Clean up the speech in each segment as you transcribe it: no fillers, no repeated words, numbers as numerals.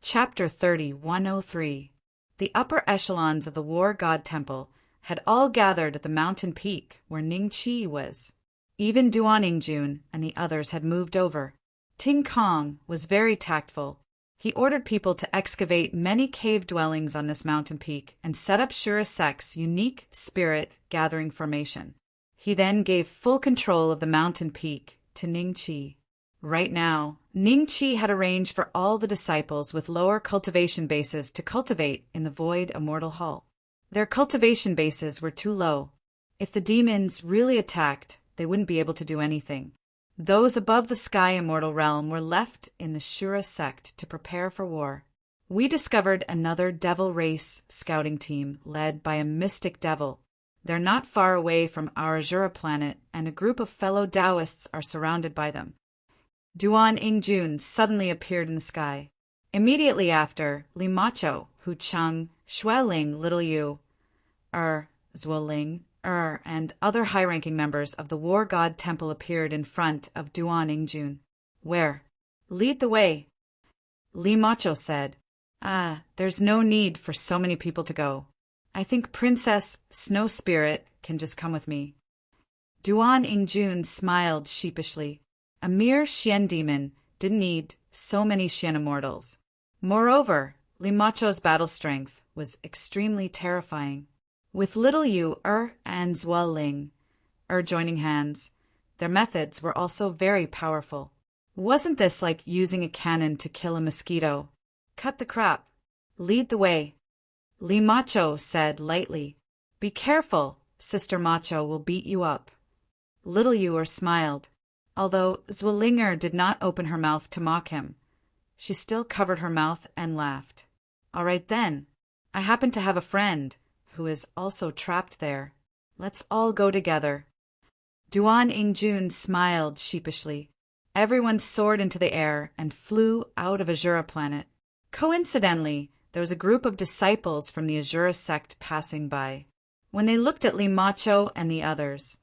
Chapter 30-103. The upper echelons of the War God Temple had all gathered at the mountain peak where Ningqi was. Even Duaningjun and the others had moved over. Ting Kong was very tactful. He ordered people to excavate many cave dwellings on this mountain peak and set up Shura Sek's unique spirit-gathering formation. He then gave full control of the mountain peak to Ningqi. Right now, Ningqi had arranged for all the disciples with lower cultivation bases to cultivate in the Void Immortal Hall. Their cultivation bases were too low. If the demons really attacked, they wouldn't be able to do anything. Those above the Sky Immortal Realm were left in the Shura sect to prepare for war. We discovered another devil race scouting team led by a mystic devil. They're not far away from our Azura planet, and a group of fellow Taoists are surrounded by them. Duaningjun suddenly appeared in the sky. Immediately after, Li Macho, Hu Cheng, Xueling, Little Yu, Zuoling, and other high-ranking members of the War God Temple appeared in front of Duaningjun. Where? Lead the way. Li Macho said. There's no need for so many people to go. I think Princess Snow Spirit can just come with me. Duaningjun smiled sheepishly. A mere Xian demon didn't need so many Xian immortals. Moreover, Li Macho's battle strength was extremely terrifying. With Little Yu, and Zuoling, joining hands, their methods were also very powerful. Wasn't this like using a cannon to kill a mosquito? Cut the crap. Lead the way. Li Macho said lightly. Be careful, Sister Macho will beat you up. Little Yu smiled. Although Zuolinger did not open her mouth to mock him, she still covered her mouth and laughed. All right then. I happen to have a friend who is also trapped there. Let's all go together. Duaningjun smiled sheepishly. Everyone soared into the air and flew out of Azura planet. Coincidentally, there was a group of disciples from the Azura sect passing by. When they looked at Li Macho and the others,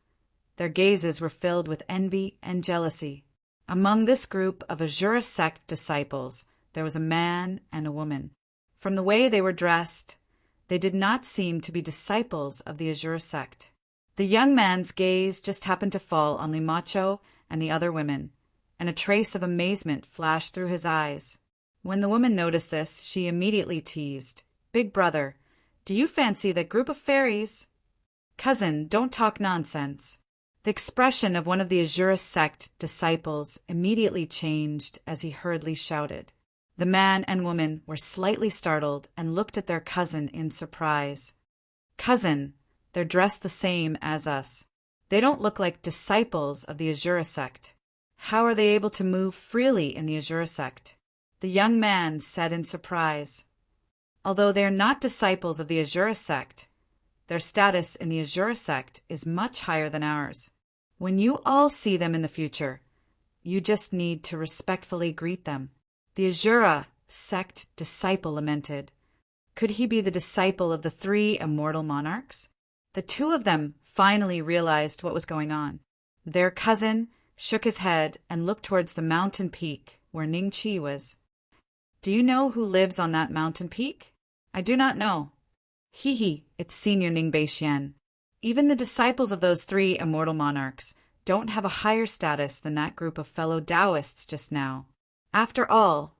their gazes were filled with envy and jealousy. Among this group of Azura sect disciples, there was a man and a woman. From the way they were dressed, they did not seem to be disciples of the Azura sect. The young man's gaze just happened to fall on Li Macho and the other women, and a trace of amazement flashed through his eyes. When the woman noticed this, she immediately teased. Big brother, do you fancy that group of fairies? Cousin, don't talk nonsense. The expression of one of the Azura sect disciples immediately changed as he hurriedly shouted. The man and woman were slightly startled and looked at their cousin in surprise. Cousin, they're dressed the same as us. They don't look like disciples of the Azura sect. How are they able to move freely in the Azura sect? The young man said in surprise. Although they are not disciples of the Azura sect, their status in the Azura sect is much higher than ours. When you all see them in the future, you just need to respectfully greet them. The Azura sect disciple lamented. Could he be the disciple of the 3 immortal monarchs? The 2 of them finally realized what was going on. Their cousin shook his head and looked towards the mountain peak where Ningqi was. Do you know who lives on that mountain peak? I do not know. It's Senior Ning Beixian. Even the disciples of those 3 immortal monarchs don't have a higher status than that group of fellow Taoists just now. After all,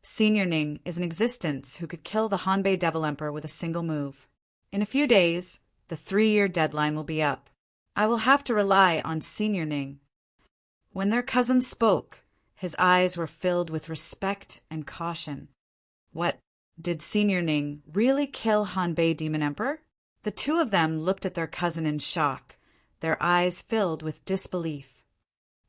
Senior Ning is an existence who could kill the Hanbei Devil Emperor with a single move. In a few days, the 3-year deadline will be up. I will have to rely on Senior Ning. When their cousin spoke, his eyes were filled with respect and caution. What, did Senior Ning really kill Hanbei Demon Emperor? The 2 of them looked at their cousin in shock, their eyes filled with disbelief.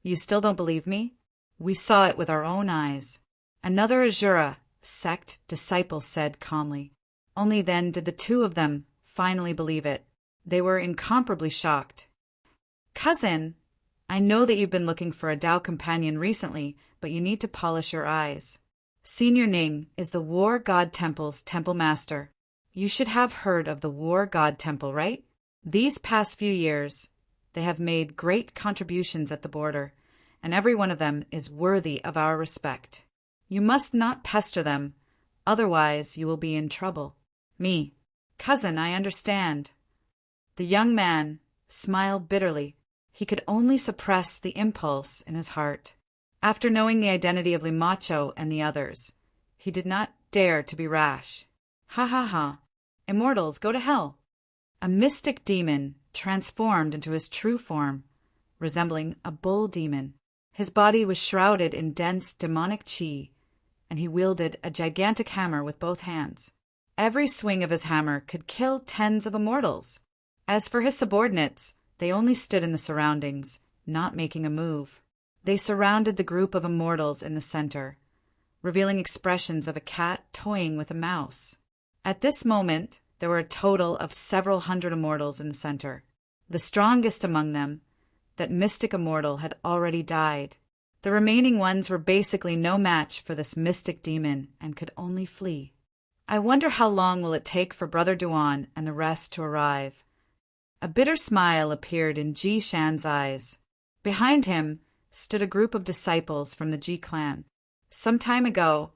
You still don't believe me? We saw it with our own eyes. Another Azura sect disciple said calmly. Only then did the 2 of them finally believe it. They were incomparably shocked. Cousin, I know that you've been looking for a Tao companion recently, but you need to polish your eyes. Senior Ning is the War God Temple's temple master. You should have heard of the War God Temple, right? These past few years, they have made great contributions at the border, and every one of them is worthy of our respect. You must not pester them, Otherwise, you will be in trouble. Me. Cousin, I understand. The young man smiled bitterly. He could only suppress the impulse in his heart. After knowing the identity of Limacho and the others, he did not dare to be rash. Ha ha ha. Immortals, go to hell. A mystic demon transformed into his true form, resembling a bull demon. His body was shrouded in dense demonic chi, and he wielded a gigantic hammer with both hands. Every swing of his hammer could kill tens of immortals. As for his subordinates, they only stood in the surroundings, not making a move. They surrounded the group of immortals in the center, revealing expressions of a cat toying with a mouse. At this moment, there were a total of several hundred immortals in the center. The strongest among them, that mystic immortal, had already died. The remaining ones were basically no match for this mystic demon and could only flee. I wonder how long will it take for Brother Duan and the rest to arrive. A bitter smile appeared in Ji Shan's eyes. Behind him stood a group of disciples from the Ji clan. Some time ago,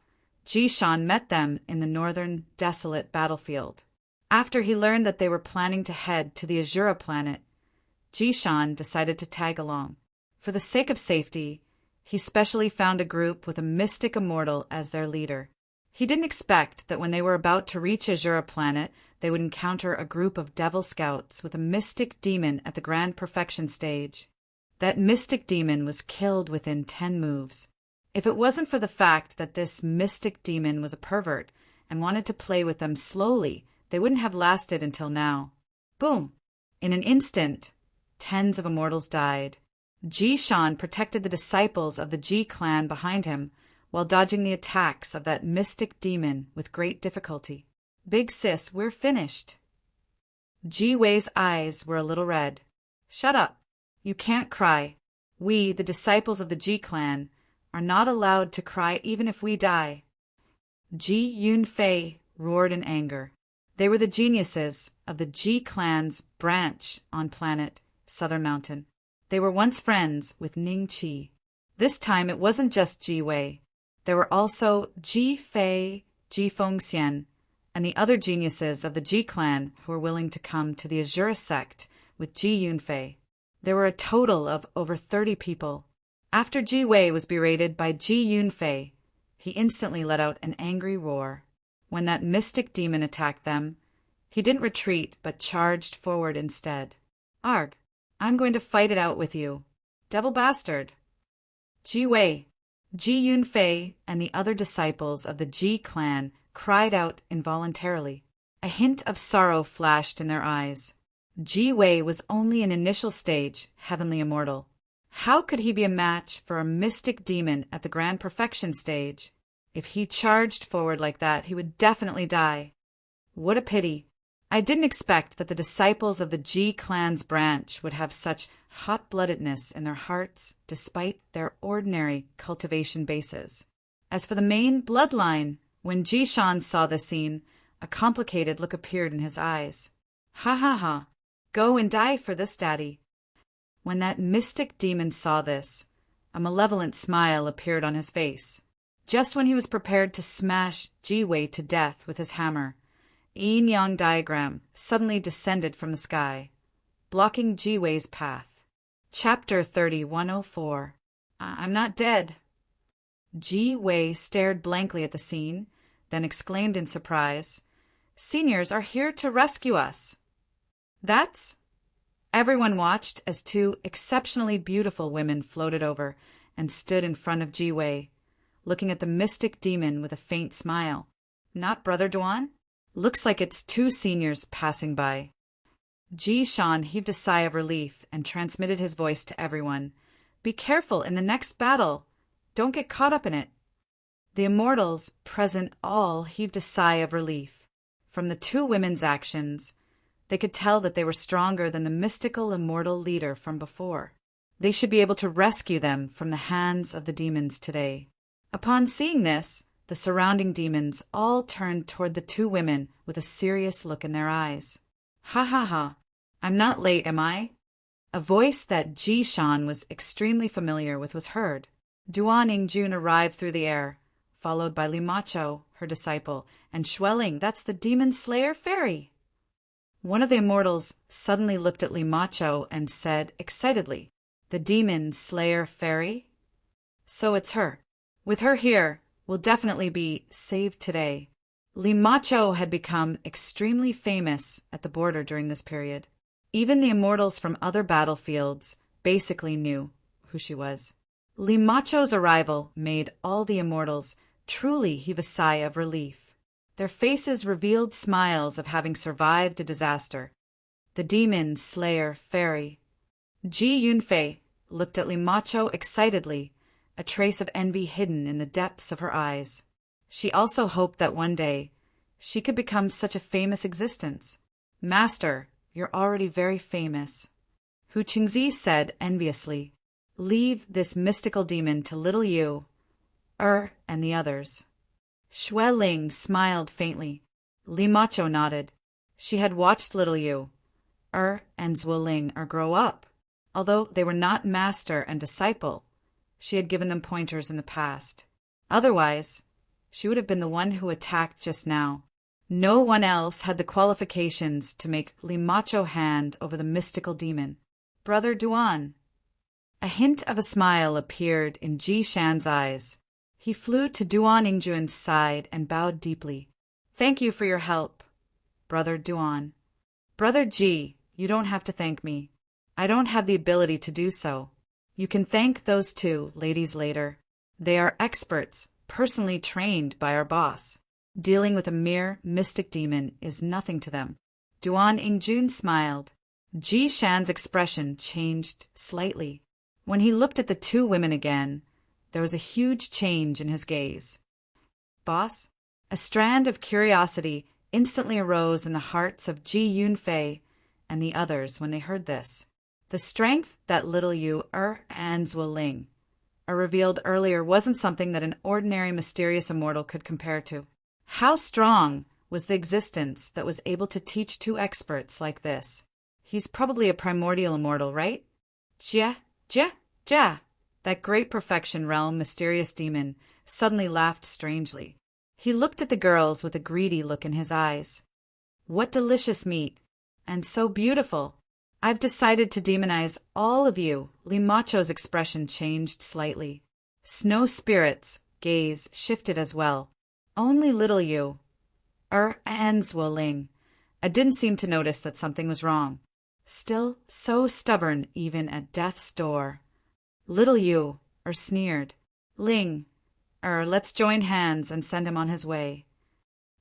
Ji Shan met them in the northern desolate battlefield. After he learned that they were planning to head to the Azura planet, Ji Shan decided to tag along. For the sake of safety, he specially found a group with a mystic immortal as their leader. He didn't expect that when they were about to reach Azura planet, they would encounter a group of devil scouts with a mystic demon at the grand perfection stage. That mystic demon was killed within 10 moves. If it wasn't for the fact that this mystic demon was a pervert and wanted to play with them slowly, they wouldn't have lasted until now. Boom! In an instant, tens of immortals died. Ji Shan protected the disciples of the Ji clan behind him while dodging the attacks of that mystic demon with great difficulty. Big sis, we're finished. Ji Wei's eyes were a little red. Shut up. You can't cry. We, the disciples of the Ji clan, are not allowed to cry even if we die. Ji Yunfei roared in anger. They were the geniuses of the Ji clan's branch on planet Southern Mountain. They were once friends with Ning Qi. This time it wasn't just Ji Wei. There were also Ji Fei, Ji Fengxian, and the other geniuses of the Ji clan who were willing to come to the Azura sect with Ji Yunfei. There were a total of over 30 people. After Ji Wei was berated by Ji Yunfei, he instantly let out an angry roar. When that mystic demon attacked them, he didn't retreat but charged forward instead. Arg, I'm going to fight it out with you. Devil bastard. Ji Wei, Ji Yunfei, and the other disciples of the Ji clan cried out involuntarily. A hint of sorrow flashed in their eyes. Ji Wei was only an initial stage heavenly immortal. How could he be a match for a mystic demon at the grand perfection stage? If he charged forward like that, he would definitely die. What a pity. I didn't expect that the disciples of the Ji clan's branch would have such hot-bloodedness in their hearts despite their ordinary cultivation bases. As for the main bloodline, when Ji Shan saw the scene, a complicated look appeared in his eyes. Ha ha ha. Go and die for this, Daddy. When that mystic demon saw this, a malevolent smile appeared on his face. Just when he was prepared to smash Ji Wei to death with his hammer, a yin-yang diagram suddenly descended from the sky, blocking Ji Wei's path. Chapter 3104. I'm not dead. Ji Wei stared blankly at the scene, then exclaimed in surprise, Seniors are here to rescue us. That's... Everyone watched as 2 exceptionally beautiful women floated over and stood in front of Ji Wei, looking at the mystic demon with a faint smile. Not Brother Duan? Looks like it's 2 seniors passing by. Ji Shan heaved a sigh of relief and transmitted his voice to everyone. Be careful in the next battle. Don't get caught up in it. The immortals present all heaved a sigh of relief. From the 2 women's actions, they could tell that they were stronger than the mystical immortal leader from before. They should be able to rescue them from the hands of the demons today. Upon seeing this, the surrounding demons all turned toward the 2 women with a serious look in their eyes. Ha ha ha. I'm not late, am I? A voice that Ji Shan was extremely familiar with was heard. Duan Yingjun arrived through the air, followed by Limacho, her disciple, and Schwelling, that's the demon slayer fairy. One of the immortals suddenly looked at Limacho and said excitedly, "The demon slayer fairy? So it's her. With her here, we'll definitely be saved today." Limacho had become extremely famous at the border during this period. Even the immortals from other battlefields basically knew who she was. Limacho's arrival made all the immortals truly heave a sigh of relief. Their faces revealed smiles of having survived a disaster. The demon slayer fairy. Ji Yunfei looked at Limacho excitedly, a trace of envy hidden in the depths of her eyes. She also hoped that one day she could become such a famous existence. "Master, you're already very famous." Hu Qingzi said enviously, "Leave this mystical demon to little you, and the others." Xue Ling smiled faintly. Limacho nodded. She had watched little Yu, and Zhuo Ling grow up. Although they were not master and disciple, she had given them pointers in the past. Otherwise, she would have been the one who attacked just now. No one else had the qualifications to make Limacho hand over the mystical demon. "Brother Duan." A hint of a smile appeared in Ji Shan's eyes. He flew to Duan Yingjun's side and bowed deeply. "Thank you for your help, Brother Duan." "Brother Ji, you don't have to thank me. I don't have the ability to do so. You can thank those two ladies later. They are experts, personally trained by our boss. Dealing with a mere mystic demon is nothing to them." Duan Yingjun smiled. Ji Shan's expression changed slightly. When he looked at the two women again, there was a huge change in his gaze. "Boss?" A strand of curiosity instantly arose in the hearts of Ji Yunfei and the others when they heard this. The strength that little Yu and Zhuo Ling revealed earlier wasn't something that an ordinary mysterious immortal could compare to. How strong was the existence that was able to teach two experts like this? He's probably a primordial immortal, right? Jia, Jia, Jia! That great perfection realm mysterious demon suddenly laughed strangely. He looked at the girls with a greedy look in his eyes. "What delicious meat! And so beautiful! I've decided to demonize all of you." Limacho's expression changed slightly. Snow Spirit's gaze shifted as well. Only little you, and Zhuo Ling, didn't seem to notice that something was wrong. Still so stubborn even at death's door. Little Yu, sneered. "Ling, let's join hands and send him on his way."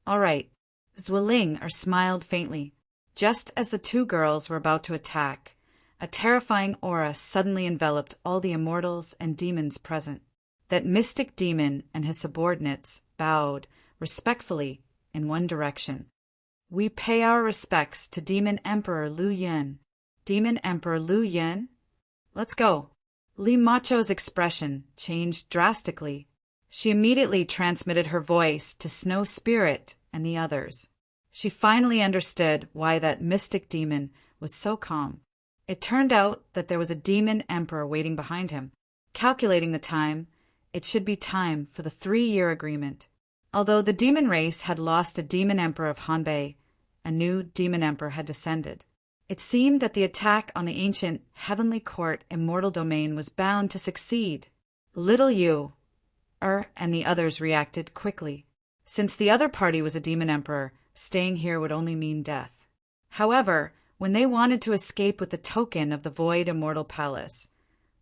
"All right." Zhuo Ling smiled faintly. Just as the two girls were about to attack, a terrifying aura suddenly enveloped all the immortals and demons present. That mystic demon and his subordinates bowed respectfully in one direction. "We pay our respects to Demon Emperor Lu Yin." "Demon Emperor Lu Yin? Let's go." Limacho's expression changed drastically. She immediately transmitted her voice to Snow Spirit and the others. She finally understood why that mystic demon was so calm. It turned out that there was a demon emperor waiting behind him. Calculating the time, it should be time for the 3-year agreement. Although the demon race had lost a demon emperor of Hanbei, a new demon emperor had descended. It seemed that the attack on the ancient Heavenly Court immortal domain was bound to succeed. Little Yu, and the others reacted quickly. Since the other party was a demon emperor, staying here would only mean death. However, when they wanted to escape with the token of the Void Immortal Palace,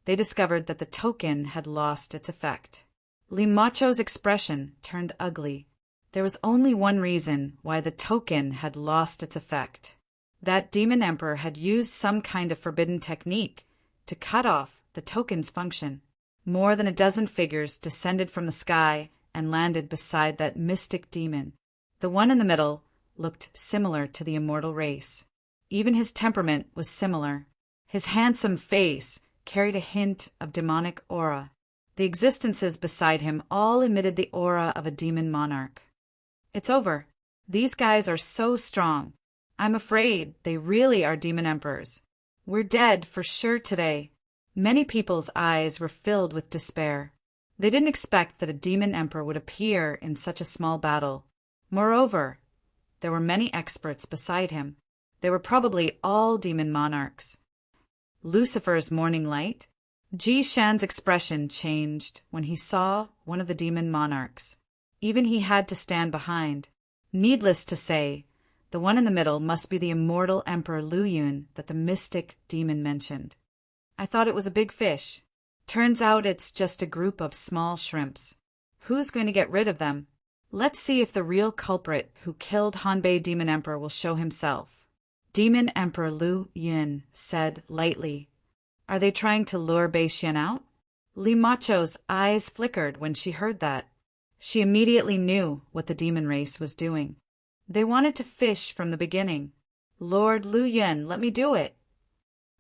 they discovered that the token had lost its effect. Limacho's expression turned ugly. There was only one reason why the token had lost its effect. That demon emperor had used some kind of forbidden technique to cut off the token's function. More than a dozen figures descended from the sky and landed beside that mystic demon. The one in the middle looked similar to the immortal race. Even his temperament was similar. His handsome face carried a hint of demonic aura. The existences beside him all emitted the aura of a demon monarch. "It's over. These guys are so strong. I'm afraid they really are demon emperors. We're dead for sure today." Many people's eyes were filled with despair. They didn't expect that a demon emperor would appear in such a small battle. Moreover, there were many experts beside him. They were probably all demon monarchs. Lucifer's morning light? Ji Shan's expression changed when he saw one of the demon monarchs. Even he had to stand behind. Needless to say, the one in the middle must be the immortal Emperor Lu Yun that the mystic demon mentioned. I thought it was a big fish. Turns out it's just a group of small shrimps. Who's going to get rid of them? Let's see if the real culprit who killed Hanbei Demon Emperor will show himself. Demon Emperor Lu Yun said lightly, "Are they trying to lure Bei Xian out?" Li Macho's eyes flickered when she heard that. She immediately knew what the demon race was doing. They wanted to fish from the beginning. "Lord Lu Yun, let me do it."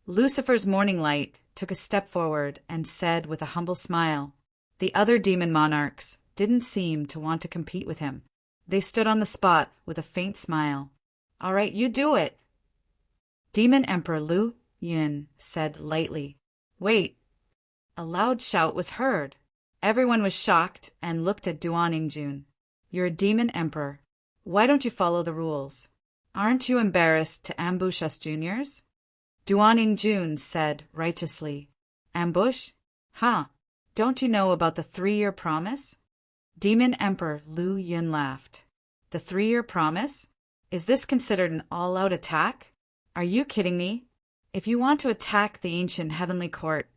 Lucifer's morning light took a step forward and said with a humble smile. The other demon monarchs didn't seem to want to compete with him. They stood on the spot with a faint smile. "All right, you do it." Demon Emperor Lu Yun said lightly, "Wait." A loud shout was heard. Everyone was shocked and looked at Duan Yingjun. "You're a demon emperor. Why don't you follow the rules? Aren't you embarrassed to ambush us juniors?" Duan Yingjun said righteously, "Ambush? Huh? Don't you know about the 3-year promise?" Demon Emperor Lu Yun laughed. "The 3-year promise? Is this considered an all-out attack? Are you kidding me? If you want to attack the ancient heavenly court,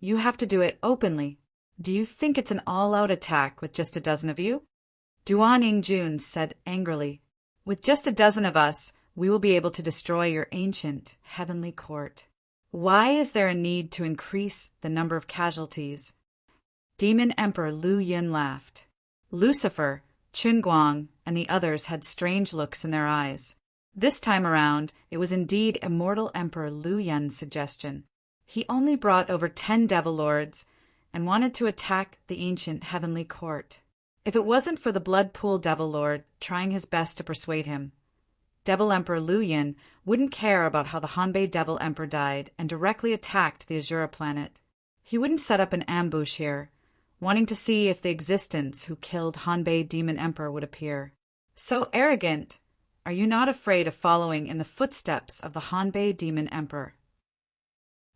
you have to do it openly. Do you think it's an all-out attack with just a dozen of you?" Duan Yingjun said angrily, "With just a dozen of us, we will be able to destroy your ancient heavenly court. Why is there a need to increase the number of casualties?" Demon Emperor Lu Yun laughed. Lucifer, Chun Guang, and the others had strange looks in their eyes. This time around, it was indeed immortal Emperor Lu Yun's suggestion. He only brought over 10 devil lords and wanted to attack the ancient heavenly court. If it wasn't for the Blood Pool Devil Lord trying his best to persuade him, Devil Emperor Lu Yun wouldn't care about how the Hanbei Devil Emperor died and directly attacked the Azura planet. He wouldn't set up an ambush here, wanting to see if the existence who killed Hanbei Demon Emperor would appear. So arrogant! Are you not afraid of following in the footsteps of the Hanbei Demon Emperor?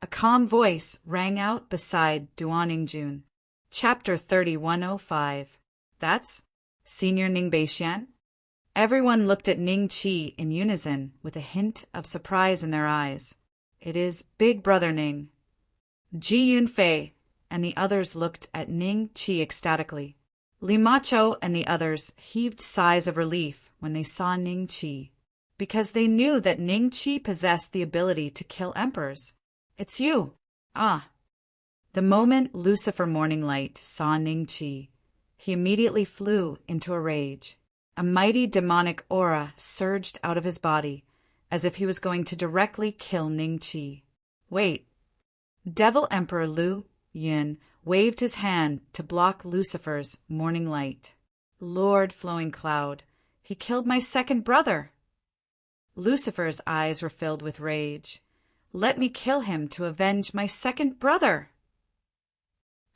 A calm voice rang out beside Duan Yingjun. Chapter 3105. That's Senior Ning Beixian? Everyone looked at Ning Qi in unison with a hint of surprise in their eyes. It is Big Brother Ning. Ji Yunfei and the others looked at Ning Qi ecstatically. Li Macho and the others heaved sighs of relief when they saw Ning Qi, because they knew that Ning Qi possessed the ability to kill emperors. "It's you." "Ah." The moment Lucifer Morning Light saw Ning Qi, he immediately flew into a rage. A mighty demonic aura surged out of his body, as if he was going to directly kill Ning Qi. "Wait." Devil Emperor Lu Yun waved his hand to block Lucifer's morning light. "Lord Flowing Cloud, he killed my second brother." Lucifer's eyes were filled with rage. "Let me kill him to avenge my second brother."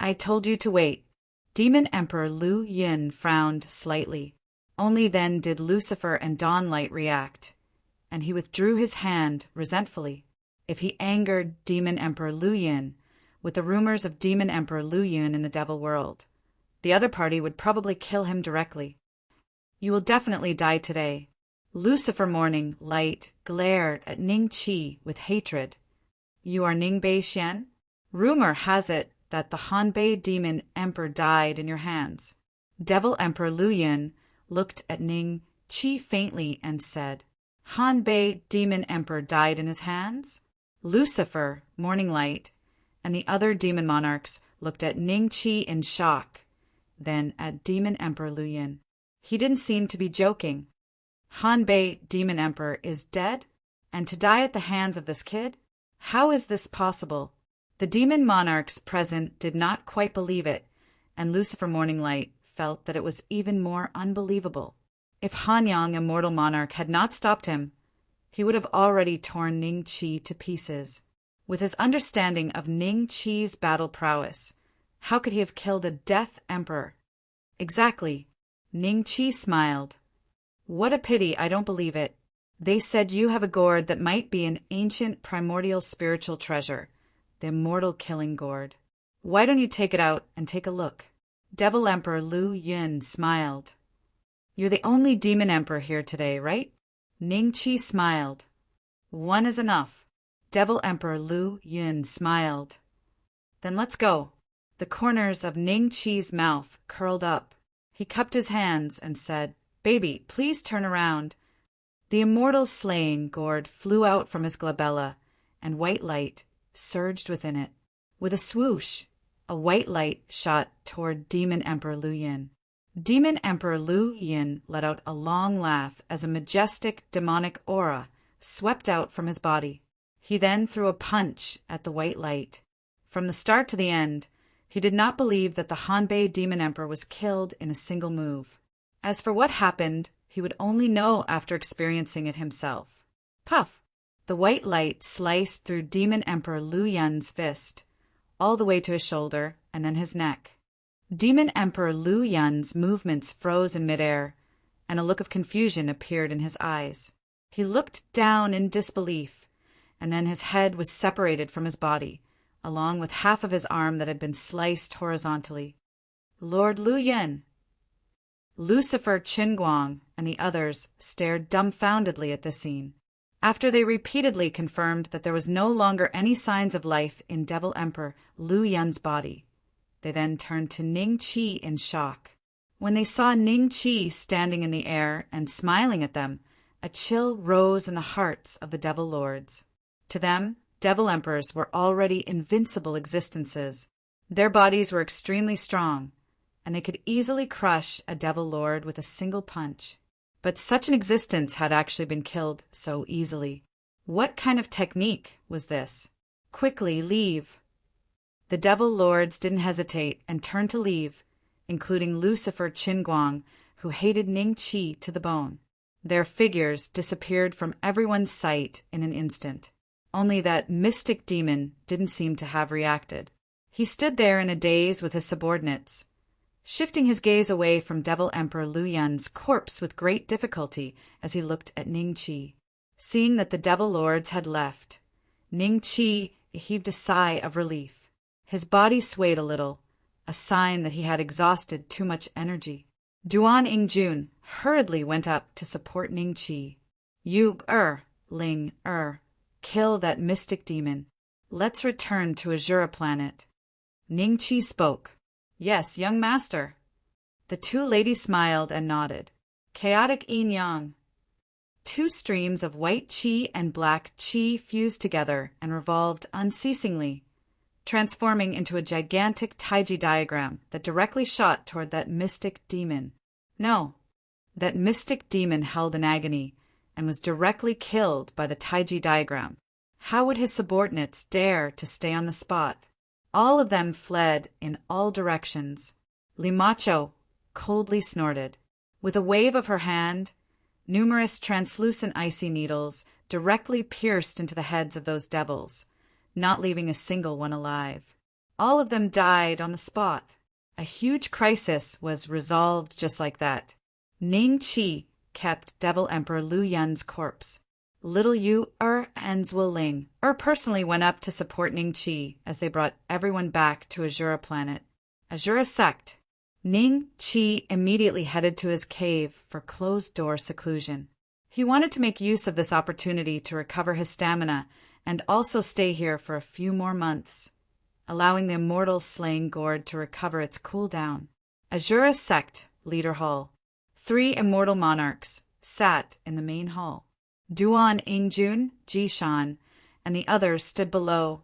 "I told you to wait." Demon Emperor Lu Yun frowned slightly. Only then did Lucifer and Dawnlight react, and he withdrew his hand resentfully. If he angered Demon Emperor Lu Yun with the rumors of Demon Emperor Lu Yun in the Devil World, the other party would probably kill him directly. "You will definitely die today." Lucifer Morning Light glared at Ning Qi with hatred. "You are Ning Beixian? Rumor has it that the Hanbei Demon Emperor died in your hands." Devil Emperor Lu Yun looked at Ning Qi faintly and said, "Hanbei Demon Emperor died in his hands?" Lucifer, Morning Light, and the other demon monarchs looked at Ning Qi in shock, then at Demon Emperor Lu Yun. He didn't seem to be joking. "Hanbei Demon Emperor is dead? And to die at the hands of this kid? How is this possible?" The demon monarchs present did not quite believe it, and Lucifer Morning Light felt that it was even more unbelievable. If Hanyang Immortal Monarch had not stopped him, he would have already torn Ning Qi to pieces. With his understanding of Ning Qi's battle prowess, How could he have killed a Death Emperor? Exactly. Ning Qi smiled. What a pity, I don't believe it. They said you have a gourd that might be an ancient primordial spiritual treasure, the immortal killing gourd. Why don't you take it out and take a look? Devil Emperor Lu Yun smiled. You're the only demon emperor here today, right? Ning Qi smiled. One is enough. Devil Emperor Lu Yun smiled. Then let's go. The corners of Ning Qi's mouth curled up. He cupped his hands and said, Baby, please turn around. The immortal slaying gourd flew out from his glabella, and white light surged within it. With a swoosh, a white light shot toward Demon Emperor Lu Yin. Demon Emperor Lu Yin let out a long laugh as a majestic demonic aura swept out from his body. He then threw a punch at the white light. From the start to the end, he did not believe that the Hanbei Demon Emperor was killed in a single move. As for what happened, he would only know after experiencing it himself. Puff! The white light sliced through Demon Emperor Lu Yun's fist, all the way to his shoulder and then his neck. Demon Emperor Lu Yun's movements froze in midair, and a look of confusion appeared in his eyes. He looked down in disbelief, and then his head was separated from his body, along with half of his arm that had been sliced horizontally. Lord Lu Yun! Lucifer Qinguang and the others stared dumbfoundedly at the scene. After they repeatedly confirmed that there was no longer any signs of life in Devil Emperor Lu Yun's body, they then turned to Ning Qi in shock. When they saw Ning Qi standing in the air and smiling at them, a chill rose in the hearts of the Devil Lords. To them, Devil Emperors were already invincible existences. Their bodies were extremely strong, and they could easily crush a Devil Lord with a single punch. But such an existence had actually been killed so easily. What kind of technique was this? Quickly, leave. The Devil Lords didn't hesitate and turned to leave, including Lucifer Qinguang, who hated Ning Qi to the bone. Their figures disappeared from everyone's sight in an instant. Only that mystic demon didn't seem to have reacted. He stood there in a daze with his subordinates, shifting his gaze away from Devil Emperor Lu Yun's corpse with great difficulty as he looked at Ning Qi. Seeing that the Devil Lords had left, Ning Qi heaved a sigh of relief. His body swayed a little, a sign that he had exhausted too much energy. Duan Yingjun hurriedly went up to support Ning Qi. You, Ling, kill that mystic demon. Let's return to Azura planet. Ning Qi spoke. Yes, young master. The two ladies smiled and nodded. Chaotic yin-yang. Two streams of white qi and black qi fused together and revolved unceasingly, transforming into a gigantic taiji diagram that directly shot toward that mystic demon. No, that mystic demon held in agony and was directly killed by the taiji diagram. How would his subordinates dare to stay on the spot? All of them fled in all directions. Limacho coldly snorted. With a wave of her hand, numerous translucent icy needles directly pierced into the heads of those devils, not leaving a single one alive. All of them died on the spot. A huge crisis was resolved just like that. Ning Qi kept Devil Emperor Lu Yun's corpse. Little Yu and Zhuoling personally went up to support Ning Qi as they brought everyone back to Azura planet. Azura sect. Ning Qi immediately headed to his cave for closed-door seclusion. He wanted to make use of this opportunity to recover his stamina and also stay here for a few more months, allowing the immortal slaying gourd to recover its cooldown. Azura sect leader hall. 3 immortal monarchs sat in the main hall. Duan Yingjun, Jishan, and the others stood below,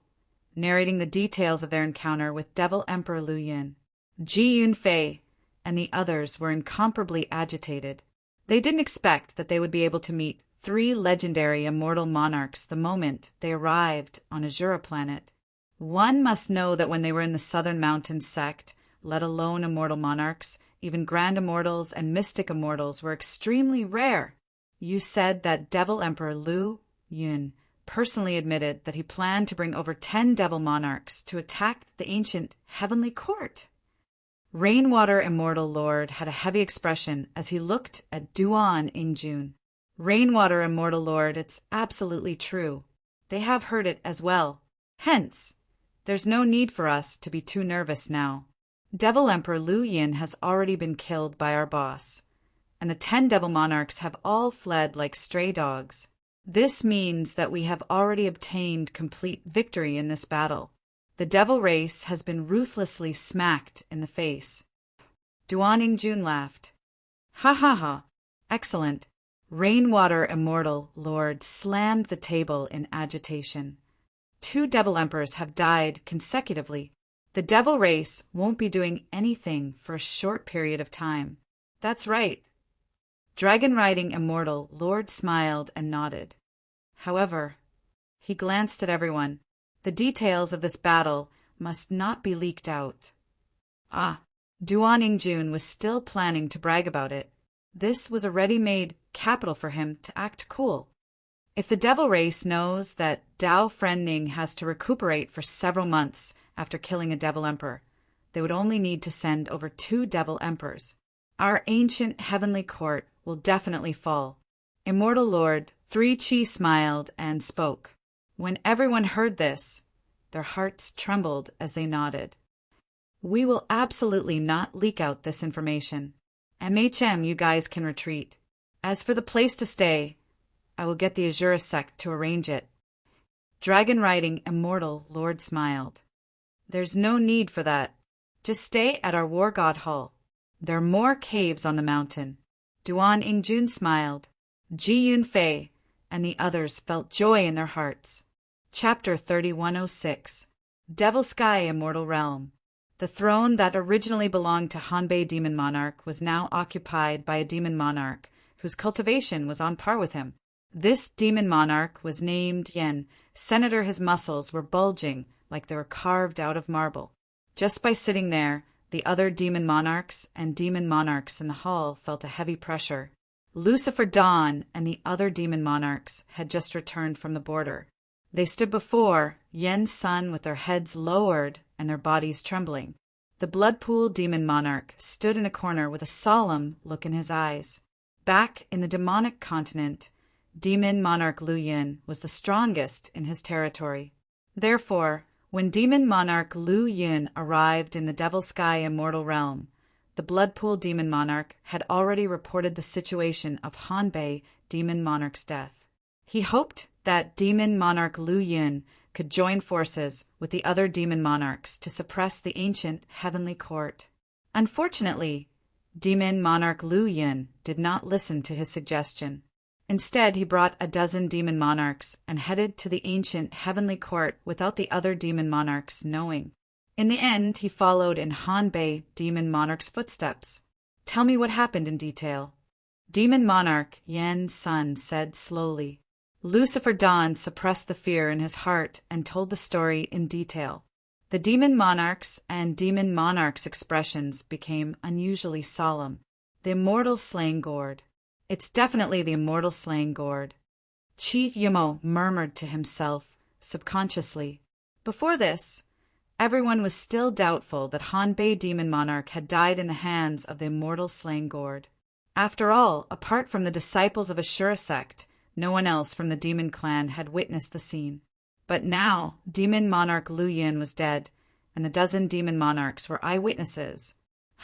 narrating the details of their encounter with Devil Emperor Lu Yun. Ji Yunfei and the others were incomparably agitated. They didn't expect that they would be able to meet 3 legendary immortal monarchs the moment they arrived on Azura planet. One must know that when they were in the Southern Mountains sect, let alone immortal monarchs, even grand immortals and mystic immortals were extremely rare. You said that Devil Emperor Lu Yun personally admitted that he planned to bring over 10 devil monarchs to attack the ancient heavenly court. Rainwater Immortal Lord had a heavy expression as he looked at Duan Ingjun. Rainwater Immortal Lord, it's absolutely true. They have heard it as well. Hence, there's no need for us to be too nervous now. Devil Emperor Lu Yin has already been killed by our boss, and the 10 devil monarchs have all fled like stray dogs. This means that we have already obtained complete victory in this battle. The devil race has been ruthlessly smacked in the face. Duan Ingjun laughed. Ha ha ha. Excellent. Rainwater Immortal Lord slammed the table in agitation. 2 devil emperors have died consecutively. The devil race won't be doing anything for a short period of time. That's right. Dragon Riding Immortal Lord smiled and nodded. However, he glanced at everyone. The details of this battle must not be leaked out. Duan Ingjun was still planning to brag about it. This was a ready-made capital for him to act cool. If the devil race knows that Dao Frenning has to recuperate for several months after killing a devil emperor, they would only need to send over 2 devil emperors. Our ancient heavenly court will definitely fall. Immortal Lord 3Chi smiled and spoke. When everyone heard this, their hearts trembled as they nodded. We will absolutely not leak out this information. MHM, you guys can retreat. As for the place to stay, I will get the Azura sect to arrange it. Dragon Riding Immortal Lord smiled. There's no need for that. Just stay at our War God Hall. There are more caves on the mountain. Duan Ingjun smiled. Ji Yunfei and the others felt joy in their hearts. Chapter 3106. Devil Sky Immortal Realm. The throne that originally belonged to Hanbei Demon Monarch was now occupied by a demon monarch whose cultivation was on par with him. This demon monarch was named Yen. Senator, his muscles were bulging like they were carved out of marble. Just by sitting there, the other demon monarchs and demon monarchs in the hall felt a heavy pressure. Lucifer Dawn and the other demon monarchs had just returned from the border. They stood before Yen's son with their heads lowered and their bodies trembling. The Bloodpool demon monarch stood in a corner with a solemn look in his eyes. Back in the demonic continent, demon monarch Lu Yin was the strongest in his territory. Therefore, when demon monarch Lu Yin arrived in the Devil Sky Immortal Realm, the Bloodpool demon monarch had already reported the situation of Hanbei demon monarch's death. He hoped that demon monarch Lu Yin could join forces with the other demon monarchs to suppress the ancient heavenly court. Unfortunately, demon monarch Lu Yin did not listen to his suggestion. Instead, he brought a dozen demon monarchs and headed to the ancient heavenly court without the other demon monarchs knowing. In the end, he followed in Hanbei demon monarch's footsteps. Tell me what happened in detail. Demon monarch Yen's son said slowly. Lucifer Dawn suppressed the fear in his heart and told the story in detail. The demon monarchs and demon monarch's expressions became unusually solemn. The immortal slaying gourd. It's definitely the immortal slaying gourd. Chief Yumo murmured to himself, subconsciously. Before this, everyone was still doubtful that Hanbei demon monarch had died in the hands of the immortal slaying gourd. After all, apart from the disciples of Ashura sect, no one else from the demon clan had witnessed the scene. But now, demon monarch Lu Yin was dead, and the dozen demon monarchs were eyewitnesses.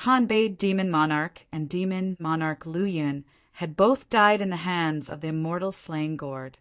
Hanbei demon monarch and demon monarch Lu Yin had both died in the hands of the immortal slaying gourd.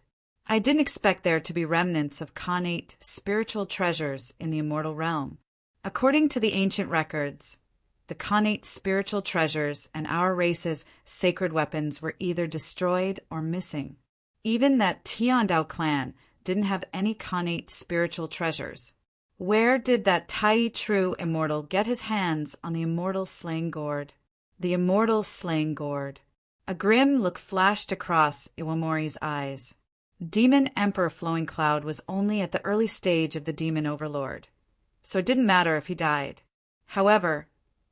I didn't expect there to be remnants of Khanate spiritual treasures in the immortal realm. According to the ancient records, the Khanate spiritual treasures and our race's sacred weapons were either destroyed or missing. Even that Tiandao clan didn't have any Khanate spiritual treasures. Where did that Tai True immortal get his hands on the immortal slaying gourd? The immortal slaying gourd. A grim look flashed across Iwamori's eyes. Demon Emperor Flowing Cloud was only at the early stage of the demon overlord, so it didn't matter if he died. However,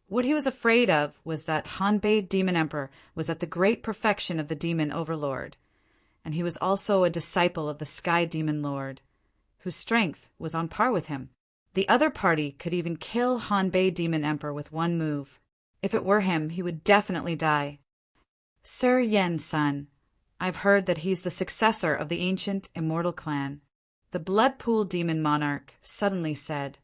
what he was afraid of was that Hanbei demon emperor was at the great perfection of the demon overlord, and he was also a disciple of the Sky Demon Lord, whose strength was on par with him. The other party could even kill Hanbei Demon Emperor with one move. If it were him, he would definitely die. Sir Yen's son. I've heard that he's the successor of the ancient immortal clan. The Bloodpool Demon Monarch suddenly said,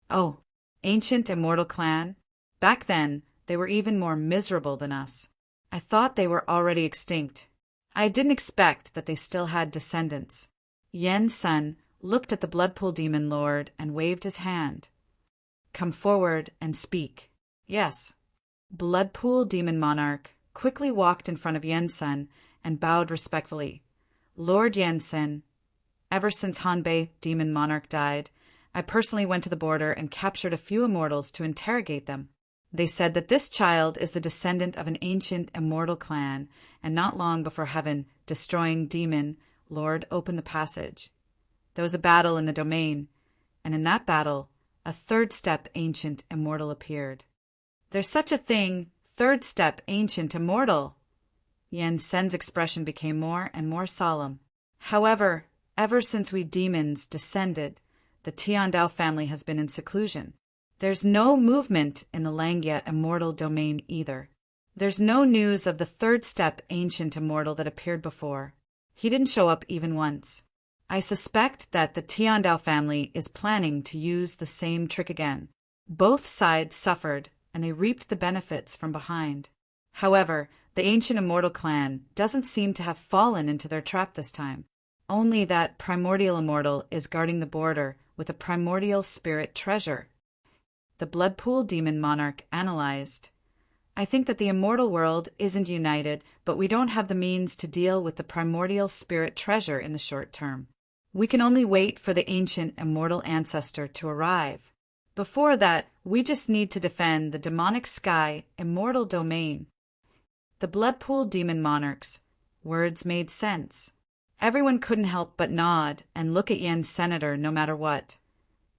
"Oh, ancient immortal clan? Back then, they were even more miserable than us. I thought they were already extinct. I didn't expect that they still had descendants." Yen's son looked at the Bloodpool Demon Lord and waved his hand. "Come forward and speak." "Yes." Bloodpool Demon Monarch quickly walked in front of Yen's son and bowed respectfully. "Lord Yensen, ever since Hanbei Demon Monarch died, I personally went to the border and captured a few immortals to interrogate them. They said that this child is the descendant of an ancient immortal clan, and not long before heaven, destroying demon, Lord opened the passage. There was a battle in the domain, and in that battle, a third step ancient immortal appeared." "There's such a thing, third step ancient immortal." Yen Sen's expression became more and more solemn. "However, ever since we demons descended, the Tiandao family has been in seclusion. There's no movement in the Langya immortal domain either. There's no news of the third step ancient immortal that appeared before. He didn't show up even once. I suspect that the Tiandao family is planning to use the same trick again. Both sides suffered, and they reaped the benefits from behind. However, the ancient immortal clan doesn't seem to have fallen into their trap this time. Only that primordial immortal is guarding the border with a primordial spirit treasure." The Bloodpool Demon Monarch analyzed. "I think that the immortal world isn't united, but we don't have the means to deal with the primordial spirit treasure in the short term. We can only wait for the ancient immortal ancestor to arrive. Before that, we just need to defend the demonic sky immortal domain." The Bloodpool Demon Monarch's words made sense. Everyone couldn't help but nod and look at Yen's senator no matter what.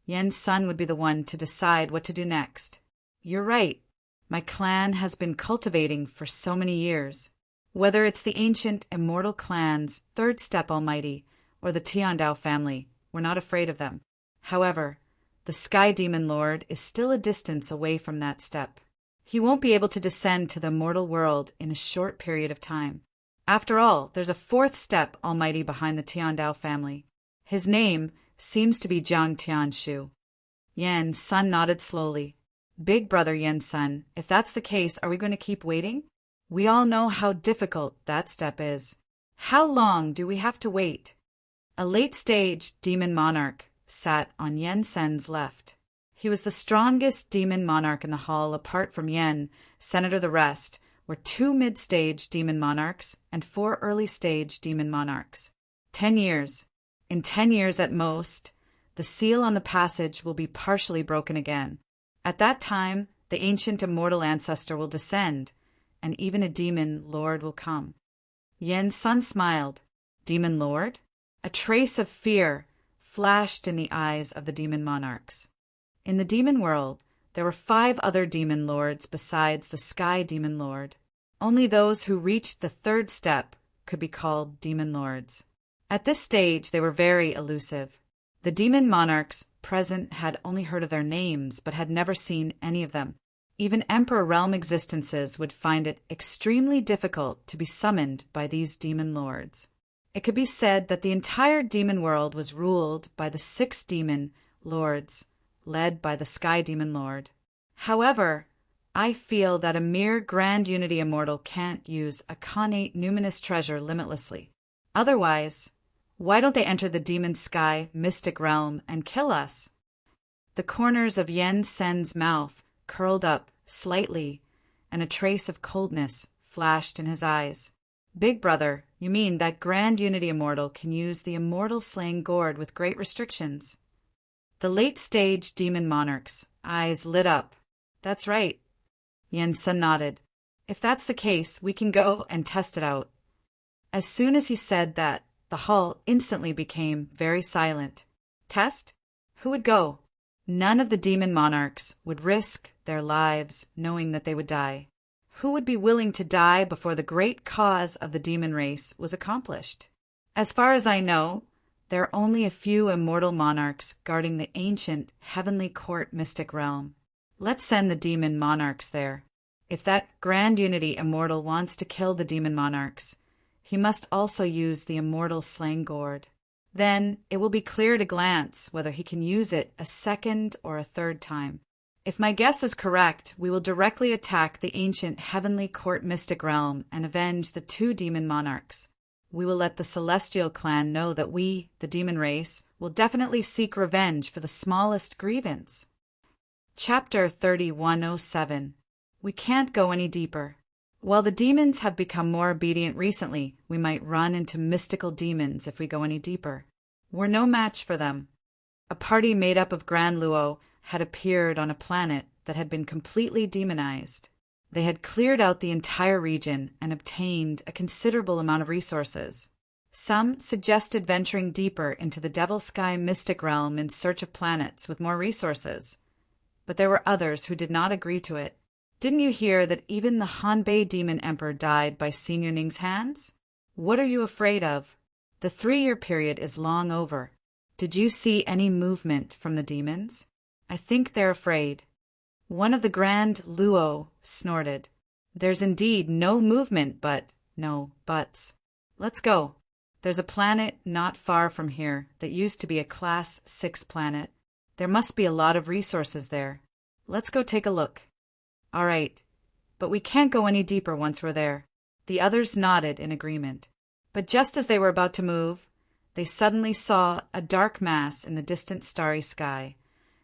Yen's son would be the one to decide what to do next. "You're right. My clan has been cultivating for so many years. Whether it's the ancient immortal clan's third step almighty or the Tiandao family, we're not afraid of them. However, the Sky Demon Lord is still a distance away from that step. He won't be able to descend to the immortal world in a short period of time. After all, there's a fourth step almighty behind the Tiandao family. His name seems to be Jiang Tianshu." Yen's son nodded slowly. "Big brother Yen's son, if that's the case, are we going to keep waiting? We all know how difficult that step is. How long do we have to wait?" A late-stage demon monarch sat on Yen Sen's left. He was the strongest demon monarch in the hall. Apart from Yen, Senator the rest were 2 mid-stage demon monarchs and 4 early-stage demon monarchs. 10 years. In 10 years at most, the seal on the passage will be partially broken again. At that time, the ancient immortal ancestor will descend, and even a demon lord will come. Yen's son smiled. "Demon lord?" A trace of fear flashed in the eyes of the demon monarchs. In the demon world, there were 5 other demon lords besides the Sky Demon Lord. Only those who reached the third step could be called demon lords. At this stage, they were very elusive. The demon monarchs present had only heard of their names, but had never seen any of them. Even Emperor Realm existences would find it extremely difficult to be summoned by these demon lords. It could be said that the entire demon world was ruled by the 6 demon lords, led by the Sky Demon Lord. However, I feel that a mere grand unity immortal can't use a connate numinous treasure limitlessly. Otherwise, why don't they enter the demon sky mystic realm and kill us? The corners of Yen Sen's mouth curled up slightly, and a trace of coldness flashed in his eyes. "Big brother, you mean that grand unity immortal can use the immortal slaying gourd with great restrictions?" The late-stage demon monarch's eyes lit up. "That's right." Yensen nodded. "If that's the case, we can go and test it out." As soon as he said that, the hall instantly became very silent. Test? Who would go? None of the demon monarchs would risk their lives knowing that they would die. Who would be willing to die before the great cause of the demon race was accomplished? As far as I know, there are only a few immortal monarchs guarding the ancient heavenly court mystic realm. Let's send the demon monarchs there. If that grand unity immortal wants to kill the demon monarchs, he must also use the immortal slang gourd. Then it will be clear at a glance whether he can use it a second or a third time. If my guess is correct, we will directly attack the ancient heavenly court mystic realm and avenge the two demon monarchs. We will let the celestial clan know that we, the demon race, will definitely seek revenge for the smallest grievance. Chapter 3107. We can't go any deeper. While the demons have become more obedient recently, we might run into mystical demons if we go any deeper. We're no match for them. A party made up of Grand Luo had appeared on a planet that had been completely demonized. They had cleared out the entire region and obtained a considerable amount of resources. Some suggested venturing deeper into the Devil Sky mystic realm in search of planets with more resources. But there were others who did not agree to it. Didn't you hear that even the Hanbei Demon Emperor died by Senior Ning's hands? What are you afraid of? The 3-year period is long over. Did you see any movement from the demons? I think they're afraid. One of the Grand Luo snorted. There's indeed no movement, but no buts. Let's go. There's a planet not far from here that used to be a Class 6 planet. There must be a lot of resources there. Let's go take a look. All right, but we can't go any deeper once we're there. The others nodded in agreement. But just as they were about to move, they suddenly saw a dark mass in the distant starry sky,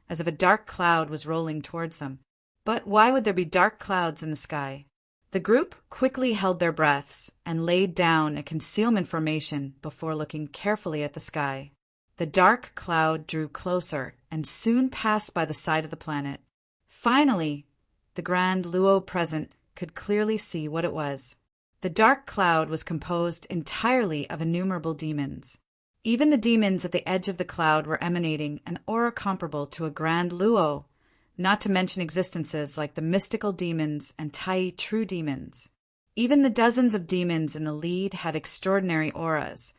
as if a dark cloud was rolling towards them. But why would there be dark clouds in the sky? The group quickly held their breaths and laid down a concealment formation before looking carefully at the sky. The dark cloud drew closer and soon passed by the side of the planet. Finally, the Grand Luo present could clearly see what it was. The dark cloud was composed entirely of innumerable demons. Even the demons at the edge of the cloud were emanating an aura comparable to a Grand Luo, not to mention existences like the mystical demons and Tai true demons. Even the dozens of demons in the lead had extraordinary auras,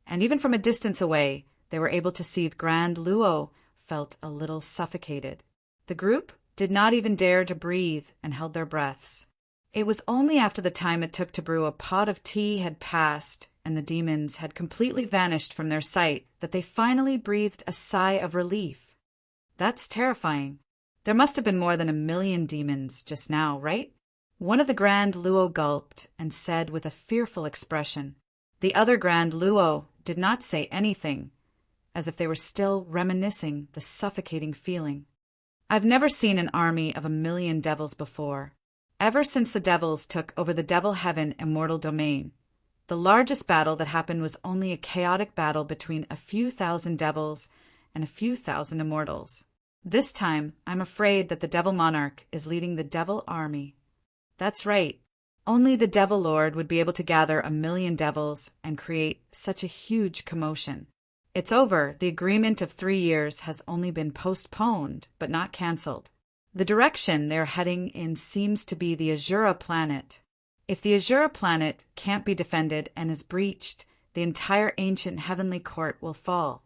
and even from a distance away, they were able to see the Grand Luo felt a little suffocated. The group did not even dare to breathe and held their breaths. It was only after the time it took to brew a pot of tea had passed and the demons had completely vanished from their sight that they finally breathed a sigh of relief. That's terrifying. There must have been more than 1,000,000 demons just now, right? One of the Grand Luo gulped and said with a fearful expression. The other Grand Luo did not say anything, as if they were still reminiscing the suffocating feeling. I've never seen an army of 1,000,000 devils before. Ever since the devils took over the Devil Heaven immortal domain, the largest battle that happened was only a chaotic battle between a few thousand devils and a few thousand immortals. This time, I'm afraid that the Devil Monarch is leading the Devil Army. That's right. Only the Devil Lord would be able to gather 1,000,000 devils and create such a huge commotion. It's over. The agreement of 3 years has only been postponed, but not cancelled. The direction they're heading in seems to be the Azura planet. If the Azura planet can't be defended and is breached, the entire ancient heavenly court will fall.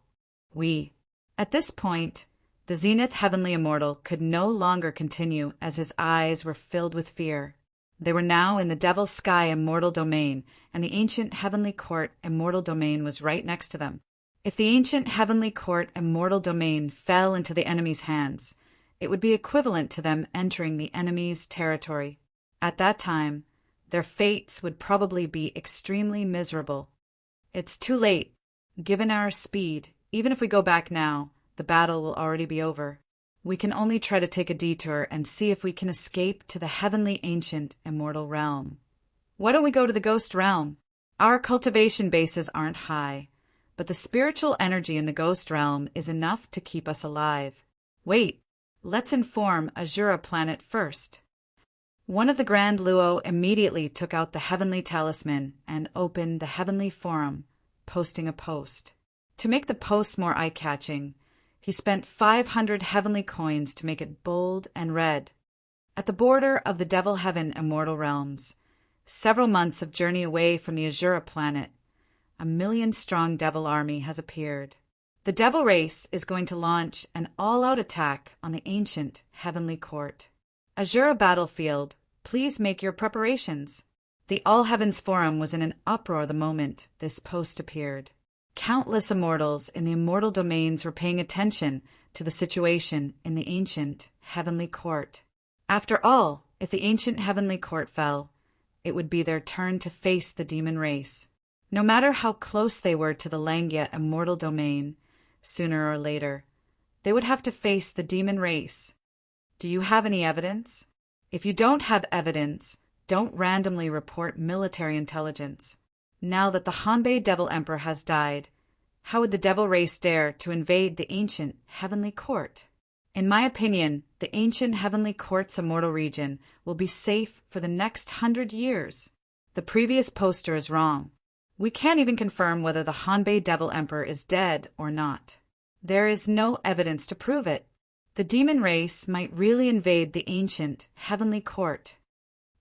At this point, the Zenith Heavenly Immortal could no longer continue as his eyes were filled with fear. They were now in the Devil Sky immortal domain, and the ancient heavenly court immortal domain was right next to them. If the ancient heavenly court immortal domain fell into the enemy's hands, it would be equivalent to them entering the enemy's territory. At that time, their fates would probably be extremely miserable. It's too late. Given our speed, even if we go back now, the battle will already be over. We can only try to take a detour and see if we can escape to the heavenly ancient immortal realm. Why don't we go to the ghost realm? Our cultivation bases aren't high, but the spiritual energy in the ghost realm is enough to keep us alive. Wait, let's inform Azura planet first. One of the Grand Luo immediately took out the heavenly talisman and opened the heavenly forum, posting a post. To make the post more eye-catching, he spent 500 heavenly coins to make it bold and red. At the border of the Devil Heaven immortal realms, several months of journey away from the Azura planet, a million-strong devil army has appeared. The devil race is going to launch an all-out attack on the ancient heavenly court. Azura battlefield, please make your preparations. The All Heavens Forum was in an uproar the moment this post appeared. Countless immortals in the immortal domains were paying attention to the situation in the ancient heavenly court. After all, if the ancient heavenly court fell, it would be their turn to face the demon race. No matter how close they were to the Langia immortal domain, sooner or later, they would have to face the demon race. Do you have any evidence? If you don't have evidence, don't randomly report military intelligence. Now that the Hanbei Devil Emperor has died, how would the devil race dare to invade the ancient heavenly court? In my opinion, the ancient heavenly court's immortal region will be safe for the next 100 years. The previous poster is wrong. We can't even confirm whether the Hanbei Devil Emperor is dead or not. There is no evidence to prove it. The demon race might really invade the ancient heavenly court.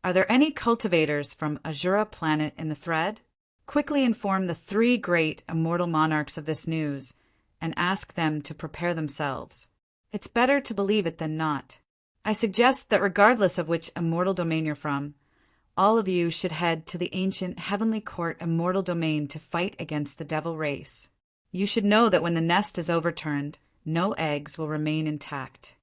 Are there any cultivators from Azura planet in the thread? Quickly inform the 3 great immortal monarchs of this news and ask them to prepare themselves. It's better to believe it than not. I suggest that regardless of which immortal domain you're from, all of you should head to the ancient heavenly court immortal domain to fight against the devil race. You should know that when the nest is overturned, no eggs will remain intact.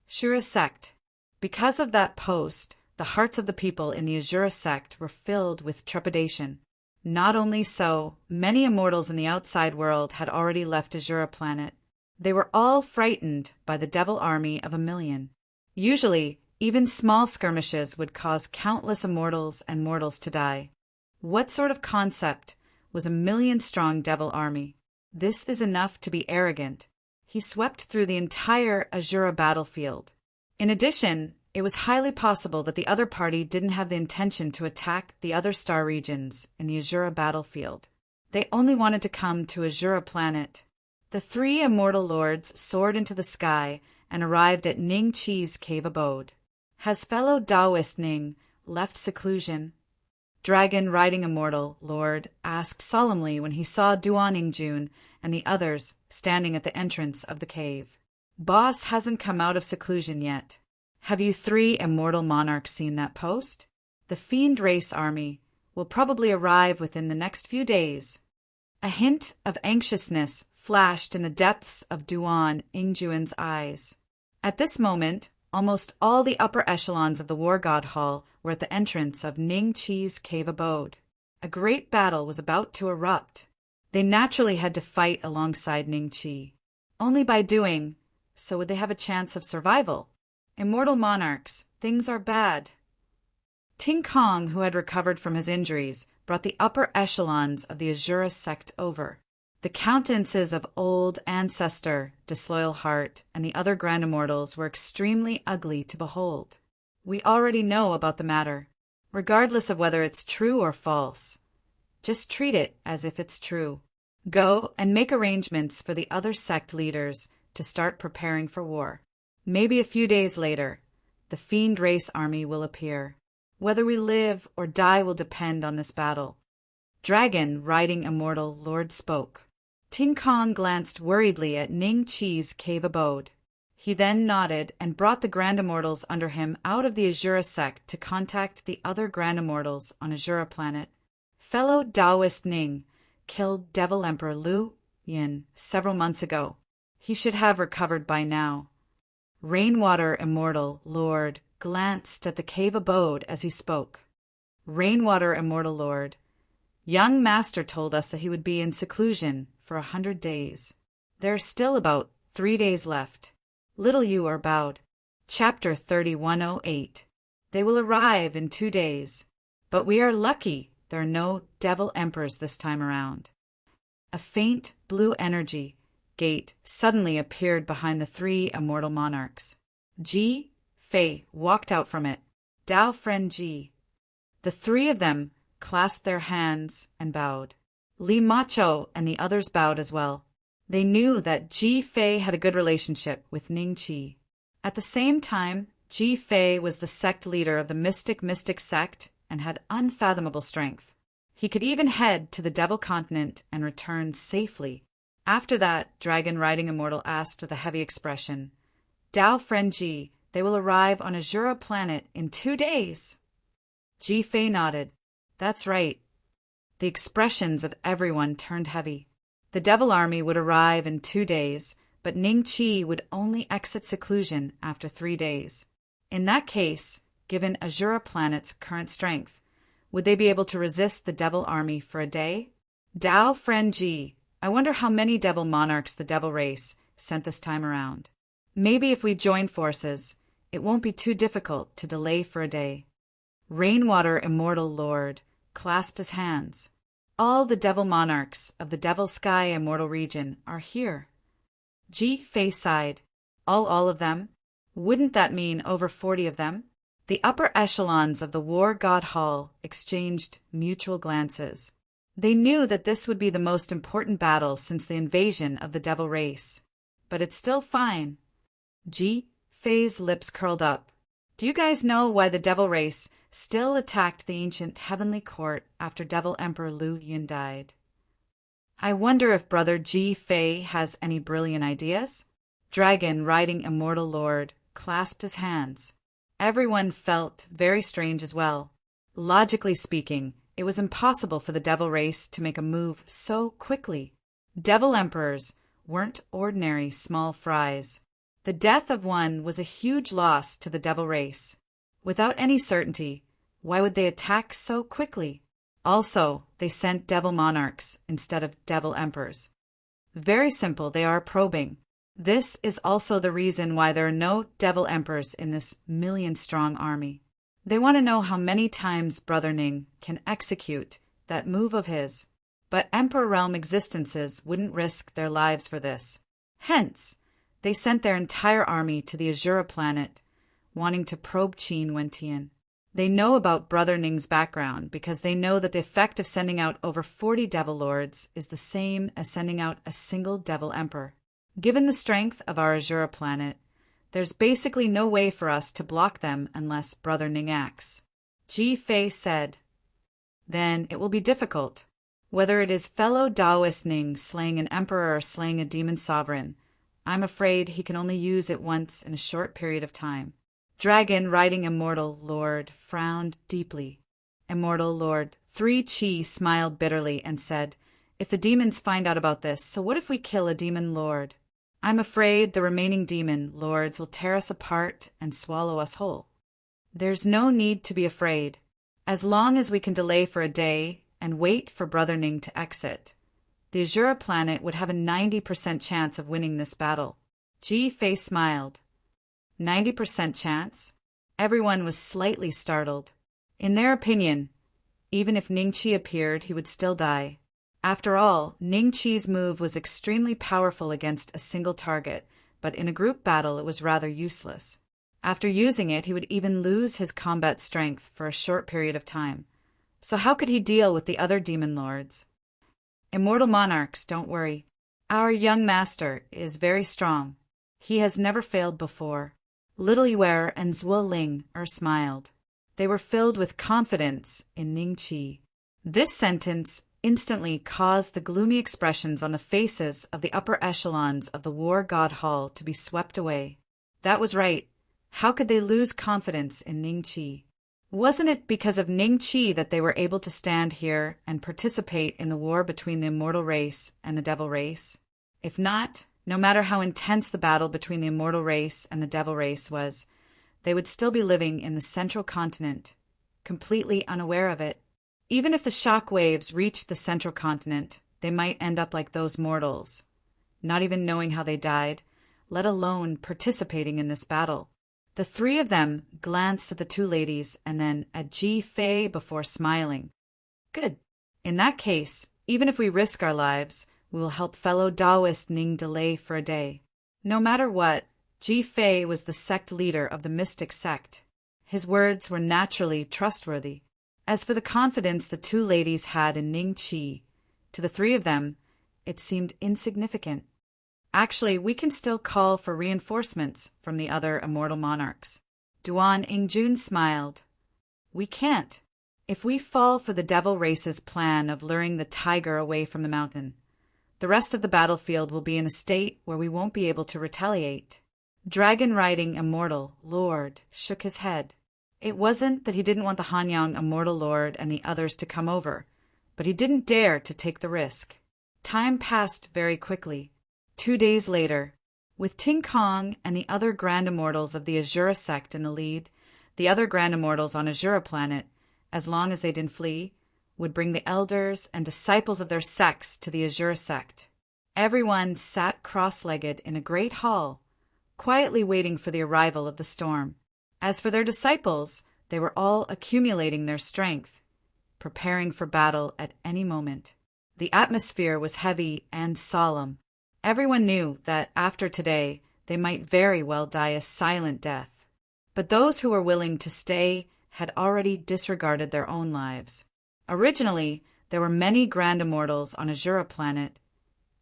Shura sect. Because of that post, the hearts of the people in the Azura sect were filled with trepidation. Not only so, many immortals in the outside world had already left Azura planet. They were all frightened by the devil army of 1,000,000. Usually, even small skirmishes would cause countless immortals and mortals to die. What sort of concept was 1,000,000-strong devil army? This is enough to be arrogant. He swept through the entire Azura battlefield. In addition, it was highly possible that the other party didn't have the intention to attack the other star regions in the Azura battlefield. They only wanted to come to Azura planet. The 3 immortal lords soared into the sky and arrived at Ning Chi's cave abode. Has fellow Taoist Ning left seclusion? Dragon riding immortal lord asked solemnly when he saw Duaningjun and the others standing at the entrance of the cave. Boss hasn't come out of seclusion yet. Have you 3 immortal monarchs seen that post? The fiend race army will probably arrive within the next few days. A hint of anxiousness flashed in the depths of Duan Ingjuan's eyes. At this moment, almost all the upper echelons of the War God Hall were at the entrance of Ning Chi's cave abode. A great battle was about to erupt. They naturally had to fight alongside Ning Chi. Only by doing so would they have a chance of survival. Immortal monarchs, things are bad. Ting Kong, who had recovered from his injuries, brought the upper echelons of the Azura sect over. The countenances of Old Ancestor, Disloyal Heart, and the other Grand Immortals were extremely ugly to behold. We already know about the matter, regardless of whether it's true or false. Just treat it as if it's true. Go and make arrangements for the other sect leaders to start preparing for war. Maybe a few days later, the Fiend Race army will appear. Whether we live or die will depend on this battle. Dragon riding immortal Lord spoke. Ting Kong glanced worriedly at Ning Chi's cave abode. He then nodded and brought the Grand Immortals under him out of the Azura sect to contact the other Grand Immortals on Azura planet. Fellow Taoist Ning killed Devil Emperor Lu Yin several months ago. He should have recovered by now. Rainwater Immortal Lord glanced at the cave abode as he spoke. Rainwater Immortal Lord, young Master told us that he would be in seclusion for 100 days. There are still about 3 days left. Little you are bowed. Chapter 3108. They will arrive in 2 days. But we are lucky there are no Devil Emperors this time around. A faint blue energy gate suddenly appeared behind the 3 immortal monarchs. Ji Fei walked out from it. Dao friend Ji. The 3 of them clasped their hands and bowed. Li Macho and the others bowed as well. They knew that Ji Fei had a good relationship with Ning Chi. At the same time, Ji Fei was the sect leader of the Mystic sect and had unfathomable strength. He could even head to the Devil Continent and return safely. After that, Dragon Riding Immortal asked with a heavy expression, "Dao friend Ji, they will arrive on Azura planet in 2 days." Ji Fei nodded. That's right. The expressions of everyone turned heavy. The Devil Army would arrive in 2 days, but Ning Qi would only exit seclusion after 3 days. In that case, given Azura planet's current strength, would they be able to resist the Devil Army for a day? Dao friend Ji, I wonder how many Devil Monarchs the Devil race sent this time around. Maybe if we join forces, it won't be too difficult to delay for a day. Rainwater Immortal Lord clasped his hands. All the Devil Monarchs of the Devil Sky Immortal region are here. Ji Fei sighed. All of them? Wouldn't that mean over 40 of them? The upper echelons of the War God Hall exchanged mutual glances. They knew that this would be the most important battle since the invasion of the Devil race. But it's still fine. Ji Fei's lips curled up. Do you guys know why the Devil race still attacked the ancient Heavenly Court after Devil Emperor Liu Yun died? I wonder if Brother Ji Fei has any brilliant ideas? Dragon Riding Immortal Lord clasped his hands. Everyone felt very strange as well. Logically speaking, it was impossible for the Devil race to make a move so quickly. Devil Emperors weren't ordinary small fries. The death of one was a huge loss to the Devil race. Without any certainty, why would they attack so quickly? Also, they sent Devil Monarchs instead of Devil Emperors. Very simple, they are probing. This is also the reason why there are no Devil Emperors in this million-strong army. They want to know how many times Brother Ning can execute that move of his. But Emperor Realm existences wouldn't risk their lives for this. Hence, they sent their entire army to the Azura planet, wanting to probe Qin Wentian. They know about Brother Ning's background because they know that the effect of sending out over 40 Devil Lords is the same as sending out a single Devil Emperor. Given the strength of our Azura planet, there's basically no way for us to block them unless Brother Ning acts. Ji Fei said, Then it will be difficult. Whether it is fellow Taoist Ning slaying an emperor or slaying a demon sovereign, I'm afraid he can only use it once in a short period of time. Dragon Riding Immortal Lord frowned deeply. Immortal Lord 3 Qi smiled bitterly and said, If the demons find out about this, so what if we kill a demon lord? I'm afraid the remaining demon lords will tear us apart and swallow us whole. There's no need to be afraid. As long as we can delay for a day and wait for Brother Ning to exit, the Azura planet would have a 90% chance of winning this battle. Ji Fei smiled. 90% chance? Everyone was slightly startled. In their opinion, even if Ning Qi appeared, he would still die. After all, Ning Qi's move was extremely powerful against a single target, but in a group battle it was rather useless. After using it, he would even lose his combat strength for a short period of time. So how could he deal with the other demon lords? Immortal monarchs, don't worry. Our young master is very strong. He has never failed before. Little Yuer and Zhuo Ling smiled. They were filled with confidence in Ning Qi. This sentence instantly caused the gloomy expressions on the faces of the upper echelons of the War God Hall to be swept away. That was right. How could they lose confidence in Ning Qi? Wasn't it because of Ning Qi that they were able to stand here and participate in the war between the immortal race and the devil race? If not, no matter how intense the battle between the immortal race and the devil race was, they would still be living in the central continent, completely unaware of it. Even if the shock waves reached the central continent, they might end up like those mortals, not even knowing how they died, let alone participating in this battle. The three of them glanced at the two ladies and then at Ji Fei before smiling. Good. In that case, even if we risk our lives, we will help fellow Taoist Ning delay for a day. No matter what, Ji Fei was the sect leader of the mystic sect. His words were naturally trustworthy. As for the confidence the two ladies had in Ning Qi, to the three of them, it seemed insignificant. Actually, we can still call for reinforcements from the other immortal monarchs. Duan Yingjun smiled. We can't. If we fall for the devil race's plan of luring the tiger away from the mountain, the rest of the battlefield will be in a state where we won't be able to retaliate. Dragon-riding immortal Lord shook his head. It wasn't that he didn't want the Hanyang immortal Lord and the others to come over, but he didn't dare to take the risk. Time passed very quickly. 2 days later, with Ting Kong and the other Grand Immortals of the Azura sect in the lead, the other Grand Immortals on Azura planet, as long as they didn't flee, would bring the elders and disciples of their sects to the Azura sect. Everyone sat cross-legged in a great hall, quietly waiting for the arrival of the storm. As for their disciples, they were all accumulating their strength, preparing for battle at any moment. The atmosphere was heavy and solemn. Everyone knew that after today, they might very well die a silent death. But those who were willing to stay had already disregarded their own lives. Originally, there were many Grand Immortals on Azura planet,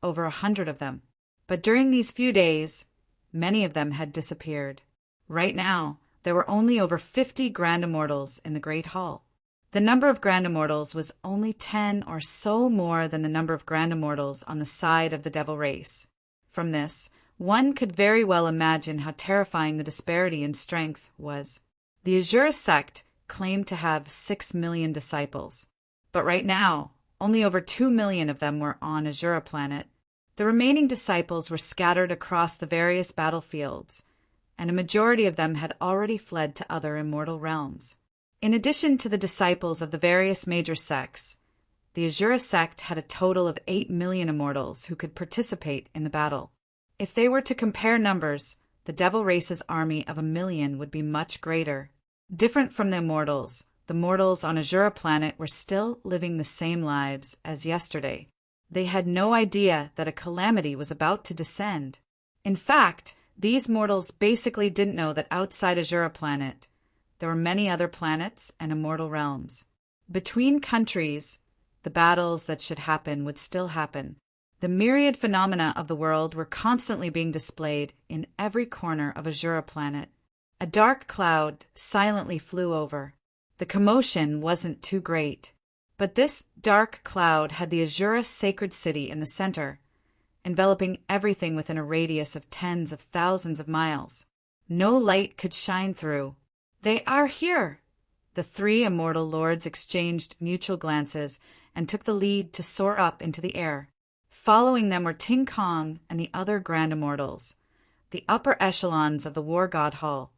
over 100 of them. But during these few days, many of them had disappeared. Right now, there were only over 50 Grand Immortals in the Great Hall. The number of Grand Immortals was only 10 or so more than the number of Grand Immortals on the side of the Devil race. From this, one could very well imagine how terrifying the disparity in strength was. The Azura sect claimed to have 6 million disciples, but right now, only over 2 million of them were on Azura planet. The remaining disciples were scattered across the various battlefields, and a majority of them had already fled to other immortal realms. In addition to the disciples of the various major sects, the Azura sect had a total of 8 million immortals who could participate in the battle. If they were to compare numbers, the Devil race's army of 1 million would be much greater. Different from the mortals on Azura planet were still living the same lives as yesterday. They had no idea that a calamity was about to descend. In fact, these mortals basically didn't know that outside Azura planet, there were many other planets and immortal realms. Between countries, the battles that should happen would still happen. The myriad phenomena of the world were constantly being displayed in every corner of Azura planet. A dark cloud silently flew over. The commotion wasn't too great, but this dark cloud had the Azura sacred city in the center, enveloping everything within a radius of tens of thousands of miles. No light could shine through. "They are here!" The 3 immortal lords exchanged mutual glances and took the lead to soar up into the air. Following them were Ting Kong and the other Grand Immortals, the upper echelons of the War God Hall,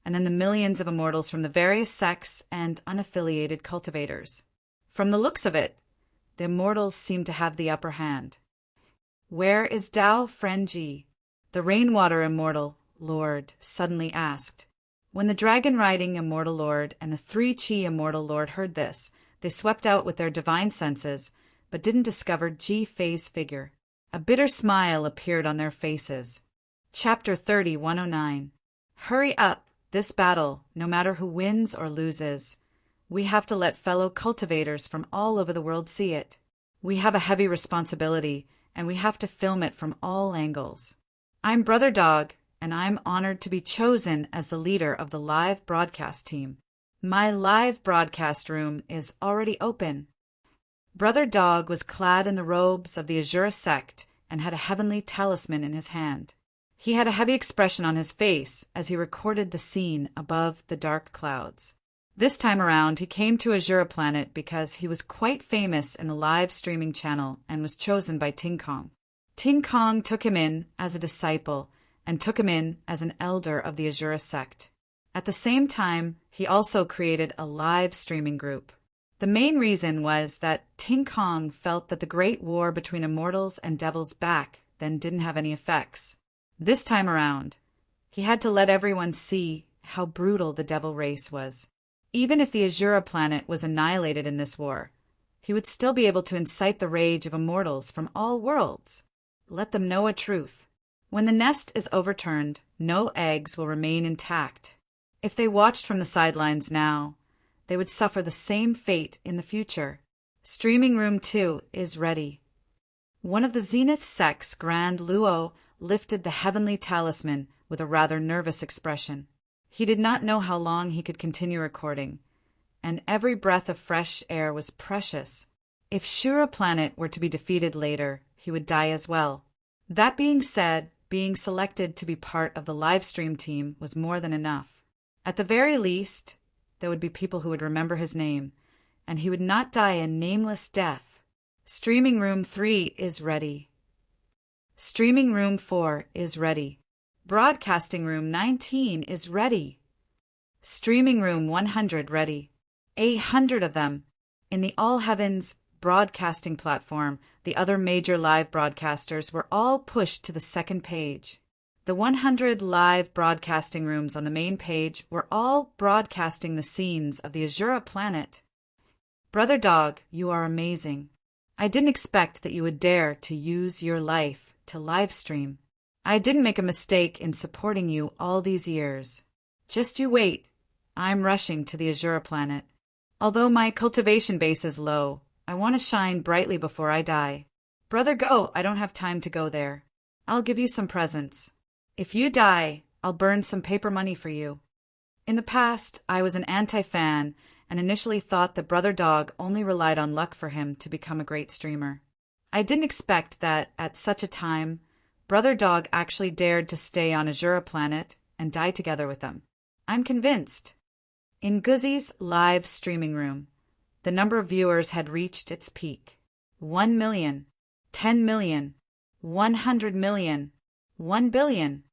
and then the millions of immortals from the various sects and unaffiliated cultivators. From the looks of it, the immortals seemed to have the upper hand. "Where is Dao Frenji?" the Rainwater Immortal Lord suddenly asked. When the dragon-riding Immortal Lord and the 3 Chi Immortal Lord heard this, they swept out with their divine senses, but didn't discover Ji Fei's figure. A bitter smile appeared on their faces. Chapter 30-109. Hurry up! This battle, no matter who wins or loses, we have to let fellow cultivators from all over the world see it. We have a heavy responsibility, and we have to film it from all angles. I'm Brother Dog, and I'm honored to be chosen as the leader of the live broadcast team. My live broadcast room is already open. Brother Dog was clad in the robes of the Azura sect and had a heavenly talisman in his hand. He had a heavy expression on his face as he recorded the scene above the dark clouds. This time around, he came to Azura planet because he was quite famous in the live streaming channel and was chosen by Ting Kong. Ting Kong took him in as a disciple and took him in as an elder of the Azura sect. At the same time, he also created a live streaming group. The main reason was that Ting Kong felt that the great war between immortals and devils back then didn't have any effects. This time around, he had to let everyone see how brutal the devil race was. Even if the Azura planet was annihilated in this war, he would still be able to incite the rage of immortals from all worlds. Let them know a truth. When the nest is overturned, no eggs will remain intact. If they watched from the sidelines now, they would suffer the same fate in the future. Streaming Room 2 is ready. One of the Zenith sect's Grand Luo lifted the heavenly talisman with a rather nervous expression. He did not know how long he could continue recording, and every breath of fresh air was precious. If Shura planet were to be defeated later, he would die as well. That being said, being selected to be part of the livestream team was more than enough. At the very least, there would be people who would remember his name, and he would not die a nameless death. Streaming Room 3 is ready. Streaming Room 4 is ready. Broadcasting Room 19 is ready. Streaming Room 100 ready. 100 of them. In the All Heavens broadcasting platform, the other major live broadcasters were all pushed to the second page. The 100 live broadcasting rooms on the main page were all broadcasting the scenes of the Azura planet. Brother Dog, you are amazing. I didn't expect that you would dare to use your life to live stream. I didn't make a mistake in supporting you all these years. Just you wait. I'm rushing to the Azura planet. Although my cultivation base is low, I want to shine brightly before I die. Brother Go, I don't have time to go there. I'll give you some presents. If you die, I'll burn some paper money for you. In the past, I was an anti-fan and initially thought that Brother Dog only relied on luck for him to become a great streamer. I didn't expect that, at such a time, Brother Dog actually dared to stay on Azura planet and die together with them. I'm convinced. In Guzzi's live streaming room, the number of viewers had reached its peak. 1 million, 10 million, 100 million, 1 billion.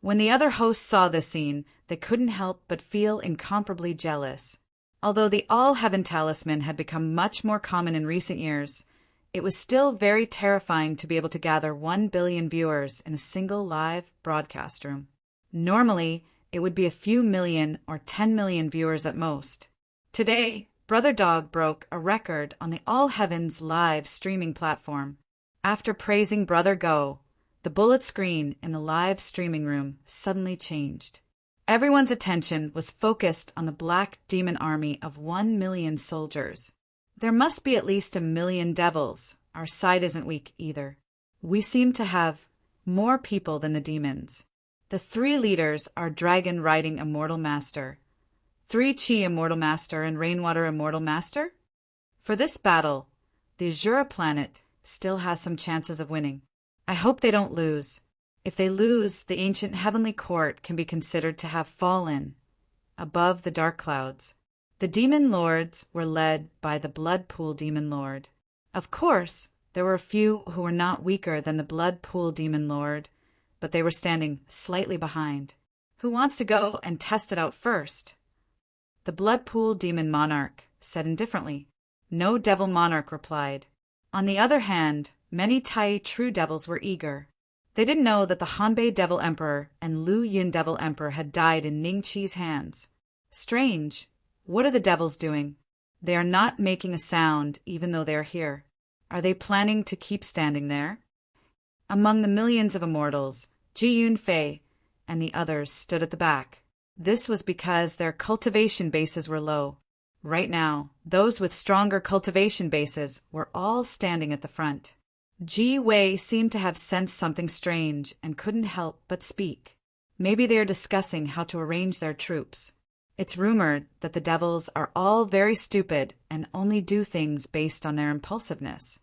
When the other hosts saw this scene, they couldn't help but feel incomparably jealous. Although the All Heaven Talisman had become much more common in recent years, it was still very terrifying to be able to gather 1 billion viewers in a single live broadcast room. Normally, it would be a few million or 10 million viewers at most. Today, Brother Dog broke a record on the All Heavens live streaming platform. After praising Brother Go, the bullet screen in the live streaming room suddenly changed. Everyone's attention was focused on the black demon army of 1 million soldiers. There must be at least 1 million devils. Our side isn't weak either. We seem to have more people than the demons. The 3 leaders are Dragon Riding Immortal Master, 3 Chi Immortal Master, and Rainwater Immortal Master? For this battle, the Azura planet still has some chances of winning. I hope they don't lose. If they lose, the ancient heavenly court can be considered to have fallen above the dark clouds. The demon lords were led by the Blood Pool Demon Lord. Of course, there were a few who were not weaker than the Blood Pool Demon Lord, but they were standing slightly behind. Who wants to go and test it out first? The Blood Pool Demon Monarch said indifferently. No Devil Monarch replied. On the other hand, many Tai True Devils were eager. They didn't know that the Hanbei Devil Emperor and Lu Yun Devil Emperor had died in Ning Chi's hands. Strange. What are the devils doing? They are not making a sound even though they are here. Are they planning to keep standing there? Among the millions of immortals, Ji Yunfei and the others stood at the back. This was because their cultivation bases were low. Right now, those with stronger cultivation bases were all standing at the front. Ji Wei seemed to have sensed something strange and couldn't help but speak. Maybe they are discussing how to arrange their troops. It's rumored that the devils are all very stupid and only do things based on their impulsiveness.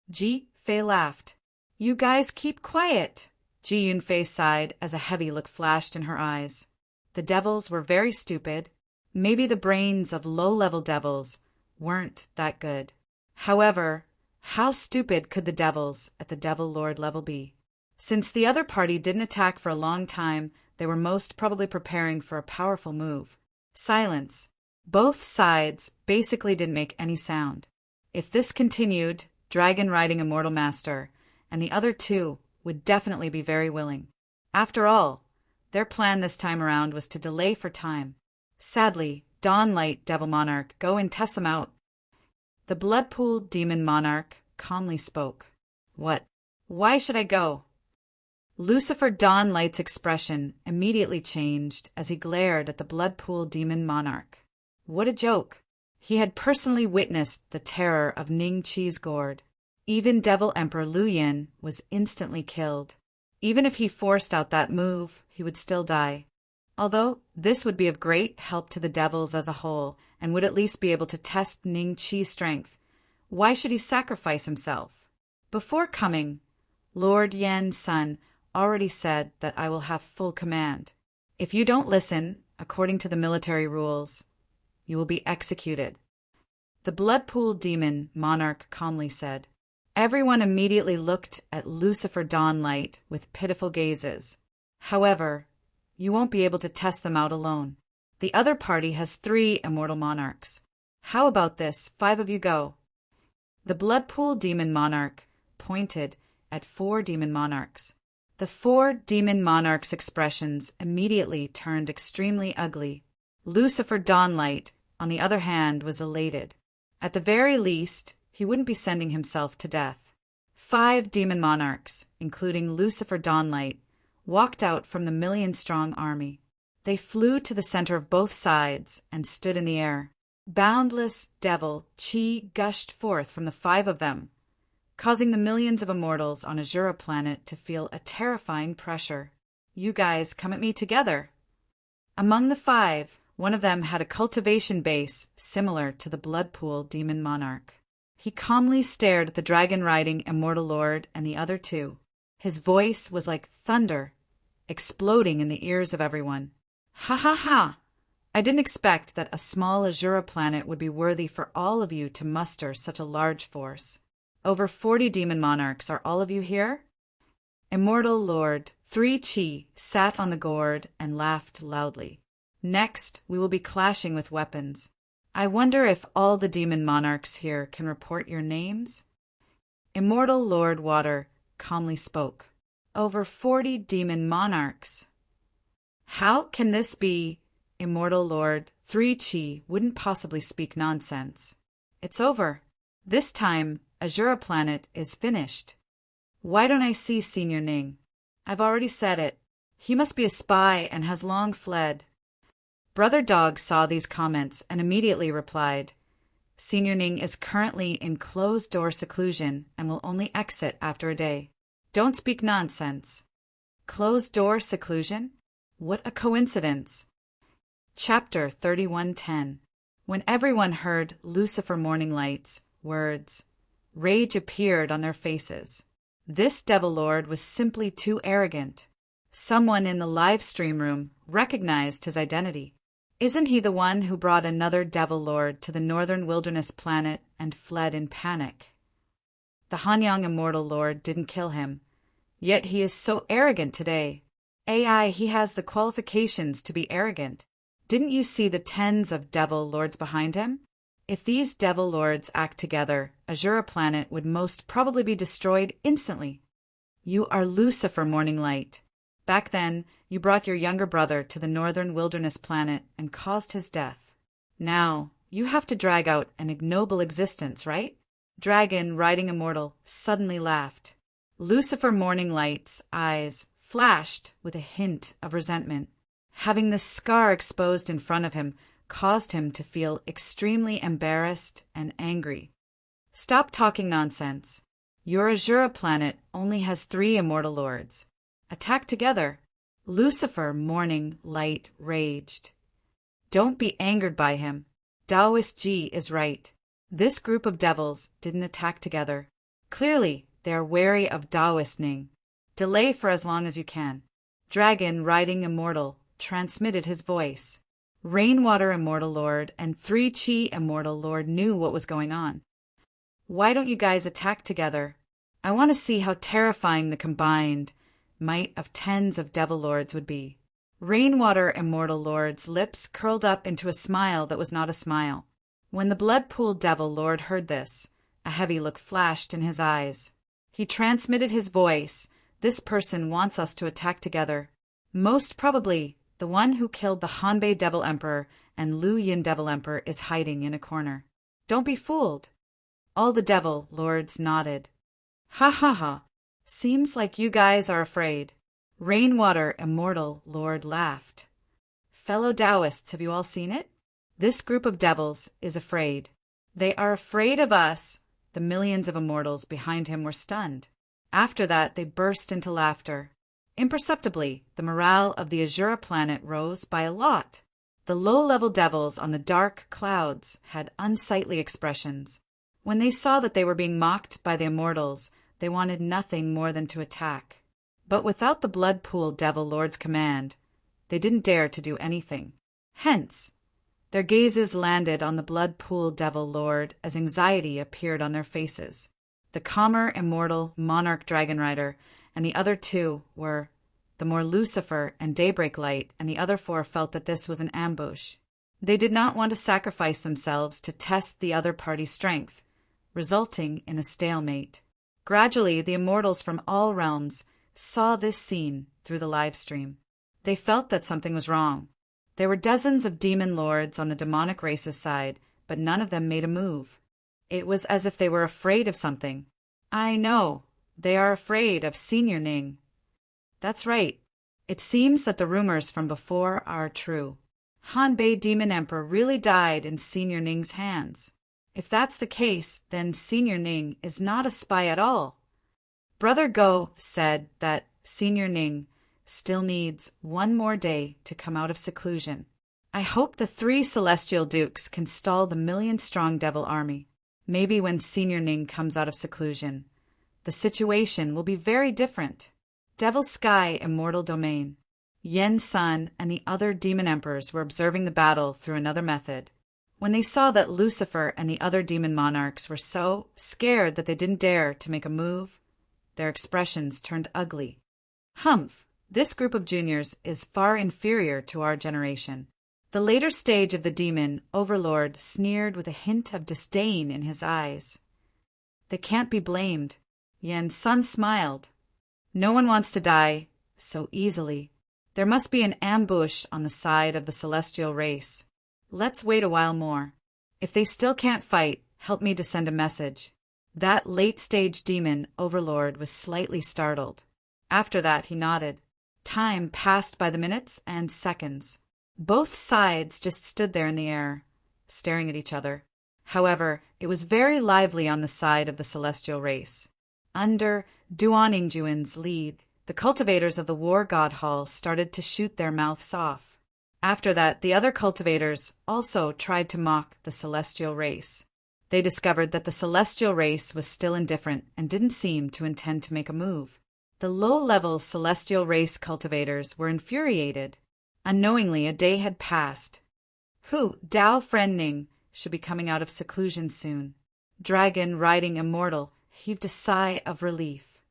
Ji Fei laughed. You guys keep quiet. Ji Yunfei sighed as a heavy look flashed in her eyes. The devils were very stupid. Maybe the brains of low-level devils weren't that good. However, how stupid could the devils at the Devil Lord level be? Since the other party didn't attack for a long time, they were most probably preparing for a powerful move. Silence. Both sides basically didn't make any sound. If this continued, Dragon Riding Immortal Master and the other 2 would definitely be very willing. After all, their plan this time around was to delay for time. Sadly, Dawnlight Devil Monarch, go and test them out. The Bloodpool Demon Monarch calmly spoke. What? Why should I go? Lucifer Dawnlight's expression immediately changed as he glared at the Bloodpool Demon Monarch. What a joke. He had personally witnessed the terror of Ning Chi's gourd. Even Devil Emperor Lu Yin was instantly killed. Even if he forced out that move, he would still die. Although this would be of great help to the devils as a whole and would at least be able to test Ning Qi's strength, why should he sacrifice himself? Before coming, Lord Yan's son already said that I will have full command. If you don't listen, according to the military rules, you will be executed. The Bloodpool Demon Monarch calmly said. Everyone immediately looked at Lucifer Dawnlight with pitiful gazes. However, you won't be able to test them out alone. The other party has 3 immortal monarchs. How about this? 5 of you go. The Bloodpool Demon Monarch pointed at 4 demon monarchs. The 4 demon monarchs' expressions immediately turned extremely ugly. Lucifer Dawnlight, on the other hand, was elated. At the very least, he wouldn't be sending himself to death. 5 demon monarchs, including Lucifer Dawnlight, walked out from the million-strong army. They flew to the center of both sides and stood in the air. Boundless devil chi gushed forth from the 5 of them, causing the millions of immortals on Azura planet to feel a terrifying pressure. You guys come at me together. Among the 5, one of them had a cultivation base similar to the Bloodpool Demon Monarch. He calmly stared at the dragon-riding Immortal Lord and the other 2. His voice was like thunder, exploding in the ears of everyone. Ha ha ha! I didn't expect that a small Azura planet would be worthy for all of you to muster such a large force. Over 40 demon monarchs, are all of you here? Immortal Lord 3 Chi sat on the gourd and laughed loudly. Next, we will be clashing with weapons. I wonder if all the demon monarchs here can report your names? Immortal Lord Water calmly spoke. Over 40 demon monarchs. How can this be? Immortal Lord 3 Chi wouldn't possibly speak nonsense. It's over. This time, Azura planet is finished. Why don't I see Senior Ning? I've already said it. He must be a spy and has long fled. Brother Dog saw these comments and immediately replied, Senior Ning is currently in closed-door seclusion and will only exit after a day. Don't speak nonsense. Closed-door seclusion? What a coincidence. Chapter 3110. When everyone heard Lucifer Morninglight's words, rage appeared on their faces. This Devil Lord was simply too arrogant. Someone in the live stream room recognized his identity. Isn't he the one who brought another Devil Lord to the northern wilderness planet and fled in panic? The Hanyang Immortal Lord didn't kill him, yet he is so arrogant today. AI, he has the qualifications to be arrogant. Didn't you see the tens of Devil Lords behind him? If these Devil Lords act together, Azura planet would most probably be destroyed instantly. You are Lucifer Morninglight. Back then, you brought your younger brother to the northern wilderness planet and caused his death. Now, you have to drag out an ignoble existence, right? Dragon, riding immortal, suddenly laughed. Lucifer Morninglight's eyes flashed with a hint of resentment. Having the scar exposed in front of him caused him to feel extremely embarrassed and angry. Stop talking nonsense. Your Azura planet only has 3 immortal lords. Attack together. Lucifer Morninglight raged. Don't be angered by him. Taoist Ji is right. This group of devils didn't attack together. Clearly, they are wary of Taoist Ning. Delay for as long as you can. Dragon riding immortal transmitted his voice. Rainwater Immortal Lord and 3 Chi Immortal Lord knew what was going on. Why don't you guys attack together? I want to see how terrifying the combined might of tens of Devil Lords would be. Rainwater Immortal Lord's lips curled up into a smile that was not a smile. When the Bloodpool Devil Lord heard this, a heavy look flashed in his eyes. He transmitted his voice. This person wants us to attack together. Most probably, the one who killed the Hanbei Devil Emperor and Lu Yin Devil Emperor is hiding in a corner. Don't be fooled. All the Devil Lords nodded. Ha ha ha. Seems like you guys are afraid. Rainwater Immortal Lord laughed. Fellow Taoists, have you all seen it? This group of devils is afraid. They are afraid of us. The millions of immortals behind him were stunned. After that, they burst into laughter. Imperceptibly, the morale of the Azura planet rose by a lot. The low-level devils on the dark clouds had unsightly expressions. When they saw that they were being mocked by the immortals, they wanted nothing more than to attack. But without the Blood Pool Devil Lord's command, they didn't dare to do anything. Hence, their gazes landed on the Blood Pool Devil Lord as anxiety appeared on their faces. The calmer, immortal Monarch Dragon Rider and the other two were the more Lucifer and Daybreak Light, and the other four felt that this was an ambush. They did not want to sacrifice themselves to test the other party's strength, resulting in a stalemate. Gradually, the immortals from all realms saw this scene through the live stream. They felt that something was wrong. There were dozens of demon lords on the demonic race's side, but none of them made a move. It was as if they were afraid of something. I know, they are afraid of Senior Ning. That's right. It seems that the rumors from before are true. Hanbei Demon Emperor really died in Senior Ning's hands. If that's the case, then Senior Ning is not a spy at all. Brother Go said that Senior Ning still needs one more day to come out of seclusion. I hope the 3 Celestial Dukes can stall the million-strong devil army. Maybe when Senior Ning comes out of seclusion, the situation will be very different. Devil Sky Immortal Domain. Yen Sun and the other demon emperors were observing the battle through another method. When they saw that Lucifer and the other demon monarchs were so scared that they didn't dare to make a move, their expressions turned ugly. Humph, this group of juniors is far inferior to our generation. The later stage of the demon overlord sneered with a hint of disdain in his eyes. They can't be blamed. Yen Sun smiled. No one wants to die so easily. There must be an ambush on the side of the celestial race. Let's wait a while more. If they still can't fight, help me to send a message. That late-stage demon overlord was slightly startled. After that, he nodded. Time passed by the minutes and seconds. Both sides just stood there in the air, staring at each other. However, it was very lively on the side of the celestial race. Under Duaningjuan's lead, the cultivators of the War God Hall started to shoot their mouths off. After that, the other cultivators also tried to mock the celestial race. They discovered that the celestial race was still indifferent and didn't seem to intend to make a move. The low-level celestial race cultivators were infuriated. Unknowingly, a day had passed. Dao Frenning should be coming out of seclusion soon. Dragon riding immortal heaved a sigh of relief.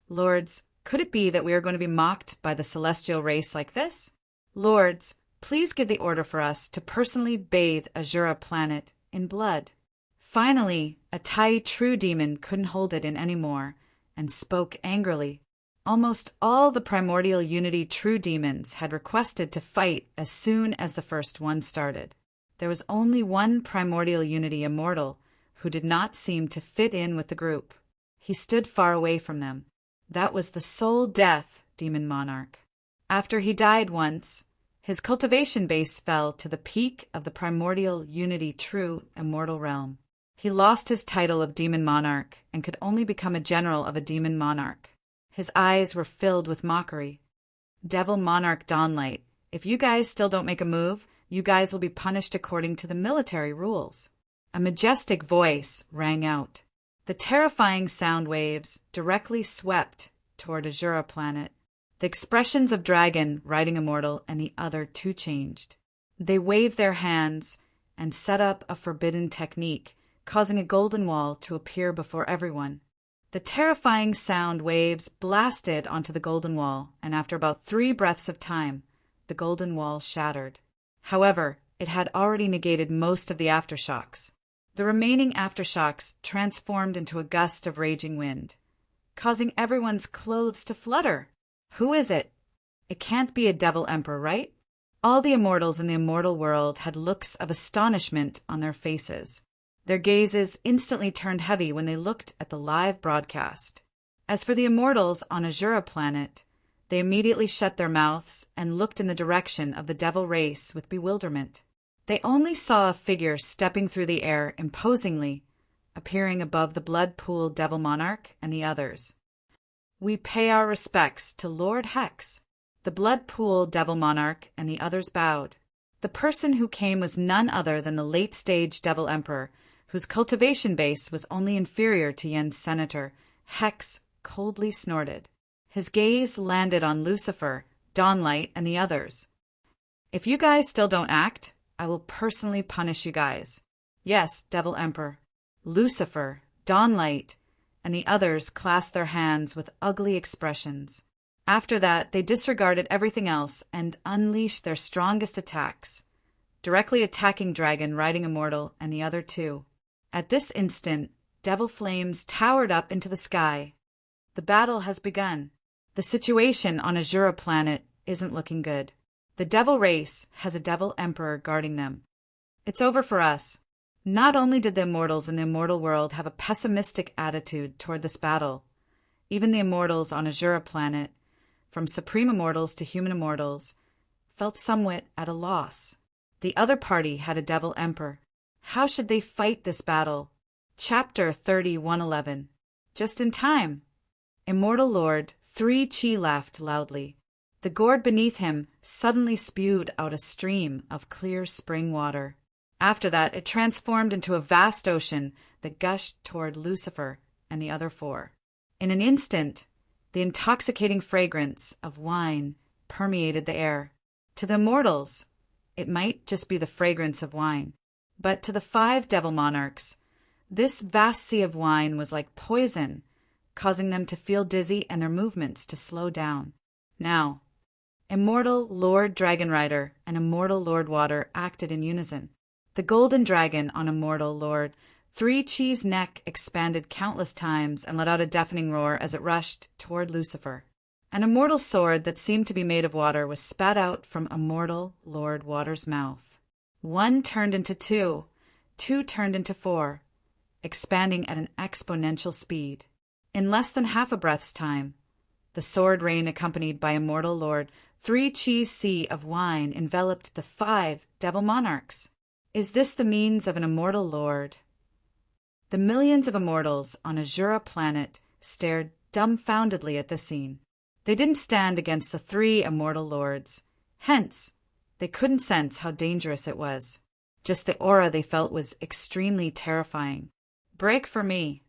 Lords, could it be that we are going to be mocked by the celestial race like this? Lords, please give the order for us to personally bathe Azura planet in blood. Finally, a Tai True Demon couldn't hold it in anymore and spoke angrily. Almost all the primordial Unity True Demons had requested to fight as soon as the first one started. There was only one primordial Unity Immortal who did not seem to fit in with the group. He stood far away from them. That was the Soul Death Demon Monarch. After he died once, his cultivation base fell to the peak of the primordial Unity True Immortal realm. He lost his title of Demon Monarch and could only become a general of a Demon Monarch. His eyes were filled with mockery. Devil Monarch Dawnlight, if you guys still don't make a move, you guys will be punished according to the military rules. A majestic voice rang out. The terrifying sound waves directly swept toward Azura planet. The expressions of Dragon, Riding Immortal, and the other two changed. They waved their hands and set up a forbidden technique, causing a golden wall to appear before everyone. The terrifying sound waves blasted onto the golden wall, and after about 3 breaths of time, the golden wall shattered. However, it had already negated most of the aftershocks. The remaining aftershocks transformed into a gust of raging wind, causing everyone's clothes to flutter. Who is it? It can't be a Devil Emperor, right? All the immortals in the immortal world had looks of astonishment on their faces. Their gazes instantly turned heavy when they looked at the live broadcast. As for the immortals on Azura planet, they immediately shut their mouths and looked in the direction of the devil race with bewilderment. They only saw a figure stepping through the air imposingly, appearing above the blood pool devil monarch and the others. We pay our respects to Lord Hex. The Blood Pool Devil Monarch and the others bowed. The person who came was none other than the late-stage Devil Emperor, whose cultivation base was only inferior to Yen's senator. Hex coldly snorted. His gaze landed on Lucifer, Dawnlight, and the others. If you guys still don't act, I will personally punish you guys. Yes, Devil Emperor. Lucifer, Dawnlight, and the others clasped their hands with ugly expressions. After that, they disregarded everything else and unleashed their strongest attacks, directly attacking Dragon, Riding Immortal, and the other two. At this instant, devil flames towered up into the sky. The battle has begun. The situation on Azura planet isn't looking good. The devil race has a devil emperor guarding them. It's over for us. Not only did the immortals in the immortal world have a pessimistic attitude toward this battle, even the immortals on Azura planet, from supreme immortals to human immortals, felt somewhat at a loss. The other party had a devil emperor. How should they fight this battle? Chapter 3111. Just in time. Immortal Lord 3Chi laughed loudly. The gourd beneath him suddenly spewed out a stream of clear spring water. After that, it transformed into a vast ocean that gushed toward Lucifer and the other four. In an instant, the intoxicating fragrance of wine permeated the air. To the immortals, it might just be the fragrance of wine. But to the 5 devil monarchs, this vast sea of wine was like poison, causing them to feel dizzy and their movements to slow down. Now, Immortal Lord Dragon Rider and Immortal Lord Water acted in unison. The golden dragon on Immortal Lord 3Chi's neck expanded countless times and let out a deafening roar as it rushed toward Lucifer. An immortal sword that seemed to be made of water was spat out from Immortal Lord Water's mouth. 1 turned into 2, 2 turned into 4, expanding at an exponential speed. In less than half a breath's time, the sword rain accompanied by Immortal Lord 3Chi's sea of wine enveloped the 5 devil monarchs. Is this the means of an immortal lord? The millions of immortals on Azura planet stared dumbfoundedly at the scene. They didn't stand against the 3 immortal lords. Hence, they couldn't sense how dangerous it was. Just the aura they felt was extremely terrifying. Break for me.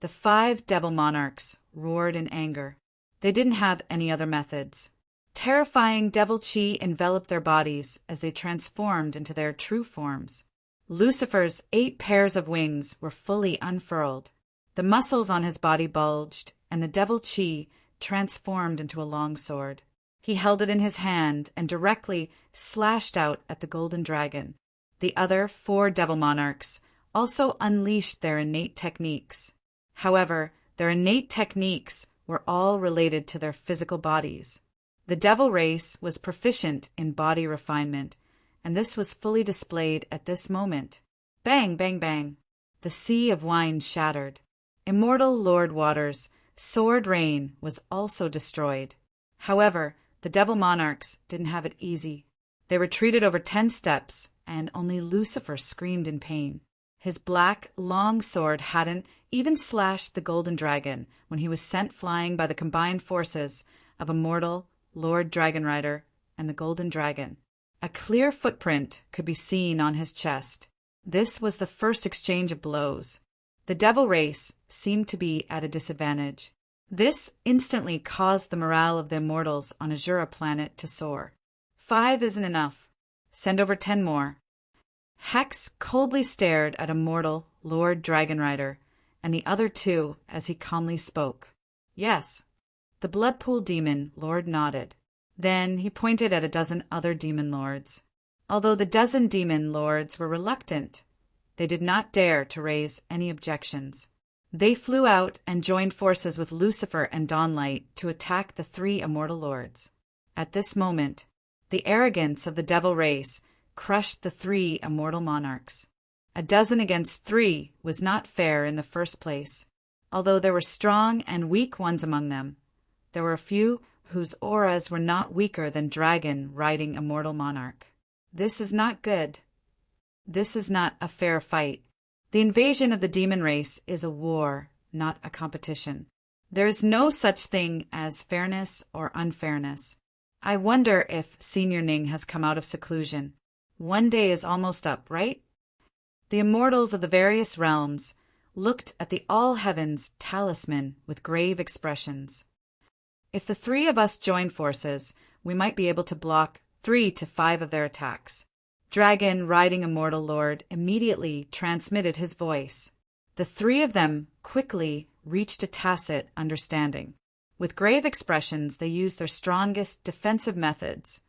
The 5 devil monarchs roared in anger. They didn't have any other methods. Terrifying devil chi enveloped their bodies as they transformed into their true forms. Lucifer's 8 pairs of wings were fully unfurled. The muscles on his body bulged, and the devil chi transformed into a long sword. He held it in his hand and directly slashed out at the golden dragon. The other 4 devil monarchs also unleashed their innate techniques. However, their innate techniques were all related to their physical bodies. The devil race was proficient in body refinement, and this was fully displayed at this moment. Bang, bang, bang. The sea of wine shattered. Immortal Lord Water's sword rain was also destroyed. However, the devil monarchs didn't have it easy. They retreated over 10 steps, and only Lucifer screamed in pain. His black, long sword hadn't even slashed the golden dragon when he was sent flying by the combined forces of Immortal Lord Dragon Rider and the golden dragon. A clear footprint could be seen on his chest. This was the first exchange of blows. The devil race seemed to be at a disadvantage. This instantly caused the morale of the immortals on Azura planet to soar. 5 isn't enough. Send over 10 more. Hex coldly stared at Immortal Lord Dragon Rider and the other 2 as he calmly spoke. Yes. The Blood Pool demon lord nodded. Then he pointed at a dozen other demon lords. Although the dozen demon lords were reluctant, they did not dare to raise any objections. They flew out and joined forces with Lucifer and Dawnlight to attack the 3 immortal lords. At this moment, the arrogance of the devil race crushed the 3 immortal monarchs. A dozen against 3 was not fair in the first place. Although there were strong and weak ones among them, there were a few whose auras were not weaker than Dragon Riding Immortal Monarch. This is not good. This is not a fair fight. The invasion of the demon race is a war, not a competition. There is no such thing as fairness or unfairness. I wonder if Senior Ning has come out of seclusion. One day is almost up, right? The immortals of the various realms looked at the all-heavens talisman with grave expressions. If the three of us join forces, we might be able to block 3 to 5 of their attacks. Dragon riding Immortal Lord immediately transmitted his voice. The three of them quickly reached a tacit understanding. With grave expressions, they used their strongest defensive methods,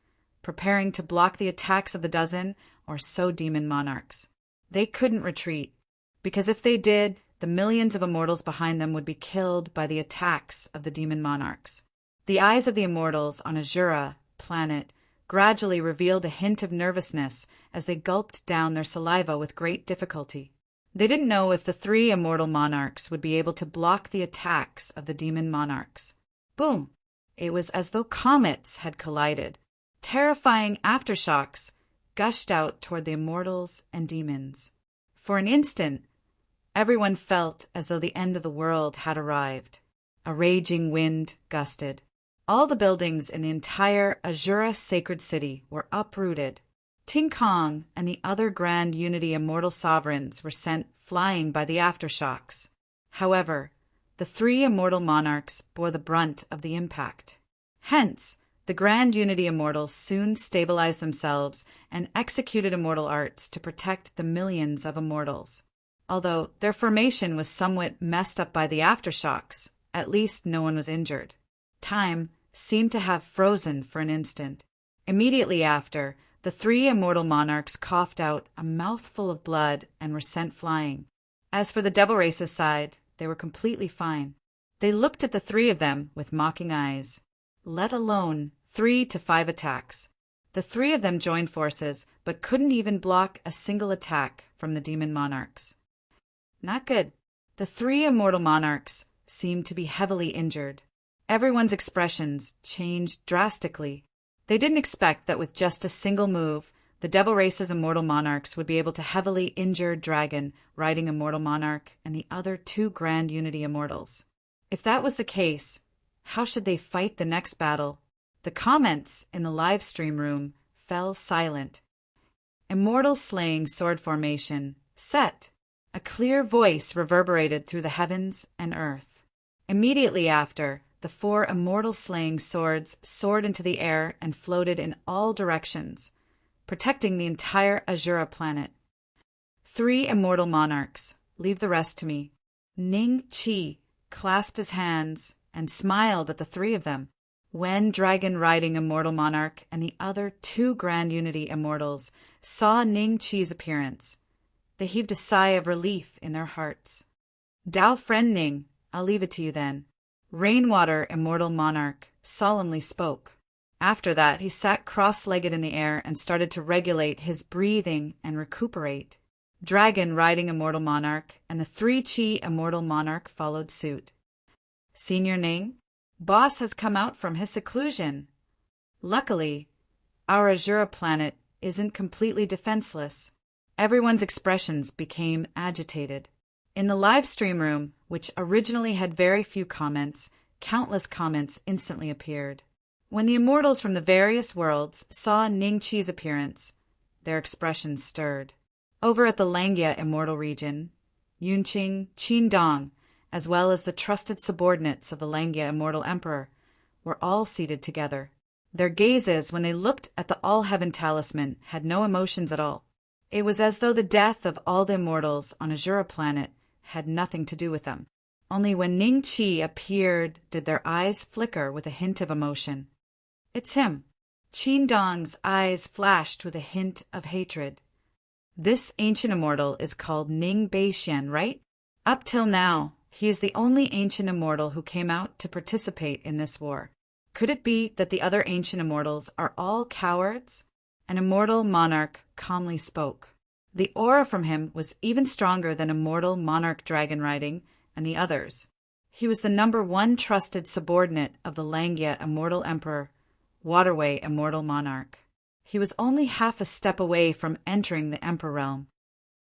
preparing to block the attacks of the dozen or so demon monarchs. They couldn't retreat, because if they did, the millions of immortals behind them would be killed by the attacks of the demon monarchs. The eyes of the immortals on Azura planet gradually revealed a hint of nervousness as they gulped down their saliva with great difficulty. They didn't know if the 3 immortal monarchs would be able to block the attacks of the demon monarchs. Boom! It was as though comets had collided. Terrifying aftershocks gushed out toward the immortals and demons. For an instant, everyone felt as though the end of the world had arrived. A raging wind gusted. All the buildings in the entire Azura sacred city were uprooted. Ting Kong and the other Grand Unity Immortal Sovereigns were sent flying by the aftershocks. However, the 3 immortal monarchs bore the brunt of the impact. Hence, the Grand Unity Immortals soon stabilized themselves and executed immortal arts to protect the millions of immortals. Although their formation was somewhat messed up by the aftershocks, at least no one was injured. Time seemed to have frozen for an instant. Immediately after, the 3 immortal monarchs coughed out a mouthful of blood and were sent flying. As for the Devil Race's side, they were completely fine. They looked at the 3 of them with mocking eyes. Let alone 3 to 5 attacks. The 3 of them joined forces, but couldn't even block a single attack from the demon monarchs. Not good. The 3 immortal monarchs seemed to be heavily injured. Everyone's expressions changed drastically. They didn't expect that with just a single move, the Devil Race's immortal monarchs would be able to heavily injure Dragon riding Immortal Monarch and the other 2 Grand Unity Immortals. If that was the case, how should they fight the next battle? The comments in the live stream room fell silent. Immortal slaying sword formation set. A clear voice reverberated through the heavens and earth. Immediately after, the 4 immortal slaying swords soared into the air and floated in all directions, protecting the entire Azura planet. 3 immortal monarchs. Leave the rest to me. Ning Chi clasped his hands and smiled at the 3 of them. When Dragon riding Immortal Monarch and the other 2 Grand Unity Immortals saw Ning Chi's appearance, they heaved a sigh of relief in their hearts. Dao friend Ning, I'll leave it to you then. Rainwater Immortal Monarch solemnly spoke. After that, he sat cross-legged in the air and started to regulate his breathing and recuperate. Dragon riding Immortal Monarch and the 3 Chi Immortal Monarch followed suit. Senior Ning, Boss has come out from his seclusion. Luckily, our Azura planet isn't completely defenseless. Everyone's expressions became agitated. In the live stream room, which originally had very few comments, countless comments instantly appeared. When the immortals from the various worlds saw Ning Chi's appearance, their expressions stirred. Over at the Langia Immortal region, Yunqing, Qin Dong, as well as the trusted subordinates of the Langia Immortal Emperor, were all seated together. Their gazes, when they looked at the All-Heaven Talisman, had no emotions at all. It was as though the death of all the immortals on Azura planet had nothing to do with them. Only when Ning Chi appeared did their eyes flicker with a hint of emotion. It's him. Qin Dong's eyes flashed with a hint of hatred. This ancient immortal is called Ning Beixian, right? Up till now, he is the only ancient immortal who came out to participate in this war. Could it be that the other ancient immortals are all cowards? An immortal monarch calmly spoke. The aura from him was even stronger than immortal monarch dragon riding and the others. He was the number 1 trusted subordinate of the Langia Immortal Emperor, Waterway Immortal Monarch. He was only half a step away from entering the Emperor realm.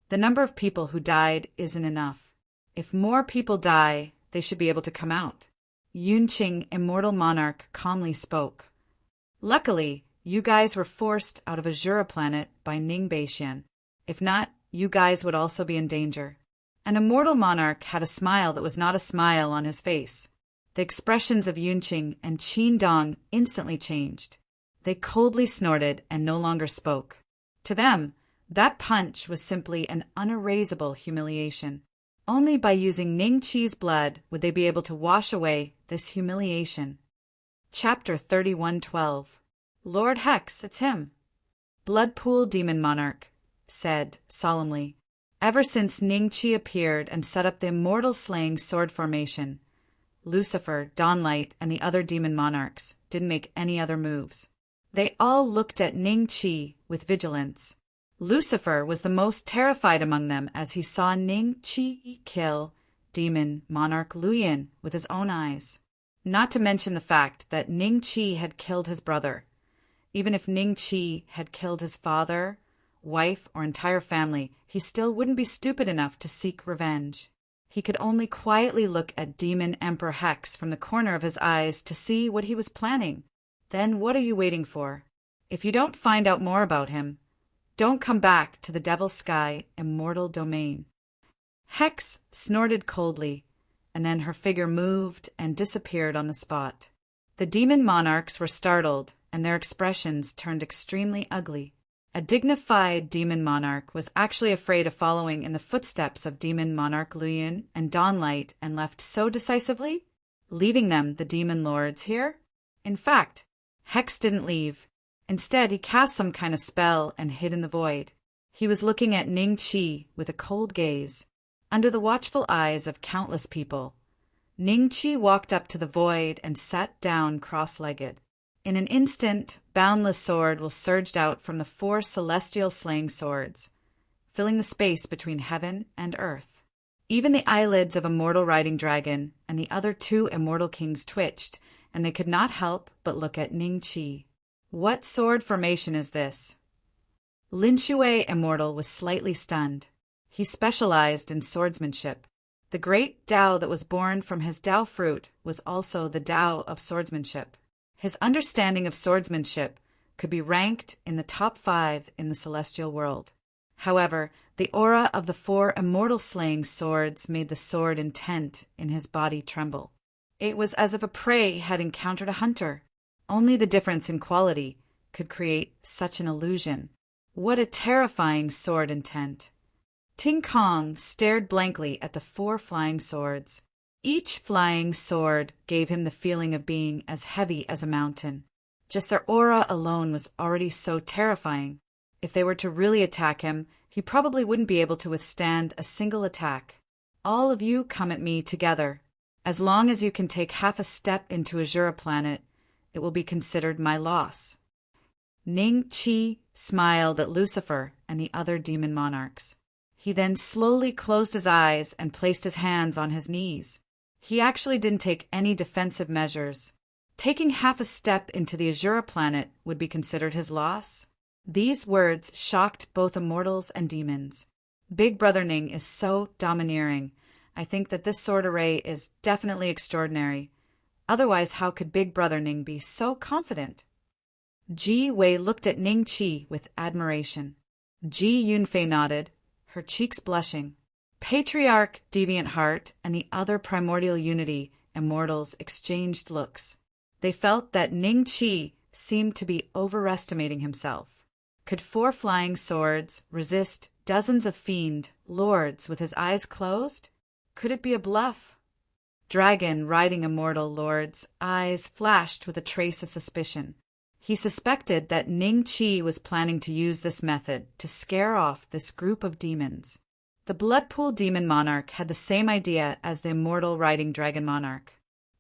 The number of people who died isn't enough. If more people die, they should be able to come out. Yunqing, immortal monarch, calmly spoke. Luckily, you guys were forced out of Azura planet by Ning Beixian. If not, you guys would also be in danger. An immortal monarch had a smile that was not a smile on his face. The expressions of Yunqing and Qin Dong instantly changed. They coldly snorted and no longer spoke. To them, that punch was simply an unerasable humiliation. Only by using Ning Qi's blood would they be able to wash away this humiliation. Chapter 3112. Lord Hex, it's him. Bloodpool Demon Monarch said solemnly. Ever since Ning Qi appeared and set up the immortal slaying sword formation, Lucifer, Dawnlight, and the other demon monarchs didn't make any other moves. They all looked at Ning Qi with vigilance. Lucifer was the most terrified among them as he saw Ning Qi kill demon monarch Luyin with his own eyes. Not to mention the fact that Ning Qi had killed his brother. Even if Ning Qi had killed his father, wife, or entire family, he still wouldn't be stupid enough to seek revenge. He could only quietly look at Demon Emperor Hex from the corner of his eyes to see what he was planning. Then what are you waiting for? If you don't find out more about him, don't come back to the Devil's Sky immortal domain. Hex snorted coldly, and then her figure moved and disappeared on the spot. The demon monarchs were startled, and their expressions turned extremely ugly. A dignified demon monarch was actually afraid of following in the footsteps of demon monarch Luyin and Dawnlight and left so decisively, leaving them, the demon lords, here? In fact, Hex didn't leave. Instead, he cast some kind of spell and hid in the void. He was looking at Ning Qi with a cold gaze. Under the watchful eyes of countless people, Ning Qi walked up to the void and sat down cross-legged. In an instant, boundless sword will surged out from the 4 celestial slaying swords, filling the space between heaven and earth. Even the eyelids of Immortal Riding Dragon and the other 2 immortal kings twitched, and they could not help but look at Ning Qi. What sword formation is this? Lin Shui Immortal was slightly stunned. He specialized in swordsmanship. The great Tao that was born from his Tao fruit was also the Tao of swordsmanship. His understanding of swordsmanship could be ranked in the top 5 in the celestial world. However, the aura of the 4 immortal slaying swords made the sword intent in his body tremble. It was as if a prey had encountered a hunter. Only the difference in quality could create such an illusion. What a terrifying sword intent! Ting Kong stared blankly at the 4 flying swords. Each flying sword gave him the feeling of being as heavy as a mountain. Just their aura alone was already so terrifying. If they were to really attack him, he probably wouldn't be able to withstand a single attack. All of you come at me together. As long as you can take half a step into Azura planet, it will be considered my loss. Ning Qi smiled at Lucifer and the other demon monarchs. He then slowly closed his eyes and placed his hands on his knees. He actually didn't take any defensive measures. Taking half a step into the Azura planet would be considered his loss. These words shocked both immortals and demons. Big Brother Ning is so domineering. I think that this sword array is definitely extraordinary. Otherwise, how could Big Brother Ning be so confident? Ji Wei looked at Ning Qi with admiration. Ji Yunfei nodded, her cheeks blushing. Patriarch Deviant Heart and the other primordial unity immortals exchanged looks. They felt that Ning Qi seemed to be overestimating himself. Could 4 flying swords resist dozens of fiend lords with his eyes closed? Could it be a bluff? Dragon riding immortal lord's eyes flashed with a trace of suspicion. He suspected that Ning Qi was planning to use this method to scare off this group of demons. The Bloodpool Demon Monarch had the same idea as the Immortal Riding Dragon Monarch.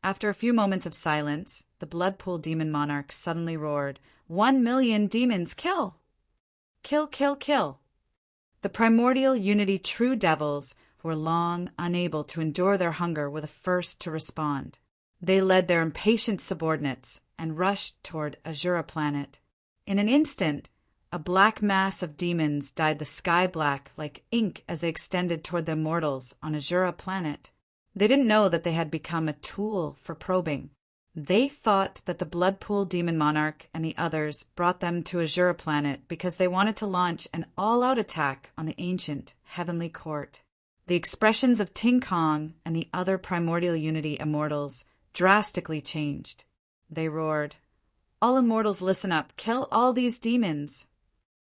After a few moments of silence, the Bloodpool Demon Monarch suddenly roared, 1,000,000 demons, kill! Kill, kill, kill! The primordial unity true devils who were long unable to endure their hunger were the first to respond. They led their impatient subordinates and rushed toward Azura planet. In an instant, a black mass of demons dyed the sky black like ink as they extended toward the immortals on Azura planet. They didn't know that they had become a tool for probing. They thought that the Bloodpool Demon Monarch and the others brought them to Azura Planet because they wanted to launch an all-out attack on the ancient Heavenly Court. The expressions of Ting Kong and the other Primordial Unity immortals drastically changed. They roared, "All immortals listen up, kill all these demons!"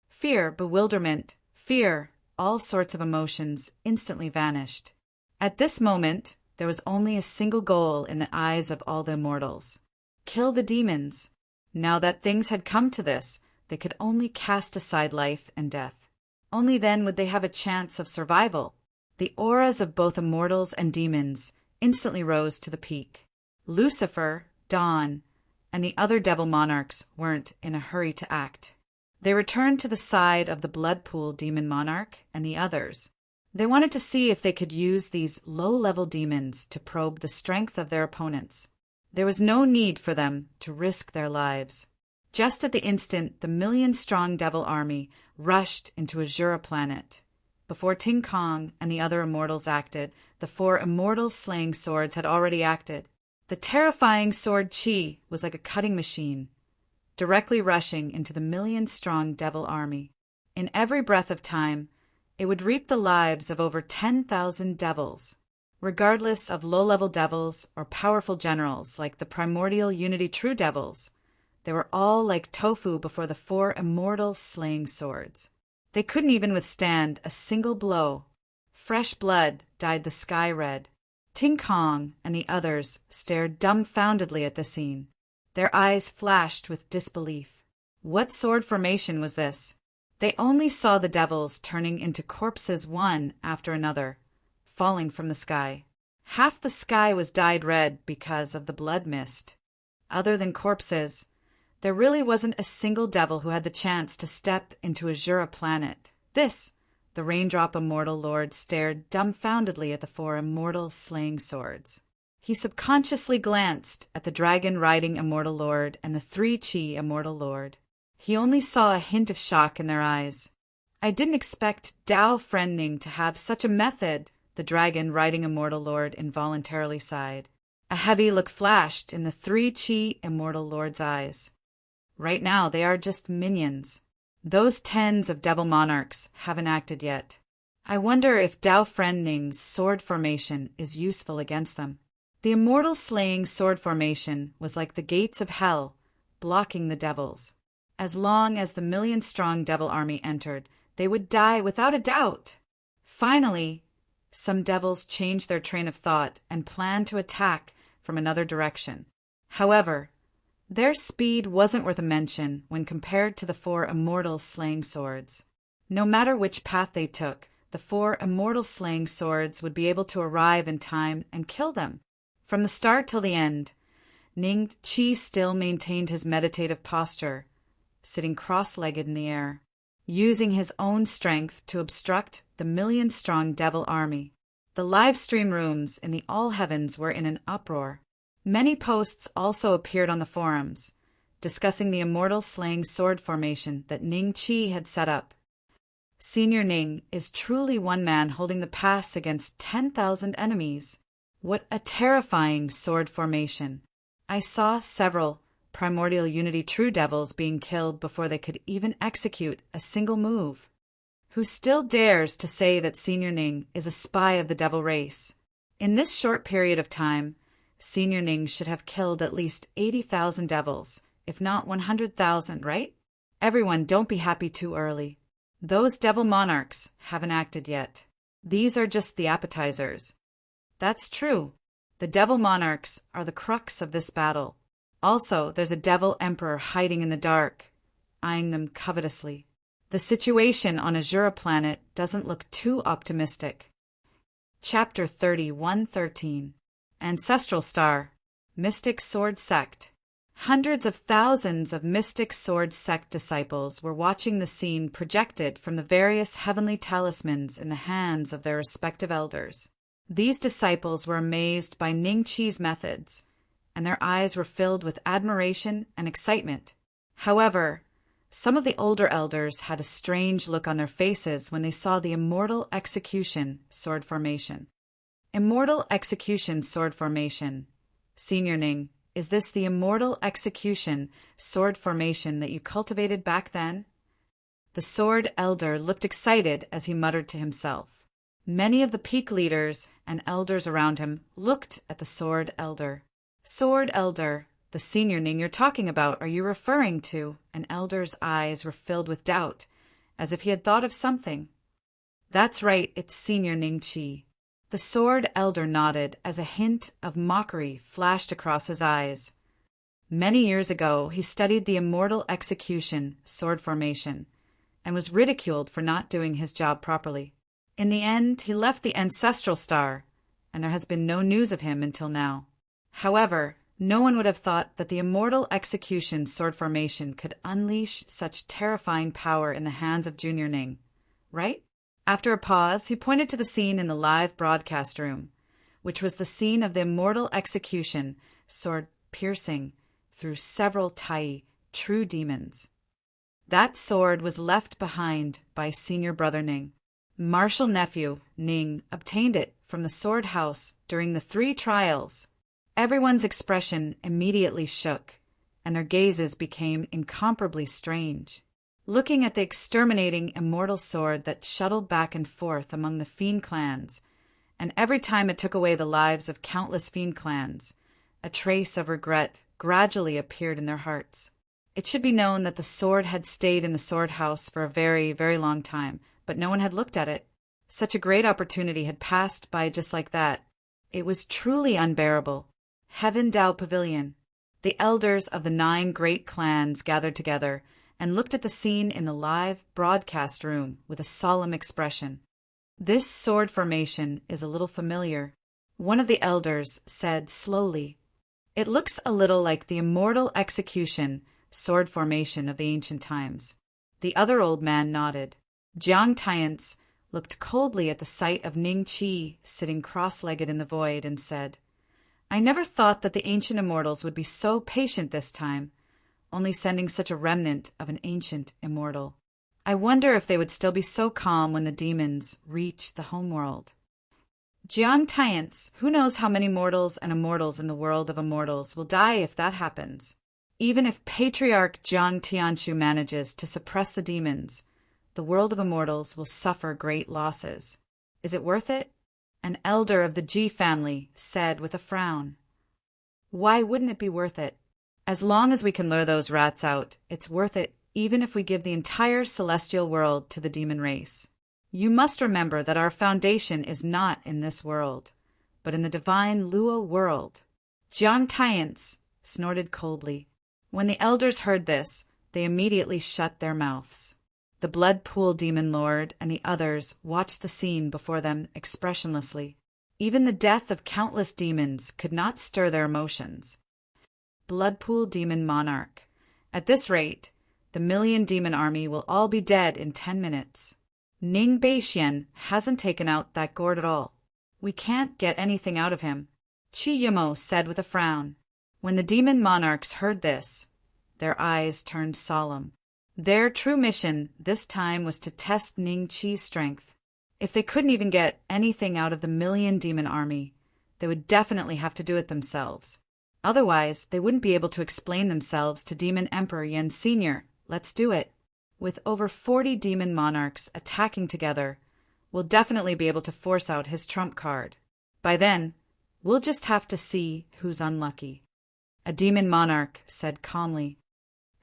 Fear, bewilderment, fear, all sorts of emotions instantly vanished. At this moment, there was only a single goal in the eyes of all the immortals: kill the demons. Now that things had come to this, they could only cast aside life and death. Only then would they have a chance of survival. The auras of both immortals and demons instantly rose to the peak. Lucifer, Dawn, and the other devil monarchs weren't in a hurry to act. They returned to the side of the Bloodpool Demon Monarch and the others. They wanted to see if they could use these low-level demons to probe the strength of their opponents. There was no need for them to risk their lives. Just at the instant, the million-strong devil army rushed into Azura Planet. Before Ting Kong and the other immortals acted, the 4 immortal slaying swords had already acted. The terrifying sword Chi was like a cutting machine, directly rushing into the million-strong devil army. In every breath of time, it would reap the lives of over 10,000 devils. Regardless of low-level devils or powerful generals like the Primordial Unity True Devils, they were all like tofu before the 4 immortal slaying swords. They couldn't even withstand a single blow. Fresh blood dyed the sky red. Ting Kong and the others stared dumbfoundedly at the scene. Their eyes flashed with disbelief. What sword formation was this? They only saw the devils turning into corpses one after another, falling from the sky. Half the sky was dyed red because of the blood mist. Other than corpses, there really wasn't a single devil who had the chance to step into Azura Planet. The Raindrop Immortal Lord stared dumbfoundedly at the 4 immortal slaying swords. He subconsciously glanced at the Dragon-Riding Immortal Lord and the 3 Chi Immortal Lord. He only saw a hint of shock in their eyes. "I didn't expect Dao Friending to have such a method," the Dragon-Riding Immortal Lord involuntarily sighed. A heavy look flashed in the 3 Chi Immortal Lord's eyes. Right now, they are just minions. Those tens of devil monarchs haven't acted yet. I wonder if Dao Friending's sword formation is useful against them. The immortal slaying sword formation was like the gates of hell, blocking the devils. As long as the million-strong devil army entered, they would die without a doubt. Finally, some devils changed their train of thought and planned to attack from another direction. However, their speed wasn't worth a mention when compared to the 4 immortal slaying swords. No matter which path they took, the 4 immortal slaying swords would be able to arrive in time and kill them. From the start till the end, Ning Chi still maintained his meditative posture, sitting cross-legged in the air, using his own strength to obstruct the million-strong devil army. The live stream rooms in the All Heavens were in an uproar. Many posts also appeared on the forums, discussing the immortal slaying sword formation that Ning Chi had set up. Senior Ning is truly one man holding the pass against 10,000 enemies. What a terrifying sword formation. I saw several Primordial Unity True Devils being killed before they could even execute a single move. Who still dares to say that Senior Ning is a spy of the devil race? In this short period of time, Senior Ning should have killed at least 80,000 devils, if not 100,000, right? Everyone, don't be happy too early. Those devil monarchs haven't acted yet. These are just the appetizers. That's true. The devil monarchs are the crux of this battle. Also, there's a devil emperor hiding in the dark, eyeing them covetously. The situation on Azura Planet doesn't look too optimistic. Chapter 3113. Ancestral Star, Mystic Sword Sect. Hundreds of thousands of Mystic Sword Sect disciples were watching the scene projected from the various heavenly talismans in the hands of their respective elders. These disciples were amazed by Ning Chi's methods, and their eyes were filled with admiration and excitement. However, some of the older elders had a strange look on their faces when they saw the immortal execution sword formation. Immortal Execution Sword Formation. Senior Ning, is this the Immortal Execution sword formation that you cultivated back then? The Sword Elder looked excited as he muttered to himself. Many of the peak leaders and elders around him looked at the Sword Elder. Sword Elder, the Senior Ning you're talking about, are you referring to? An elder's eyes were filled with doubt, as if he had thought of something. That's right, it's Senior Ning Chi. The Sword Elder nodded as a hint of mockery flashed across his eyes. Many years ago, he studied the Immortal Execution sword formation and was ridiculed for not doing his job properly. In the end, he left the Ancestral Star, and there has been no news of him until now. However, no one would have thought that the Immortal Execution sword formation could unleash such terrifying power in the hands of Junior Ning, right? After a pause, he pointed to the scene in the live broadcast room, which was the scene of the Immortal Execution sword piercing through several Tai, true demons. That sword was left behind by Senior Brother Ning. Martial Nephew Ning obtained it from the sword house during the 3 trials. Everyone's expression immediately shook, and their gazes became incomparably strange. Looking at the exterminating immortal sword that shuttled back and forth among the fiend clans, and every time it took away the lives of countless fiend clans, a trace of regret gradually appeared in their hearts. It should be known that the sword had stayed in the sword house for a very, very long time, but no one had looked at it. Such a great opportunity had passed by just like that. It was truly unbearable. Heaven Dao Pavilion. The elders of the 9 great clans gathered together and looked at the scene in the live broadcast room with a solemn expression. This sword formation is a little familiar. One of the elders said slowly, "It looks a little like the Immortal Execution sword formation of the ancient times." The other old man nodded. Jiang Tiance looked coldly at the sight of Ning Chi sitting cross-legged in the void and said, "I never thought that the ancient immortals would be so patient this time, only sending such a remnant of an ancient immortal. I wonder if they would still be so calm when the demons reach the homeworld." Jiang Tiance, who knows how many mortals and immortals in the world of immortals will die if that happens? Even if Patriarch Jiang Tianshu manages to suppress the demons, the world of immortals will suffer great losses. Is it worth it? An elder of the Ji family said with a frown. Why wouldn't it be worth it? As long as we can lure those rats out, it's worth it even if we give the entire celestial world to the demon race. You must remember that our foundation is not in this world, but in the divine Luo world. Jiang Tiance snorted coldly. When the elders heard this, they immediately shut their mouths. The Blood Pool Demon Lord and the others watched the scene before them expressionlessly. Even the death of countless demons could not stir their emotions. Blood Pool Demon Monarch. At this rate, the 1,000,000 demon army will all be dead in 10 minutes. Ning Beixian hasn't taken out that gourd at all. We can't get anything out of him, Chi Yumo said with a frown. When the demon monarchs heard this, their eyes turned solemn. Their true mission this time was to test Ning Chi's strength. If they couldn't even get anything out of the 1,000,000 demon army, they would definitely have to do it themselves. Otherwise, they wouldn't be able to explain themselves to Demon Emperor Yen Sr. Let's do it. With over 40 demon monarchs attacking together, we'll definitely be able to force out his trump card. By then, we'll just have to see who's unlucky. A demon monarch said calmly,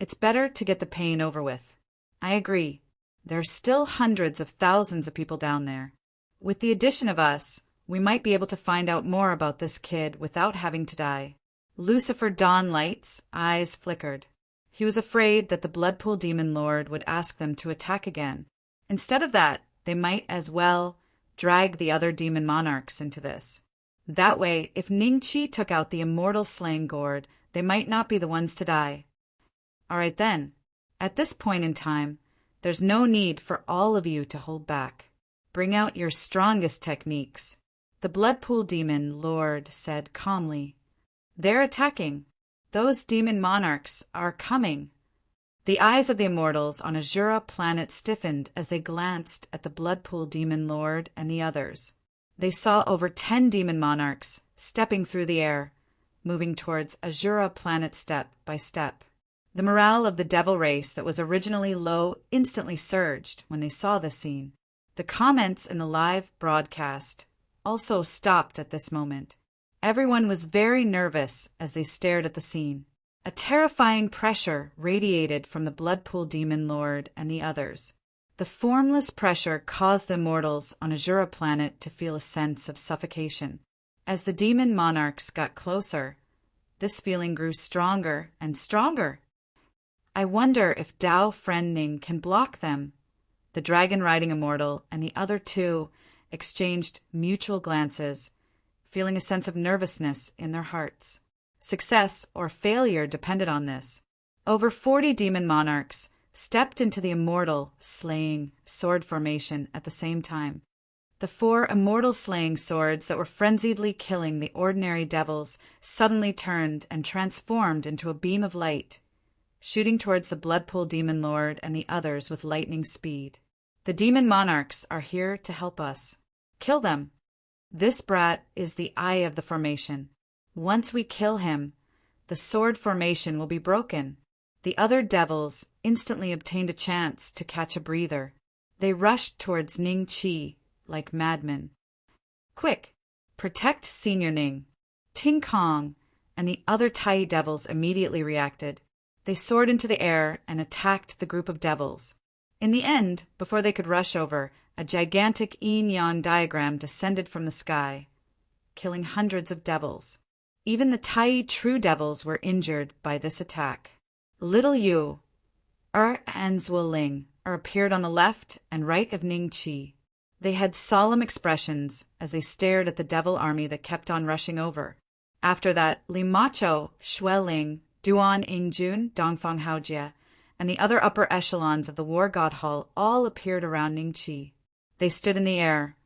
"It's better to get the pain over with." I agree. There are still hundreds of thousands of people down there. With the addition of us, we might be able to find out more about this kid without having to die. Lucifer Dawnlight's eyes flickered. He was afraid that the Bloodpool Demon Lord would ask them to attack again. Instead of that, they might as well drag the other demon monarchs into this. That way, if Ning Chi took out the immortal slaying gourd, they might not be the ones to die. All right then. At this point in time, there's no need for all of you to hold back. Bring out your strongest techniques. The Bloodpool Demon Lord said calmly. They're attacking. Those demon monarchs are coming. The eyes of the immortals on Azura planet stiffened as they glanced at the Bloodpool Demon Lord and the others. They saw over 10 demon monarchs stepping through the air, moving towards Azura planet step by step. The morale of the devil race that was originally low instantly surged when they saw this scene. The comments in the live broadcast also stopped at this moment. Everyone was very nervous as they stared at the scene. A terrifying pressure radiated from the Bloodpool Demon Lord and the others. The formless pressure caused the immortals on Azura planet to feel a sense of suffocation. As the demon monarchs got closer, this feeling grew stronger and stronger. I wonder if Dao Friend Ning can block them. The dragon-riding immortal and the other two exchanged mutual glances, feeling a sense of nervousness in their hearts. Success or failure depended on this. Over 40 demon monarchs stepped into the immortal slaying sword formation at the same time. The 4 immortal slaying swords that were frenziedly killing the ordinary devils suddenly turned and transformed into a beam of light, shooting towards the Bloodpool Demon Lord and the others with lightning speed. The demon monarchs are here to help us. Kill them. This brat is the eye of the formation. Once we kill him, the sword formation will be broken. The other devils instantly obtained a chance to catch a breather. They rushed towards Ning Qi like madmen. Quick! Protect Senior Ning! Ting Kong and the other Tai devils immediately reacted. They soared into the air and attacked the group of devils. In the end, before they could rush over, a gigantic yin-yang diagram descended from the sky, killing hundreds of devils. Even the Tai true devils were injured by this attack. Little Yu, and Zuoling appeared on the left and right of Ning Qi. They had solemn expressions as they stared at the devil army that kept on rushing over. After that, Li Macho, Xueling, Duan Yingjun, Dongfang Haojie, and the other upper echelons of the War God Hall all appeared around Ning Qi. They stood in the air,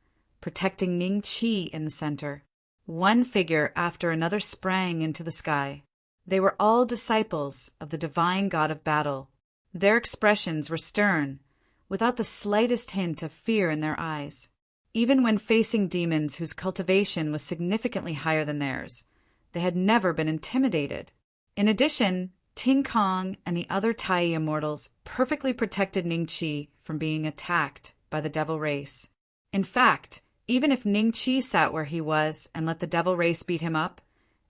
protecting Ning Qi in the center. One figure after another sprang into the sky. They were all disciples of the divine god of battle. Their expressions were stern, without the slightest hint of fear in their eyes. Even when facing demons whose cultivation was significantly higher than theirs, they had never been intimidated. In addition, Ting Kong and the other Tai immortals perfectly protected Ning Qi from being attacked by the devil race. In fact, even if Ning Qi sat where he was and let the devil race beat him up,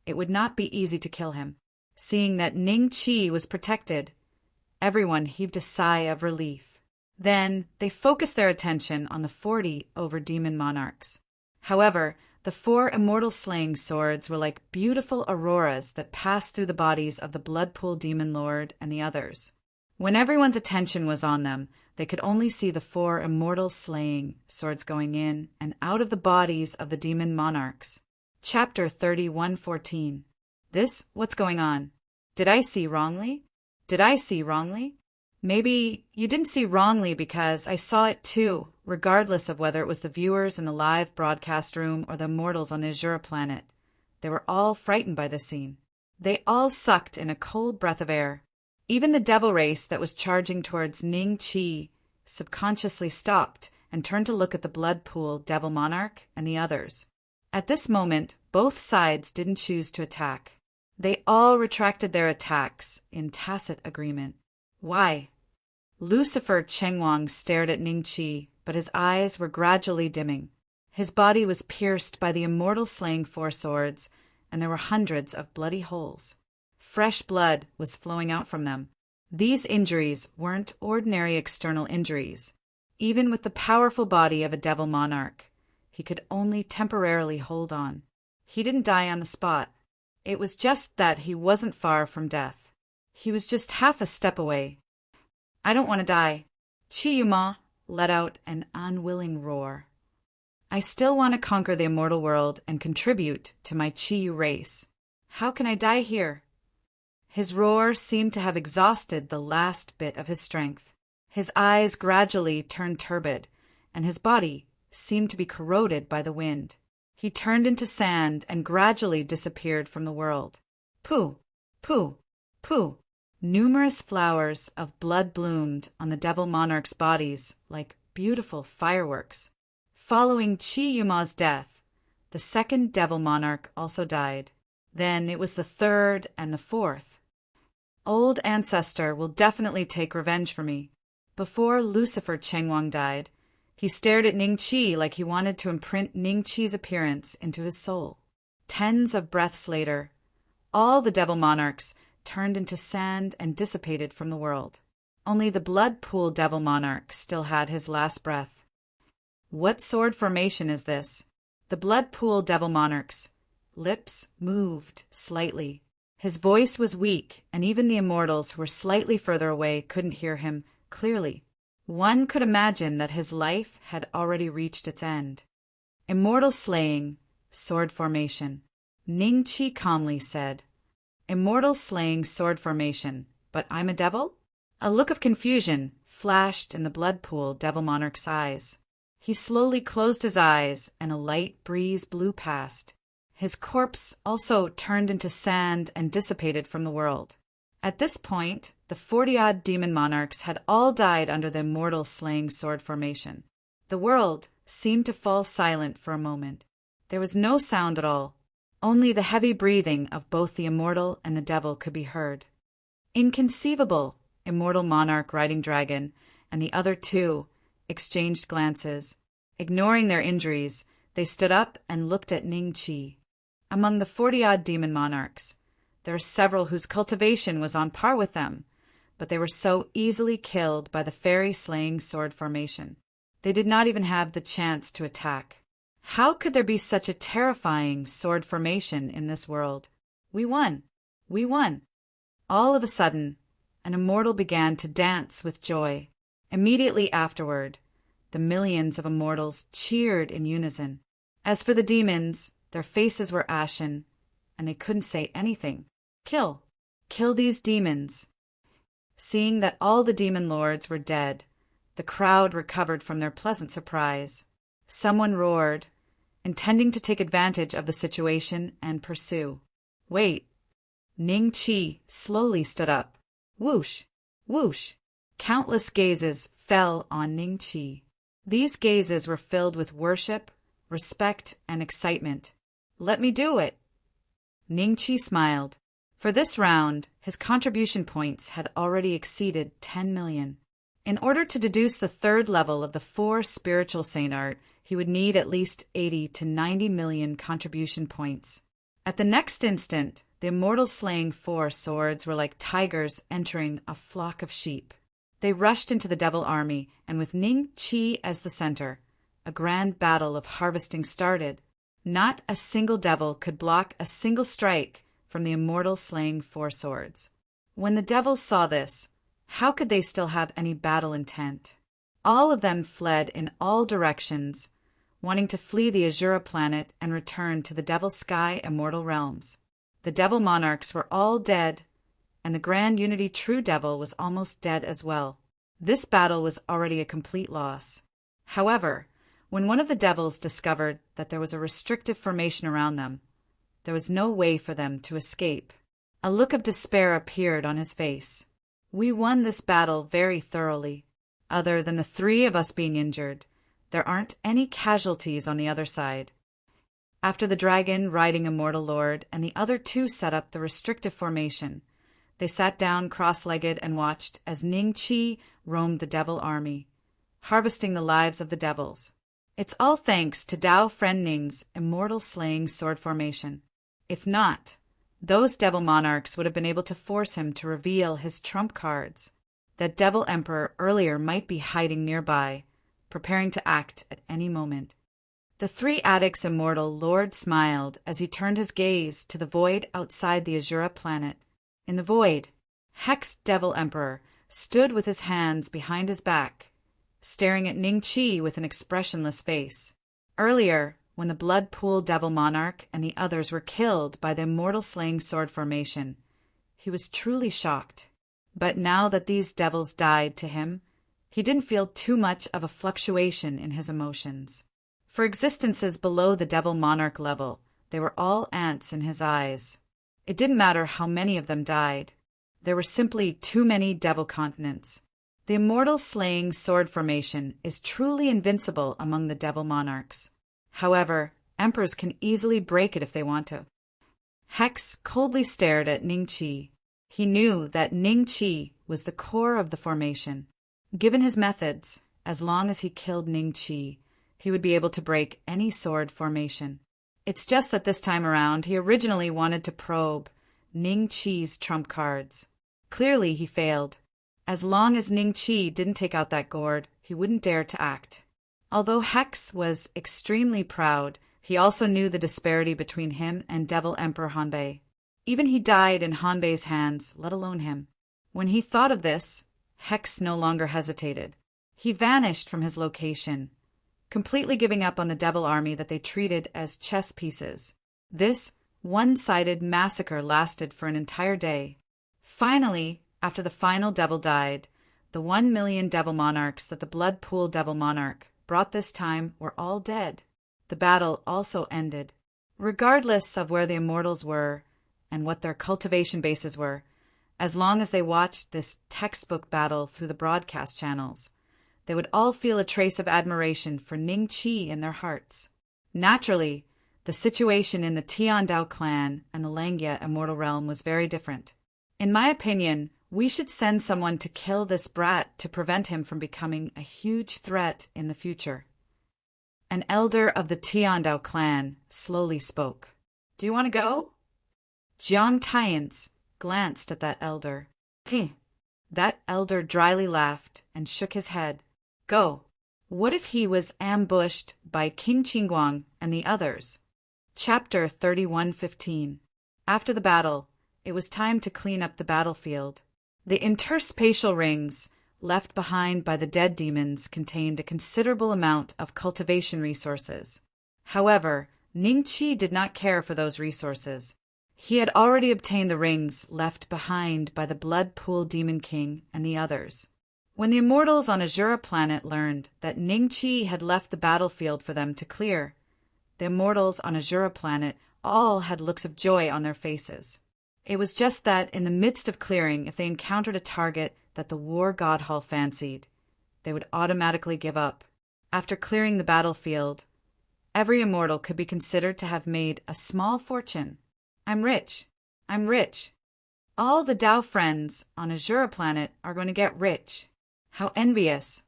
it would not be easy to kill him. Seeing that Ning Qi was protected, everyone heaved a sigh of relief. Then they focused their attention on the 40 over demon monarchs. However, the 4 immortal slaying swords were like beautiful auroras that passed through the bodies of the Bloodpool Demon Lord and the others. When everyone's attention was on them, they could only see the 4 immortal slaying swords going in and out of the bodies of the demon monarchs. Chapter 31:14. What's going on? Did I see wrongly? Did I see wrongly? Maybe you didn't see wrongly because I saw it too, regardless of whether it was the viewers in the live broadcast room or the immortals on Azura planet. They were all frightened by the scene. They all sucked in a cold breath of air. Even the devil race that was charging towards Ning Qi subconsciously stopped and turned to look at the Bloodpool Devil Monarch and the others. At this moment, both sides didn't choose to attack. They all retracted their attacks in tacit agreement. Why? Lucifer Chengwang stared at Ning Qi, but his eyes were gradually dimming. His body was pierced by the immortal slaying 4 swords, and there were hundreds of bloody holes. Fresh blood was flowing out from them. These injuries weren't ordinary external injuries. Even with the powerful body of a devil monarch, he could only temporarily hold on. He didn't die on the spot. It was just that he wasn't far from death. He was just half a step away. I don't want to die. Qi Yuma let out an unwilling roar. I still want to conquer the immortal world and contribute to my Qi Yu race. How can I die here? His roar seemed to have exhausted the last bit of his strength. His eyes gradually turned turbid, and his body seemed to be corroded by the wind. He turned into sand and gradually disappeared from the world. Pooh! Pooh! Pooh! Numerous flowers of blood bloomed on the devil monarch's bodies like beautiful fireworks. Following Qi Yuma's death, The second devil monarch also died. Then it was the third and the fourth. Old ancestor will definitely take revenge for me. Before Lucifer Chengwang died, he stared at Ning Qi like he wanted to imprint Ning Qi's appearance into his soul. Tens of breaths later, all the devil monarchs turned into sand and dissipated from the world. Only the blood pool devil monarch still had his last breath. What sword formation is this? The blood pool devil monarch's lips moved slightly. His voice was weak, and even the immortals who were slightly further away couldn't hear him clearly. One could imagine that his life had already reached its end. Immortal slaying, sword formation. Ning Qi calmly said, Immortal slaying sword formation, but I'm a devil? A look of confusion flashed in the blood pool devil monarch's eyes. He slowly closed his eyes, and a light breeze blew past. His corpse also turned into sand and dissipated from the world. At this point, the 40-odd demon monarchs had all died under the immortal slaying sword formation. The world seemed to fall silent for a moment. There was no sound at all. Only the heavy breathing of both the immortal and the devil could be heard. Inconceivable! Immortal monarch riding dragon and the other two exchanged glances. Ignoring their injuries, they stood up and looked at Ning Qi. Among the 40-odd demon monarchs, there are several whose cultivation was on par with them, but they were so easily killed by the fairy-slaying sword formation. They did not even have the chance to attack. How could there be such a terrifying sword formation in this world? We won! We won! All of a sudden, an immortal began to dance with joy. Immediately afterward, the millions of immortals cheered in unison. As for the demons, their faces were ashen, and they couldn't say anything. Kill! Kill these demons! Seeing that all the demon lords were dead, the crowd recovered from their pleasant surprise. Someone roared, intending to take advantage of the situation and pursue. Wait! Ning Qi slowly stood up. Whoosh! Whoosh! Countless gazes fell on Ning Qi. These gazes were filled with worship, respect, and excitement. Let me do it! Ning Qi smiled. For this round, his contribution points had already exceeded 10 million. In order to deduce the third level of the 4 spiritual saint art, he would need at least 80 to 90 million contribution points. At the next instant, the immortal slaying 4 swords were like tigers entering a flock of sheep. They rushed into the devil army, and with Ning Qi as the center, a grand battle of harvesting started. Not a single devil could block a single strike from the immortal slaying 4 swords. When the devils saw this, how could they still have any battle intent? All of them fled in all directions, wanting to flee the Azura planet and return to the Devil Sky immortal realms. The devil monarchs were all dead, and the Grand Unity True Devil was almost dead as well. This battle was already a complete loss. However, when one of the devils discovered that there was a restrictive formation around them, there was no way for them to escape. A look of despair appeared on his face. We won this battle very thoroughly. Other than the 3 of us being injured, there aren't any casualties on the other side. After the dragon riding immortal lord and the other 2 set up the restrictive formation, they sat down cross-legged and watched as Ning Qi roamed the devil army, harvesting the lives of the devils. It's all thanks to Dao Friend Ning's immortal slaying sword formation. If not, those devil monarchs would have been able to force him to reveal his trump cards. That devil emperor earlier might be hiding nearby, preparing to act at any moment. The 3 addicts' immortal lord smiled as he turned his gaze to the void outside the Azura planet. In the void, Hex Devil Emperor stood with his hands behind his back, staring at Ning Qi with an expressionless face. Earlier, when the Blood Pool Devil Monarch and the others were killed by the immortal slaying sword formation, he was truly shocked. But now that these devils died to him, he didn't feel too much of a fluctuation in his emotions. For existences below the Devil Monarch level, they were all ants in his eyes. It didn't matter how many of them died. There were simply too many devil continents. The immortal slaying sword formation is truly invincible among the devil monarchs. However, Emperors can easily break it if they want to. Hex coldly stared at Ning Qi. He knew that Ning Qi was the core of the formation. Given his methods, as long as he killed Ning Qi, he would be able to break any sword formation. It's just that this time around, he originally wanted to probe Ning Qi's trump cards. Clearly, he failed. As long as Ning Qi didn't take out that gourd, he wouldn't dare to act. Although Hex was extremely proud, he also knew the disparity between him and Devil Emperor Hanbei. Even he died in Hanbei's hands, let alone him. When he thought of this, Hex no longer hesitated. He vanished from his location, completely giving up on the Devil army that they treated as chess pieces. This one-sided massacre lasted for an entire day. Finally, after the final Devil died, the 1,000,000 Devil Monarchs that the Blood Pool Devil Monarch brought this time were all dead. The battle also ended. Regardless of where the Immortals were and what their cultivation bases were, as long as they watched this textbook battle through the broadcast channels, they would all feel a trace of admiration for Ning Qi in their hearts. Naturally, the situation in the Tiandao clan and the Langia Immortal Realm was very different. In my opinion, we should send someone to kill this brat to prevent him from becoming a huge threat in the future. An elder of the Tiandao clan slowly spoke. "Do you want to go?" Jiang Tiance glanced at that elder. "Hey." That elder dryly laughed and shook his head. "Go." What if he was ambushed by King Qingguang and the others? Chapter 31:15. After the battle, it was time to clean up the battlefield. The interspatial rings left behind by the dead demons contained a considerable amount of cultivation resources. However, Ning Qi did not care for those resources. He had already obtained the rings left behind by the Blood Pool Demon King and the others. When the Immortals on Azura planet learned that Ning Qi had left the battlefield for them to clear, the Immortals on Azura planet all had looks of joy on their faces. It was just that in the midst of clearing, if they encountered a target that the War God Hall fancied, they would automatically give up. After clearing the battlefield, every Immortal could be considered to have made a small fortune. I'm rich. I'm rich. All the Dao friends on Azura planet are going to get rich. How envious.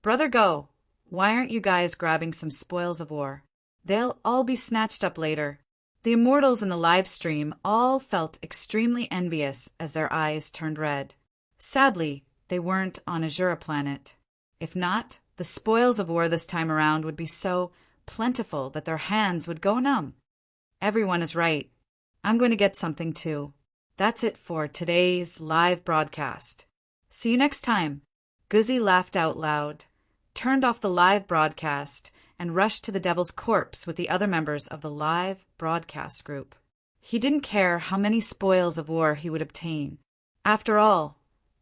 Brother Go, why aren't you guys grabbing some spoils of war? They'll all be snatched up later. The Immortals in the live stream all felt extremely envious as their eyes turned red. Sadly, they weren't on Azura planet. If not, the spoils of war this time around would be so plentiful that their hands would go numb. Everyone is right. I'm going to get something too. That's it for today's live broadcast. See you next time. Guzzi laughed out loud, turned off the live broadcast, and rushed to the Devil's corpse with the other members of the live broadcast group. He didn't care how many spoils of war he would obtain. After all,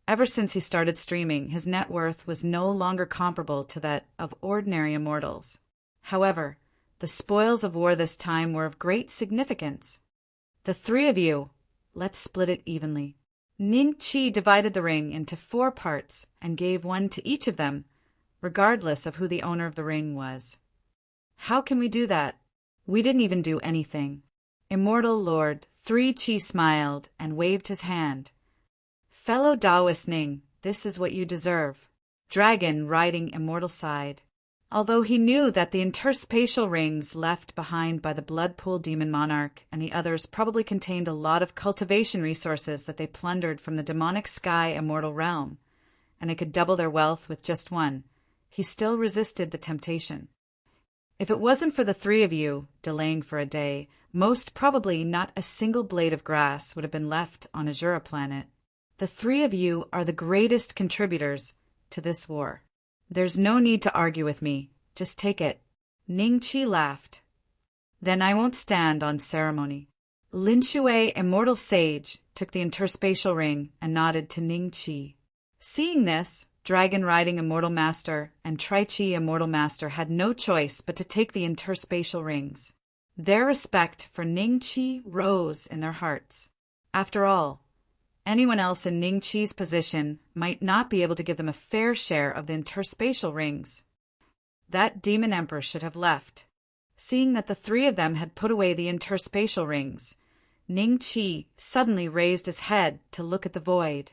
ever since he started streaming, his net worth was no longer comparable to that of ordinary immortals. However, the spoils of war this time were of great significance. The three of you, let's split it evenly. Ning Qi divided the ring into 4 parts and gave one to each of them, regardless of who the owner of the ring was. How can we do that? We didn't even do anything. Immortal Lord 3 Qi smiled and waved his hand. Fellow Taoist Ning, this is what you deserve. Dragon riding Immortal side. Although he knew that the interspatial rings left behind by the Blood Pool Demon Monarch and the others probably contained a lot of cultivation resources that they plundered from the demonic sky Immortal realm, and they could double their wealth with just one, he still resisted the temptation. If it wasn't for the 3 of you delaying for a day, most probably not a single blade of grass would have been left on Azura planet. The 3 of you are the greatest contributors to this war. There's no need to argue with me. Just take it. Ning Qi laughed. Then I won't stand on ceremony. Lin Shui, Immortal Sage, took the interspatial ring and nodded to Ning Qi. Seeing this, Dragon Riding Immortal Master and Tri Chi Immortal Master had no choice but to take the interspatial rings. Their respect for Ning Qi rose in their hearts. After all, anyone else in Ning Qi's position might not be able to give them a fair share of the interspatial rings. That demon emperor should have left. Seeing that the three of them had put away the interspatial rings, Ning Qi suddenly raised his head to look at the void.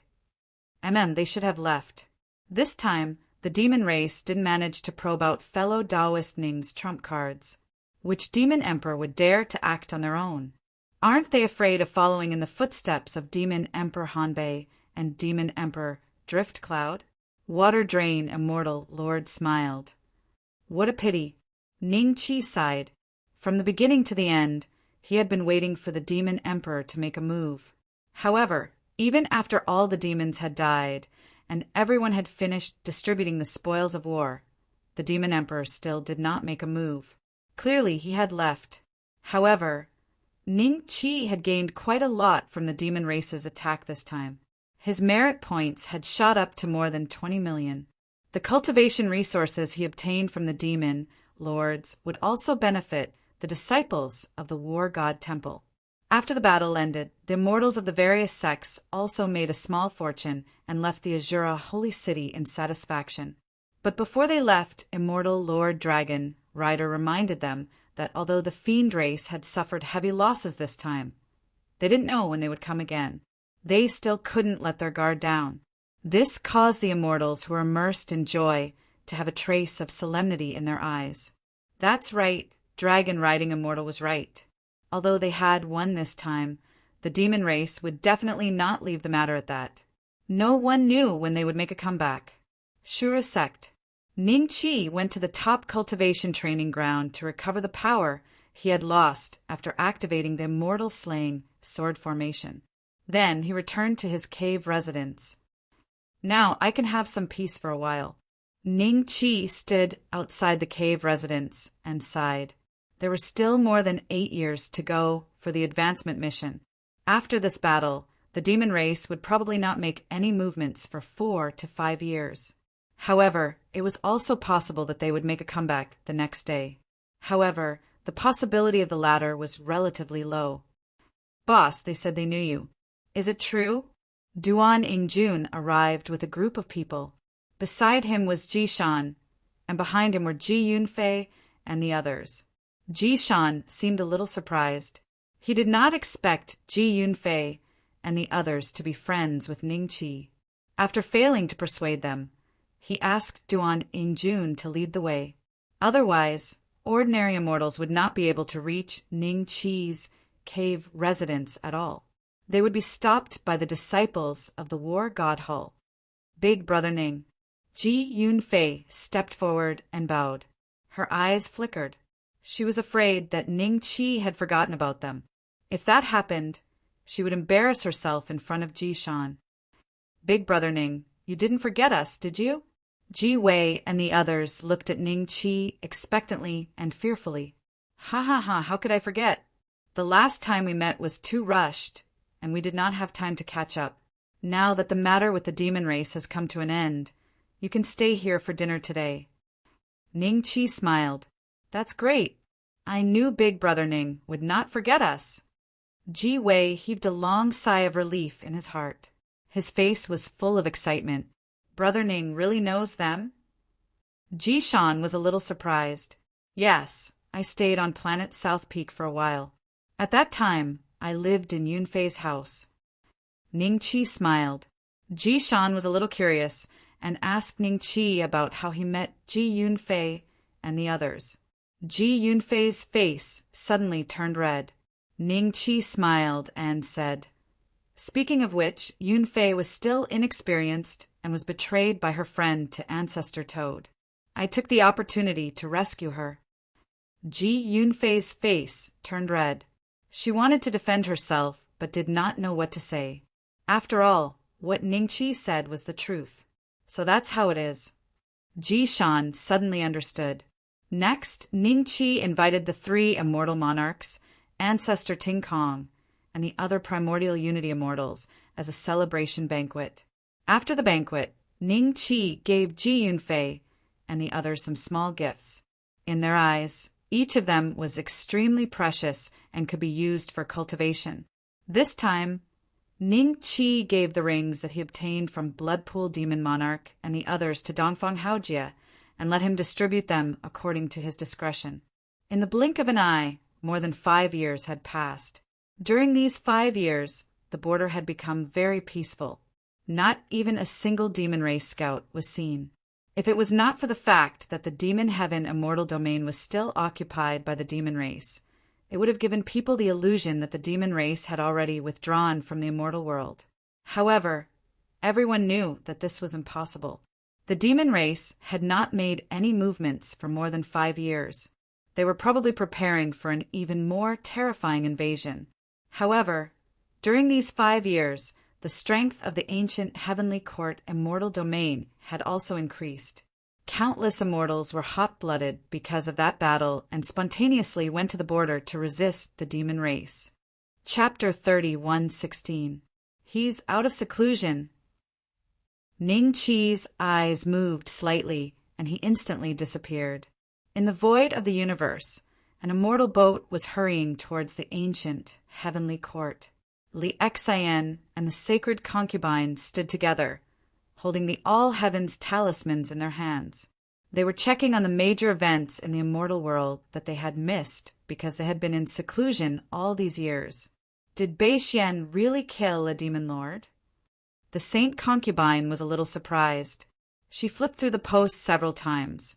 They should have left. This time, the demon race didn't manage to probe out fellow Taoist Ning's trump cards. Which demon emperor would dare to act on their own? Aren't they afraid of following in the footsteps of Demon Emperor Hanbei and Demon Emperor Driftcloud? Water Drain Immortal Lord smiled. What a pity. Ning Qi sighed. From the beginning to the end, he had been waiting for the Demon Emperor to make a move. However, even after all the demons had died, and everyone had finished distributing the spoils of war, the Demon Emperor still did not make a move. Clearly he had left. However, Ning Qi had gained quite a lot from the demon race's attack this time. His merit points had shot up to more than 20 million. The cultivation resources he obtained from the demon lords would also benefit the disciples of the War God Temple. After the battle ended, the immortals of the various sects also made a small fortune and left the Azura holy city in satisfaction. But before they left, Immortal Lord Dragon Rider reminded them that although the fiend race had suffered heavy losses this time, they didn't know when they would come again. They still couldn't let their guard down. This caused the immortals who were immersed in joy to have a trace of solemnity in their eyes. That's right, Dragon Riding Immortal was right. Although they had won this time, the demon race would definitely not leave the matter at that. No one knew when they would make a comeback. Shura Sect. Ning Qi went to the top cultivation training ground to recover the power he had lost after activating the immortal slaying sword formation. Then he returned to his cave residence. Now I can have some peace for a while. Ning Qi stood outside the cave residence and sighed. There were still more than 8 years to go for the advancement mission. After this battle, the demon race would probably not make any movements for 4 to 5 years. However, it was also possible that they would make a comeback the next day. However, the possibility of the latter was relatively low. Boss, they said they knew you. Is it true? Duan Ingjun arrived with a group of people. Beside him was Jishan, and behind him were Ji Yunfei and the others. Jishan seemed a little surprised. He did not expect Ji Yunfei and the others to be friends with Ning Qi. After failing to persuade them, he asked Duan Ingjun to lead the way. Otherwise, ordinary immortals would not be able to reach Ning Qi's cave residence at all. They would be stopped by the disciples of the War God Hall. Big Brother Ning. Ji Yunfei stepped forward and bowed. Her eyes flickered. She was afraid that Ning Qi had forgotten about them. If that happened, she would embarrass herself in front of Jishan. Big Brother Ning, you didn't forget us, did you? Ji Wei and the others looked at Ning Qi expectantly and fearfully. How could I forget? The last time we met was too rushed, and we did not have time to catch up. Now that the matter with the demon race has come to an end, you can stay here for dinner today. Ning Qi smiled. That's great. I knew Big Brother Ning would not forget us. Ji Wei heaved a long sigh of relief in his heart. His face was full of excitement. Brother Ning really knows them? Jishan was a little surprised. Yes, I stayed on planet South Peak for a while. At that time, I lived in Yunfei's house. Ning Qi smiled. Jishan was a little curious and asked Ning Qi about how he met Ji Yunfei and the others. Ji Yunfei's face suddenly turned red. Ning Qi smiled and said, Speaking of which, Yunfei was still inexperienced and was betrayed by her friend to Ancestor Toad. I took the opportunity to rescue her. Ji Yunfei's face turned red. She wanted to defend herself, but did not know what to say. After all, what Ning Qi said was the truth. So that's how it is. Jishan suddenly understood. Next, Ning Qi invited the 3 immortal monarchs, Ancestor Ting Kong, and the other primordial unity immortals as a celebration banquet. After the banquet, Ning Qi gave Ji Yunfei and the others some small gifts. In their eyes, each of them was extremely precious and could be used for cultivation. This time, Ning Qi gave the rings that he obtained from Bloodpool Demon Monarch and the others to Dongfang Haojie and let him distribute them according to his discretion. In the blink of an eye, more than 5 years had passed. During these 5 years, the border had become very peaceful. Not even a single demon race scout was seen. If it was not for the fact that the demon heaven immortal domain was still occupied by the demon race, it would have given people the illusion that the demon race had already withdrawn from the immortal world. However, everyone knew that this was impossible. The demon race had not made any movements for more than 5 years. They were probably preparing for an even more terrifying invasion. However, during these 5 years, the strength of the ancient heavenly court immortal domain had also increased. Countless immortals were hot-blooded because of that battle and spontaneously went to the border to resist the demon race. Chapter 31:16. He's out of seclusion. Ning Qi's eyes moved slightly, and he instantly disappeared. In the void of the universe, an immortal boat was hurrying towards the ancient heavenly court. Li Xian and the sacred concubine stood together, holding the all heavens talismans in their hands. They were checking on the major events in the immortal world that they had missed because they had been in seclusion all these years. Did Bei Xian really kill a demon lord? The saint concubine was a little surprised. She flipped through the posts several times,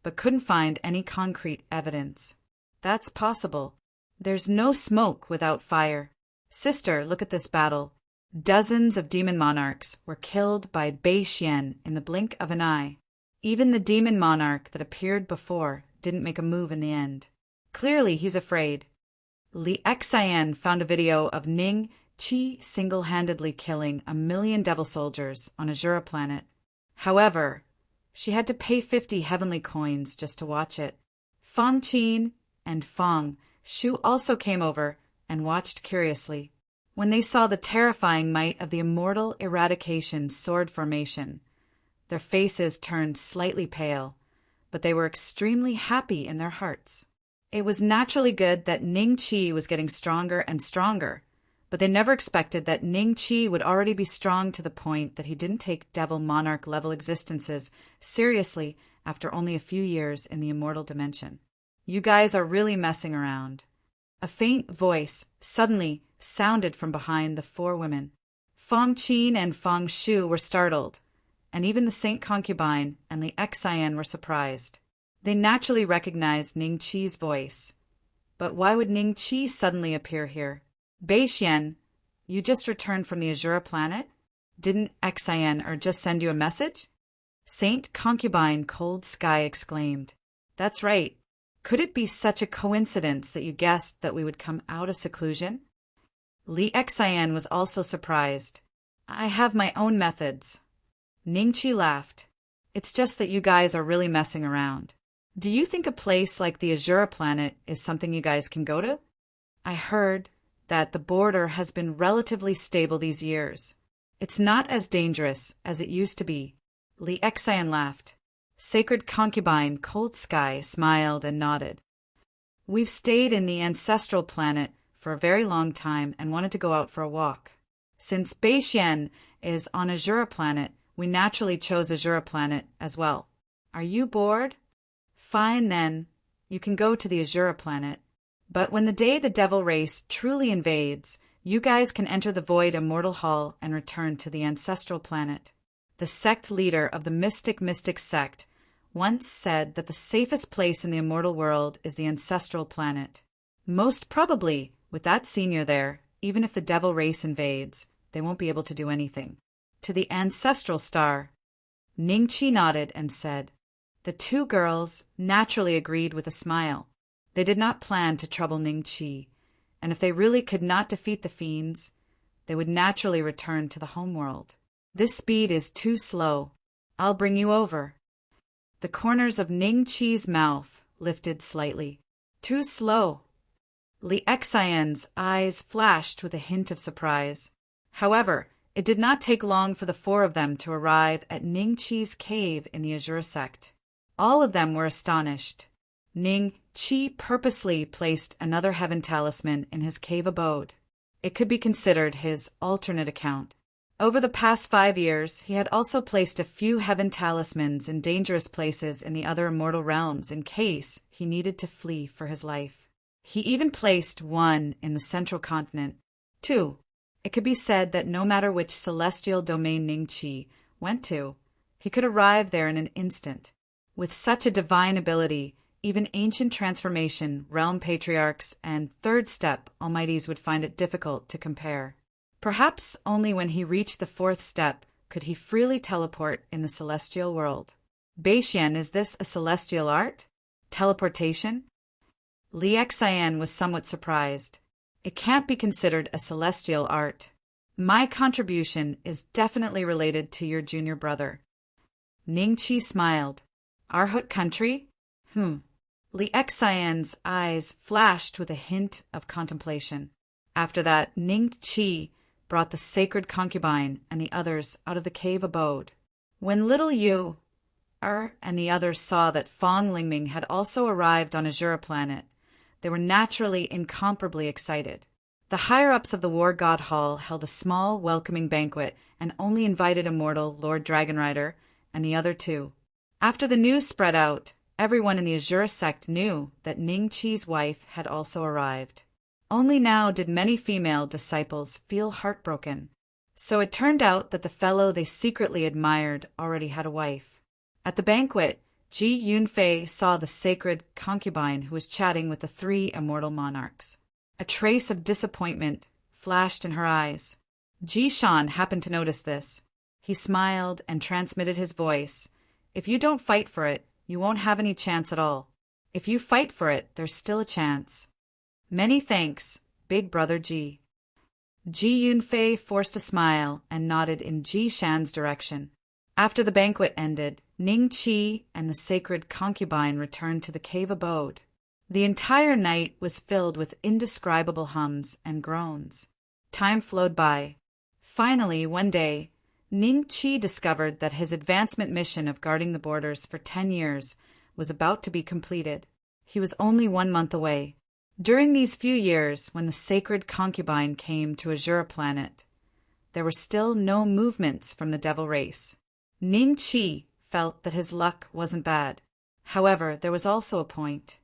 but couldn't find any concrete evidence. That's possible. There's no smoke without fire. Sister, look at this battle. Dozens of demon monarchs were killed by Bei Xian in the blink of an eye. Even the demon monarch that appeared before didn't make a move in the end. Clearly he's afraid. Li Xian found a video of Ning Qi single-handedly killing 1,000,000 devil soldiers on Azura planet. However, she had to pay 50 heavenly coins just to watch it. Fang Qin and Fang Shu also came over and watched curiously. When they saw the terrifying might of the immortal eradication sword formation, their faces turned slightly pale, but they were extremely happy in their hearts. It was naturally good that Ning Qi was getting stronger and stronger, but they never expected that Ning Qi would already be strong to the point that he didn't take devil monarch level existences seriously after only a few years in the immortal dimension. You guys are really messing around. A faint voice suddenly sounded from behind the 4 women. Fang Qin and Fang Shu were startled, and even the saint concubine and Li Xian were surprised. They naturally recognized Ning Qi's voice. But why would Ning Qi suddenly appear here? Bei Xian, you just returned from the Azura planet? Didn't Xian just send you a message? Saint Concubine Cold Sky exclaimed. That's right. Could it be such a coincidence that you guessed that we would come out of seclusion? Li Xian was also surprised. I have my own methods. Ning Qi laughed. It's just that you guys are really messing around. Do you think a place like the Azura planet is something you guys can go to? I heard that the border has been relatively stable these years. It's not as dangerous as it used to be. Li Xian laughed. Sacred Concubine Cold Sky smiled and nodded. We've stayed in the ancestral planet for a very long time and wanted to go out for a walk. Since Bei Xian is on Azura planet, we naturally chose Azura planet as well. Are you bored? Fine then, you can go to the Azura planet. But when the day the devil race truly invades, you guys can enter the void immortal hall and return to the ancestral planet. The sect leader of the mystic sect once said that the safest place in the immortal world is the ancestral planet. Most probably, with that senior there, even if the devil race invades, they won't be able to do anything. To the ancestral star, Ning Qi nodded and said. The 2 girls naturally agreed with a smile. They did not plan to trouble Ning Qi, and if they really could not defeat the fiends, they would naturally return to the homeworld. This speed is too slow. I'll bring you over. The corners of Ning Qi's mouth lifted slightly. Too slow. Li Xian's eyes flashed with a hint of surprise. However, it did not take long for the 4 of them to arrive at Ning Qi's cave in the Azure sect. All of them were astonished. Ning Qi purposely placed another heaven talisman in his cave abode. It could be considered his alternate account. Over the past 5 years, he had also placed a few heaven talismans in dangerous places in the other immortal realms in case he needed to flee for his life. He even placed one in the central continent. 2. It could be said that no matter which celestial domain Ningqi went to, he could arrive there in an instant. With such a divine ability, even ancient transformation, realm patriarchs, and third step almighties would find it difficult to compare. Perhaps only when he reached the fourth step could he freely teleport in the celestial world. Beixian, is this a celestial art? Teleportation? Li Xian was somewhat surprised. It can't be considered a celestial art. My contribution is definitely related to your junior brother. Ningqi smiled. Our Hut country? Li Xian's eyes flashed with a hint of contemplation. After that, Ningqi brought the sacred concubine and the others out of the cave abode. When little Yu and the others saw that Fong Lingming had also arrived on Azura planet, they were naturally incomparably excited. The higher-ups of the War God Hall held a small, welcoming banquet and only invited immortal Lord Dragonrider and the other two. After the news spread out, everyone in the Azura sect knew that Ningqi's wife had also arrived. Only now did many female disciples feel heartbroken. So it turned out that the fellow they secretly admired already had a wife. At the banquet, Ji Yunfei saw the sacred concubine who was chatting with the 3 immortal monarchs. A trace of disappointment flashed in her eyes. Ji Shan happened to notice this. He smiled and transmitted his voice. If you don't fight for it, you won't have any chance at all. If you fight for it, there's still a chance. Many thanks, Big Brother Ji. Ji Yunfei forced a smile and nodded in Ji Shan's direction. After the banquet ended, Ningqi and the sacred concubine returned to the cave abode. The entire night was filled with indescribable hums and groans. Time flowed by. Finally, one day, Ningqi discovered that his advancement mission of guarding the borders for 10 years was about to be completed. He was only 1 month away. During these few years, when the sacred concubine came to Azura planet, there were still no movements from the devil race. Ningqi felt that his luck wasn't bad. However, there was also a point.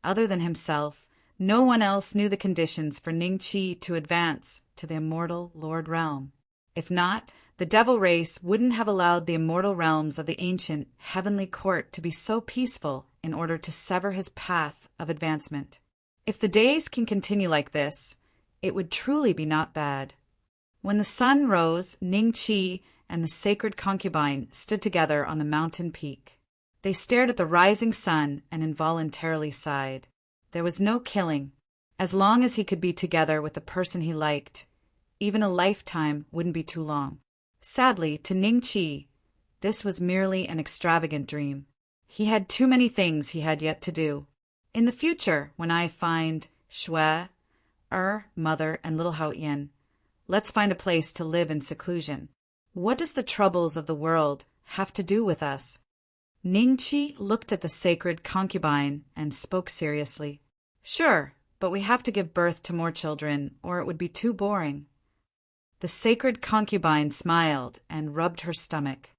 Other than himself, no one else knew the conditions for Ningqi to advance to the immortal Lord Realm. If not, the devil race wouldn't have allowed the immortal realms of the ancient heavenly court to be so peaceful in order to sever his path of advancement. If the days can continue like this, it would truly be not bad. When the sun rose, Ningqi and the sacred concubine stood together on the mountain peak. They stared at the rising sun and involuntarily sighed. There was no killing. As long as he could be together with the person he liked, even a lifetime wouldn't be too long. Sadly, to Ningqi, this was merely an extravagant dream. He had too many things he had yet to do. In the future, when I find Shui, Mother, and little Haoyan, let's find a place to live in seclusion. What does the troubles of the world have to do with us? Ningqi looked at the sacred concubine and spoke seriously. Sure, but we have to give birth to more children, or it would be too boring. The sacred concubine smiled and rubbed her stomach.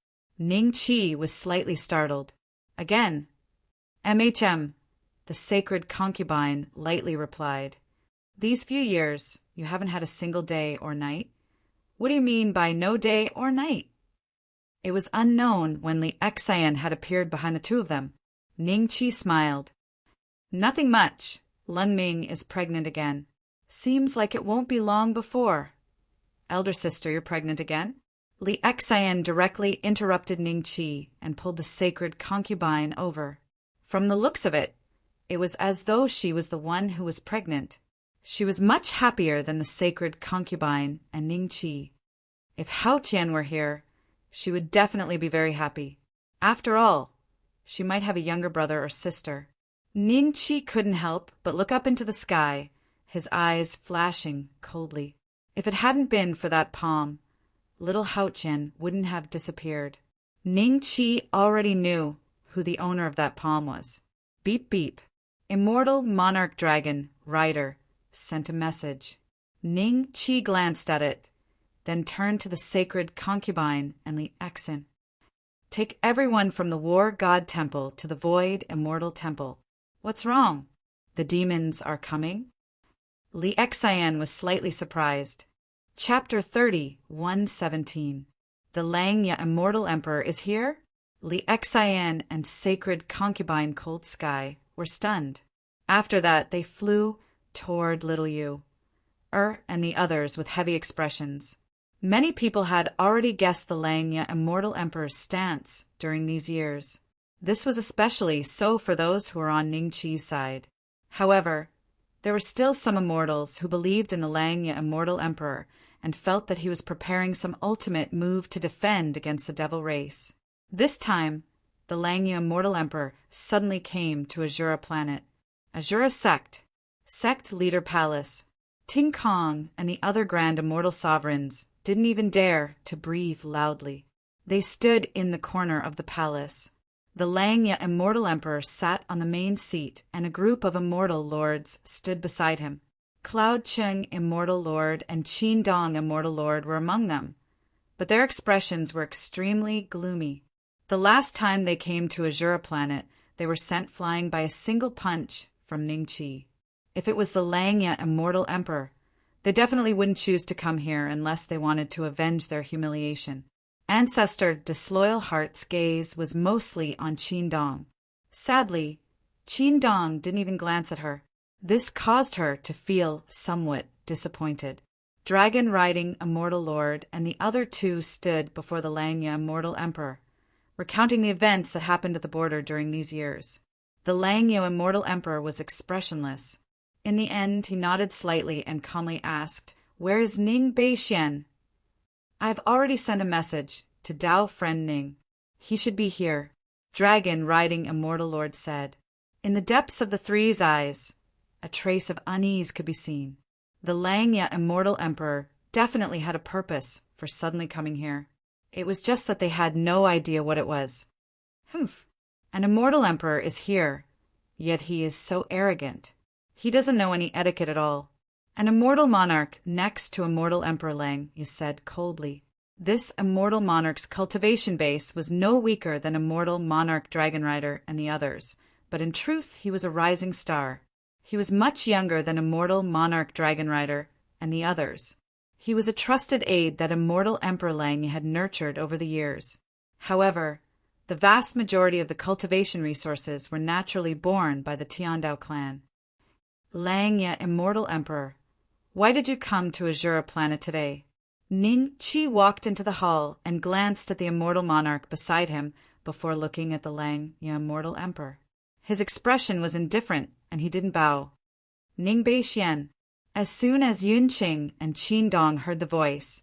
Ningqi was slightly startled. Again, MHM. The sacred concubine lightly replied. These few years, you haven't had a single day or night? What do you mean by no day or night? It was unknown when Li Xian had appeared behind the two of them. Ningqi smiled. Nothing much. Lung Ming is pregnant again. Seems like it won't be long before. Elder sister, you're pregnant again? Li Xian directly interrupted Ningqi and pulled the sacred concubine over. From the looks of it, it was as though she was the one who was pregnant. She was much happier than the sacred concubine and Ningqi. If Hao Qian were here, she would definitely be very happy. After all, she might have a younger brother or sister. Ningqi couldn't help but look up into the sky, his eyes flashing coldly. If it hadn't been for that palm, little Hao Qian wouldn't have disappeared. Ningqi already knew who the owner of that palm was. Beep beep. Immortal monarch dragon, Rider, sent a message. Ningqi glanced at it. then turned to the sacred concubine and Li Exan. Take everyone from the war god temple to the void immortal temple. What's wrong? The demons are coming? Li Exan was slightly surprised. Chapter 30, 117. The Langya immortal emperor is here? Li Exan and sacred concubine Cold Sky were stunned. After that, they flew toward little Yu, and the others with heavy expressions. Many people had already guessed the Langya immortal emperor's stance during these years. This was especially so for those who were on Ningqi's side. However, there were still some immortals who believed in the Langya immortal emperor and felt that he was preparing some ultimate move to defend against the devil race. This time, the Langya immortal emperor suddenly came to Azura planet. Azura sect leader palace. Ting Kong and the other grand immortal sovereigns didn't even dare to breathe loudly. They stood in the corner of the palace. The Langya immortal emperor sat on the main seat, and a group of immortal lords stood beside him. Cloud Chung immortal lord and Qin Dong immortal lord were among them, but their expressions were extremely gloomy. The last time they came to Azura planet, they were sent flying by a single punch from Ningqi. If it was the Langya immortal emperor, they definitely wouldn't choose to come here unless they wanted to avenge their humiliation. Ancestor Disloyal Heart's gaze was mostly on Qin Dong. Sadly, Qin Dong didn't even glance at her. This caused her to feel somewhat disappointed. Dragon Riding Immortal Lord and the other two stood before the Langya Immortal Emperor, recounting the events that happened at the border during these years. The Langya Immortal Emperor was expressionless. In the end, he nodded slightly and calmly asked, "Where is Ning Beixian?" "I have already sent a message to Dao Friend Ning. He should be here," Dragon Riding Immortal Lord said. In the depths of the three's eyes, a trace of unease could be seen. The Langya Immortal Emperor definitely had a purpose for suddenly coming here. It was just that they had no idea what it was. Humph! An Immortal Emperor is here, yet he is so arrogant. He doesn't know any etiquette at all. An immortal monarch next to Immortal Emperor Lang, he said coldly. This immortal monarch's cultivation base was no weaker than Immortal Monarch Dragon Rider and the others, but in truth he was a rising star. He was much younger than Immortal Monarch Dragon Rider and the others. He was a trusted aide that Immortal Emperor Lang had nurtured over the years. However, the vast majority of the cultivation resources were naturally borne by the Tiandao clan. Langya Immortal Emperor, why did you come to Azura planet today? Ningqi walked into the hall and glanced at the immortal monarch beside him before looking at the Langya Immortal Emperor. His expression was indifferent, and he didn't bow. Ning Beixian. As soon as Yunqing and Qin Dong heard the voice,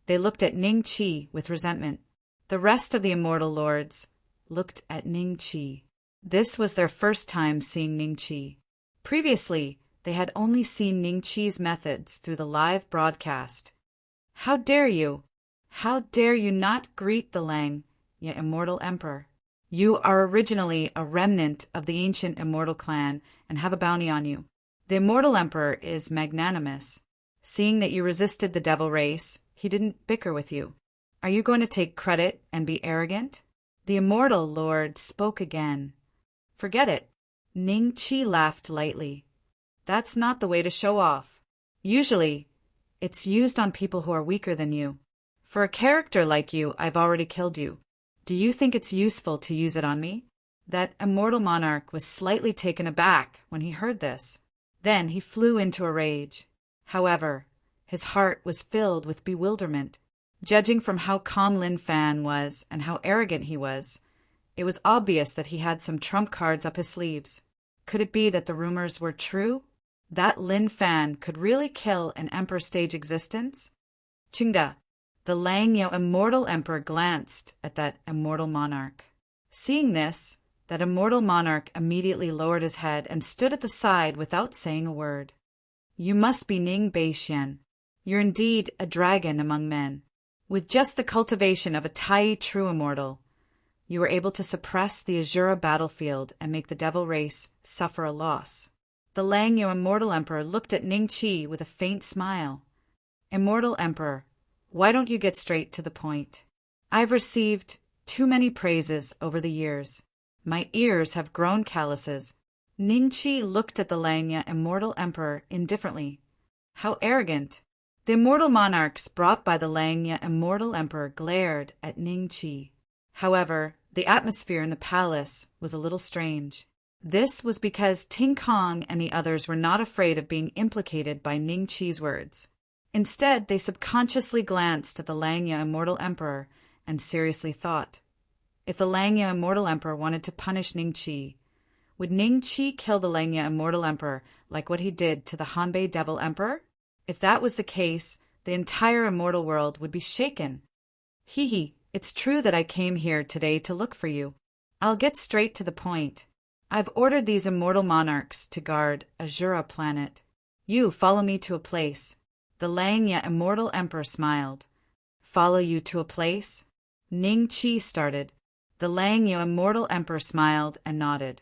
they looked at Ningqi with resentment. The rest of the immortal lords looked at Ningqi. This was their first time seeing Ningqi. Previously, they had only seen Ningqi's methods through the live broadcast. How dare you? How dare you not greet the Langya Immortal Emperor? You are originally a remnant of the ancient immortal clan and have a bounty on you. The Immortal Emperor is magnanimous. Seeing that you resisted the devil race, he didn't bicker with you. Are you going to take credit and be arrogant? The Immortal Lord spoke again. Forget it. Ningqi laughed lightly. That's not the way to show off. Usually, it's used on people who are weaker than you. For a character like you, I've already killed you. Do you think it's useful to use it on me? That immortal monarch was slightly taken aback when he heard this. Then he flew into a rage. However, his heart was filled with bewilderment. Judging from how calm Lin Fan was and how arrogant he was, it was obvious that he had some trump cards up his sleeves. Could it be that the rumors were true? That Lin Fan could really kill an emperor stage existence? Qingda, the Langya Immortal Emperor glanced at that immortal monarch. Seeing this, that immortal monarch immediately lowered his head and stood at the side without saying a word. You must be Ning Beixian. You're indeed a dragon among men. With just the cultivation of a Tai true immortal, you were able to suppress the Azura battlefield and make the devil race suffer a loss. The Langya Immortal Emperor looked at Ningqi with a faint smile. Immortal Emperor, Why don't you get straight to the point? I've received too many praises over the years. My ears have grown calluses. Ningqi looked at the Langya immortal emperor indifferently. How arrogant! The immortal monarchs brought by the Langya immortal emperor glared at Ningqi. However, the atmosphere in the palace was a little strange. This was because Ting Kong and the others were not afraid of being implicated by Ningqi's words. Instead, they subconsciously glanced at the Langya immortal emperor and seriously thought, if the Langya immortal emperor wanted to punish Ningqi, would Ningqi kill the Langya immortal emperor like what he did to the Hanbei devil emperor? If that was the case, the entire immortal world would be shaken. Hee, it's true that I came here today to look for you. I'll get straight to the point. I've ordered these immortal monarchs to guard Azura planet. You follow me to a place. The Langya immortal emperor smiled. Follow you to a place? Ningqi started. The Langya immortal emperor smiled and nodded.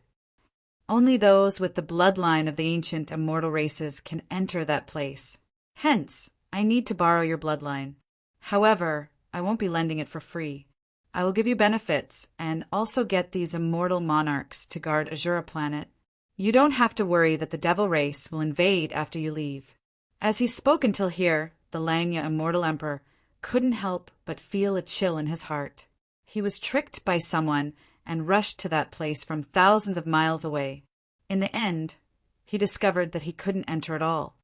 Only those with the bloodline of the ancient immortal races can enter that place. Hence, I need to borrow your bloodline. However, I won't be lending it for free. I will give you benefits and also get these immortal monarchs to guard Azura planet. You don't have to worry that the devil race will invade after you leave. As he spoke until here, the Langya immortal emperor couldn't help but feel a chill in his heart. He was tricked by someone and rushed to that place from thousands of miles away. In the end, he discovered that he couldn't enter at all.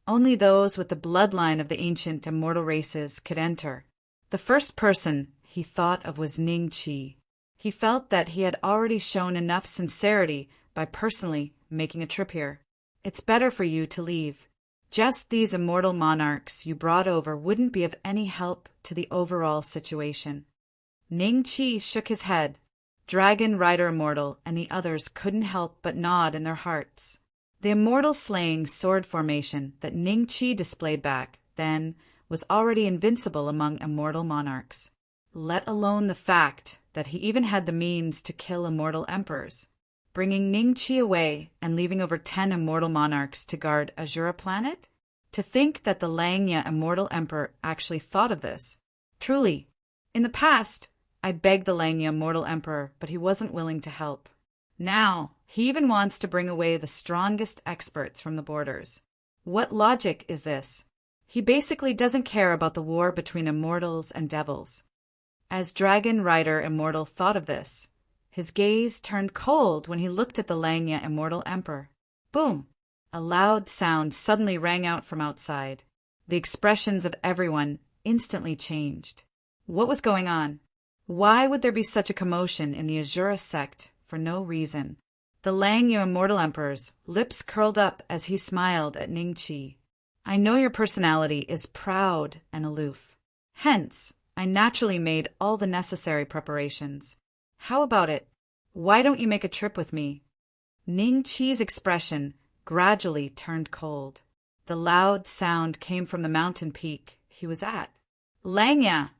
Only those with the bloodline of the ancient immortal races could enter. The first person he thought of was Ningqi. He felt that he had already shown enough sincerity by personally making a trip here. It's better for you to leave. Just these immortal monarchs you brought over wouldn't be of any help to the overall situation. Ningqi shook his head. Dragon Rider Immortal and the others couldn't help but nod in their hearts. The immortal slaying sword formation that Ningqi displayed back then was already invincible among immortal monarchs, let alone the fact that he even had the means to kill immortal emperors. Bringing Ningqi away and leaving over 10 immortal monarchs to guard Azura planet? To think that the Langya immortal emperor actually thought of this. Truly, in the past, I begged the Langya immortal emperor, but he wasn't willing to help. Now, he even wants to bring away the strongest experts from the borders. What logic is this? He basically doesn't care about the war between immortals and devils. As Dragon Rider Immortal thought of this, his gaze turned cold when he looked at the Langya immortal emperor. Boom! A loud sound suddenly rang out from outside. The expressions of everyone instantly changed. What was going on? Why would there be such a commotion in the Azura sect for no reason? The Langya immortal emperor's lips curled up as he smiled at Ningqi. I know your personality is proud and aloof. Hence, I naturally made all the necessary preparations. How about it? Why don't you make a trip with me? Ningqi's expression gradually turned cold. The loud sound came from the mountain peak he was at. Langya!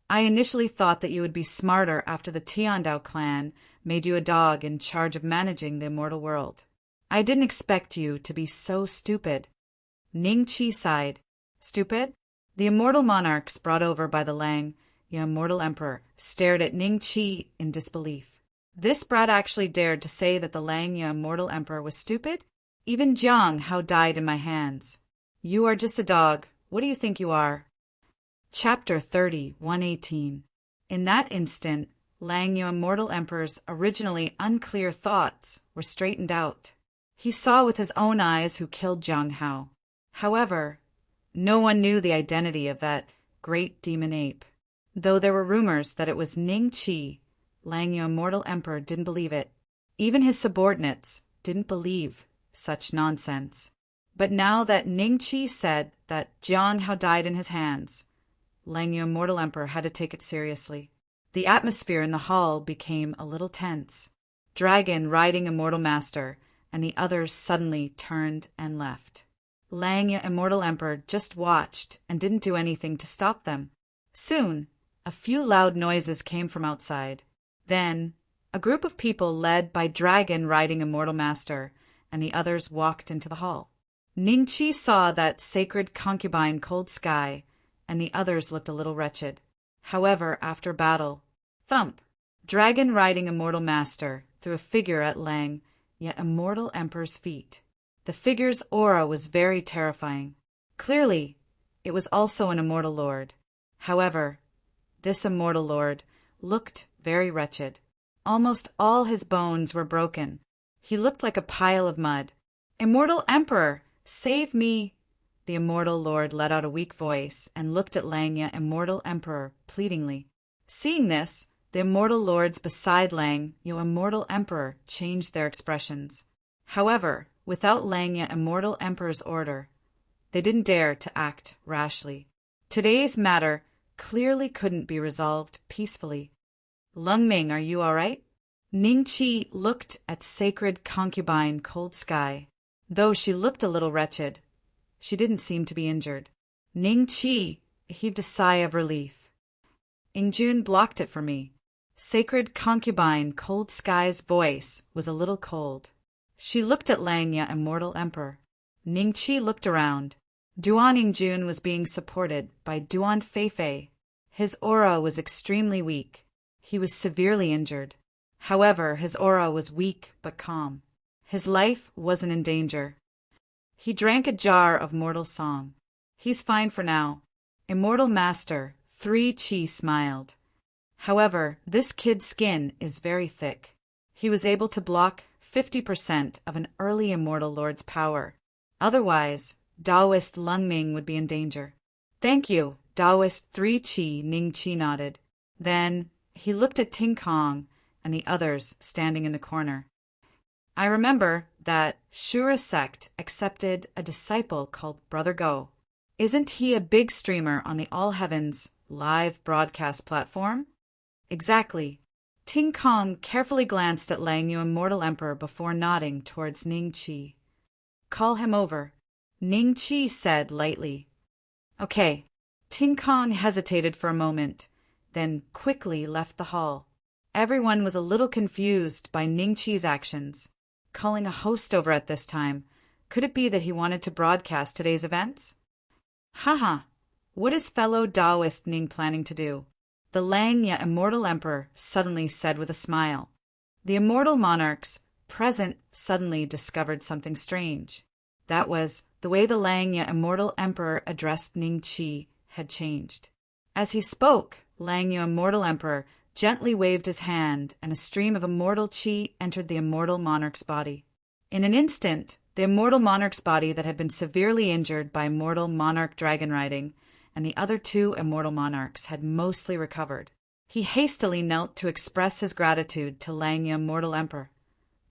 I initially thought that you would be smarter after the Tiandao clan made you a dog in charge of managing the immortal world. I didn't expect you to be so stupid. Ningqi sighed. Stupid? The immortal monarchs brought over by the Langya immortal emperor stared at Ningqi in disbelief. This brat actually dared to say that the Langya immortal emperor was stupid? Even Jiang Hao died in my hands. You are just a dog. What do you think you are? Chapter 30, 118. In that instant, Langya immortal emperor's originally unclear thoughts were straightened out. He saw with his own eyes who killed Jiang Hao. However, no one knew the identity of that great demon ape. Though there were rumors that it was Ningqi, Langya immortal emperor didn't believe it. Even his subordinates didn't believe such nonsense. But now that Ningqi said that Jiang Hao died in his hands, Langya immortal emperor had to take it seriously. The atmosphere in the hall became a little tense. Dragon riding immortal master and the others suddenly turned and left. Langya immortal emperor just watched and didn't do anything to stop them. Soon, a few loud noises came from outside. Then, a group of people led by Dragon riding immortal master and the others walked into the hall. Ningqi saw that sacred concubine cold sky and the others looked a little wretched. However, after battle, thump! Dragon riding immortal master threw a figure at Lang, yet immortal emperor's feet. The figure's aura was very terrifying. Clearly, it was also an immortal lord. However, this immortal lord looked very wretched. Almost all his bones were broken. He looked like a pile of mud. "Immortal Emperor, save me!" The immortal lord let out a weak voice and looked at Langya, immortal emperor, pleadingly. Seeing this, the immortal lords beside Lang, immortal emperor, changed their expressions. However, without Langya, immortal emperor's order, they didn't dare to act rashly. Today's matter clearly couldn't be resolved peacefully. "Lung Ming, are you all right?" Ning Qi looked at sacred concubine Cold Sky. Though she looked a little wretched, she didn't seem to be injured. Ning Qi heaved a sigh of relief. Ingjun blocked it for me. Sacred concubine Cold Sky's voice was a little cold. She looked at Langya, immortal emperor. Ning Qi looked around. Duan Ingjun was being supported by Duan Feifei. His aura was extremely weak. He was severely injured. However, his aura was weak but calm. His life wasn't in danger. He drank a jar of mortal song. "He's fine for now." Immortal Master 3 Qi smiled. "However, this kid's skin is very thick. He was able to block 50% of an early immortal lord's power. Otherwise, Taoist Lung Ming would be in danger." "Thank you," Taoist 3 Qi Ning Qi nodded. Then he looked at Ting Kong and the others standing in the corner. "I remember that Shura sect accepted a disciple called Brother Go. Isn't he a big streamer on the All Heavens live broadcast platform?" "Exactly." Ting Kong carefully glanced at Lang Yu, immortal emperor, before nodding towards Ning Qi. "Call him over," Ning Qi said lightly. "Okay." Ting Kong hesitated for a moment, then quickly left the hall. Everyone was a little confused by Ning Qi's actions. Calling a host over at this time, could it be that he wanted to broadcast today's events? Haha, what is fellow Taoist Ning planning to do? The Langya immortal emperor suddenly said with a smile. The immortal monarchs present suddenly discovered something strange. That was, the way the Langya immortal emperor addressed Ning Qi had changed. As he spoke, Langya immortal emperor gently waved his hand, and a stream of immortal qi entered the immortal monarch's body. In an instant, the immortal monarch's body that had been severely injured by immortal monarch dragon riding, and the other 2 immortal monarchs had mostly recovered. He hastily knelt to express his gratitude to Langya, immortal emperor,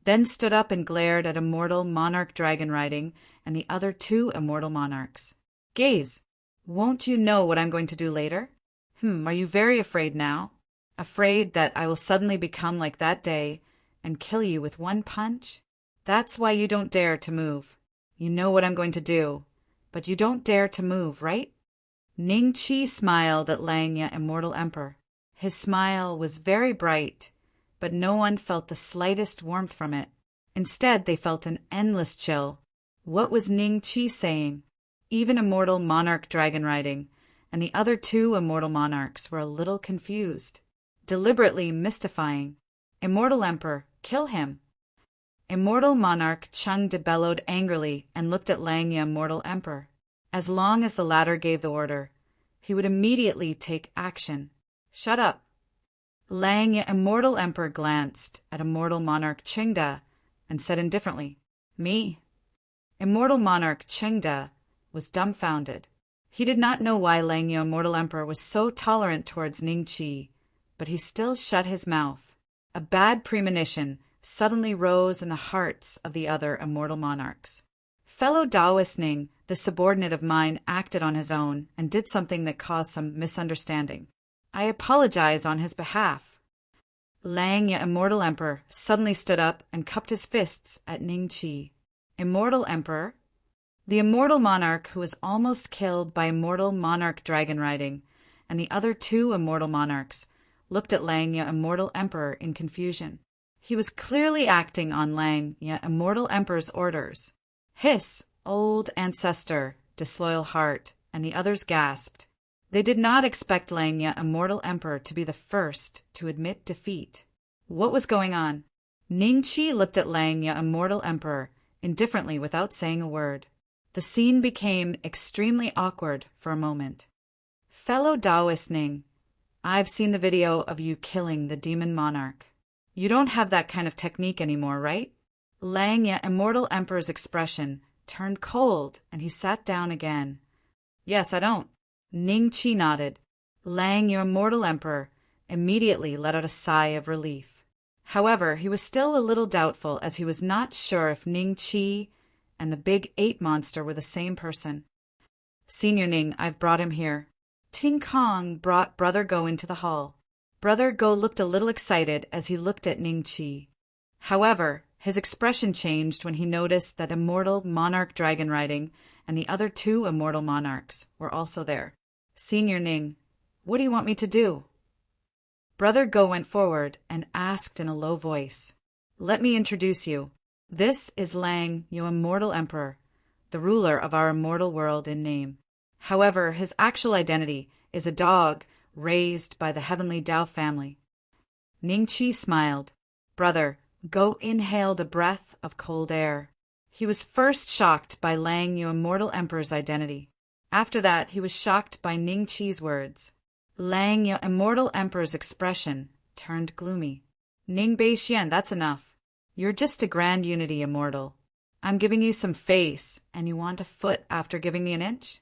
then stood up and glared at immortal monarch dragon riding and the other 2 immortal monarchs. "Gaze, won't you know what I'm going to do later? Are you very afraid now? Afraid that I will suddenly become like that day and kill you with one punch? That's why you don't dare to move. You know what I'm going to do, but you don't dare to move, right?" Ning Qi smiled at Langya, immortal emperor. His smile was very bright, but no one felt the slightest warmth from it. Instead, they felt an endless chill. What was Ning Qi saying? Even immortal monarch dragon riding and the other 2 immortal monarchs were a little confused. Deliberately mystifying. "Immortal emperor, kill him." Immortal monarch Chung De bellowed angrily and looked at Langya, immortal emperor. As long as the latter gave the order, he would immediately take action. "Shut up." Langya, immortal emperor, glanced at immortal monarch Chengda and said indifferently, "Me." Immortal monarch Chengda was dumbfounded. He did not know why Langya, immortal emperor, was so tolerant towards Ning Qi, but he still shut his mouth. A bad premonition suddenly rose in the hearts of the other immortal monarchs. Fellow Taoist Ning, the subordinate of mine, acted on his own and did something that caused some misunderstanding. I apologize on his behalf. Langya, immortal emperor, suddenly stood up and cupped his fists at Ning Qi. "Immortal emperor?" The immortal monarch, who was almost killed by immortal monarch dragon riding, and the other 2 immortal monarchs, looked at Langya, immortal emperor, in confusion. He was clearly acting on Langya, immortal emperor's orders. "Hiss, old ancestor, disloyal heart," and the others gasped. They did not expect Langya, Immortal Emperor, to be the first to admit defeat. What was going on? Ningqi looked at Langya, Immortal Emperor, indifferently without saying a word. The scene became extremely awkward for a moment. Fellow Taoist Ning, I've seen the video of you killing the demon monarch. You don't have that kind of technique anymore, right? Langya, Immortal Emperor's expression turned cold and he sat down again. Yes, I don't. Ningqi nodded. Langya, Immortal Emperor, immediately let out a sigh of relief. However, he was still a little doubtful as he was not sure if Ningqi and the big ape monster were the same person. Senior Ning, I've brought him here. Ting Kong brought Brother Go into the hall. Brother Go looked a little excited as he looked at Ningqi. However, his expression changed when he noticed that Immortal Monarch Dragon Riding and the other 2 Immortal Monarchs were also there. Senior Ning, what do you want me to do? Brother Go went forward and asked in a low voice, Let me introduce you. This is Lang, your Immortal Emperor, the ruler of our immortal world in name. However, his actual identity is a dog raised by the heavenly Dao family. Ningqi smiled. Brother Go inhaled a breath of cold air. He was first shocked by Lang, your Immortal Emperor's identity. After that, he was shocked by Ningqi's words. Lang, your Immortal Emperor's expression turned gloomy. Ning Beixian, that's enough. You're just a grand unity immortal. I'm giving you some face, and you want a foot after giving me an inch?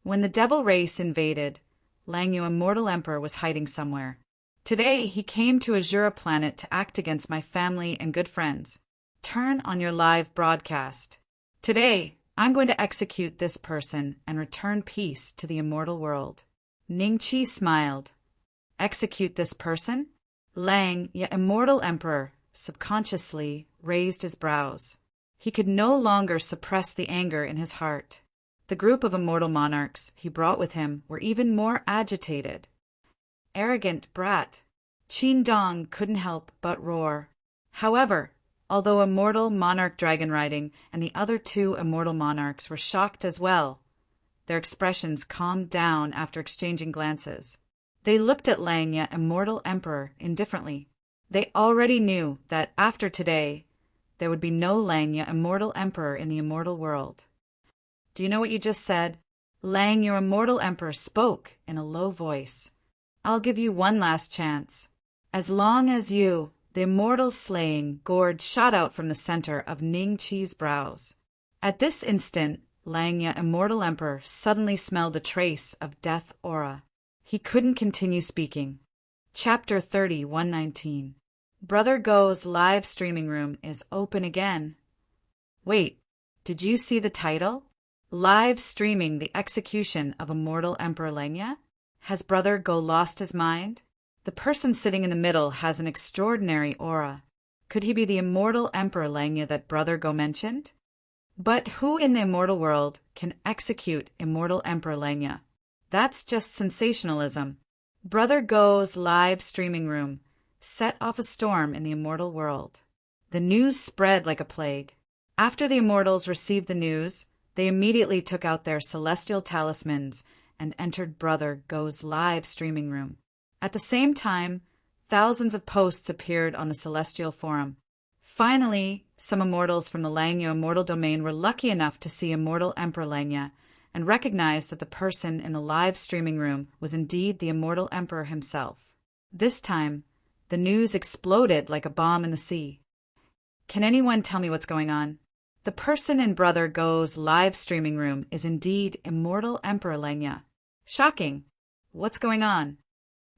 When the devil race invaded, Lang, your Immortal Emperor was hiding somewhere. Today, he came to Azura planet to act against my family and good friends. Turn on your live broadcast. Today, I'm going to execute this person and return peace to the immortal world. Ningqi smiled. Execute this person? Lang, your Immortal Emperor, subconsciously raised his brows. He could no longer suppress the anger in his heart. The group of immortal monarchs he brought with him were even more agitated. Arrogant brat. Qin Dong couldn't help but roar. However, although Immortal Monarch Dragon Riding and the other 2 immortal monarchs were shocked as well, their expressions calmed down after exchanging glances. They looked at Langya, Immortal Emperor, indifferently. They already knew that after today, there would be no Langya, Immortal Emperor in the immortal world. Do you know what you just said? Lang, your Immortal Emperor, spoke in a low voice. I'll give you one last chance. As long as you, the immortal slaying gourd shot out from the center of Ningqi's brows. At this instant, Langya, Immortal Emperor, suddenly smelled a trace of death aura. He couldn't continue speaking. Chapter 30, 119. Brother Go's live streaming room is open again. Wait, did you see the title? Live streaming the execution of Immortal Emperor Langya? Has Brother Go lost his mind? The person sitting in the middle has an extraordinary aura. Could he be the Immortal Emperor Langya that Brother Go mentioned? But who in the immortal world can execute Immortal Emperor Langya? That's just sensationalism. Brother Go's live streaming room set off a storm in the immortal world. The news spread like a plague. After the immortals received the news, they immediately took out their celestial talismans and entered Brother Go's live streaming room. At the same time, thousands of posts appeared on the celestial forum. Finally, some immortals from the Langya immortal domain were lucky enough to see Immortal Emperor Langya and recognized that the person in the live streaming room was indeed the Immortal Emperor himself. This time, the news exploded like a bomb in the sea. Can anyone tell me what's going on? The person in Brother Go's live streaming room is indeed Immortal Emperor Langya. Shocking! What's going on?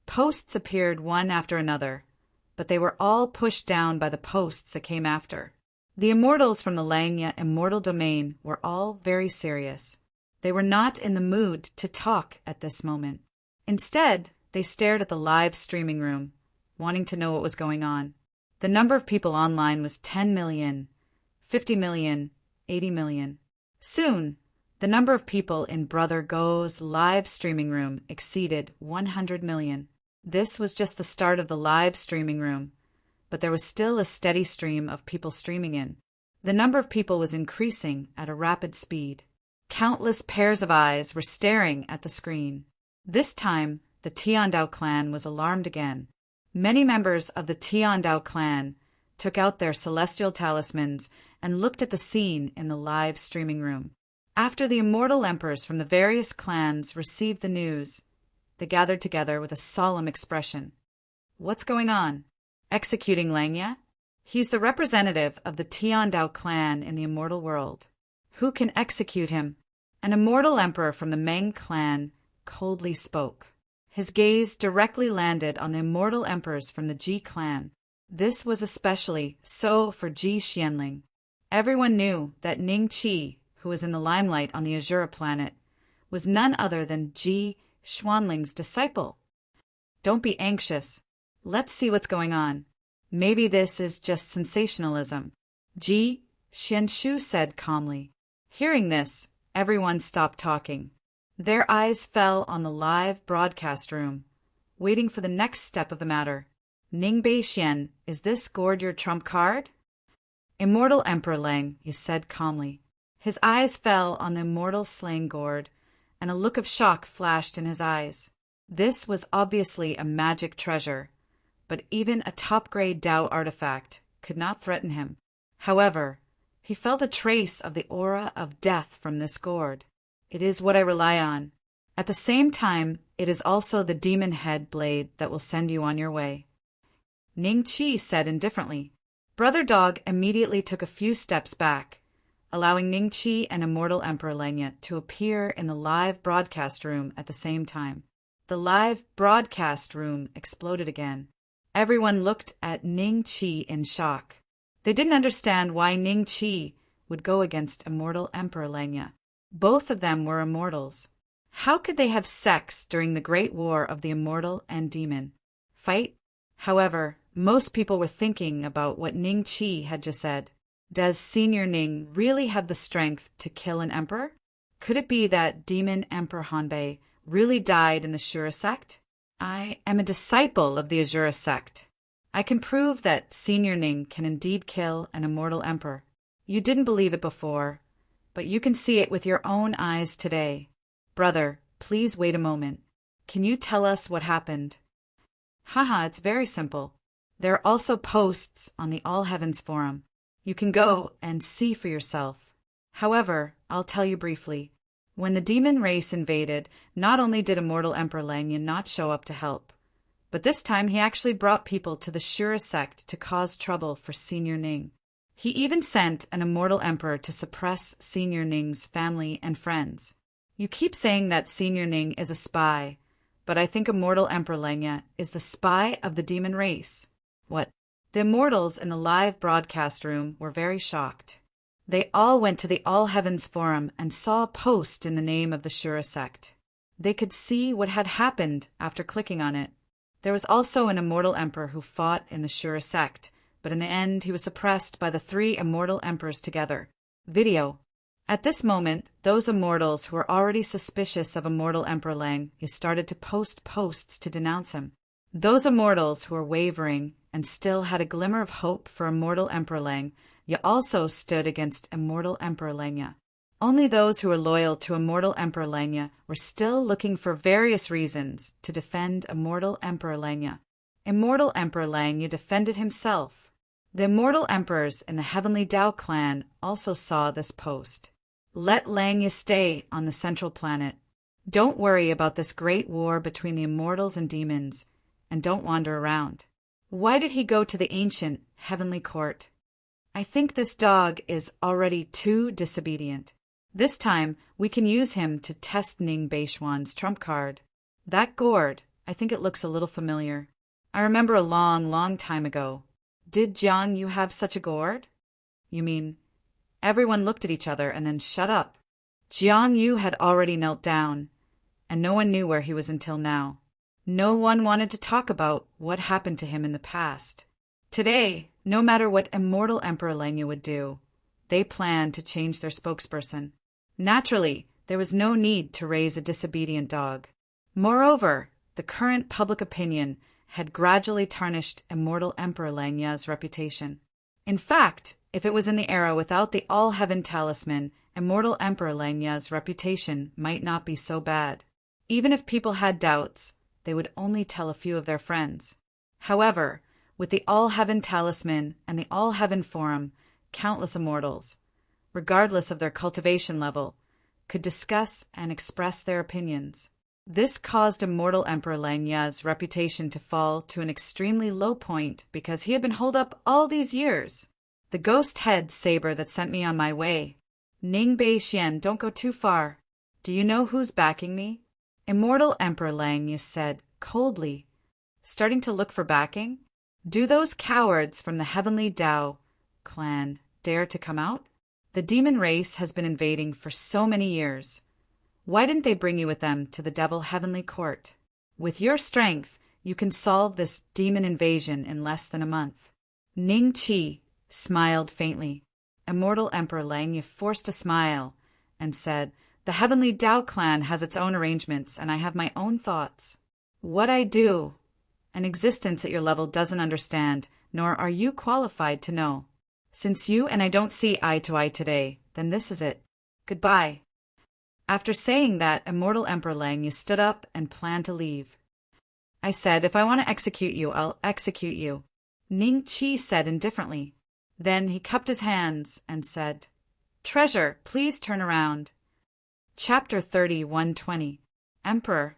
Posts appeared one after another, but they were all pushed down by the posts that came after. The immortals from the Langya immortal domain were all very serious. They were not in the mood to talk at this moment. Instead, they stared at the live streaming room, wanting to know what was going on. The number of people online was 10 million, 50 million, 80 million. Soon, the number of people in Brother Go's live streaming room exceeded 100 million. This was just the start of the live streaming room, but there was still a steady stream of people streaming in. The number of people was increasing at a rapid speed. Countless pairs of eyes were staring at the screen. This time, the Tiandao clan was alarmed again. Many members of the Tiandao clan took out their celestial talismans and looked at the scene in the live streaming room. After the immortal emperors from the various clans received the news, they gathered together with a solemn expression. What's going on? Executing Langya? He's the representative of the Tiandao clan in the immortal world. Who can execute him? An immortal emperor from the Meng clan coldly spoke. His gaze directly landed on the immortal emperors from the Ji clan. This was especially so for Ji Xianling. Everyone knew that Ning Qi, who was in the limelight on the Azura planet, was none other than Ji Xuanling's disciple. Don't be anxious. Let's see what's going on. Maybe this is just sensationalism, Ji Xianshu said calmly. Hearing this, everyone stopped talking. Their eyes fell on the live broadcast room, waiting for the next step of the matter. Ning Beixian, is this gourd your trump card? Immortal Emperor Lang, he said calmly. His eyes fell on the immortal slaying gourd, and a look of shock flashed in his eyes. This was obviously a magic treasure, but even a top-grade Dao artifact could not threaten him. However, he felt a trace of the aura of death from this gourd. It is what I rely on. At the same time, it is also the demon head blade that will send you on your way. Ning Qi said indifferently. Brother Dog immediately took a few steps back, allowing Ning Qi and Immortal Emperor Langya to appear in the live broadcast room at the same time. The live broadcast room exploded again. Everyone looked at Ning Qi in shock. They didn't understand why Ning Qi would go against Immortal Emperor Langya. Both of them were immortals. How could they have sex during the great war of the immortal and demon fight? However, most people were thinking about what Ning Qi had just said. Does Senior Ning really have the strength to kill an emperor? Could it be that Demon Emperor Hanbei really died in the Shura sect? I am a disciple of the Azura sect. I can prove that Senior Ning can indeed kill an immortal emperor. You didn't believe it before, but you can see it with your own eyes today. Brother, please wait a moment. Can you tell us what happened? Haha, it's very simple. There are also posts on the All Heavens forum. You can go and see for yourself. However, I'll tell you briefly. When the demon race invaded, not only did Immortal Emperor Langya not show up to help, but this time he actually brought people to the Shura sect to cause trouble for Senior Ning. He even sent an Immortal Emperor to suppress Senior Ning's family and friends. You keep saying that Senior Ning is a spy, but I think Immortal Emperor Langya is the spy of the demon race. What? The immortals in the live broadcast room were very shocked. They all went to the All Heavens forum and saw a post in the name of the Shura sect. They could see what had happened after clicking on it. There was also an immortal emperor who fought in the Shura sect, but in the end he was suppressed by the 3 immortal emperors together. Video. At this moment, those immortals who were already suspicious of Immortal Emperor Lang started to post posts to denounce him. Those immortals who were wavering and still had a glimmer of hope for Immortal Emperor Lang also stood against Immortal Emperor Langya. Only those who were loyal to Immortal Emperor Langya were still looking for various reasons to defend Immortal Emperor Langya. Immortal Emperor Langya defended himself. The immortal emperors in the Heavenly Dao clan also saw this post. Let Langya stay on the central planet. Don't worry about this great war between the immortals and demons, and don't wander around. Why did he go to the ancient heavenly court? I think this dog is already too disobedient. This time, we can use him to test Ning Beishuan's trump card. That gourd, I think it looks a little familiar. I remember a long, long time ago. Did Jiang Yu have such a gourd? You mean... Everyone looked at each other and then shut up. Jiang Yu had already knelt down, and no one knew where he was until now. No one wanted to talk about what happened to him in the past. Today, no matter what Immortal Emperor Langya would do, they planned to change their spokesperson. Naturally, there was no need to raise a disobedient dog. Moreover, the current public opinion had gradually tarnished Immortal Emperor Langya's reputation. In fact, if it was in the era without the All-Heaven Talisman, Immortal Emperor Langya's reputation might not be so bad. Even if people had doubts, they would only tell a few of their friends. However, with the All-Heaven Talisman and the All-Heaven Forum, countless immortals, regardless of their cultivation level, could discuss and express their opinions. This caused Immortal Emperor Lang Ye's reputation to fall to an extremely low point because he had been holed up all these years. The ghost head saber that sent me on my way. Ning Bei Xian, don't go too far. Do you know who's backing me? Immortal Emperor Lang Ye said, coldly, starting to look for backing. Do those cowards from the Heavenly Dao clan dare to come out? The demon race has been invading for so many years. Why didn't they bring you with them to the Devil Heavenly Court? With your strength, you can solve this demon invasion in less than a month. Ning Qi smiled faintly. Immortal Emperor Lang Ye forced a smile and said, the Heavenly Dao clan has its own arrangements, and I have my own thoughts. What I do, an existence at your level doesn't understand, nor are you qualified to know. Since you and I don't see eye to eye today, then this is it. Goodbye. After saying that, Immortal Emperor Lang Ye stood up and planned to leave. I said, if I want to execute you, I'll execute you. Ning Qi said indifferently. Then he cupped his hands and said, Treasure, please turn around. Chapter 30-120. Emperor.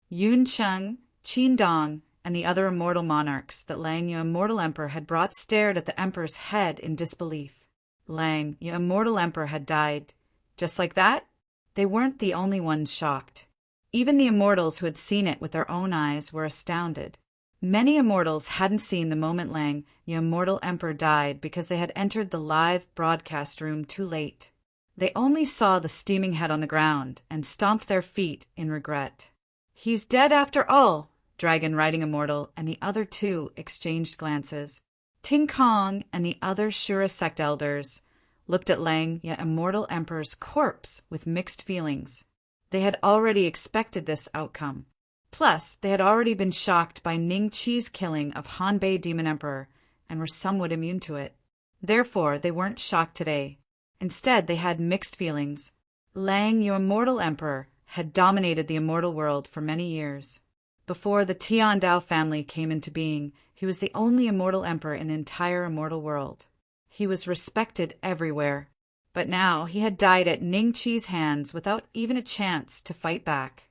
Yun Cheng, Qin Dong, and the other immortal monarchs that Lang Ye Immortal Emperor had brought stared at the emperor's head in disbelief. Lang Ye Immortal Emperor had died. Just like that? They weren't the only ones shocked. Even the immortals who had seen it with their own eyes were astounded. Many immortals hadn't seen the moment Lang Ye Immortal Emperor died because they had entered the live broadcast room too late. They only saw the steaming head on the ground and stomped their feet in regret. He's dead after all, Dragon Riding Immortal and the other two exchanged glances. Ting Kong and the other Shura sect elders looked at Lang Ye Immortal Emperor's corpse with mixed feelings. They had already expected this outcome. Plus, they had already been shocked by Ning Qi's killing of Han Bei Demon Emperor and were somewhat immune to it. Therefore, they weren't shocked today. Instead, they had mixed feelings. Lang Ye Immortal Emperor had dominated the immortal world for many years. Before the Tian Dao family came into being, he was the only immortal emperor in the entire immortal world. He was respected everywhere. But now he had died at Ning Qi's hands without even a chance to fight back.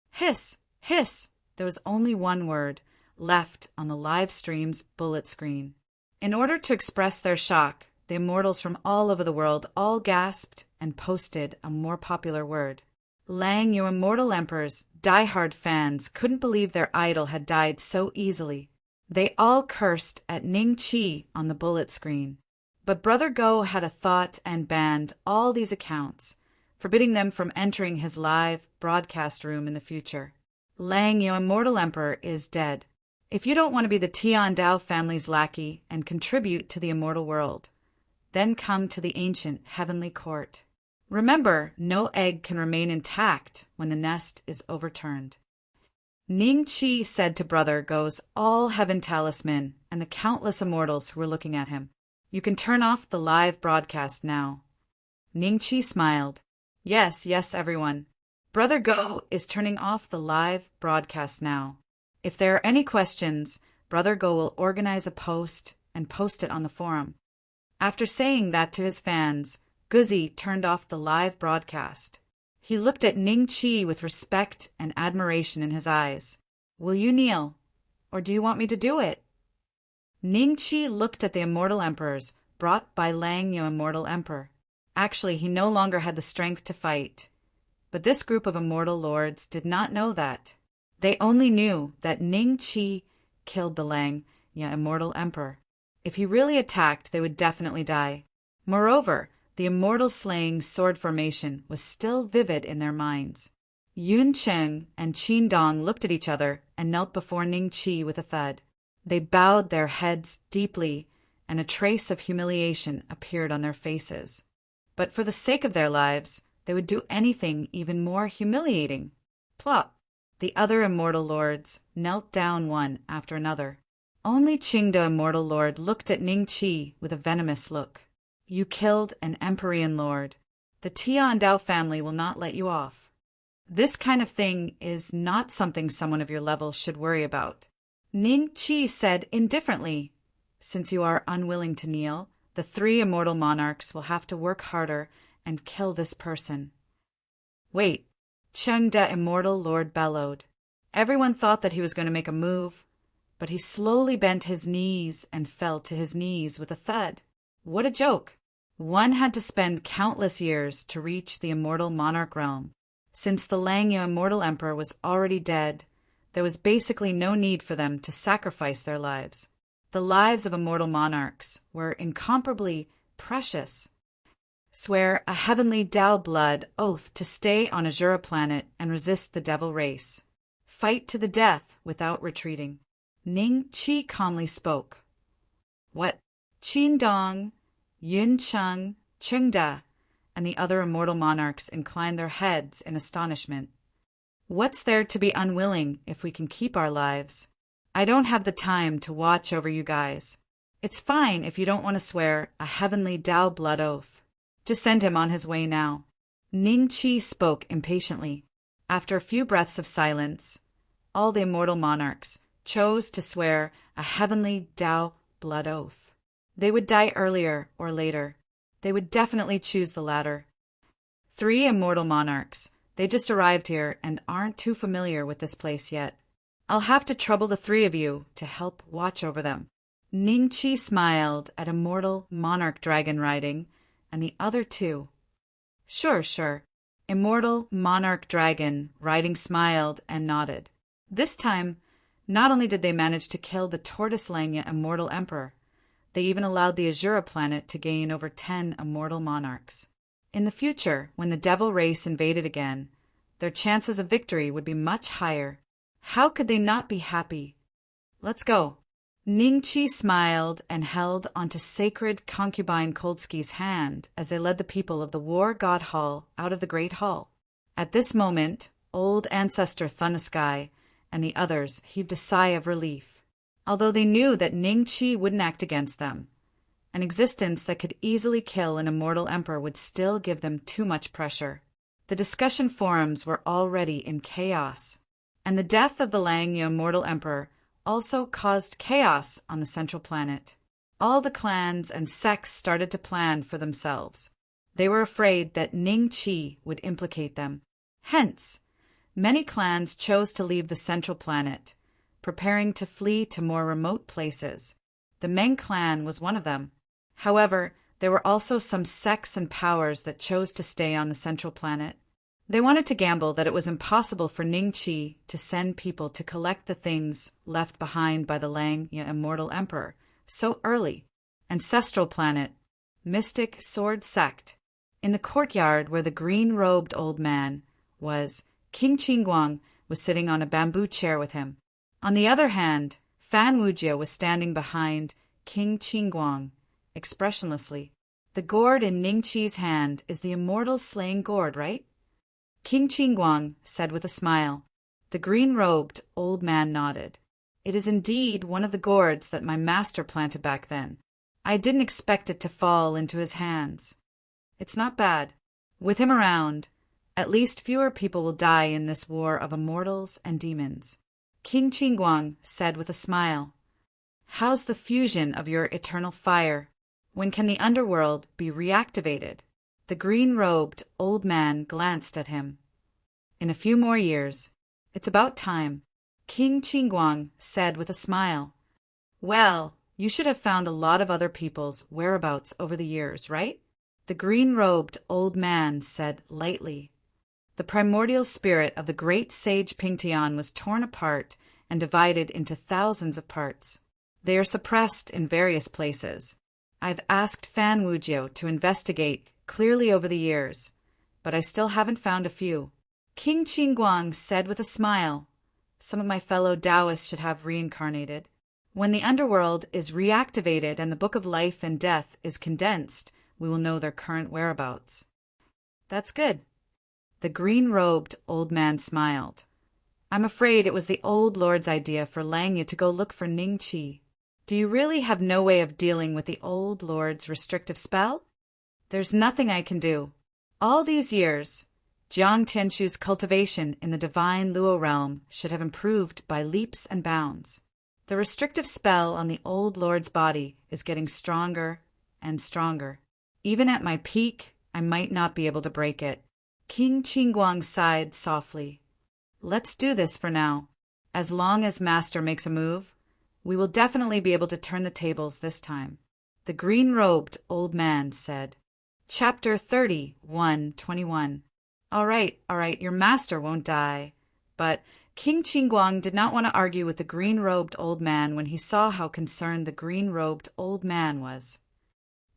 Hiss! Hiss! There was only one word left on the live stream's bullet screen. In order to express their shock, the immortals from all over the world all gasped and posted a more popular word. Lang Ye Immortal Emperor's die-hard fans couldn't believe their idol had died so easily. They all cursed at Ning Qi on the bullet screen. But Brother Go had a thought and banned all these accounts, forbidding them from entering his live broadcast room in the future. Lang Ye Immortal Emperor is dead. If you don't want to be the Tian Dao family's lackey and contribute to the immortal world, then come to the ancient heavenly court. Remember, no egg can remain intact when the nest is overturned. Ning Qi said to Brother Go's all-heaven talisman and the countless immortals who were looking at him, You can turn off the live broadcast now. Ning Qi smiled. Yes, everyone. Brother Go is turning off the live broadcast now. If there are any questions, Brother Go will organize a post and post it on the forum. After saying that to his fans, Guzi turned off the live broadcast. He looked at Ning Qi with respect and admiration in his eyes. Will you kneel, or do you want me to do it? Ning Qi looked at the immortal emperors brought by Lang Ye Immortal Emperor. Actually, he no longer had the strength to fight. But this group of immortal lords did not know that. They only knew that Ning Qi killed the Lang Ye Immortal Emperor. If he really attacked, they would definitely die. Moreover, the immortal slaying sword formation was still vivid in their minds. Yun Cheng and Qin Dong looked at each other and knelt before Ning Qi with a thud. They bowed their heads deeply, and a trace of humiliation appeared on their faces. But for the sake of their lives, they would do anything even more humiliating. Plop! The other immortal lords knelt down one after another. Only Qingda Immortal Lord looked at Ning Qi with a venomous look. You killed an Empyrean Lord. The Tian Dao family will not let you off. This kind of thing is not something someone of your level should worry about. Ning Qi said indifferently, "Since you are unwilling to kneel, the 3 immortal monarchs will have to work harder and kill this person." "Wait," Cheng Da Immortal Lord bellowed. Everyone thought that he was going to make a move, but he slowly bent his knees and fell to his knees with a thud. What a joke! One had to spend countless years to reach the immortal monarch realm. Since the Langya Immortal Emperor was already dead, there was basically no need for them to sacrifice their lives. The lives of immortal monarchs were incomparably precious. Swear a heavenly Tao blood oath to stay on Azura planet and resist the devil race. Fight to the death without retreating. Ning Qi calmly spoke. What? Qin Dong, Yun Cheng, Cheng Da, and the other immortal monarchs inclined their heads in astonishment. What's there to be unwilling if we can keep our lives? I don't have the time to watch over you guys. It's fine if you don't want to swear a heavenly Tao blood oath. Just send him on his way now. Ning Qi spoke impatiently. After a few breaths of silence, all the immortal monarchs chose to swear a heavenly Tao blood oath. They would die earlier or later. They would definitely choose the latter. 3 immortal monarchs. They just arrived here and aren't too familiar with this place yet. I'll have to trouble the 3 of you to help watch over them. Ning Qi smiled at immortal monarch dragon riding and the other 2. Sure. Immortal monarch dragon riding smiled and nodded. This time, not only did they manage to kill the Tortoise Langya Immortal Emperor, they even allowed the Azura planet to gain over 10 immortal monarchs. In the future, when the devil race invaded again, their chances of victory would be much higher. How could they not be happy? Let's go. Ning Qi smiled and held onto sacred concubine Koldsky's hand as they led the people of the War God Hall out of the Great Hall. At this moment, old ancestor Thundersky and the others heaved a sigh of relief, although they knew that Ning Qi wouldn't act against them. An existence that could easily kill an immortal emperor would still give them too much pressure. The discussion forums were already in chaos, and the death of the Langya Immortal Emperor also caused chaos on the central planet. All the clans and sects started to plan for themselves. They were afraid that Ning Qi would implicate them. Hence, many clans chose to leave the central planet, preparing to flee to more remote places. The Meng clan was one of them. However, there were also some sects and powers that chose to stay on the central planet. They wanted to gamble that it was impossible for Ning Qi to send people to collect the things left behind by the Langya Immortal Emperor so early. Ancestral planet, mystic sword sect. In the courtyard where the green-robed old man was, King Qingguang was sitting on a bamboo chair with him. On the other hand, Fan Wujia was standing behind King Qingguang, expressionlessly. The gourd in Ning Qi's hand is the immortal slaying gourd, right? King Qingguang said with a smile. The green-robed old man nodded. It is indeed one of the gourds that my master planted back then. I didn't expect it to fall into his hands. It's not bad. With him around, at least fewer people will die in this war of immortals and demons. King Qingguang said with a smile. How's the fusion of your eternal fire? When can the underworld be reactivated? The green-robed old man glanced at him. In a few more years. It's about time. King Qingguang said with a smile. Well, you should have found a lot of other people's whereabouts over the years, right? The green-robed old man said lightly. The primordial spirit of the great sage Pingtian was torn apart and divided into thousands of parts. They are suppressed in various places. I've asked Fan Wujio to investigate clearly over the years, but I still haven't found a few. King Qingguang said with a smile. Some of my fellow Taoists should have reincarnated. When the underworld is reactivated and the Book of Life and Death is condensed, we will know their current whereabouts. That's good. The green-robed old man smiled. I'm afraid it was the old lord's idea for Langya to go look for Ning Qi. Do you really have no way of dealing with the old lord's restrictive spell? There's nothing I can do. All these years, Jiang Tianshu's cultivation in the divine Luo realm should have improved by leaps and bounds. The restrictive spell on the old lord's body is getting stronger and stronger. Even at my peak, I might not be able to break it. King Qingguang sighed softly. Let's do this for now. As long as Master makes a move, we will definitely be able to turn the tables this time. The green-robed old man said. Chapter 30, 121. All right, your master won't die. But King Qingguang did not want to argue with the green-robed old man when he saw how concerned the green-robed old man was.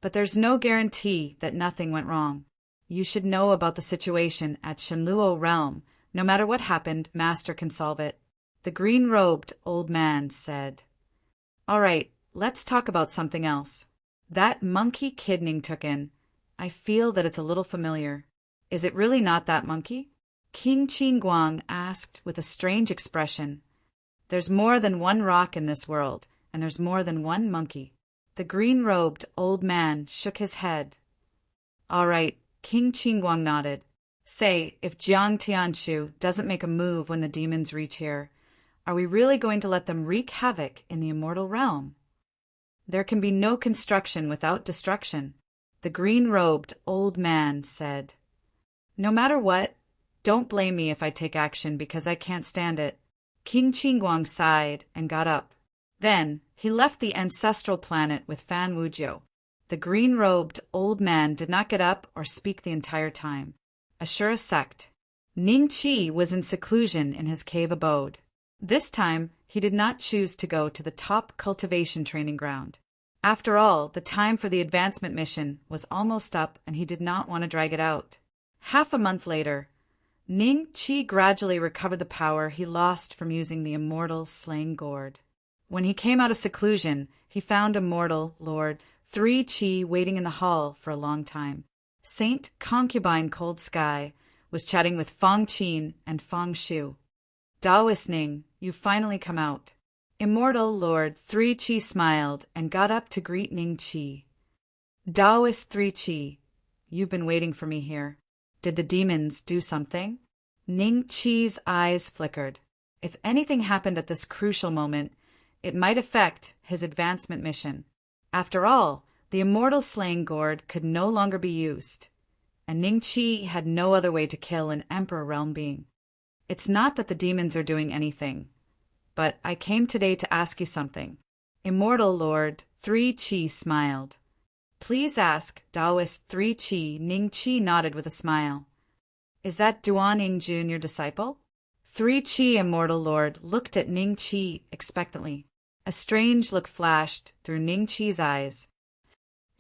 But there's no guarantee that nothing went wrong. You should know about the situation at Shenluo Realm. No matter what happened, Master can solve it. The green-robed old man said. All right, let's talk about something else. That monkey kid Ning took in. I feel that it's a little familiar. Is it really not that monkey? King Qingguang asked with a strange expression. There's more than one rock in this world, and there's more than one monkey. The green-robed old man shook his head. All right, King Qingguang nodded. Say, if Jiang Tianshu doesn't make a move when the demons reach here, are we really going to let them wreak havoc in the immortal realm? There can be no construction without destruction, the green-robed old man said. No matter what, don't blame me if I take action because I can't stand it. King Qingguang sighed and got up. Then he left the ancestral planet with Fan Wujiu. The green-robed old man did not get up or speak the entire time. Assure a sect. Ning Qi was in seclusion in his cave abode. This time, he did not choose to go to the top cultivation training ground. After all, the time for the advancement mission was almost up and he did not want to drag it out. Half a month later, Ning Qi gradually recovered the power he lost from using the immortal slaying gourd. When he came out of seclusion, he found immortal Lord 3 Qi waiting in the hall for a long time. Saint Concubine Cold Sky was chatting with Feng Qin and Feng Shu. Daoist Ning, you've finally come out. Immortal Lord 3 Qi smiled and got up to greet Ning Qi. Daoist 3 Qi, you've been waiting for me here. Did the demons do something? Ning Qi's eyes flickered. If anything happened at this crucial moment, it might affect his advancement mission. After all, the immortal slaying gourd could no longer be used, and Ning Qi had no other way to kill an Emperor Realm being. It's not that the demons are doing anything, but I came today to ask you something. Immortal Lord 3 Qi smiled. Please ask, Daoist 3 Qi. Ning Qi nodded with a smile. Is that Duan Yingjun your disciple? 3 Qi Immortal Lord looked at Ning Qi expectantly. A strange look flashed through Ning Qi's eyes.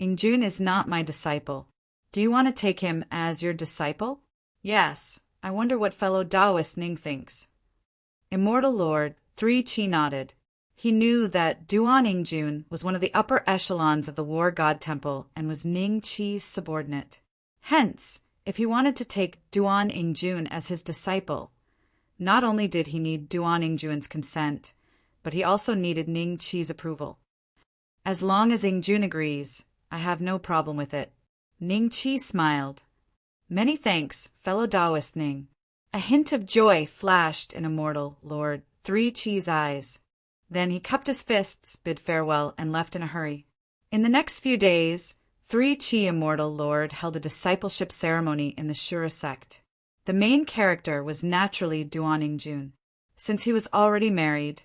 Yingjun is not my disciple. Do you want to take him as your disciple? Yes. I wonder what fellow Daoist Ning thinks. Immortal Lord 3 Qi nodded. He knew that Duan Yingjun was one of the upper echelons of the War God Temple and was Ning Qi's subordinate. Hence, if he wanted to take Duan Yingjun as his disciple, not only did he need Duan Yingjun's consent, but he also needed Ning Qi's approval. As long as Yingjun agrees, I have no problem with it. Ning Qi smiled. Many thanks, fellow Daoist Ning. A hint of joy flashed in Immortal Lord 3 Qi's eyes. Then he cupped his fists, bid farewell, and left in a hurry. In the next few days, 3 Qi Immortal Lord held a discipleship ceremony in the Shura sect. The main character was naturally Duan Yingjun. Since he was already married,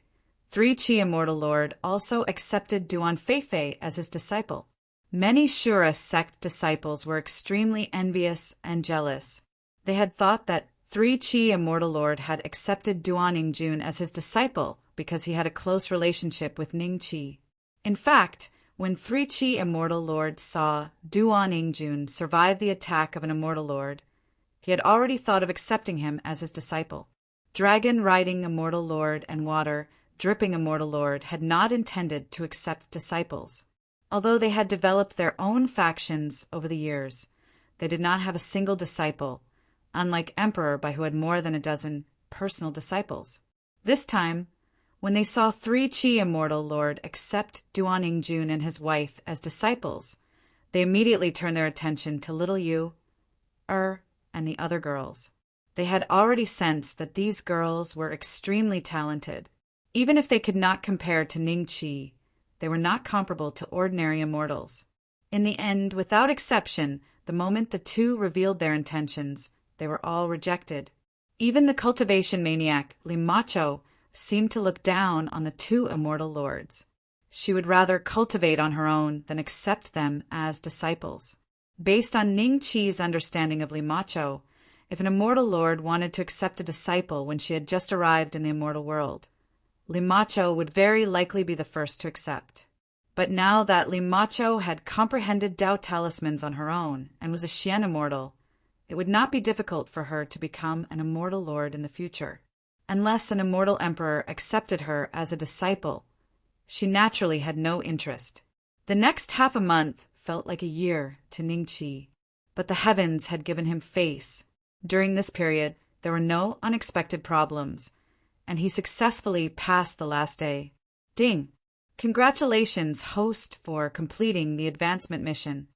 3 Qi Immortal Lord also accepted Duan Feifei as his disciple. Many Shura sect disciples were extremely envious and jealous. They had thought that 3 Qi Immortal Lord had accepted Duan Yingjun as his disciple because he had a close relationship with Ning Qi. In fact, when 3 Qi Immortal Lord saw Duan Yingjun survive the attack of an Immortal Lord, he had already thought of accepting him as his disciple. Dragon-riding Immortal Lord and water-dripping Immortal Lord had not intended to accept disciples. Although they had developed their own factions over the years, they did not have a single disciple, unlike Emperor Bai, who had more than a dozen personal disciples. This time, when they saw 3 Qi Immortal Lord accept Duan Yingjun and his wife as disciples, they immediately turned their attention to little Yu, and the other girls. They had already sensed that these girls were extremely talented. Even if they could not compare to Ning Qi, they were not comparable to ordinary immortals. In the end, without exception, the moment the two revealed their intentions, they were all rejected. Even the cultivation maniac, Limacho, seemed to look down on the two immortal lords. She would rather cultivate on her own than accept them as disciples. Based on Ning Qi's understanding of Limacho, if an immortal lord wanted to accept a disciple when she had just arrived in the immortal world, Limacho would very likely be the first to accept. But now that Limacho had comprehended Tao talismans on her own and was a Xian immortal, it would not be difficult for her to become an immortal lord in the future. Unless an immortal emperor accepted her as a disciple, she naturally had no interest. The next half a month felt like a year to Ning Qi, but the heavens had given him face. During this period, there were no unexpected problems, and he successfully passed the last day. Ding! Congratulations, host, for completing the advancement mission.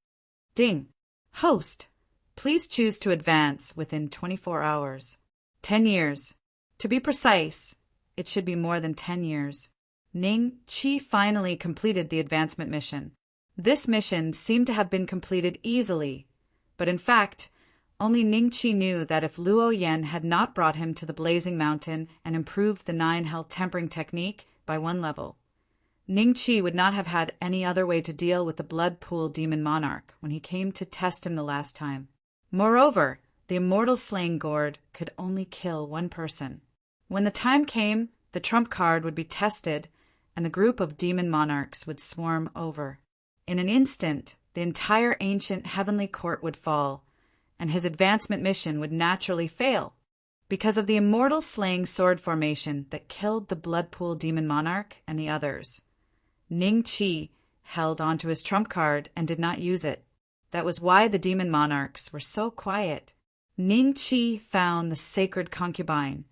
Ding! Host! Please choose to advance within 24 hours. 10 years. To be precise, it should be more than 10 years. Ning Qi finally completed the advancement mission. This mission seemed to have been completed easily, but in fact, only Ning Qi knew that if Luo Yan had not brought him to the Blazing Mountain and improved the 9 hell tempering technique by 1 level, Ning Qi would not have had any other way to deal with the blood pool demon monarch when he came to test him the last time. Moreover, the immortal slaying gourd could only kill 1 person. When the time came, the trump card would be tested, and the group of demon monarchs would swarm over. In an instant, the entire ancient heavenly court would fall, and his advancement mission would naturally fail. Because of the immortal slaying sword formation that killed the blood pool demon monarch and the others, Ning Qi held onto his trump card and did not use it. That was why the demon monarchs were so quiet. Ning Qi found the sacred concubine,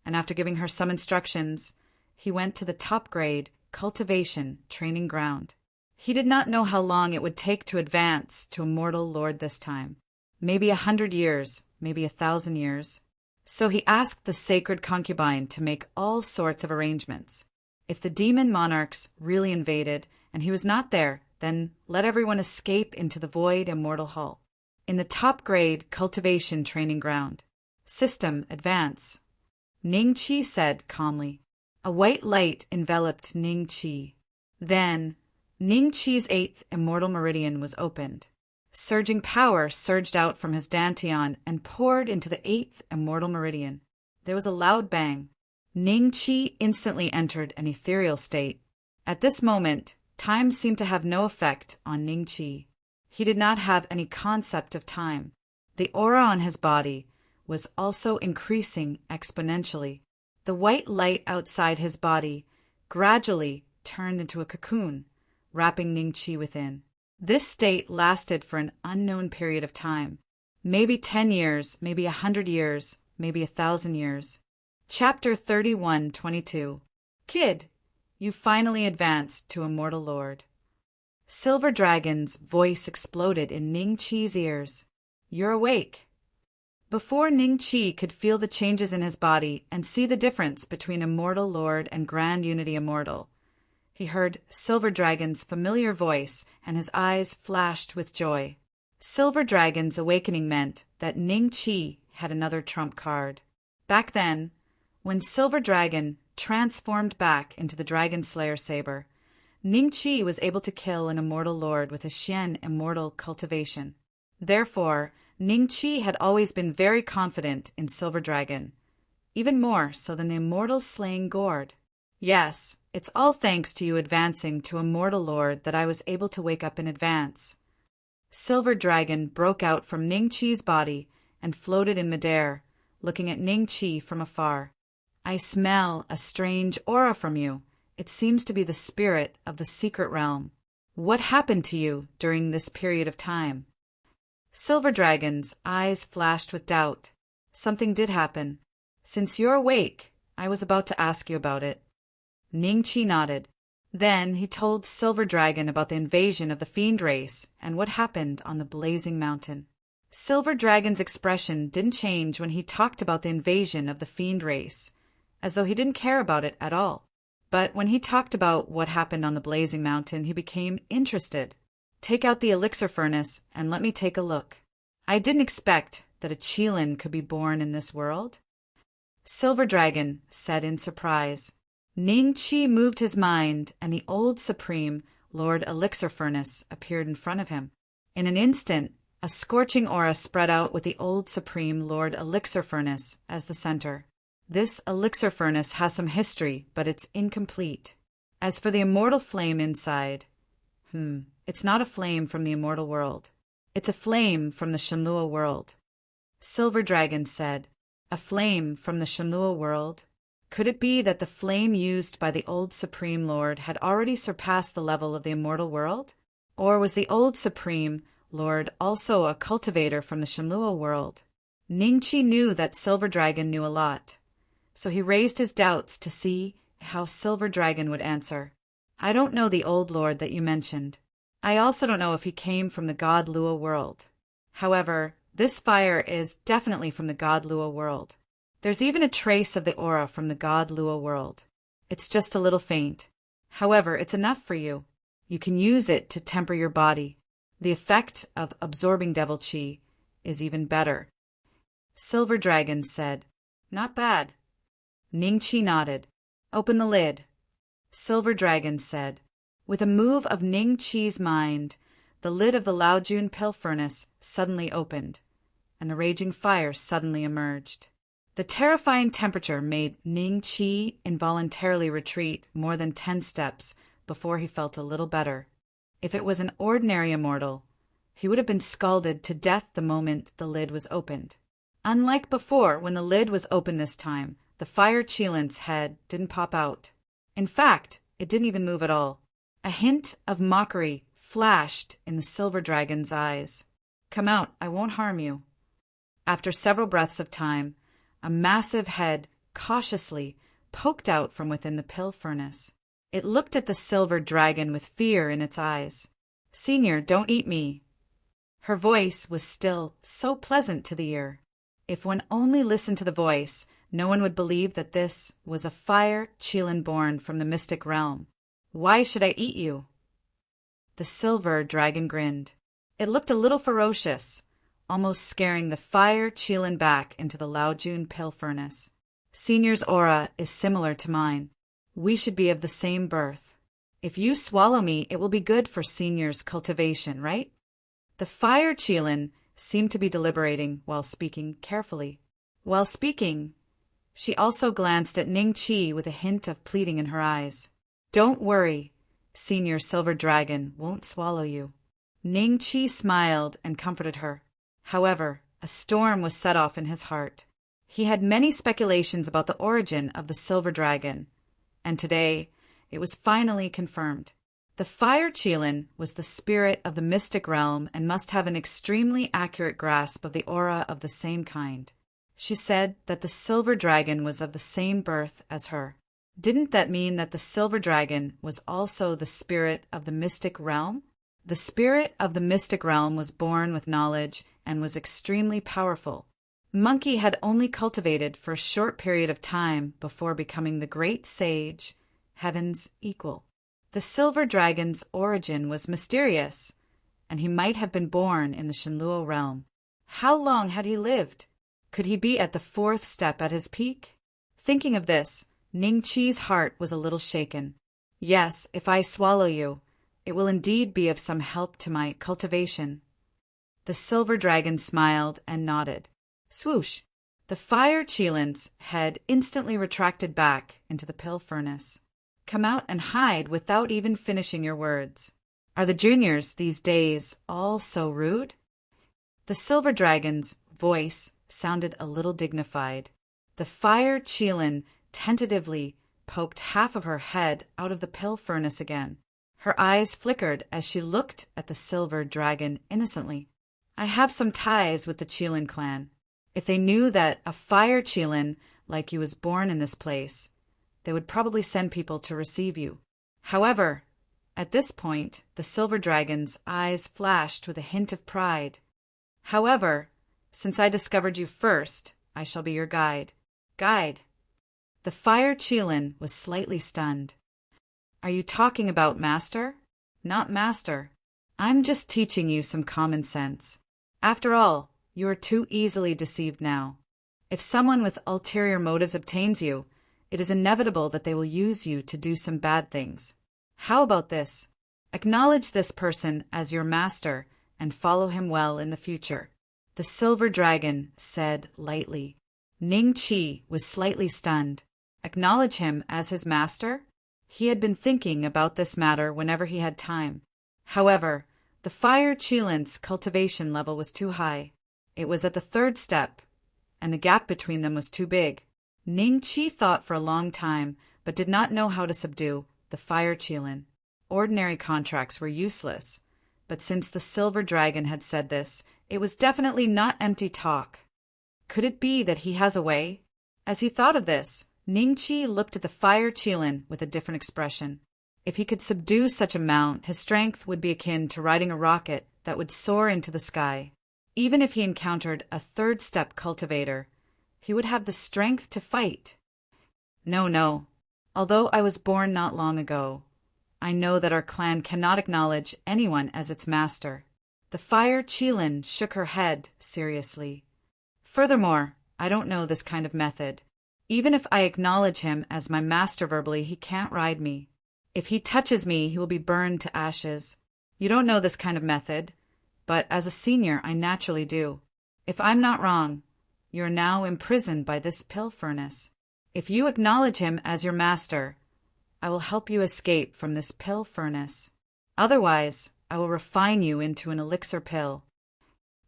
and after giving her some instructions, he went to the top-grade cultivation training ground. He did not know how long it would take to advance to immortal lord this time. Maybe 100 years, maybe 1,000 years. So he asked the sacred concubine to make all sorts of arrangements. If the demon monarchs really invaded and he was not there, then let everyone escape into the void immortal hull. In the top-grade cultivation training ground. System advance. Ning Qi said calmly. A white light enveloped Ning Qi. Then, Ning Qi's 8th immortal meridian was opened. Surging power surged out from his dantian and poured into the 8th immortal meridian. There was a loud bang. Ning Qi instantly entered an ethereal state. At this moment, time seemed to have no effect on Ning Qi. He did not have any concept of time. The aura on his body was also increasing exponentially. The white light outside his body gradually turned into a cocoon, wrapping Ning Qi within. This state lasted for an unknown period of time. Maybe 10 years, maybe 100 years, maybe 1,000 years. Chapter 31:22. Kid, you finally advanced to Immortal Lord. Silver Dragon's voice exploded in Ning Qi's ears. You're awake. Before Ning Qi could feel the changes in his body and see the difference between Immortal Lord and Grand Unity Immortal, he heard Silver Dragon's familiar voice and his eyes flashed with joy. Silver Dragon's awakening meant that Ning Qi had another trump card. Back then, when Silver Dragon transformed back into the Dragon Slayer saber, Ning Qi was able to kill an Immortal Lord with a Xian immortal cultivation. Therefore, Ning Qi had always been very confident in Silver Dragon, even more so than the immortal slaying gourd. Yes, it's all thanks to you advancing to Immortal Lord that I was able to wake up in advance. Silver Dragon broke out from Ning Qi's body and floated in midair, looking at Ning Qi from afar. I smell a strange aura from you. It seems to be the spirit of the secret realm. What happened to you during this period of time? Silver Dragon's eyes flashed with doubt. Something did happen. Since you're awake, I was about to ask you about it. Ning Qi nodded. Then he told Silver Dragon about the invasion of the Fiend race and what happened on the Blazing Mountain. Silver Dragon's expression didn't change when he talked about the invasion of the fiend race, as though he didn't care about it at all. But when he talked about what happened on the Blazing Mountain, he became interested. Take out the elixir furnace and let me take a look. I didn't expect that a Qilin could be born in this world. Silver Dragon said in surprise. Ning Qi moved his mind, and the old Supreme, Lord Elixir Furnace, appeared in front of him. In an instant, a scorching aura spread out with the old Supreme Lord Elixir Furnace as the center. This elixir furnace has some history, but it's incomplete. As for the immortal flame inside, it's not a flame from the immortal world. It's a flame from the Shenlua world. Silver Dragon said, a flame from the Shenlua world? Could it be that the flame used by the old Supreme Lord had already surpassed the level of the immortal world? Or was the old Supreme Lord also a cultivator from the Shenlua world? Ningqi knew that Silver Dragon knew a lot, so he raised his doubts to see how Silver Dragon would answer. I don't know the old lord that you mentioned. I also don't know if he came from the God Lua world. However, this fire is definitely from the God Lua world. There's even a trace of the aura from the God Lua world. It's just a little faint. However, it's enough for you. You can use it to temper your body. The effect of absorbing devil chi is even better. Silver Dragon said, not bad. Ningqi nodded. Open the lid. Silver Dragon said. With a move of Ningqi's mind, the lid of the Laojun pill furnace suddenly opened, and the raging fire suddenly emerged. The terrifying temperature made Ningqi involuntarily retreat more than 10 steps before he felt a little better. If it was an ordinary immortal, he would have been scalded to death the moment the lid was opened. Unlike before, when the lid was opened this time, the fire Qilin's head didn't pop out. In fact, it didn't even move at all. A hint of mockery flashed in the Silver Dragon's eyes. Come out, I won't harm you. After several breaths of time, a massive head cautiously poked out from within the pill furnace. It looked at the Silver Dragon with fear in its eyes. Senior, don't eat me. Her voice was still so pleasant to the ear. If one only listened to the voice, no one would believe that this was a fire Qilin born from the mystic realm. Why should I eat you? The Silver Dragon grinned. It looked a little ferocious, almost scaring the fire Qilin back into the Laojun pill furnace. Senior's aura is similar to mine. We should be of the same birth. If you swallow me, it will be good for Senior's cultivation, right? The fire Qilin seemed to be deliberating while speaking carefully. While speaking, she also glanced at Ningqi with a hint of pleading in her eyes. Don't worry, Senior Silver Dragon won't swallow you. Ningqi smiled and comforted her. However, a storm was set off in his heart. He had many speculations about the origin of the Silver Dragon, and today it was finally confirmed. The fire Qilin was the spirit of the mystic realm and must have an extremely accurate grasp of the aura of the same kind. She said that the Silver Dragon was of the same birth as her. Didn't that mean that the Silver Dragon was also the spirit of the mystic realm? The spirit of the mystic realm was born with knowledge and was extremely powerful. Monkey had only cultivated for a short period of time before becoming the great sage, Heaven's equal. The Silver Dragon's origin was mysterious, and he might have been born in the Shenlua realm. How long had he lived? Could he be at the 4th step at his peak? Thinking of this, Ningqi's heart was a little shaken. Yes, if I swallow you, it will indeed be of some help to my cultivation. The Silver Dragon smiled and nodded. Swoosh! The fire Qilin's head instantly retracted back into the pill furnace. Come out and hide without even finishing your words. Are the juniors these days all so rude? The Silver Dragon's voice sounded a little dignified. The fire Qilin tentatively poked half of her head out of the pill furnace again. Her eyes flickered as she looked at the Silver Dragon innocently. I have some ties with the Qilin clan. If they knew that a fire Qilin like you was born in this place, they would probably send people to receive you. However, at this point, the Silver Dragon's eyes flashed with a hint of pride. However, since I discovered you first, I shall be your guide. Guide. The fire Qilin was slightly stunned. Are you talking about master? Not master. I'm just teaching you some common sense. After all, you are too easily deceived now. If someone with ulterior motives obtains you, it is inevitable that they will use you to do some bad things. How about this? Acknowledge this person as your master and follow him well in the future. The silver dragon said lightly. Ning Qi was slightly stunned. Acknowledge him as his master? He had been thinking about this matter whenever he had time. However, the fire Qilin's cultivation level was too high. It was at the third step, and the gap between them was too big. Ning Qi thought for a long time, but did not know how to subdue the fire Qilin. Ordinary contracts were useless, but since the silver dragon had said this, it was definitely not empty talk. Could it be that he has a way? As he thought of this, Ning Qi looked at the fire Qilin with a different expression. If he could subdue such a mount, his strength would be akin to riding a rocket that would soar into the sky. Even if he encountered a third-step cultivator, he would have the strength to fight. No. Although I was born not long ago, I know that our clan cannot acknowledge anyone as its master. The fire Qilin shook her head seriously. Furthermore, I don't know this kind of method. Even if I acknowledge him as my master verbally, he can't ride me. If he touches me, he will be burned to ashes. You don't know this kind of method, but as a senior, I naturally do. If I'm not wrong, you are now imprisoned by this pill furnace. If you acknowledge him as your master, I will help you escape from this pill furnace. Otherwise, I will refine you into an elixir pill.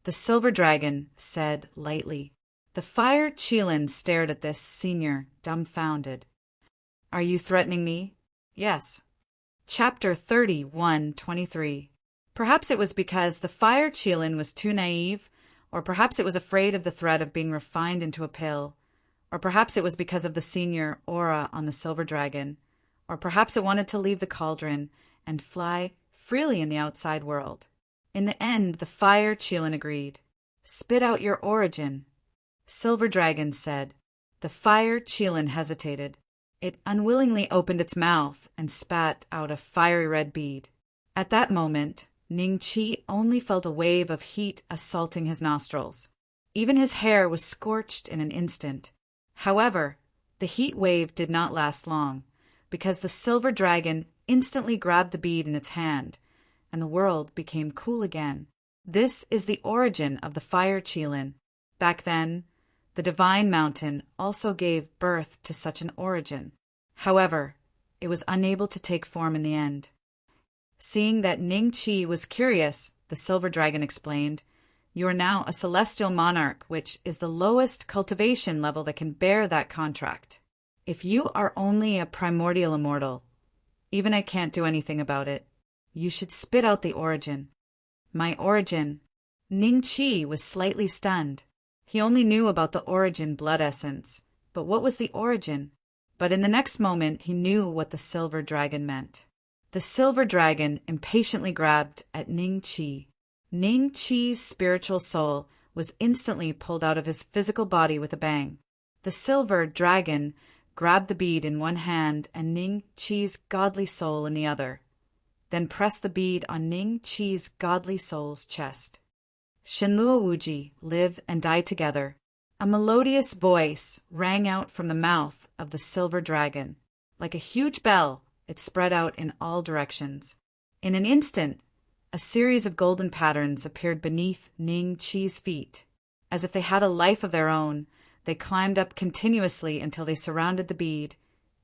The silver dragon said lightly. The fire Qilin stared at this senior, dumbfounded. Are you threatening me? Yes. Chapter 31:23. Perhaps it was because the fire Qilin was too naive, or perhaps it was afraid of the threat of being refined into a pill, or perhaps it was because of the senior aura on the silver dragon, or perhaps it wanted to leave the cauldron and fly freely in the outside world. In the end, the fire Qilin agreed. Spit out your origin. Silver Dragon said. The fire Qilin hesitated. It unwillingly opened its mouth and spat out a fiery red bead. At that moment, Ning Qi only felt a wave of heat assaulting his nostrils. Even his hair was scorched in an instant. However, the heat wave did not last long, because the silver dragon instantly grabbed the bead in its hand, and the world became cool again. This is the origin of the fire Qilin. Back then, the divine mountain also gave birth to such an origin. However, it was unable to take form in the end. Seeing that Ning Qi was curious, the silver dragon explained, You are now a celestial monarch, which is the lowest cultivation level that can bear that contract. If you are only a primordial immortal, even I can't do anything about it, you should spit out the origin. My origin. Ning Qi was slightly stunned. He only knew about the origin blood essence, but what was the origin? But in the next moment, he knew what the silver dragon meant. The silver dragon impatiently grabbed at Ning Qi. Ning Qi's spiritual soul was instantly pulled out of his physical body with a bang. The silver dragon grabbed the bead in one hand and Ning Qi's godly soul in the other, then pressed the bead on Ning Qi's godly soul's chest. Shenluo Wuji, live and die together. A melodious voice rang out from the mouth of the silver dragon. Like a huge bell, it spread out in all directions. In an instant, a series of golden patterns appeared beneath Ning Qi's feet. As if they had a life of their own, they climbed up continuously until they surrounded the bead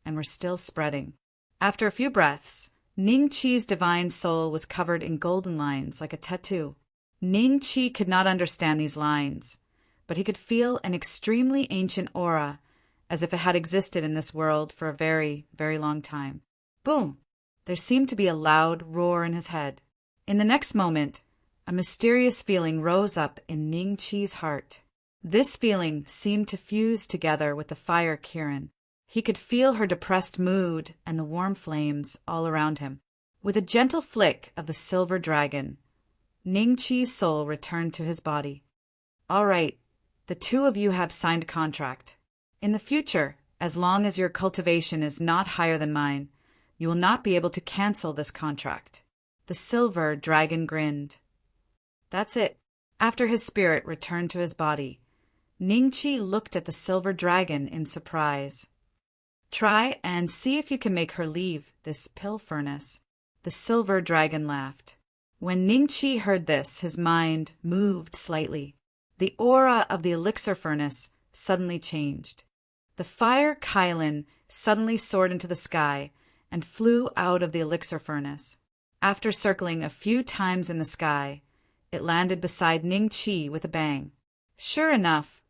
and were still spreading. After a few breaths, Ning Qi's divine soul was covered in golden lines like a tattoo. Ning Qi could not understand these lines, but he could feel an extremely ancient aura, as if it had existed in this world for a very, very long time. Boom! There seemed to be a loud roar in his head. In the next moment, a mysterious feeling rose up in Ning Qi's heart. This feeling seemed to fuse together with the fire Kirin. He could feel her depressed mood and the warm flames all around him. With a gentle flick of the silver dragon, Ning Qi's soul returned to his body. All right, the two of you have signed a contract. In the future, as long as your cultivation is not higher than mine, you will not be able to cancel this contract." The silver dragon grinned. That's it. After his spirit returned to his body, Ningqi looked at the silver dragon in surprise. "Try and see if you can make her leave this pill furnace." The silver dragon laughed. When Ningqi heard this, his mind moved slightly. The aura of the elixir furnace suddenly changed. The fire Kylin suddenly soared into the sky and flew out of the elixir furnace. After circling a few times in the sky, it landed beside Ningqi with a bang. Sure enough,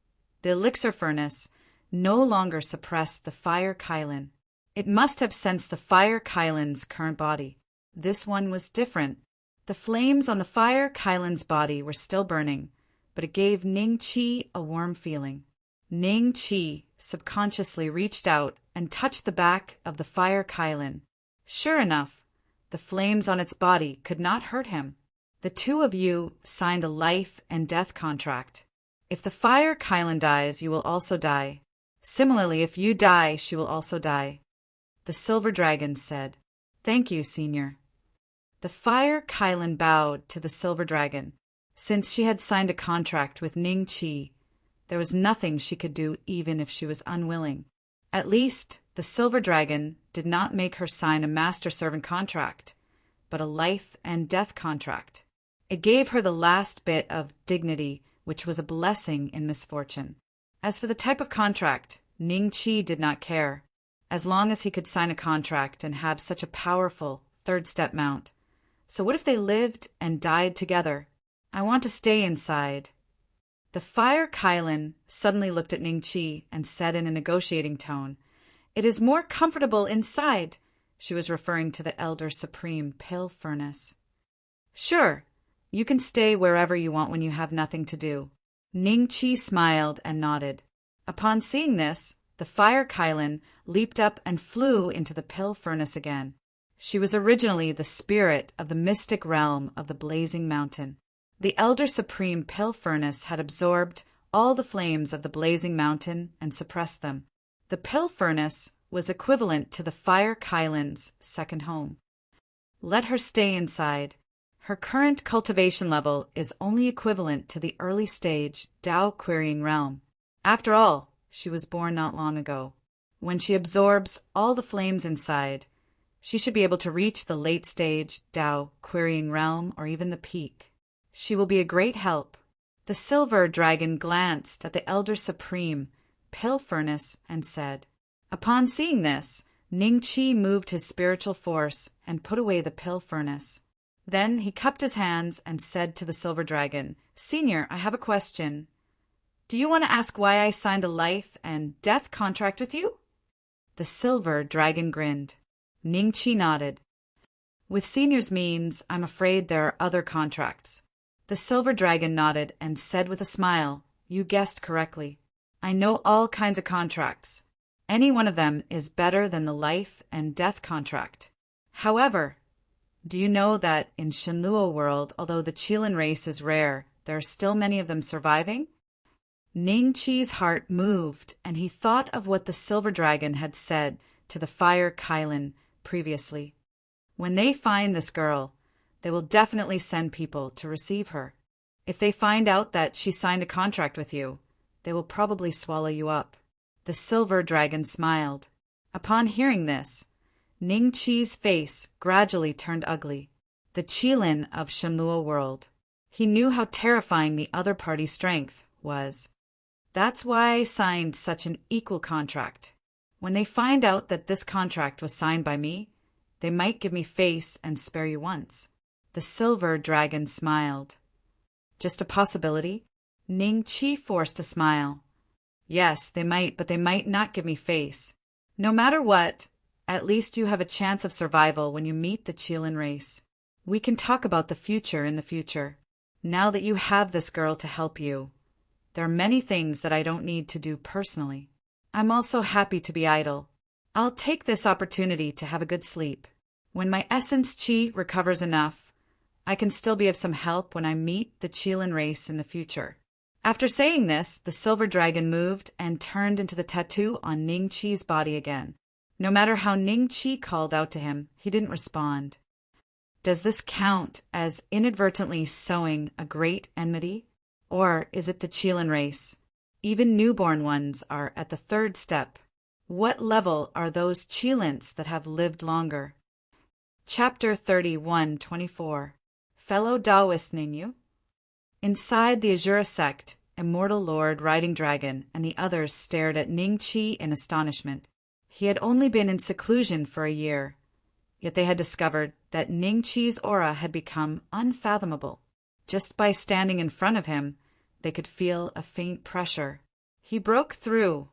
the elixir furnace no longer suppressed the fire Kylin. It must have sensed the fire Kylin's current body. This one was different. The flames on the fire Kylin's body were still burning, but it gave Ningqi a warm feeling. Ningqi subconsciously reached out and touched the back of the fire Kylin. Sure enough, the flames on its body could not hurt him. The two of you signed a life and death contract. If the fire Kylin dies, you will also die. Similarly, if you die, she will also die. The silver dragon said, "Thank you, Senior." The fire Kylin bowed to the silver dragon. Since she had signed a contract with Ningqi, there was nothing she could do even if she was unwilling. At least, the silver dragon did not make her sign a master-servant contract, but a life and death contract. It gave her the last bit of dignity, which was a blessing in misfortune. As for the type of contract, Ningqi did not care, as long as he could sign a contract and have such a powerful third-step mount. So what if they lived and died together? I want to stay inside. The fire Kylin suddenly looked at Ningqi and said in a negotiating tone, "It is more comfortable inside." She was referring to the Elder Supreme pill furnace. "Sure, you can stay wherever you want when you have nothing to do." Ningqi smiled and nodded. Upon seeing this, the fire Kylin leaped up and flew into the pill furnace again. She was originally the spirit of the mystic realm of the Blazing Mountain. The Elder Supreme pill furnace had absorbed all the flames of the Blazing Mountain and suppressed them. The pill furnace was equivalent to the fire Kylin's second home. Let her stay inside. Her current cultivation level is only equivalent to the early stage Tao querying realm. After all, she was born not long ago. When she absorbs all the flames inside, she should be able to reach the late stage Tao querying realm or even the peak. She will be a great help. The silver dragon glanced at the Elder Supreme pill furnace and said. Upon seeing this, Ningqi moved his spiritual force and put away the pill furnace. Then he cupped his hands and said to the silver dragon, "Senior, I have a question. Do you want to ask why I signed a life and death contract with you?" The silver dragon grinned. Ningqi nodded. "With Senior's means, I'm afraid there are other contracts." The silver dragon nodded and said with a smile, "You guessed correctly. I know all kinds of contracts. Any one of them is better than the life and death contract. However, do you know that in Shenluo world, although the Qilin race is rare, there are still many of them surviving?" Ningqi's heart moved, and he thought of what the silver dragon had said to the fire Kylin previously. When they find this girl, they will definitely send people to receive her. If they find out that she signed a contract with you, they will probably swallow you up. The silver dragon smiled. Upon hearing this, Ningqi's face gradually turned ugly. The Qilin of Shenluo world. He knew how terrifying the other party's strength was. That's why I signed such an equal contract. When they find out that this contract was signed by me, they might give me face and spare you once. The silver dragon smiled. Just a possibility? Ningqi forced a smile. Yes, they might, but they might not give me face. No matter what, at least you have a chance of survival when you meet the Qilin race. We can talk about the future in the future. Now that you have this girl to help you, there are many things that I don't need to do personally. I'm also happy to be idle. I'll take this opportunity to have a good sleep. When my essence chi recovers enough, I can still be of some help when I meet the Qilin race in the future. After saying this, the silver dragon moved and turned into the tattoo on Ning Chi's body again. No matter how Ning Chi called out to him, he didn't respond. Does this count as inadvertently sowing a great enmity? Or is it the Qilin race? Even newborn ones are at the third step. What level are those Qilins that have lived longer? Chapter 31:24. Fellow Taoist Ningyu. Inside the Azura sect, Immortal Lord Riding Dragon and the others stared at Ning Chi in astonishment. He had only been in seclusion for a year, yet they had discovered that Ning Chi's aura had become unfathomable. Just by standing in front of him, they could feel a faint pressure. He broke through.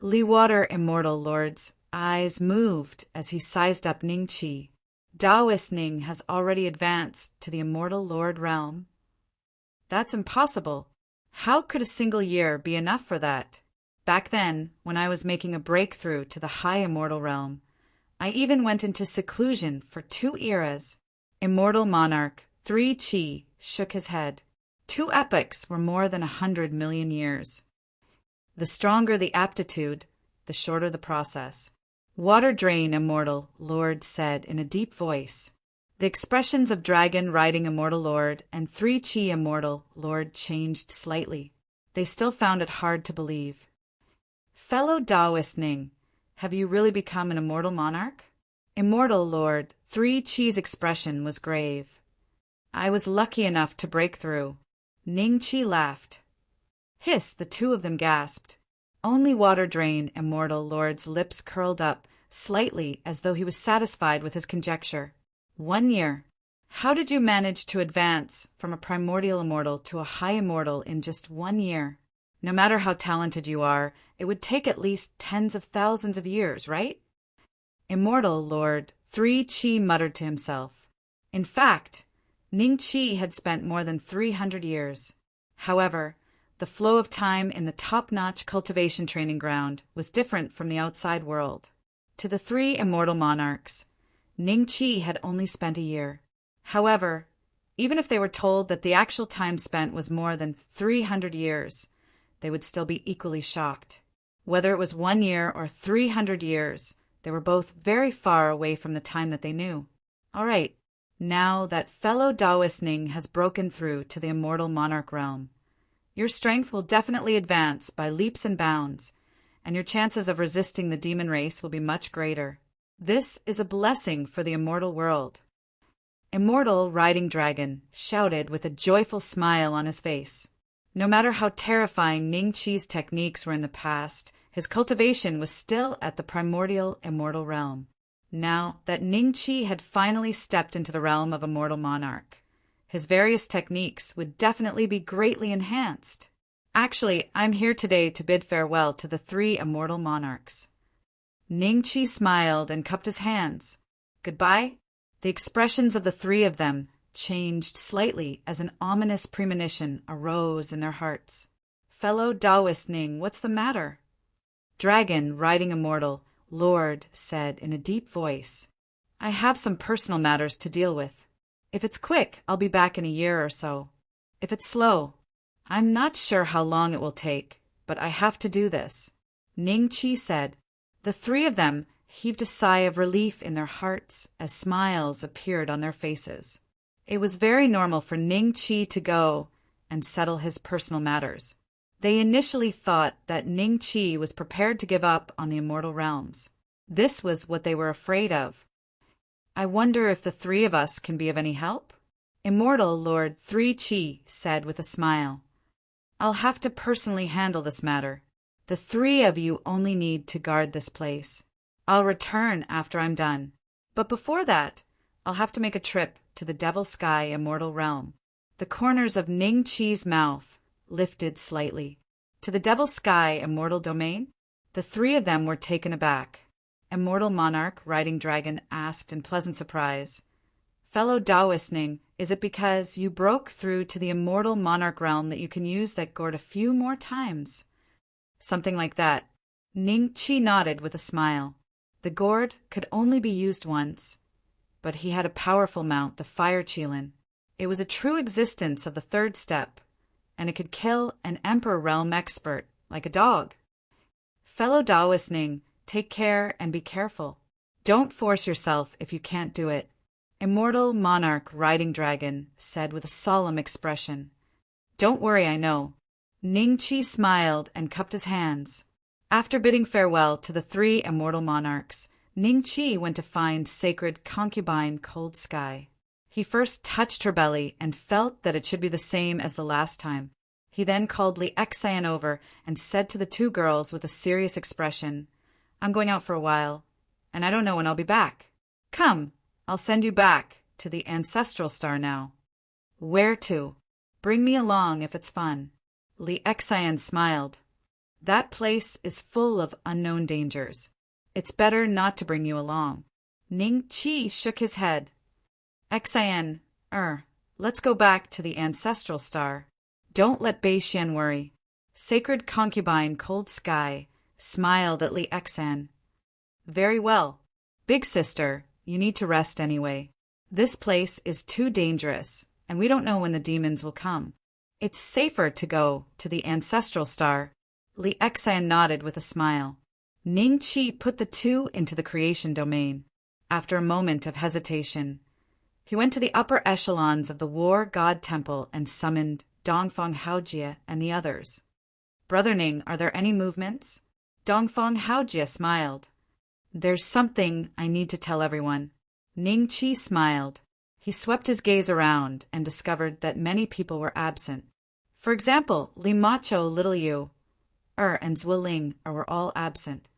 Lee Water Immortal Lord's eyes moved as he sized up Ning Chi. Taoist Ning has already advanced to the Immortal Lord realm. That's impossible. How could a single year be enough for that? Back then, when I was making a breakthrough to the high immortal realm, I even went into seclusion for 2 eras. Immortal Monarch 3 Chi shook his head. 2 epochs were more than 100 million years. The stronger the aptitude, the shorter the process. Water Drain Immortal Lord said in a deep voice. The expressions of Dragon Riding Immortal Lord and 3 Chi Immortal Lord changed slightly. They still found it hard to believe. Fellow Taoist Ning, have you really become an immortal monarch? Immortal Lord 3 Chi's expression was grave. I was lucky enough to break through. Ning Chi laughed. Hiss, the 2 of them gasped. Only Water Drain Immortal Lord's lips curled up slightly as though he was satisfied with his conjecture. 1 year. How did you manage to advance from a primordial immortal to a high immortal in just 1 year? No matter how talented you are, it would take at least tens of thousands of years, right? Immortal Lord 3 Chi muttered to himself. In fact, Ning Chi had spent more than 300 years. However, the flow of time in the top-notch cultivation training ground was different from the outside world. To the 3 immortal monarchs, Ning Chi had only spent a year. However, even if they were told that the actual time spent was more than 300 years, they would still be equally shocked. Whether it was 1 year or 300 years, they were both very far away from the time that they knew. All right, now that fellow Taoist Ning has broken through to the immortal monarch realm, your strength will definitely advance by leaps and bounds, and your chances of resisting the demon race will be much greater. This is a blessing for the immortal world. Immortal Riding Dragon shouted with a joyful smile on his face. No matter how terrifying Ning Chi's techniques were in the past, his cultivation was still at the primordial immortal realm. Now that Ning Chi had finally stepped into the realm of immortal monarch, his various techniques would definitely be greatly enhanced. Actually, I'm here today to bid farewell to the 3 immortal monarchs. Ning Chi smiled and cupped his hands. Goodbye? The expressions of the 3 of them changed slightly as an ominous premonition arose in their hearts. Fellow Taoist Ning, what's the matter? Dragon Riding Immortal Lord said in a deep voice. I have some personal matters to deal with. If it's quick, I'll be back in a year or so. If it's slow, I'm not sure how long it will take, but I have to do this. Ning Chi said. The 3 of them heaved a sigh of relief in their hearts as smiles appeared on their faces. It was very normal for Ning Chi to go and settle his personal matters. They initially thought that Ning Chi was prepared to give up on the immortal realms. This was what they were afraid of. I wonder if the 3 of us can be of any help? Immortal Lord 3 Chi said with a smile. I'll have to personally handle this matter. The 3 of you only need to guard this place. I'll return after I'm done. But before that, I'll have to make a trip to the Devil Sky Immortal Realm. The corners of Ning Chi's mouth lifted slightly. To the Devil Sky Immortal Domain? The 3 of them were taken aback. Immortal Monarch Riding Dragon asked in pleasant surprise. Fellow Taoist Ning, is it because you broke through to the Immortal Monarch Realm that you can use that gourd a few more times? Something like that. Ning Chi nodded with a smile. The gourd could only be used once, but he had a powerful mount, the Fire Qilin. It was a true existence of the 3rd step, and it could kill an Emperor realm expert, like a dog. Fellow Taoist Ning, take care and be careful. Don't force yourself if you can't do it. Immortal monarch riding dragon said with a solemn expression. Don't worry, I know. Ning Qi smiled and cupped his hands. After bidding farewell to the 3 immortal monarchs, Ning Qi went to find sacred concubine Cold Sky. He first touched her belly and felt that it should be the same as the last time. He then called Li Xian over and said to the 2 girls with a serious expression, I'm going out for a while, and I don't know when I'll be back. Come, I'll send you back to the ancestral star now. Where to? Bring me along if it's fun. Li Xian smiled. That place is full of unknown dangers. It's better not to bring you along. Ning Qi shook his head. Xian, let's go back to the ancestral star. Don't let Bei Xian worry. Sacred concubine Cold Sky smiled at Li Xian. Very well. Big sister, you need to rest anyway. This place is too dangerous, and we don't know when the demons will come. It's safer to go to the ancestral star. Li Xian nodded with a smile. Ning Qi put the 2 into the creation domain. After a moment of hesitation, he went to the upper echelons of the War God Temple and summoned Dongfang Haojie and the others. Brother Ning, are there any movements? Dongfang Haojie smiled. There's something I need to tell everyone. Ning Qi smiled. He swept his gaze around and discovered that many people were absent. For example, Li Macho, Little Yu, and Zwiling were all absent.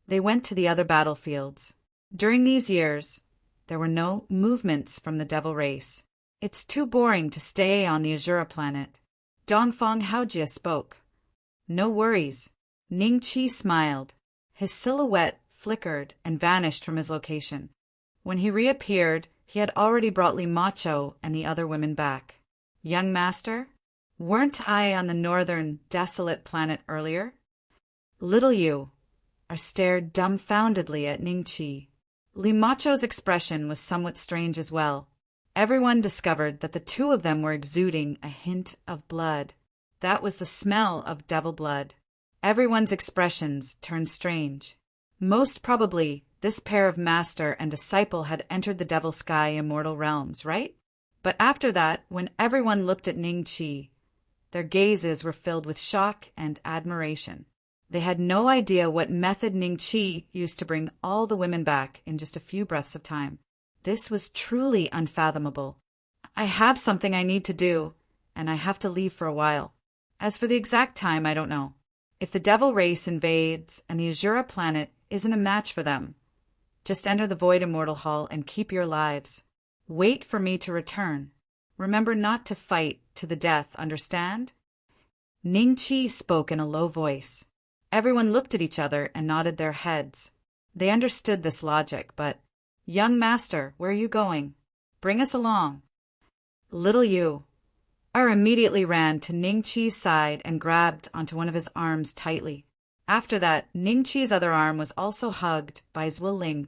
They went to the other battlefields. During these years, there were no movements from the devil race. It's too boring to stay on the Azura planet. Dongfang Haojie spoke. No worries. Ning Qi smiled. His silhouette flickered and vanished from his location. When he reappeared, he had already brought Li Macho and the other women back. Young master? Weren't I on the northern, desolate planet earlier? Little Yu stared dumbfoundedly at Ning Qi. Li Macho's expression was somewhat strange as well. Everyone discovered that the 2 of them were exuding a hint of blood. That was the smell of devil blood. Everyone's expressions turned strange. Most probably, this pair of master and disciple had entered the Devil Sky immortal realms, right? But after that, when everyone looked at Ning Qi, their gazes were filled with shock and admiration. They had no idea what method Ning Qi used to bring all the women back in just a few breaths of time. This was truly unfathomable. I have something I need to do, and I have to leave for a while. As for the exact time, I don't know. If the devil race invades and the Azura planet isn't a match for them, just enter the Void Immortal Hall and keep your lives. Wait for me to return. Remember not to fight to the death, understand? Ning Qi spoke in a low voice. Everyone looked at each other and nodded their heads. They understood this logic, but, young master, where are you going? Bring us along. Little Yu immediately ran to Ning Qi's side and grabbed onto one of his arms tightly. After that, Ning Qi's other arm was also hugged by Zwiling.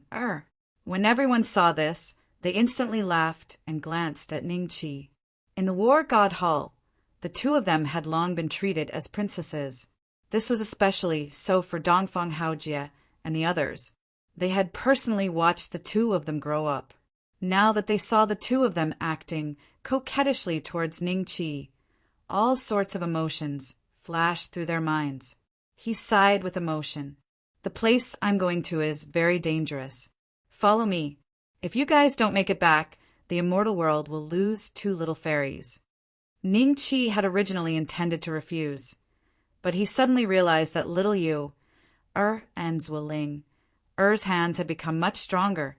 When everyone saw this, they instantly laughed and glanced at Ning Qi. In the War God Hall, the 2 of them had long been treated as princesses. This was especially so for Dongfang Haojie and the others. They had personally watched the 2 of them grow up. Now that they saw the 2 of them acting coquettishly towards Ning Qi, all sorts of emotions flashed through their minds. He sighed with emotion. The place I'm going to is very dangerous. Follow me. If you guys don't make it back, the immortal world will lose 2 little fairies. Ning Qi had originally intended to refuse, but he suddenly realized that Little Yu, and Zwiling, hands had become much stronger,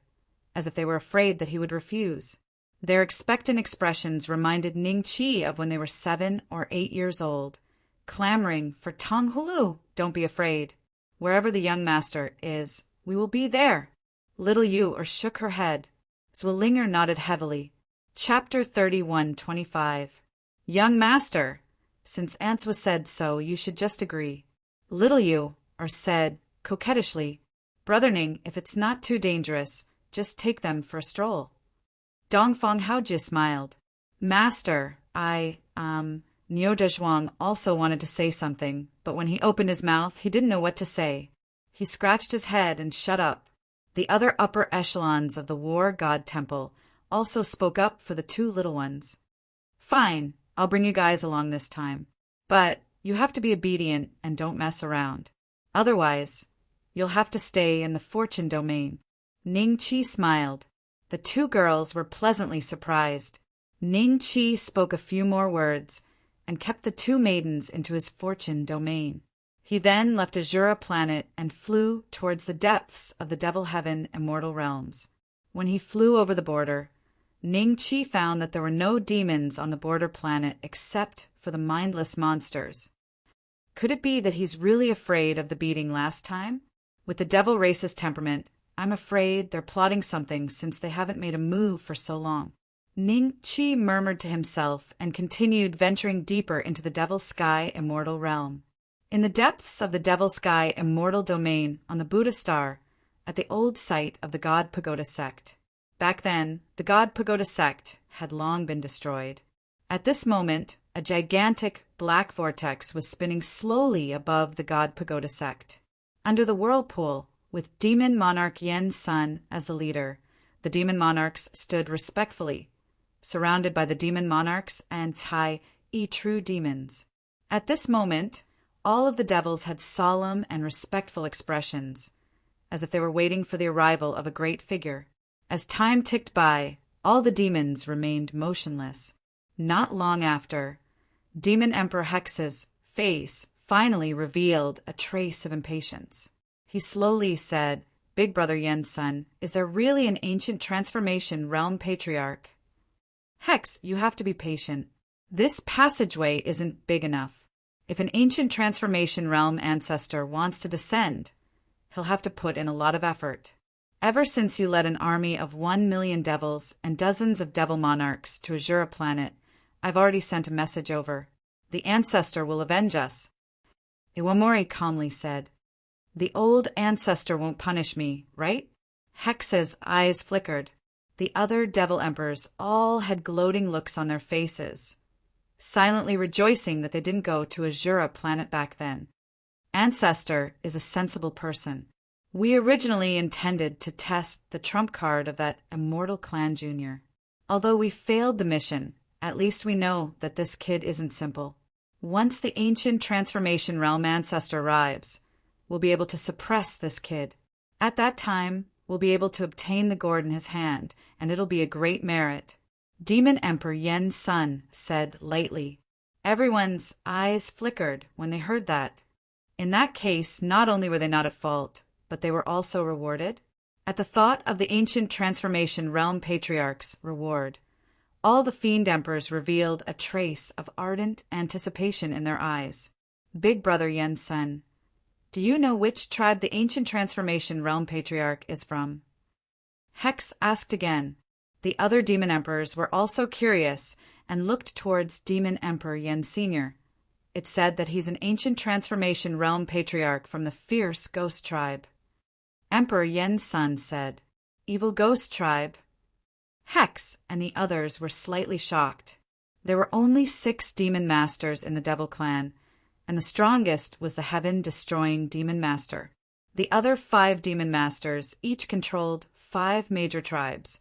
as if they were afraid that he would refuse. Their expectant expressions reminded Ning Qi of when they were 7 or 8 years old, clamoring for Tong Hulu, don't be afraid. Wherever the young master is, we will be there. Little Yu shook her head. Zwillinger nodded heavily. Chapter 31:25. Young master, since Ants was said so, you should just agree. Little Yu said coquettishly, Brother Ning, if it's not too dangerous, just take them for a stroll. Dongfang Haojie smiled. Master, Niodezhuang also wanted to say something, but when he opened his mouth, he didn't know what to say. He scratched his head and shut up. The other upper echelons of the war god temple also spoke up for the two little ones. Fine, I'll bring you guys along this time. But you have to be obedient and don't mess around. Otherwise, you'll have to stay in the fortune domain. Ning Qi smiled. The two girls were pleasantly surprised. Ning Qi spoke a few more words and kept the two maidens into his fortune domain. He then left Azura planet and flew towards the depths of the Devil Heaven Immortal Realms. When he flew over the border, Ning Qi found that there were no demons on the border planet except for the mindless monsters. Could it be that he's really afraid of the beating last time? With the devil race's temperament, I'm afraid they're plotting something since they haven't made a move for so long. Ning Qi murmured to himself and continued venturing deeper into the Devil Sky Immortal Realm. In the depths of the Devil Sky Immortal Domain on the Buddha Star, at the old site of the God Pagoda sect. Back then, the God Pagoda sect had long been destroyed. At this moment, a gigantic black vortex was spinning slowly above the God Pagoda sect. Under the whirlpool, with Demon Monarch Yen's son as the leader, the Demon Monarchs stood respectfully, surrounded by the Demon Monarchs and Tai true demons. At this moment, all of the devils had solemn and respectful expressions, as if they were waiting for the arrival of a great figure. As time ticked by, all the demons remained motionless. Not long after, Demon Emperor Hex's face finally revealed a trace of impatience. He slowly said, "Big Brother Yen's son, is there really an ancient transformation realm patriarch?" "Hex, you have to be patient. This passageway isn't big enough. If an ancient transformation realm ancestor wants to descend, he'll have to put in a lot of effort. Ever since you led an army of 1,000,000 devils and dozens of devil monarchs to Azura planet, I've already sent a message over. The ancestor will avenge us." Iwamori calmly said, "The old ancestor won't punish me, right?" Hex's eyes flickered. The other devil emperors all had gloating looks on their faces, silently rejoicing that they didn't go to Azura planet back then. Ancestor is a sensible person. We originally intended to test the trump card of that immortal clan junior. Although we failed the mission, at least we know that this kid isn't simple. Once the ancient transformation realm ancestor arrives, we'll be able to suppress this kid. At that time, we'll be able to obtain the gourd in his hand, and it'll be a great merit. Demon Emperor Yen's son said lightly. Everyone's eyes flickered when they heard that. In that case, not only were they not at fault, but they were also rewarded. At the thought of the ancient transformation realm patriarch's reward, all the fiend emperors revealed a trace of ardent anticipation in their eyes. "Big Brother Yen's son, do you know which tribe the ancient transformation realm patriarch is from?" Hex asked again. The other demon emperors were also curious and looked towards Demon Emperor Yen Sr. It said that he's an ancient transformation realm patriarch from the fierce ghost tribe. Emperor Yen's son said, "Evil ghost tribe." Hex and the others were slightly shocked. There were only 6 demon masters in the Devil Clan, and the strongest was the heaven-destroying demon master. The other 5 demon masters each controlled 5 major tribes,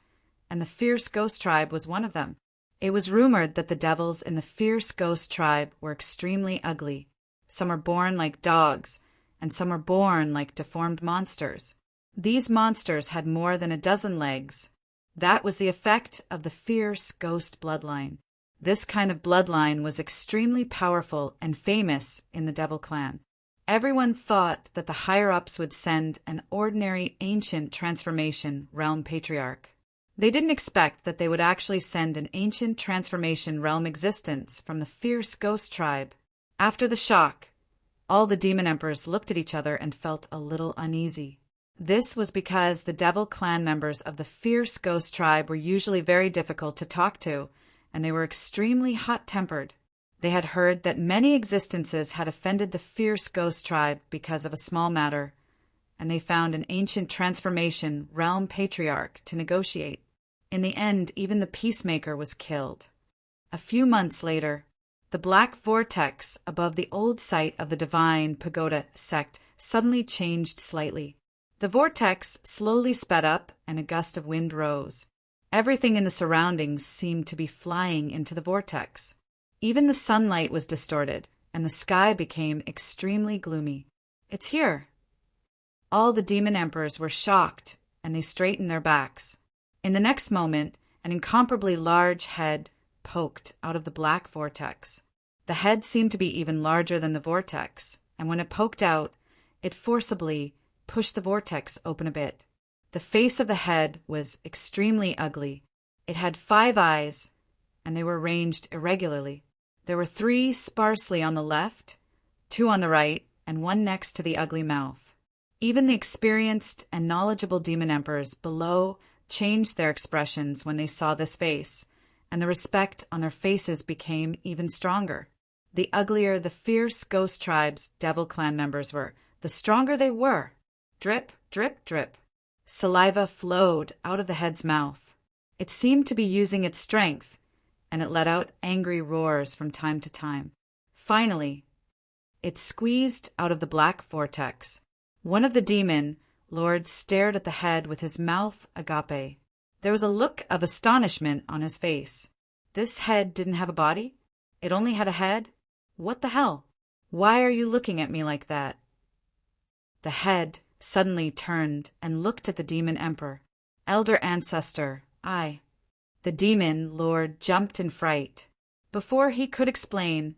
and the fierce ghost tribe was one of them. It was rumored that the devils in the fierce ghost tribe were extremely ugly. Some are born like dogs, and some are born like deformed monsters. These monsters had more than a dozen legs. That was the effect of the fierce ghost bloodline. This kind of bloodline was extremely powerful and famous in the Devil Clan. Everyone thought that the higher-ups would send an ordinary ancient transformation realm patriarch. They didn't expect that they would actually send an ancient transformation realm existence from the fierce ghost tribe. After the shock, all the demon emperors looked at each other and felt a little uneasy. This was because the Devil Clan members of the fierce ghost tribe were usually very difficult to talk to, and they were extremely hot-tempered. They had heard that many existences had offended the fierce ghost tribe because of a small matter, and they found an ancient transformation realm patriarch to negotiate. In the end, even the peacemaker was killed. A few months later, The black vortex above the old site of the Divine Pagoda sect suddenly changed slightly. The vortex slowly sped up, and a gust of wind rose. Everything in the surroundings seemed to be flying into the vortex. Even the sunlight was distorted, and the sky became extremely gloomy. "It's here." All the demon emperors were shocked, and they straightened their backs. In the next moment, an incomparably large head poked out of the black vortex. The head seemed to be even larger than the vortex, and when it poked out, it forcibly pushed the vortex open a bit. The face of the head was extremely ugly. It had 5 eyes, and they were arranged irregularly. There were 3 sparsely on the left, 2 on the right, and 1 next to the ugly mouth. Even the experienced and knowledgeable demon emperors below changed their expressions when they saw this face, and the respect on their faces became even stronger. The uglier the fierce ghost tribe's devil clan members were, the stronger they were. Drip, drip, drip. Saliva flowed out of the head's mouth. It seemed to be using its strength, and it let out angry roars from time to time. Finally, it squeezed out of the black vortex. One of the demon lords stared at the head with his mouth agape. There was a look of astonishment on his face. This head didn't have a body? It only had a head? What the hell? Why are you looking at me like that? The head suddenly turned and looked at the demon emperor. "Elder ancestor, I." The demon lord jumped in fright. Before he could explain,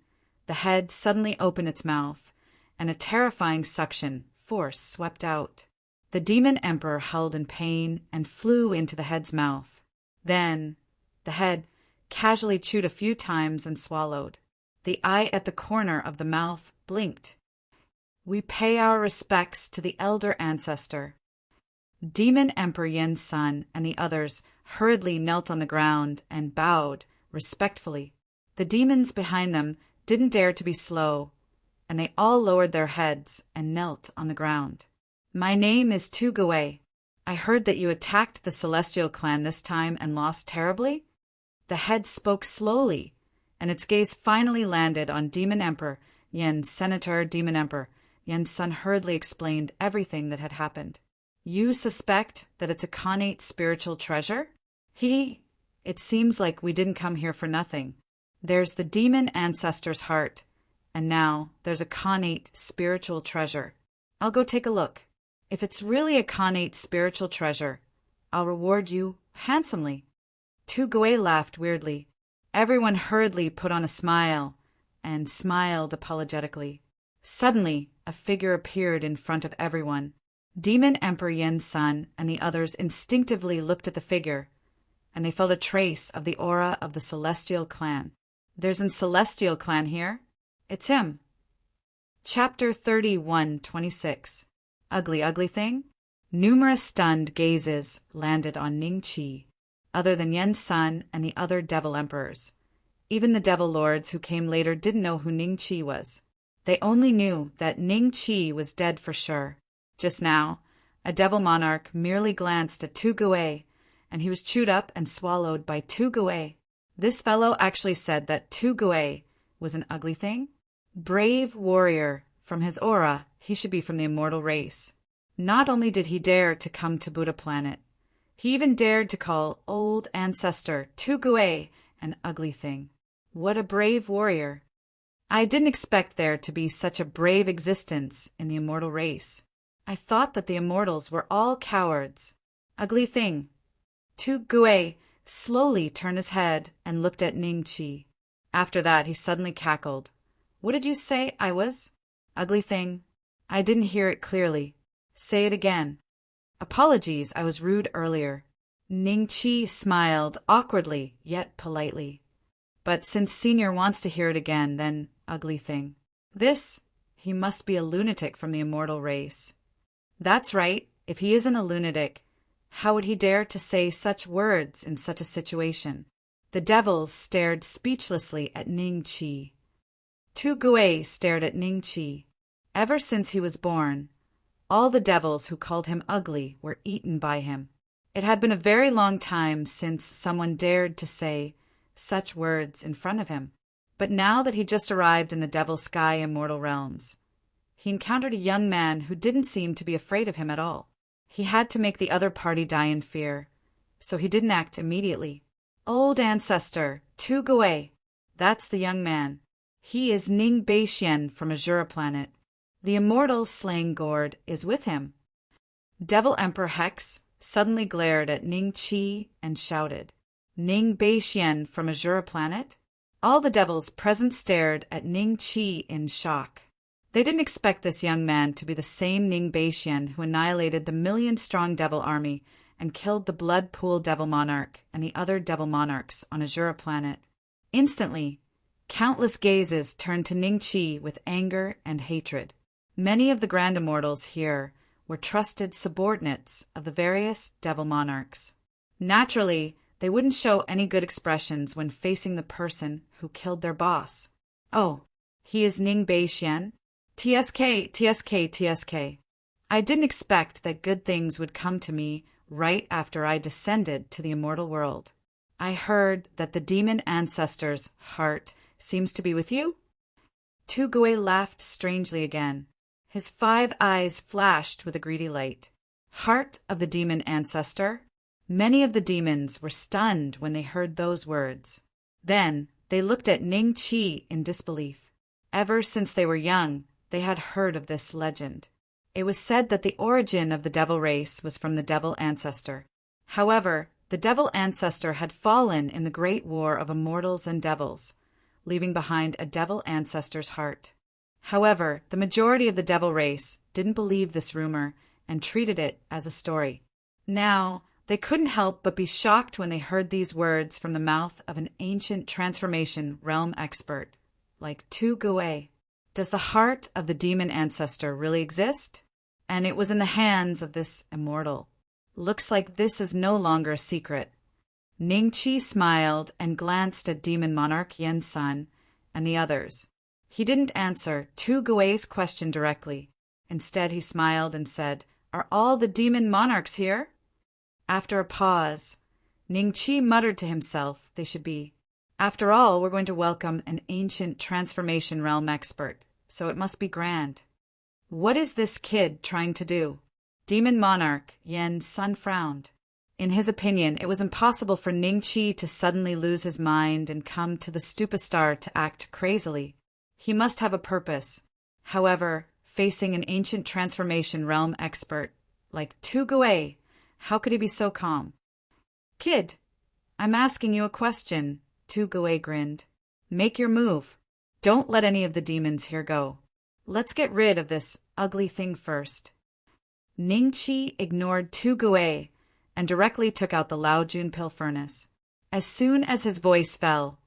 the head suddenly opened its mouth, and a terrifying suction force swept out. The demon emperor howled in pain and flew into the head's mouth. Then the head casually chewed a few times and swallowed. The eye at the corner of the mouth blinked. "We pay our respects to the elder ancestor." Demon Emperor Yen's son and the others hurriedly knelt on the ground and bowed respectfully. The demons behind them didn't dare to be slow, and they all lowered their heads and knelt on the ground. "My name is Tugue. I heard that you attacked the Celestial clan this time and lost terribly." The head spoke slowly, and its gaze finally landed on Demon Emperor Yen. Senator Demon Emperor Yen's son hurriedly explained everything that had happened. "You suspect that it's a connate spiritual treasure? It seems like we didn't come here for nothing. There's the demon ancestor's heart, and now there's a connate spiritual treasure. I'll go take a look. If it's really a connate spiritual treasure, I'll reward you handsomely." Tugue laughed weirdly. Everyone hurriedly put on a smile and smiled apologetically. Suddenly, a figure appeared in front of everyone. Demon Emperor Yen's son and the others instinctively looked at the figure, and they felt a trace of the aura of the Celestial clan. "There's a Celestial clan here. It's him." Chapter 31:26. Ugly, ugly thing? Numerous stunned gazes landed on Ningqi, other than Yen's son and the other devil emperors. Even the devil lords who came later didn't know who Ningqi was. They only knew that Ningqi was dead for sure. Just now, a devil monarch merely glanced at Tugue, and he was chewed up and swallowed by Tugue. This fellow actually said that Tugue was an ugly thing. Brave warrior. From his aura, he should be from the immortal race. Not only did he dare to come to Buddha planet, he even dared to call old ancestor Tugue an ugly thing. What a brave warrior. I didn't expect there to be such a brave existence in the immortal race. I thought that the immortals were all cowards. Ugly thing. Tugue slowly turned his head and looked at Ningqi. After that, he suddenly cackled. "What did you say I was? Ugly thing. I didn't hear it clearly. Say it again." "Apologies, I was rude earlier." Ningqi smiled awkwardly yet politely. "But since Senior wants to hear it again, then ugly thing. He must be a lunatic from the immortal race." "That's right. If he isn't a lunatic, how would he dare to say such words in such a situation?" The devils stared speechlessly at Ningqi. Tugue stared at Ningqi. Ever since he was born, all the devils who called him ugly were eaten by him. It had been a very long time since someone dared to say such words in front of him. But now that he just arrived in the Devil Sky immortal realms, he encountered a young man who didn't seem to be afraid of him at all. He had to make the other party die in fear, so he didn't act immediately. Old ancestor, Tu Gui. That's the young man. He is Ning Beixian from Azura planet. The immortal slaying gourd is with him. Devil Emperor Hex suddenly glared at Ning Qi and shouted, Ning Beixian from Azura planet? All the devils present stared at Ning Qi in shock. They didn't expect this young man to be the same Ning Beixian who annihilated the million-strong devil army and killed the Blood Pool Devil Monarch and the other devil monarchs on Azura planet. Instantly, countless gazes turned to Ning Qi with anger and hatred. Many of the Grand Immortals here were trusted subordinates of the various devil monarchs. Naturally, they wouldn't show any good expressions when facing the person who killed their boss. Oh, he is Ning Beixian? TSK, TSK, TSK. I didn't expect that good things would come to me right after I descended to the immortal world. I heard that the demon ancestor's heart seems to be with you? Tu Gui laughed strangely again. His 5 eyes flashed with a greedy light. Heart of the demon ancestor? Many of the demons were stunned when they heard those words. Then they looked at Ning Qi in disbelief. Ever since they were young, they had heard of this legend. It was said that the origin of the devil race was from the devil ancestor. However, the devil ancestor had fallen in the great war of immortals and devils, leaving behind a devil ancestor's heart. However, the majority of the devil race didn't believe this rumor and treated it as a story. Now, they couldn't help but be shocked when they heard these words from the mouth of an ancient transformation realm expert, like Tu Gui. Does the heart of the demon ancestor really exist? And it was in the hands of this immortal. Looks like this is no longer a secret. Ning Qi smiled and glanced at Demon Monarch Yen Sun and the others. He didn't answer Tu Gui's question directly. Instead, he smiled and said, Are all the demon monarchs here? After a pause, Ning Qi muttered to himself they should be. After all, we're going to welcome an ancient transformation realm expert, so it must be grand. What is this kid trying to do? Demon Monarch Yen Sun frowned. In his opinion, it was impossible for Ning Qi to suddenly lose his mind and come to the Stupastar to act crazily. He must have a purpose. However, facing an ancient transformation realm expert like Tu Gui, how could he be so calm? Kid, I'm asking you a question, Tu Gui grinned. Make your move. Don't let any of the demons here go. Let's get rid of this ugly thing first. Ning Qi ignored Tu Gui and directly took out the Lao Jun pill furnace. As soon as his voice fell,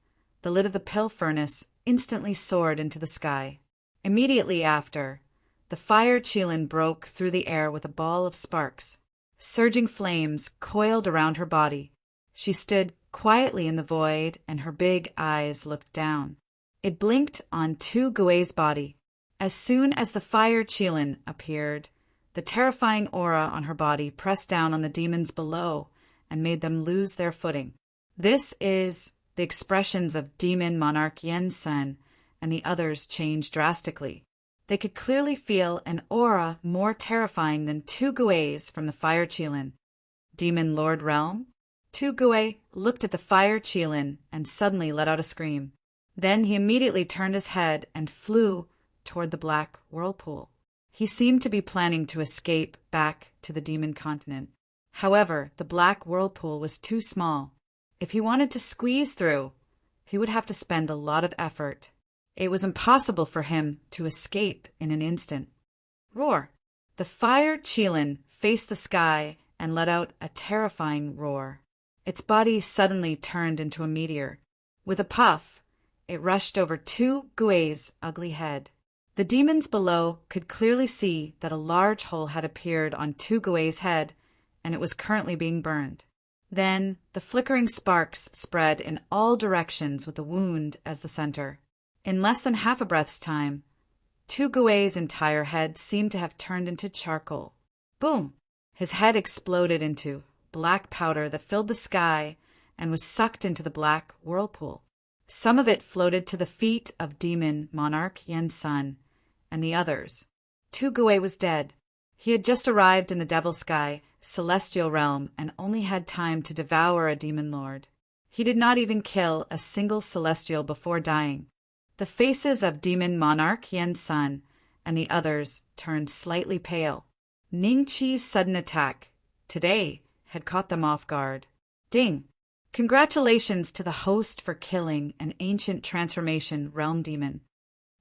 the lid of the pill furnace instantly soared into the sky. Immediately after, the fire Qilin broke through the air with a ball of sparks. Surging flames coiled around her body. She stood quietly in the void, and her big eyes looked down. It blinked on Tu Gui's body. As soon as the fire Qilin appeared, the terrifying aura on her body pressed down on the demons below and made them lose their footing. This is the expressions of Demon Monarch Yen Sun and the others changed drastically. They could clearly feel an aura more terrifying than Tu Gui's from the fire Qilin. Demon Lord Realm? Tu Gui looked at the fire Qilin and suddenly let out a scream. Then he immediately turned his head and flew toward the black whirlpool. He seemed to be planning to escape back to the demon continent. However, the black whirlpool was too small. If he wanted to squeeze through, he would have to spend a lot of effort. It was impossible for him to escape in an instant. Roar! The fire Qilin faced the sky and let out a terrifying roar. Its body suddenly turned into a meteor. With a puff, it rushed over Tu Gui's ugly head. The demons below could clearly see that a large hole had appeared on Tu Gui's head, and it was currently being burned. Then the flickering sparks spread in all directions with the wound as the center. In less than half a breath's time, Tu Gui's entire head seemed to have turned into charcoal. Boom! His head exploded into black powder that filled the sky and was sucked into the black whirlpool. Some of it floated to the feet of demon monarch Yen Sun and the others. Tu Gui was dead. He had just arrived in the Devil Sky, celestial realm, and only had time to devour a demon lord. He did not even kill a single celestial before dying. The faces of demon monarch Yen Sun and the others turned slightly pale. Ning Qi's sudden attack today had caught them off guard. Ding! Congratulations to the host for killing an ancient transformation realm demon.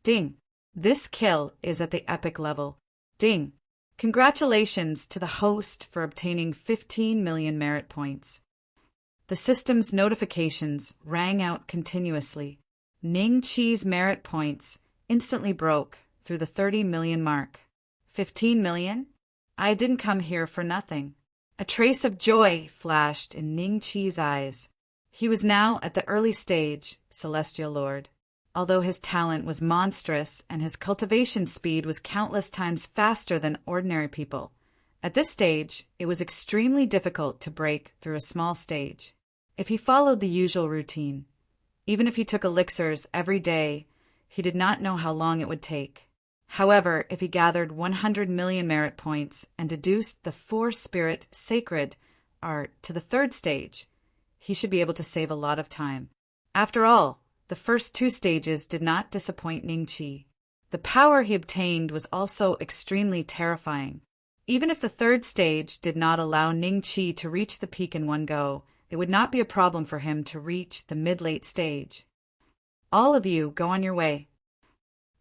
Ding! This kill is at the epic level. Ding! Congratulations to the host for obtaining 15 million merit points. The system's notifications rang out continuously. Ning Qi's merit points instantly broke through the 30 million mark. 15 million? I didn't come here for nothing. A trace of joy flashed in Ning Qi's eyes. He was now at the early stage, Celestial Lord. Although his talent was monstrous and his cultivation speed was countless times faster than ordinary people, at this stage it was extremely difficult to break through a small stage. If he followed the usual routine, even if he took elixirs every day, he did not know how long it would take. However, if he gathered 100 million merit points and deduced the four-spirit sacred art to the third stage, he should be able to save a lot of time. After all, the first two stages did not disappoint Ning Qi. The power he obtained was also extremely terrifying. Even if the third stage did not allow Ning Qi to reach the peak in one go, it would not be a problem for him to reach the mid-late stage. All of you go on your way.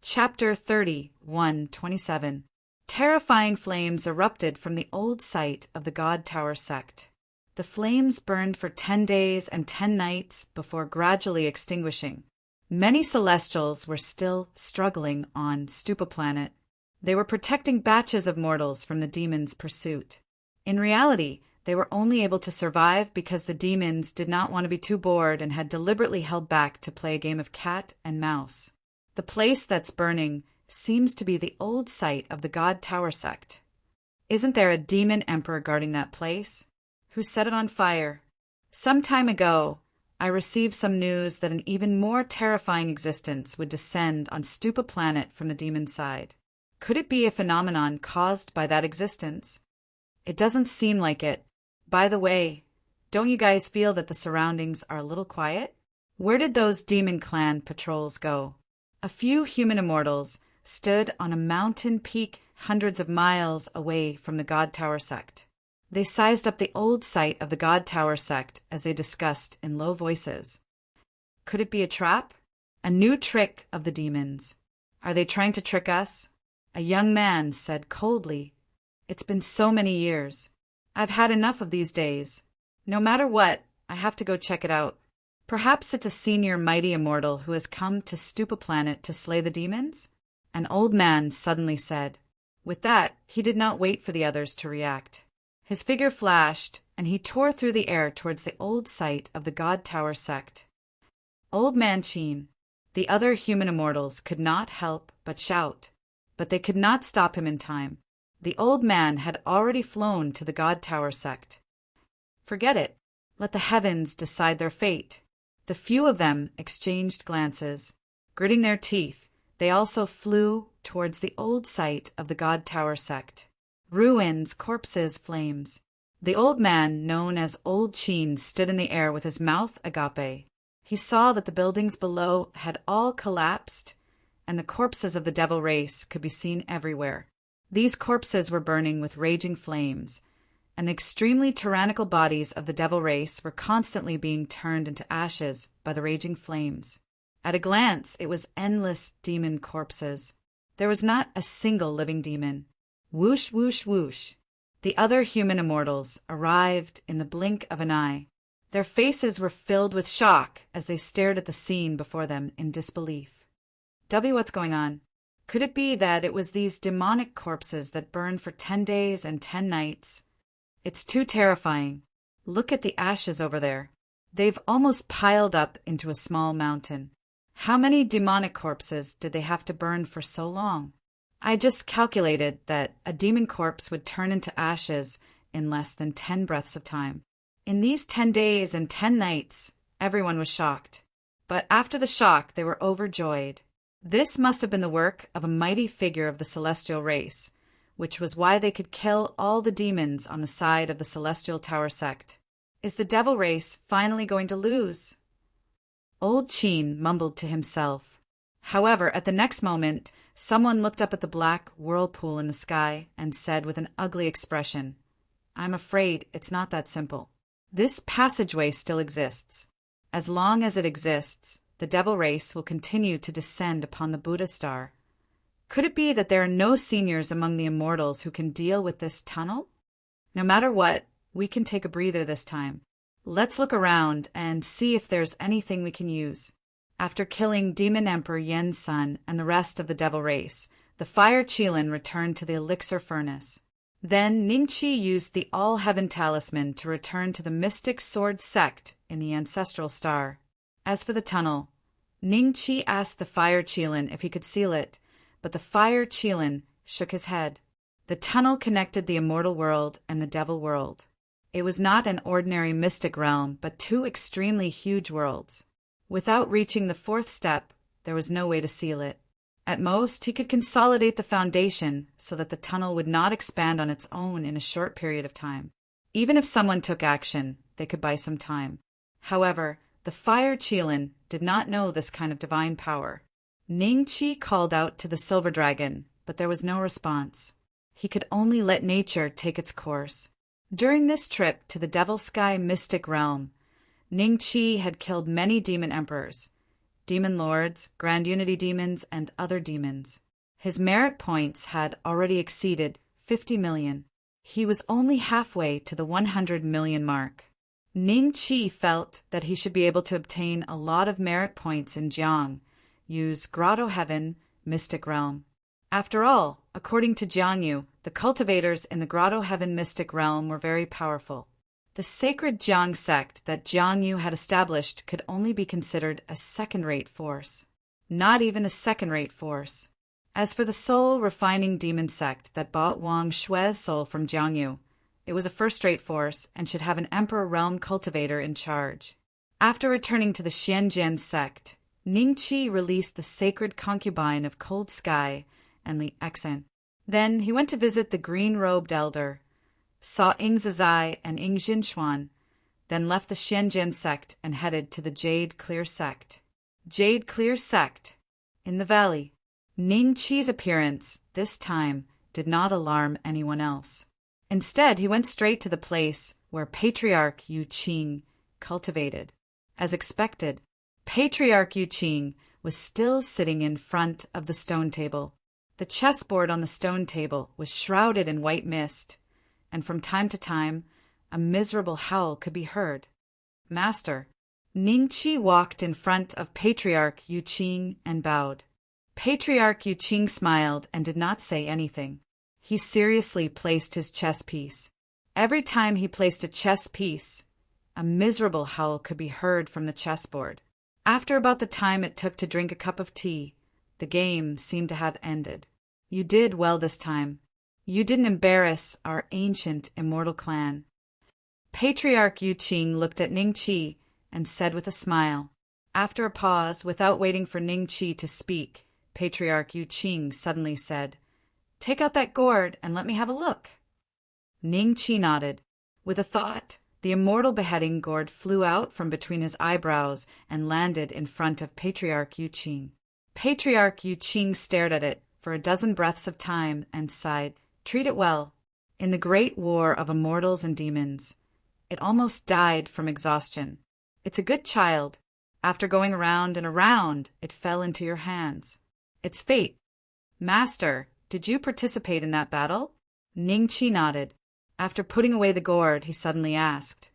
Chapter 30, 127. Terrifying flames erupted from the old site of the God Tower sect. The flames burned for 10 days and 10 nights before gradually extinguishing. Many Celestials were still struggling on Stupa Planet. They were protecting batches of mortals from the demons' pursuit. In reality, they were only able to survive because the demons did not want to be too bored and had deliberately held back to play a game of cat and mouse. The place that's burning seems to be the old site of the God Tower sect. Isn't there a demon emperor guarding that place? Who set it on fire? Some time ago, I received some news that an even more terrifying existence would descend on Stupa Planet from the demon side. Could it be a phenomenon caused by that existence? It doesn't seem like it. By the way, don't you guys feel that the surroundings are a little quiet? Where did those demon clan patrols go? A few human immortals stood on a mountain peak hundreds of miles away from the God Tower sect. They sized up the old site of the God Tower sect as they discussed in low voices. Could it be a trap? A new trick of the demons? Are they trying to trick us? A young man said coldly, "It's been so many years. I've had enough of these days. No matter what, I have to go check it out. Perhaps it's a senior mighty immortal who has come to Stupa Planet to slay the demons?" An old man suddenly said. With that, he did not wait for the others to react. His figure flashed, and he tore through the air towards the old site of the God Tower sect. Old Man Qin, the other human immortals could not help but shout, but they could not stop him in time. The old man had already flown to the God Tower sect. Forget it. Let the heavens decide their fate. The few of them exchanged glances. Gritting their teeth, they also flew towards the old site of the God Tower sect. Ruins, corpses, flames. The old man, known as Old Qin, stood in the air with his mouth agape. He saw that the buildings below had all collapsed, and the corpses of the devil race could be seen everywhere. These corpses were burning with raging flames, and the extremely tyrannical bodies of the devil race were constantly being turned into ashes by the raging flames. At a glance, it was endless demon corpses. There was not a single living demon. Whoosh, whoosh, whoosh. The other human immortals arrived in the blink of an eye. Their faces were filled with shock as they stared at the scene before them in disbelief. What's going on? Could it be that it was these demonic corpses that burned for 10 days and 10 nights? It's too terrifying. Look at the ashes over there. They've almost piled up into a small mountain. How many demonic corpses did they have to burn for so long? I just calculated that a demon corpse would turn into ashes in less than 10 breaths of time. In these 10 days and 10 nights, everyone was shocked. But after the shock, they were overjoyed. This must have been the work of a mighty figure of the celestial race, which was why they could kill all the demons on the side of the Celestial Tower sect. Is the devil race finally going to lose? Old Chin mumbled to himself. However, at the next moment, someone looked up at the black whirlpool in the sky and said with an ugly expression, "I'm afraid it's not that simple. This passageway still exists. As long as it exists, the devil race will continue to descend upon the Buddha star. Could it be that there are no seniors among the immortals who can deal with this tunnel? No matter what, we can take a breather this time. Let's look around and see if there's anything we can use." After killing Demon Emperor Yen's son and the rest of the devil race, the Fire Qilin returned to the elixir furnace. Then Ningqi used the All-Heaven Talisman to return to the Mystic Sword sect in the Ancestral Star. As for the tunnel, Ningqi asked the Fire Qilin if he could seal it, but the Fire Qilin shook his head. The tunnel connected the immortal world and the devil world. It was not an ordinary mystic realm, but two extremely huge worlds. Without reaching the fourth step, there was no way to seal it. At most, he could consolidate the foundation so that the tunnel would not expand on its own in a short period of time. Even if someone took action, they could buy some time. However, the Fire Qilin did not know this kind of divine power. Ningqi called out to the Silver Dragon, but there was no response. He could only let nature take its course. During this trip to the Devil Sky Mystic Realm, Ningqi had killed many demon emperors, demon lords, Grand Unity demons, and other demons. His merit points had already exceeded 50 million. He was only halfway to the 100 million mark. Ningqi felt that he should be able to obtain a lot of merit points in Jiang, use Grotto Heaven, Mystic Realm. After all, according to Jiangyu, the cultivators in the Grotto Heaven Mystic Realm were very powerful. The sacred Jiang sect that Jiangyu had established could only be considered a second-rate force. Not even a second-rate force. As for the soul-refining demon sect that bought Wang Shui's soul from Jiangyu, it was a first-rate force and should have an Emperor Realm cultivator in charge. After returning to the Xianjian sect, Ningqi released the sacred concubine of Cold Sky and Li Exen. Then he went to visit the green-robed elder, saw Ing Zizai and Ing Jinchuan, then left the Xianjian sect and headed to the Jade Clear sect. Jade Clear sect, in the valley. Ningqi's appearance, this time, did not alarm anyone else. Instead, he went straight to the place where Patriarch Yu Qing cultivated. As expected, Patriarch Yu Qing was still sitting in front of the stone table. The chessboard on the stone table was shrouded in white mist, and from time to time, a miserable howl could be heard. "Master." Ningqi walked in front of Patriarch Yu Qing and bowed. Patriarch Yu Qing smiled and did not say anything. He seriously placed his chess piece. Every time he placed a chess piece, a miserable howl could be heard from the chessboard. After about the time it took to drink a cup of tea, the game seemed to have ended. "You did well this time. You didn't embarrass our ancient immortal clan." Patriarch Yu Qing looked at Ningqi and said with a smile. After a pause, without waiting for Ningqi to speak, Patriarch Yu Qing suddenly said, "Take out that gourd and let me have a look." Ningqi nodded. With a thought, the immortal beheading gourd flew out from between his eyebrows and landed in front of Patriarch Yu Qing. Patriarch Yu Qing stared at it for a dozen breaths of time and sighed, "Treat it well." In the great war of immortals and demons, it almost died from exhaustion. It's a good child. After going around and around, it fell into your hands. It's fate. "Master, did you participate in that battle?" Ningqi nodded. After putting away the gourd, he suddenly asked,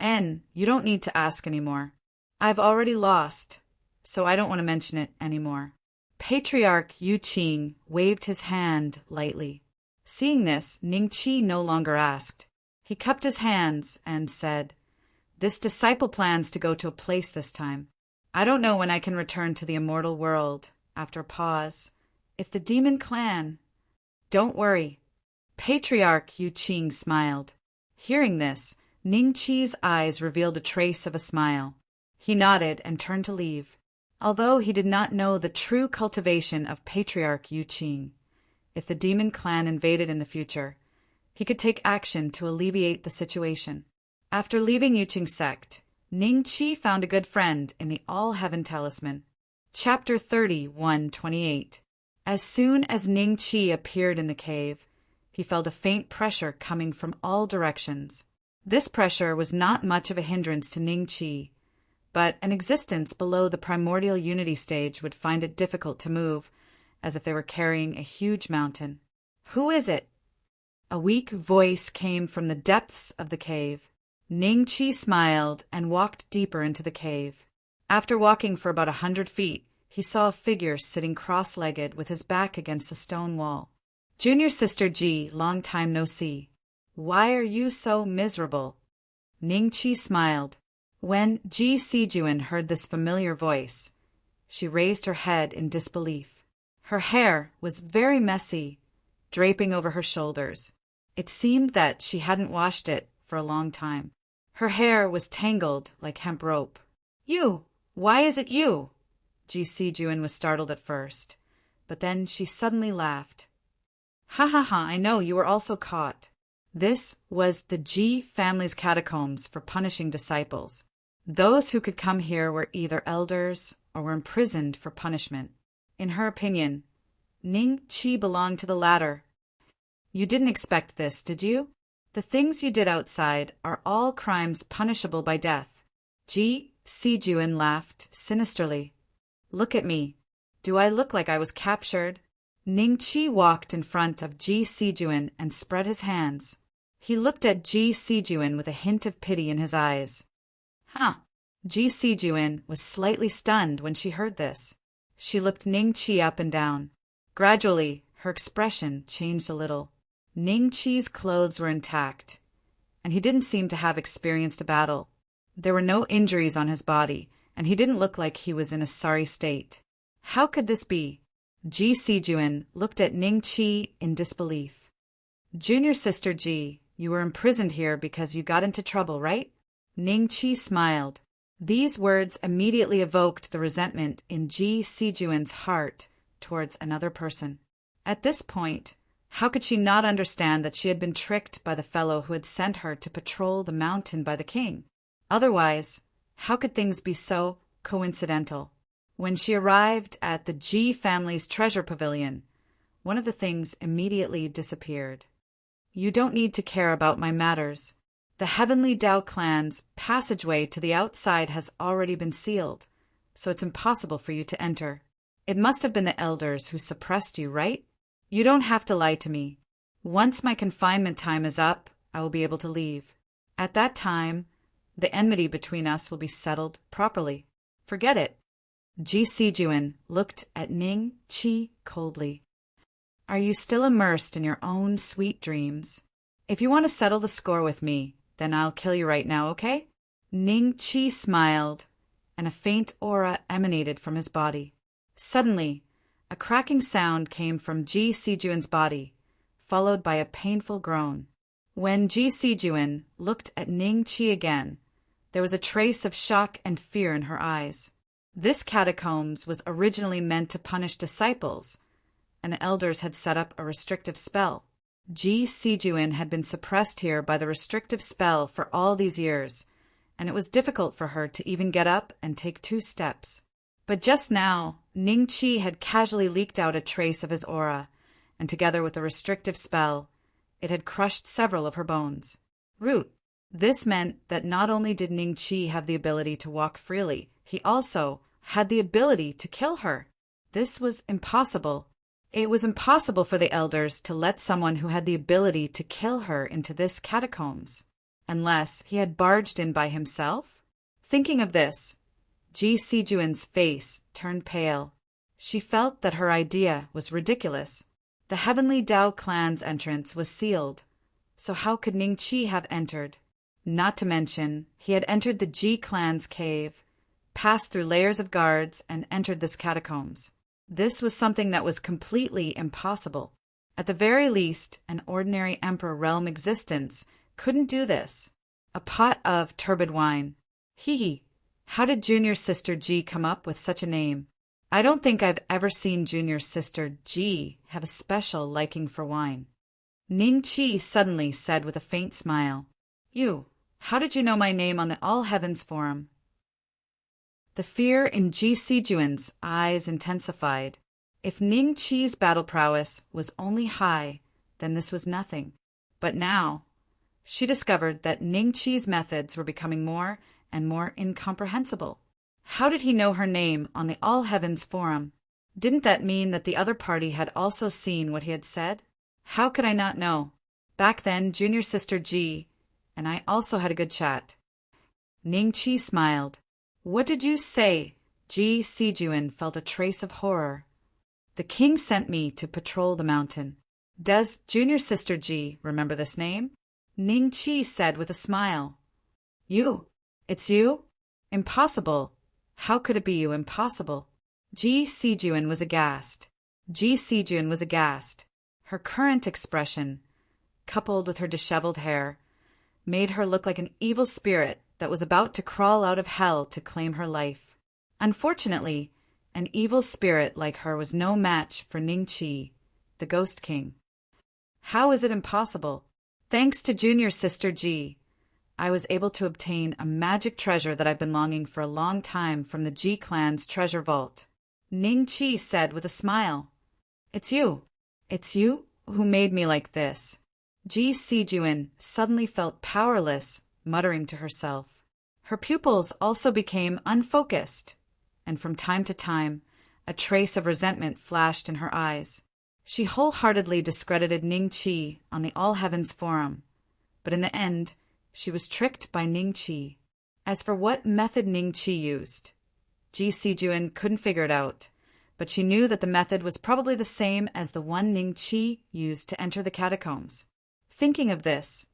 You don't need to ask anymore. I've already lost, so I don't want to mention it anymore." Patriarch Yu Qing waved his hand lightly. Seeing this, Ningqi no longer asked. He cupped his hands and said, "This disciple plans to go to a place this time. I don't know when I can return to the immortal world." After a pause, "If the demon clan—" "Don't worry." Patriarch Yu Qing smiled. Hearing this, Ningqi's eyes revealed a trace of a smile. He nodded and turned to leave. Although he did not know the true cultivation of Patriarch Yu Qing, if the demon clan invaded in the future, he could take action to alleviate the situation. After leaving Yu Qing's sect, Ning Qi found a good friend in the All-Heaven Talisman. Chapter 30:128. As soon as Ning Qi appeared in the cave, he felt a faint pressure coming from all directions. This pressure was not much of a hindrance to Ning Qi, but an existence below the primordial unity stage would find it difficult to move, as if they were carrying a huge mountain. "Who is it?" A weak voice came from the depths of the cave. Ning Qi smiled and walked deeper into the cave. After walking for about 100 feet, he saw a figure sitting cross-legged with his back against a stone wall. "Junior sister Ji, long time no see. Why are you so miserable?" Ning Qi smiled. When Ji Sijuan heard this familiar voice, she raised her head in disbelief. Her hair was very messy, draping over her shoulders. It seemed that she hadn't washed it for a long time. Her hair was tangled like hemp rope. "You! Why is it you?" Ji Sijuan was startled at first, but then she suddenly laughed. "Ha ha ha, I know, you were also caught." This was the Ji family's catacombs for punishing disciples. Those who could come here were either elders or were imprisoned for punishment. In her opinion, Ning Qi belonged to the latter. "You didn't expect this, did you? The things you did outside are all crimes punishable by death." Ji Sijuan laughed sinisterly. "Look at me. Do I look like I was captured?" Ning Qi walked in front of Ji Sijuan and spread his hands. He looked at Ji Sijuan with a hint of pity in his eyes. "Huh." Ji Sijuan was slightly stunned when she heard this. She looked Ning Qi up and down. Gradually, her expression changed a little. Ning Qi's clothes were intact, and he didn't seem to have experienced a battle. There were no injuries on his body, and he didn't look like he was in a sorry state. How could this be? Ji Sijuan looked at Ning Qi in disbelief. "Junior sister Ji, you were imprisoned here because you got into trouble, right?" Ning Qi smiled. These words immediately evoked the resentment in Ji Sijuan's heart towards another person. At this point, how could she not understand that she had been tricked by the fellow who had sent her to patrol the mountain by the king? Otherwise, how could things be so coincidental? When she arrived at the Ji family's treasure pavilion, one of the things immediately disappeared. "You don't need to care about my matters. The Heavenly Dao clan's passageway to the outside has already been sealed, so it's impossible for you to enter. It must have been the elders who suppressed you, right? You don't have to lie to me. Once my confinement time is up, I will be able to leave. At that time, the enmity between us will be settled properly. Forget it." Ji Sijuan looked at Ning Qi coldly. "Are you still immersed in your own sweet dreams? If you want to settle the score with me, then I'll kill you right now, okay?" Ning Qi smiled, and a faint aura emanated from his body. Suddenly, a cracking sound came from Ji Sijuan's body, followed by a painful groan. When Ji Sijuan looked at Ning Qi again, there was a trace of shock and fear in her eyes. This catacombs was originally meant to punish disciples, and the elders had set up a restrictive spell. Ji Sijuan had been suppressed here by the restrictive spell for all these years, and it was difficult for her to even get up and take 2 steps. But just now, Ning Qi had casually leaked out a trace of his aura, and together with the restrictive spell, it had crushed several of her bones. Root. This meant that not only did Ning Qi have the ability to walk freely, he also had the ability to kill her. This was impossible. It was impossible for the elders to let someone who had the ability to kill her into this catacombs, unless he had barged in by himself. Thinking of this, Ji Sijuan's face turned pale. She felt that her idea was ridiculous. The Heavenly Dao clan's entrance was sealed, so how could Ning Qi have entered? Not to mention, he had entered the Ji clan's cave, passed through layers of guards, and entered this catacombs. This was something that was completely impossible. At the very least, an ordinary Emperor realm existence couldn't do this. A pot of turbid wine. Hee hee. How did Junior Sister G come up with such a name? I don't think I've ever seen Junior Sister G have a special liking for wine. Ning Chi suddenly said with a faint smile, how did you know my name on the All Heavens Forum? The fear in Ji Sijuan's eyes intensified. If Ning Chi's battle prowess was only high, then this was nothing. But now, she discovered that Ning Chi's methods were becoming more and more incomprehensible. How did he know her name on the All Heavens Forum? Didn't that mean that the other party had also seen what he had said? How could I not know? Back then, Junior Sister G and I also had a good chat. Ning Chi smiled. What did you say? Ji Sijuan felt a trace of horror. The king sent me to patrol the mountain. Does Junior Sister G remember this name? Ning Chi said with a smile. You? It's you? Impossible. How could it be you? Impossible. Ji Sijuan was aghast. Her current expression, coupled with her disheveled hair, made her look like an evil spirit that was about to crawl out of hell to claim her life. Unfortunately, an evil spirit like her was no match for Ning Chi, the Ghost King. How is it impossible? Thanks to Junior Sister G, I was able to obtain a magic treasure that I've been longing for a long time from the G clan's treasure vault. Ning Chi said with a smile. It's you who made me like this. Ji Sijuan suddenly felt powerless, muttering to herself. Her pupils also became unfocused, and from time to time, a trace of resentment flashed in her eyes. She wholeheartedly discredited Ning Chi on the All Heavens Forum, but in the end, she was tricked by Ning Chi. As for what method Ning Chi used, Ji Sijuan couldn't figure it out, but she knew that the method was probably the same as the one Ning Chi used to enter the catacombs. Thinking of this,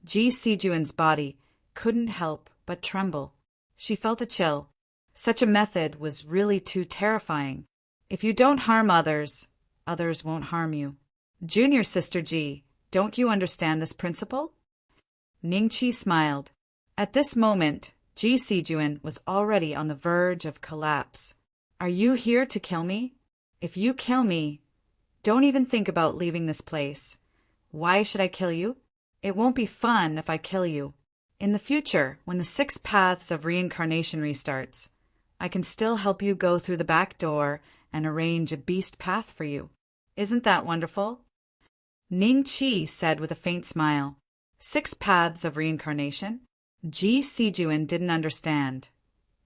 Ji Sijuan's body couldn't help but tremble. She felt a chill. Such a method was really too terrifying. If you don't harm others, others won't harm you. Junior Sister G, don't you understand this principle? Ning Chi smiled. At this moment, Ji Sijuan was already on the verge of collapse. Are you here to kill me? If you kill me, don't even think about leaving this place. Why should I kill you? It won't be fun if I kill you. In the future, when the 6 paths of reincarnation restarts, I can still help you go through the back door and arrange a beast path for you. Isn't that wonderful? Ning Chi said with a faint smile. 6 paths of reincarnation? Ji Sijuan didn't understand.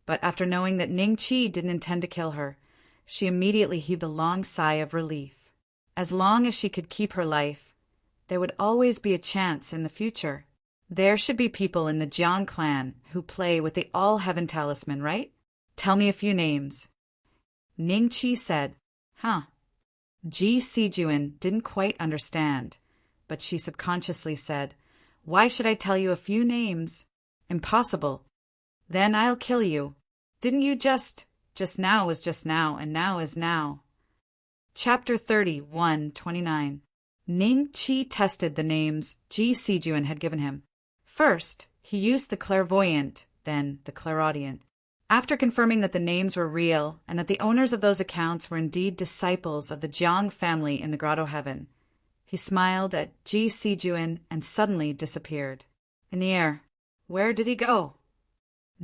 But after knowing that Ning Chi didn't intend to kill her, she immediately heaved a long sigh of relief. As long as she could keep her life, there would always be a chance in the future. There should be people in the Jiang clan who play with the All Heaven Talisman, right? Tell me a few names. Ning Chi said, Huh. Ji Sijuan didn't quite understand, but she subconsciously said, Why should I tell you a few names? Impossible. Then I'll kill you. Didn't you just now was just now, and now is now. Chapter 31:29. Ning Chi tested the names Ji Sijuan had given him. First, he used the clairvoyant, then the clairaudient. After confirming that the names were real and that the owners of those accounts were indeed disciples of the Jiang family in the Grotto Heaven, he smiled at Ji Sijuan and suddenly disappeared. In the air. Where did he go?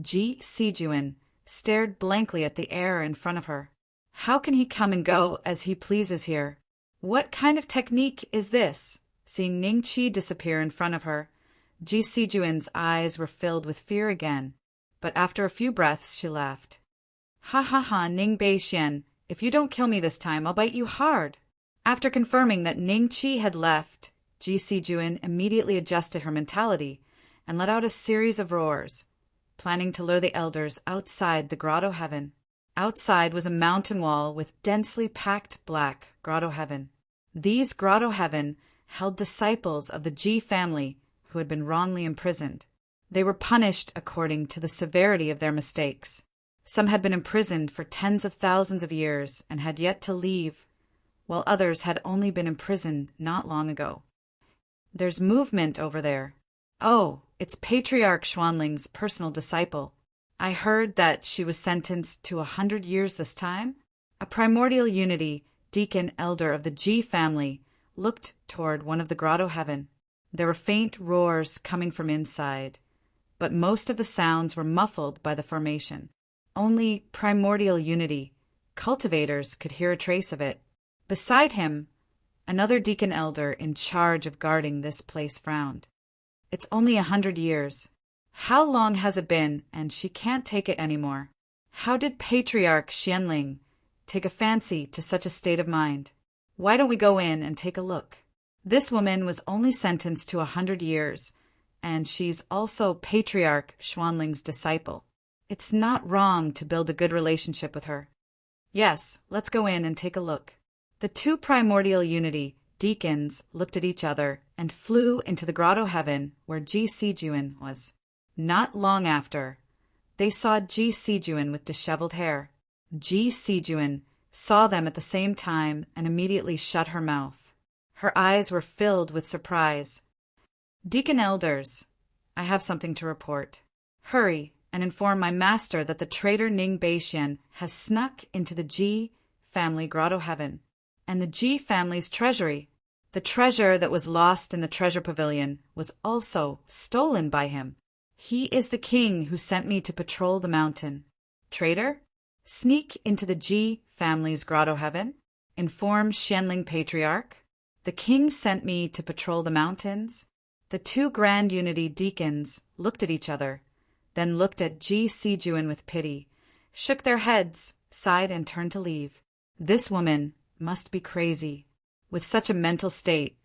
Ji Sijuan stared blankly at the air in front of her. How can he come and go as he pleases here? What kind of technique is this? Seeing Ning Chi disappear in front of her, Ji Sijuan's eyes were filled with fear again, but after a few breaths she laughed. Ha ha ha, Ning Beixian, if you don't kill me this time, I'll bite you hard. After confirming that Ning Chi had left, Ji Sijuan immediately adjusted her mentality and let out a series of roars, planning to lure the elders outside the Grotto Heaven. Outside was a mountain wall with densely packed black Grotto Heaven. These Grotto Heaven held disciples of the Ji family who had been wrongly imprisoned. They were punished according to the severity of their mistakes. Some had been imprisoned for tens of thousands of years and had yet to leave, while others had only been imprisoned not long ago. There's movement over there. Oh, it's Patriarch Xuanling's personal disciple. I heard that she was sentenced to 100 years this time. A primordial unity, deacon elder of the G family, looked toward one of the grotto heaven. There were faint roars coming from inside, but most of the sounds were muffled by the formation. Only primordial unity, cultivators, could hear a trace of it. Beside him, another deacon elder in charge of guarding this place frowned. It's only 100 years. How long has it been, and she can't take it anymore? How did Patriarch Xianling take a fancy to such a state of mind? Why don't we go in and take a look? This woman was only sentenced to 100 years, and she's also Patriarch Xuanling's disciple. It's not wrong to build a good relationship with her. Yes, let's go in and take a look. The two primordial unity deacons looked at each other and flew into the grotto heaven where Ji Sijuan was. Not long after, they saw Ji Sijuan with disheveled hair. Ji Sijuan saw them at the same time and immediately shut her mouth. Her eyes were filled with surprise. Deacon elders, I have something to report. Hurry and inform my master that the traitor Ning Beixian has snuck into the Ji family grotto heaven and the Ji family's treasury. The treasure that was lost in the treasure pavilion was also stolen by him. He is the king who sent me to patrol the mountain. Traitor? Sneak into the Ji family's grotto heaven? Inform Xianling Patriarch? The king sent me to patrol the mountains? The two Grand Unity deacons looked at each other, then looked at Ji Sijuan with pity, shook their heads, sighed, and turned to leave. This woman must be crazy. With such a mental state,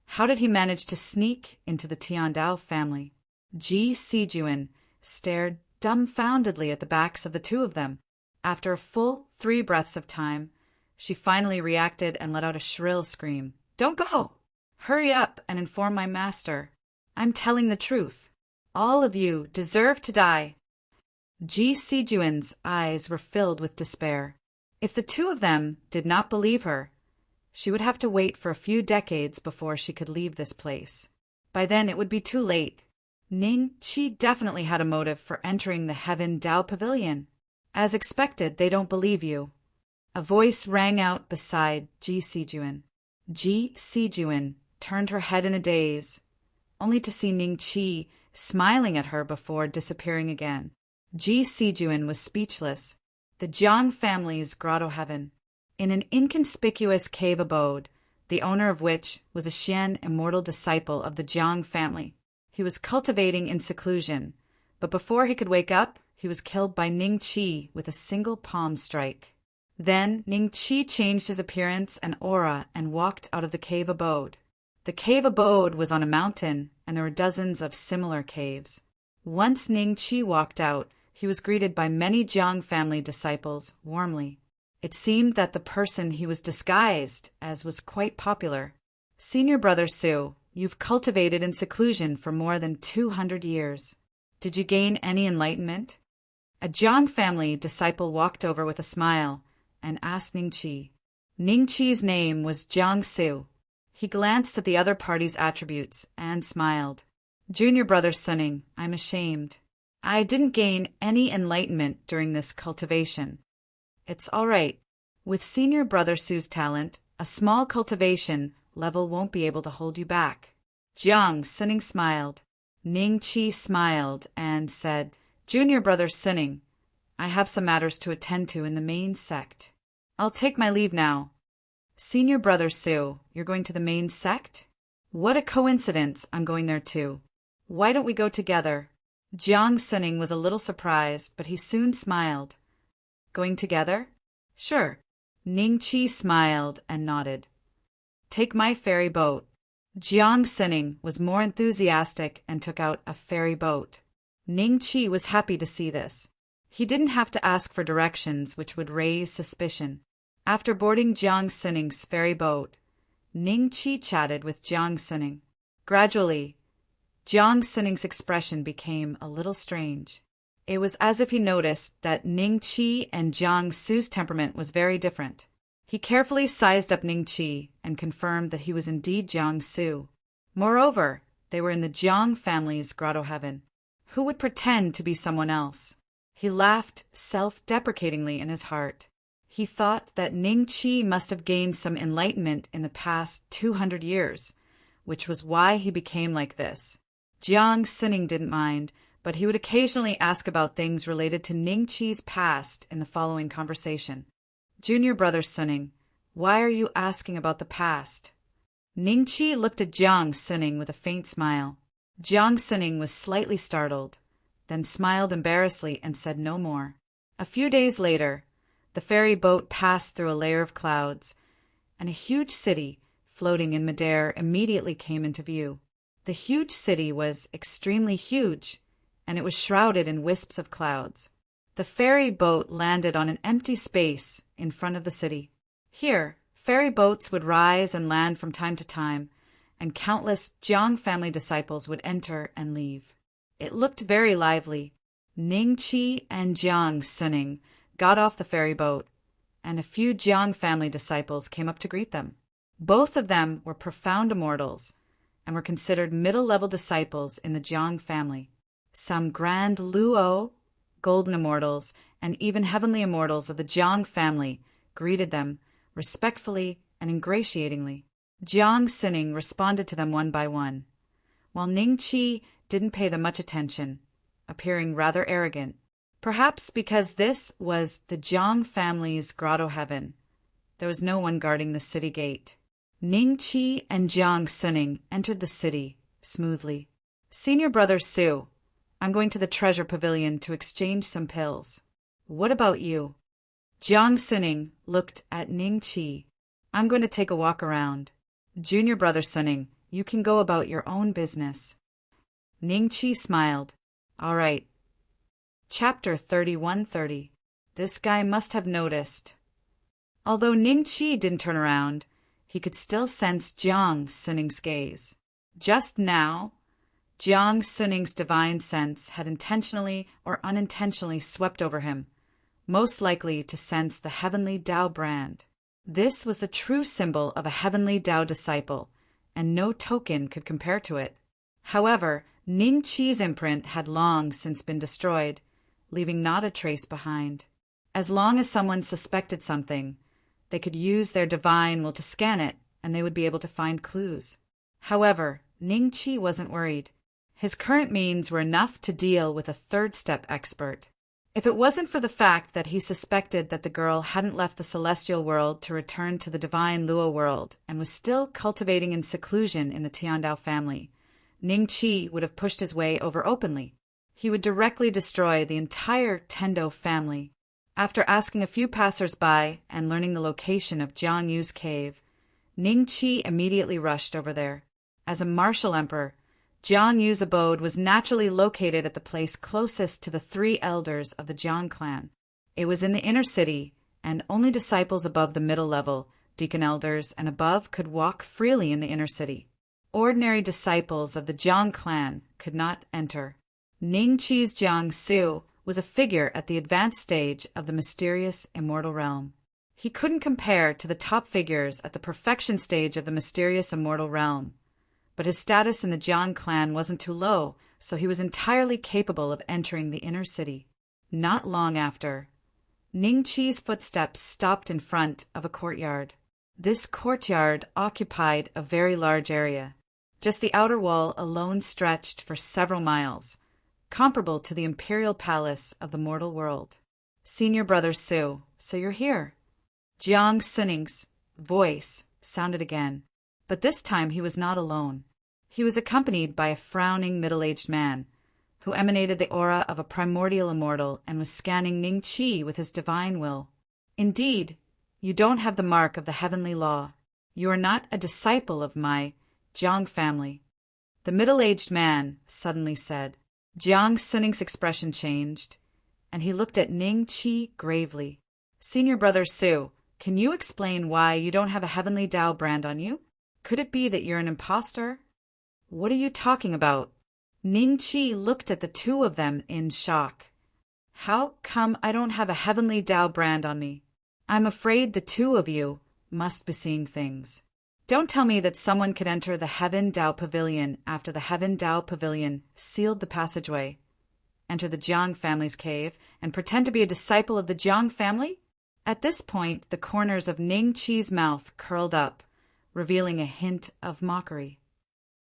how did he manage to sneak into the Tiandao family? Ji Sijuan stared dumbfoundedly at the backs of the two of them. After a full 3 breaths of time, she finally reacted and let out a shrill scream. Don't go! Hurry up and inform my master. I'm telling the truth. All of you deserve to die. Ji Sijuan's eyes were filled with despair. If the two of them did not believe her, she would have to wait for a few decades before she could leave this place. By then it would be too late. Ning Qi definitely had a motive for entering the Heaven Dao Pavilion. As expected, they don't believe you. A voice rang out beside Ji Sijuan. Ji Sijuan turned her head in a daze, only to see Ning Qi smiling at her before disappearing again. Ji Sijuan was speechless. The Jiang family's grotto heaven. In an inconspicuous cave abode, the owner of which was a Xian immortal disciple of the Jiang family. He was cultivating in seclusion, but before he could wake up, he was killed by Ning Qi with a single palm strike. Then Ning Qi changed his appearance and aura and walked out of the cave abode. The cave abode was on a mountain, and there were dozens of similar caves. Once Ning Qi walked out, he was greeted by many Jiang family disciples warmly. It seemed that the person he was disguised as was quite popular. Senior Brother Su, you've cultivated in seclusion for more than 200 years. Did you gain any enlightenment? A Jiang family disciple walked over with a smile and asked Ning Qi. Ning Qi's name was Jiang Su. He glanced at the other party's attributes and smiled. Junior Brother Suning, I'm ashamed. I didn't gain any enlightenment during this cultivation. It's all right. With Senior Brother Su's talent, a small cultivation level won't be able to hold you back. Jiang Suning smiled. Ning Qi smiled and said, Junior Brother Suning, I have some matters to attend to in the main sect. I'll take my leave now. Senior Brother Su, you're going to the main sect? What a coincidence, I'm going there too. Why don't we go together? Jiang Suning was a little surprised, but he soon smiled. Going together? Sure. Ning Qi smiled and nodded. Take my ferry boat. Jiang Suning was more enthusiastic and took out a ferry boat. Ning Qi was happy to see this. He didn't have to ask for directions which would raise suspicion. After boarding Jiang Suning's ferry boat, Ning Qi chatted with Jiang Suning. Gradually, Jiang Suning's expression became a little strange. It was as if he noticed that Ning Qi and Jiang Su's temperament was very different. He carefully sized up Ning Qi and confirmed that he was indeed Jiang Su. Moreover, they were in the Jiang family's grotto heaven. Who would pretend to be someone else? He laughed self-deprecatingly in his heart. He thought that Ning Qi must have gained some enlightenment in the past 200 years, which was why he became like this. Jiang Sining didn't mind, but he would occasionally ask about things related to Ning Qi's past in the following conversation. Junior brother Sining, why are you asking about the past? Ning Qi looked at Jiang Sining with a faint smile. Jiang Sining was slightly startled, then smiled embarrassedly and said no more. A few days later, the ferry boat passed through a layer of clouds, and a huge city, floating in midair, immediately came into view. The huge city was extremely huge, and it was shrouded in wisps of clouds. The ferry boat landed on an empty space in front of the city. Here, ferry boats would rise and land from time to time, and countless Jiang family disciples would enter and leave. It looked very lively. Ning Qi and Jiang Sining got off the ferry boat, and a few Jiang family disciples came up to greet them. Both of them were profound immortals, and were considered middle-level disciples in the Jiang family. Some grand Luo, golden immortals, and even heavenly immortals of the Jiang family greeted them respectfully and ingratiatingly. Jiang Sining responded to them one by one, while Ning Qi didn't pay them much attention, appearing rather arrogant. Perhaps because this was the Jiang family's grotto heaven, there was no one guarding the city gate. Ning Qi and Jiang Sining entered the city smoothly. Senior brother Su, I'm going to the treasure pavilion to exchange some pills. What about you? Jiang Sining looked at Ning Qi. I'm going to take a walk around. Junior brother Sining, you can go about your own business. Ning Qi smiled. All right. Chapter 3130. This guy must have noticed. Although Ning Qi didn't turn around, he could still sense Jiang Sining's gaze. Just now, Jiang Sining's divine sense had intentionally or unintentionally swept over him, most likely to sense the heavenly Tao brand. This was the true symbol of a heavenly Tao disciple, and no token could compare to it. However, Ning Qi's imprint had long since been destroyed, leaving not a trace behind. As long as someone suspected something, they could use their divine will to scan it, and they would be able to find clues. However, Ning Qi wasn't worried. His current means were enough to deal with a third-step expert. If it wasn't for the fact that he suspected that the girl hadn't left the celestial world to return to the divine Luo world and was still cultivating in seclusion in the Tiandao family, Ning Qi would have pushed his way over openly. He would directly destroy the entire Tendo family. After asking a few passers-by and learning the location of Jiang Yu's cave, Ning Qi immediately rushed over there. As a martial emperor, Jiang Yu's abode was naturally located at the place closest to the three elders of the Jiang clan. It was in the inner city, and only disciples above the middle level, deacon elders, and above could walk freely in the inner city. Ordinary disciples of the Jiang clan could not enter. Ning Qi's Jiang Su was a figure at the advanced stage of the mysterious immortal realm. He couldn't compare to the top figures at the perfection stage of the mysterious immortal realm, but his status in the Jiang clan wasn't too low, so he was entirely capable of entering the inner city. Not long after, Ning Qi's footsteps stopped in front of a courtyard. This courtyard occupied a very large area. Just the outer wall alone stretched for several miles, comparable to the imperial palace of the mortal world. Senior brother Su, so you're here. Jiang Sining's voice sounded again, but this time he was not alone. He was accompanied by a frowning middle-aged man, who emanated the aura of a primordial immortal and was scanning Ning Qi with his divine will. Indeed, you don't have the mark of the heavenly law. You are not a disciple of my Jiang family. The middle-aged man suddenly said. Jiang Sining's expression changed, and he looked at Ning Qi gravely. Senior brother Su, can you explain why you don't have a heavenly Tao brand on you? Could it be that you're an impostor? What are you talking about? Ning Qi looked at the two of them in shock. How come I don't have a heavenly Tao brand on me? I'm afraid the two of you must be seeing things. Don't tell me that someone could enter the Heaven Tao Pavilion after the Heaven Tao Pavilion sealed the passageway. enter the Jiang family's cave and pretend to be a disciple of the Jiang family? At this point, the corners of Ning Qi's mouth curled up, revealing a hint of mockery.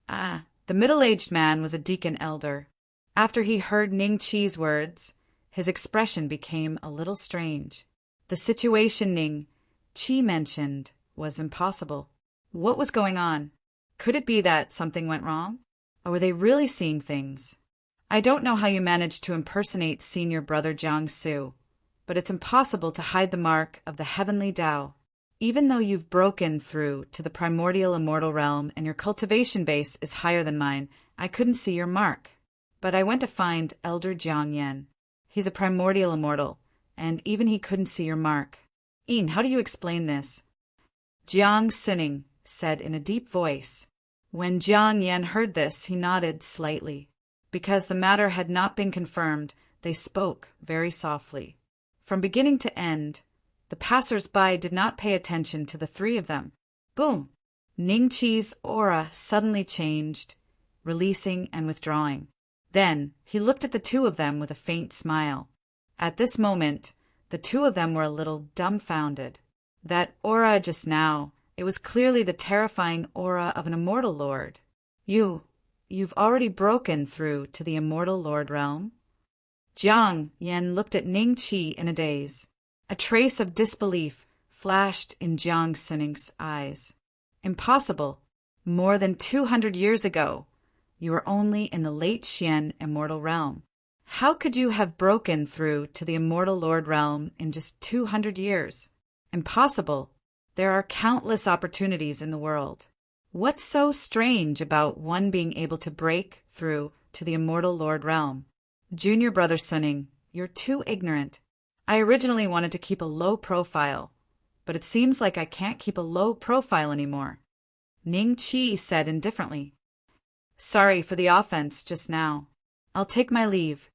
Ah, the middle-aged man was a deacon elder. After he heard Ning Qi's words, his expression became a little strange. The situation Ning Qi mentioned was impossible. What was going on? Could it be that something went wrong? Or were they really seeing things? I don't know how you managed to impersonate senior brother Jiangsu, but it's impossible to hide the mark of the heavenly Tao. Even though you've broken through to the primordial immortal realm and your cultivation base is higher than mine, I couldn't see your mark. But I went to find Elder Jiang Yan. He's a primordial immortal, and even he couldn't see your mark. Yin, how do you explain this? Jiang Sining said in a deep voice. When Jiang Yan heard this, he nodded slightly. Because the matter had not been confirmed, they spoke very softly. From beginning to end, the passers-by did not pay attention to the three of them. Boom! Ning Qi's aura suddenly changed, releasing and withdrawing. Then he looked at the two of them with a faint smile. At this moment, the two of them were a little dumbfounded. That aura just now, it was clearly the terrifying aura of an immortal lord. You've already broken through to the immortal lord realm? Jiang Yan looked at Ning Qi in a daze. A trace of disbelief flashed in Jiang Sining's eyes. Impossible. More than 200 years ago, you were only in the late Xian immortal realm. How could you have broken through to the immortal lord realm in just 200 years? Impossible. There are countless opportunities in the world. What's so strange about one being able to break through to the immortal lord realm? Junior brother Sining, you're too ignorant. I originally wanted to keep a low profile, but it seems like I can't keep a low profile anymore. Ning Qi said indifferently. Sorry for the offense just now. I'll take my leave.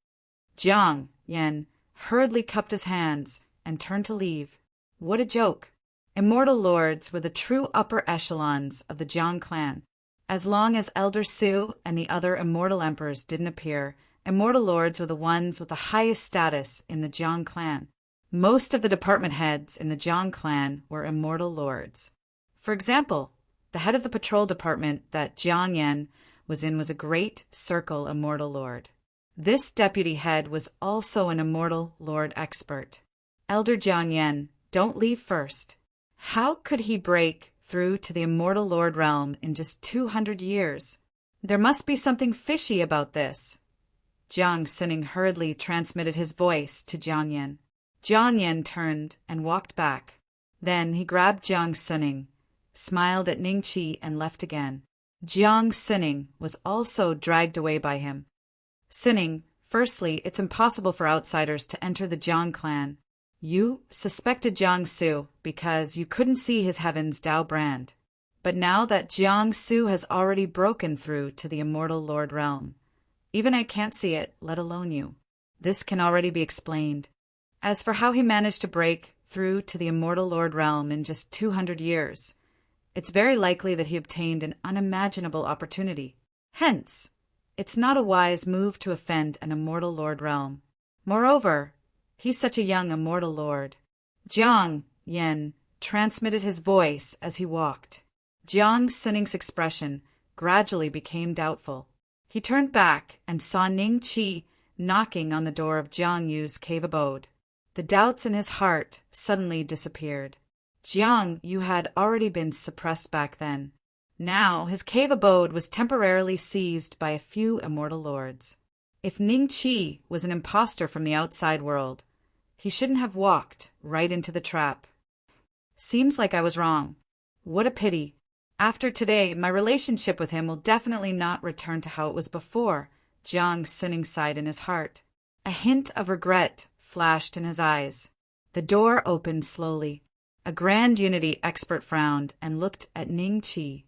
Jiang Yan hurriedly cupped his hands and turned to leave. What a joke. Immortal lords were the true upper echelons of the Jiang clan. As long as Elder Su and the other immortal emperors didn't appear, immortal lords were the ones with the highest status in the Jiang clan. Most of the department heads in the Jiang clan were immortal lords. For example, the head of the patrol department that Jiang Yan was in was a great circle immortal lord. This deputy head was also an immortal lord expert. Elder Jiang Yan, don't leave first. How could he break through to the immortal lord realm in just 200 years? There must be something fishy about this. Jiang Sining hurriedly transmitted his voice to Jiang Yan. Jiang Yan turned and walked back. Then he grabbed Jiang Sining, smiled at Ning Qi, and left again. Jiang Sining was also dragged away by him. Sining, firstly, it's impossible for outsiders to enter the Jiang clan. You suspected Jiangsu because you couldn't see his heaven's Tao brand. But now that Jiangsu has already broken through to the immortal lord realm, even I can't see it, let alone you. This can already be explained. As for how he managed to break through to the immortal lord realm in just 200 years, it's very likely that he obtained an unimaginable opportunity. Hence, it's not a wise move to offend an immortal lord realm. Moreover, he's such a young immortal lord. Jiang Yan transmitted his voice as he walked. Jiang Sining's expression gradually became doubtful. He turned back and saw Ning Qi knocking on the door of Jiang Yu's cave abode. The doubts in his heart suddenly disappeared. Jiang Yu had already been suppressed back then. Now his cave abode was temporarily seized by a few immortal lords. If Ning Qi was an imposter from the outside world, he shouldn't have walked right into the trap. Seems like I was wrong. What a pity. After today, my relationship with him will definitely not return to how it was before. Jiang Sining sighed in his heart. A hint of regret flashed in his eyes. The door opened slowly. A Grand Unity expert frowned and looked at Ning Qi.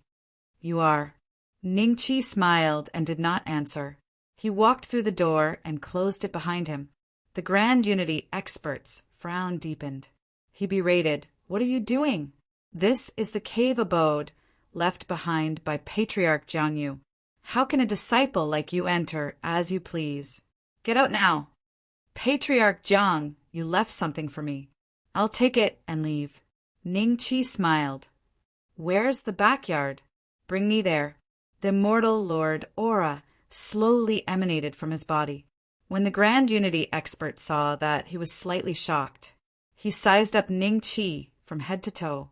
You are. Ning Qi smiled and did not answer. He walked through the door and closed it behind him. The Grand Unity expert's frown deepened. He berated, What are you doing? This is the cave abode left behind by Patriarch Jiang Yu. How can a disciple like you enter as you please? Get out now. Patriarch Jiang, you left something for me. I'll take it and leave. Ning Qi smiled. Where's the backyard? Bring me there. The immortal Lord aura slowly emanated from his body. When the Grand Unity expert saw that, he was slightly shocked. He sized up Ning Qi from head to toe.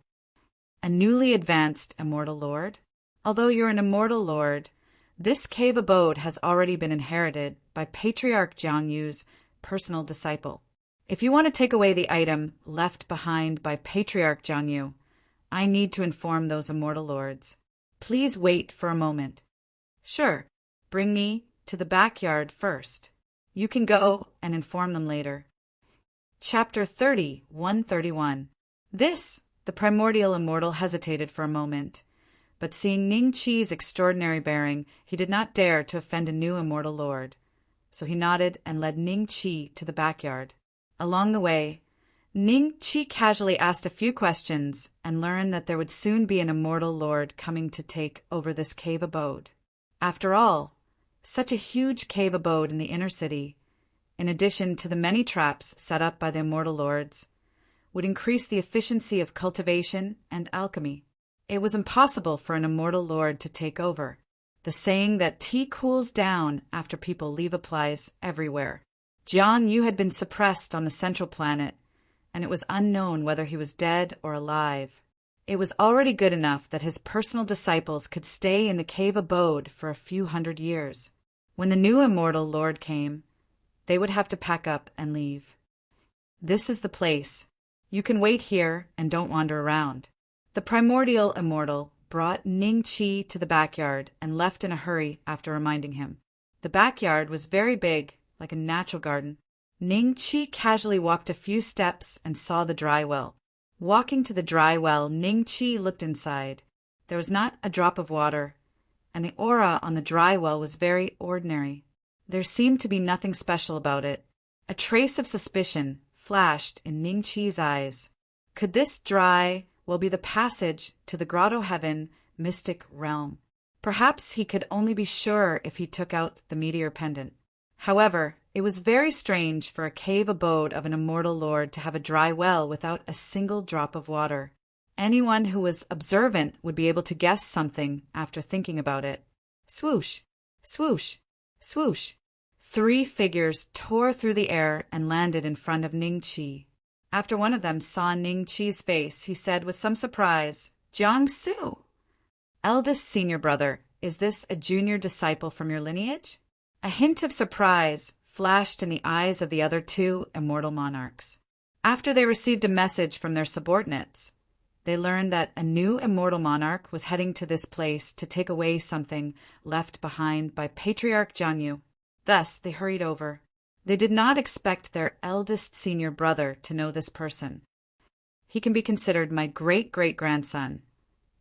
A newly advanced immortal lord? Although you're an immortal lord, this cave abode has already been inherited by Patriarch Jiang Yu's personal disciple. If you want to take away the item left behind by Patriarch Jiang Yu, I need to inform those immortal lords. Please wait for a moment. Sure, bring me to the backyard first. You can go and inform them later. Chapter 30:131. The primordial immortal hesitated for a moment, but seeing Ning Qi's extraordinary bearing, he did not dare to offend a new immortal lord. So he nodded and led Ning Qi to the backyard. Along the way, Ning Qi casually asked a few questions and learned that there would soon be an immortal lord coming to take over this cave abode. After all, such a huge cave abode in the inner city, in addition to the many traps set up by the immortal lords, would increase the efficiency of cultivation and alchemy. It was impossible for an immortal lord to take over. The saying that tea cools down after people leave applies everywhere. Jiang Yu had been suppressed on the central planet, and it was unknown whether he was dead or alive. It was already good enough that his personal disciples could stay in the cave abode for a few hundred years. When the new immortal lord came, they would have to pack up and leave. This is the place. You can wait here and don't wander around. The primordial immortal brought Ning Qi to the backyard and left in a hurry after reminding him. The backyard was very big, like a natural garden. Ning Qi casually walked a few steps and saw the dry well. Walking to the dry well, Ning Qi looked inside. There was not a drop of water, and the aura on the dry well was very ordinary. There seemed to be nothing special about it. A trace of suspicion flashed in Ning Qi's eyes. Could this dry well be the passage to the grotto heaven mystic realm? Perhaps he could only be sure if he took out the meteor pendant. However, it was very strange for a cave abode of an immortal lord to have a dry well without a single drop of water. Anyone who was observant would be able to guess something after thinking about it. Swoosh, swoosh, swoosh. 3 figures tore through the air and landed in front of Ning Qi. After one of them saw Ning Qi's face, he said with some surprise, "Jiang Su, eldest senior brother, is this a junior disciple from your lineage?" A hint of surprise flashed in the eyes of the other 2 immortal monarchs. After they received a message from their subordinates, they learned that a new immortal monarch was heading to this place to take away something left behind by Patriarch Jiang Yu. Thus, they hurried over. They did not expect their eldest senior brother to know this person. He can be considered my great-great-grandson,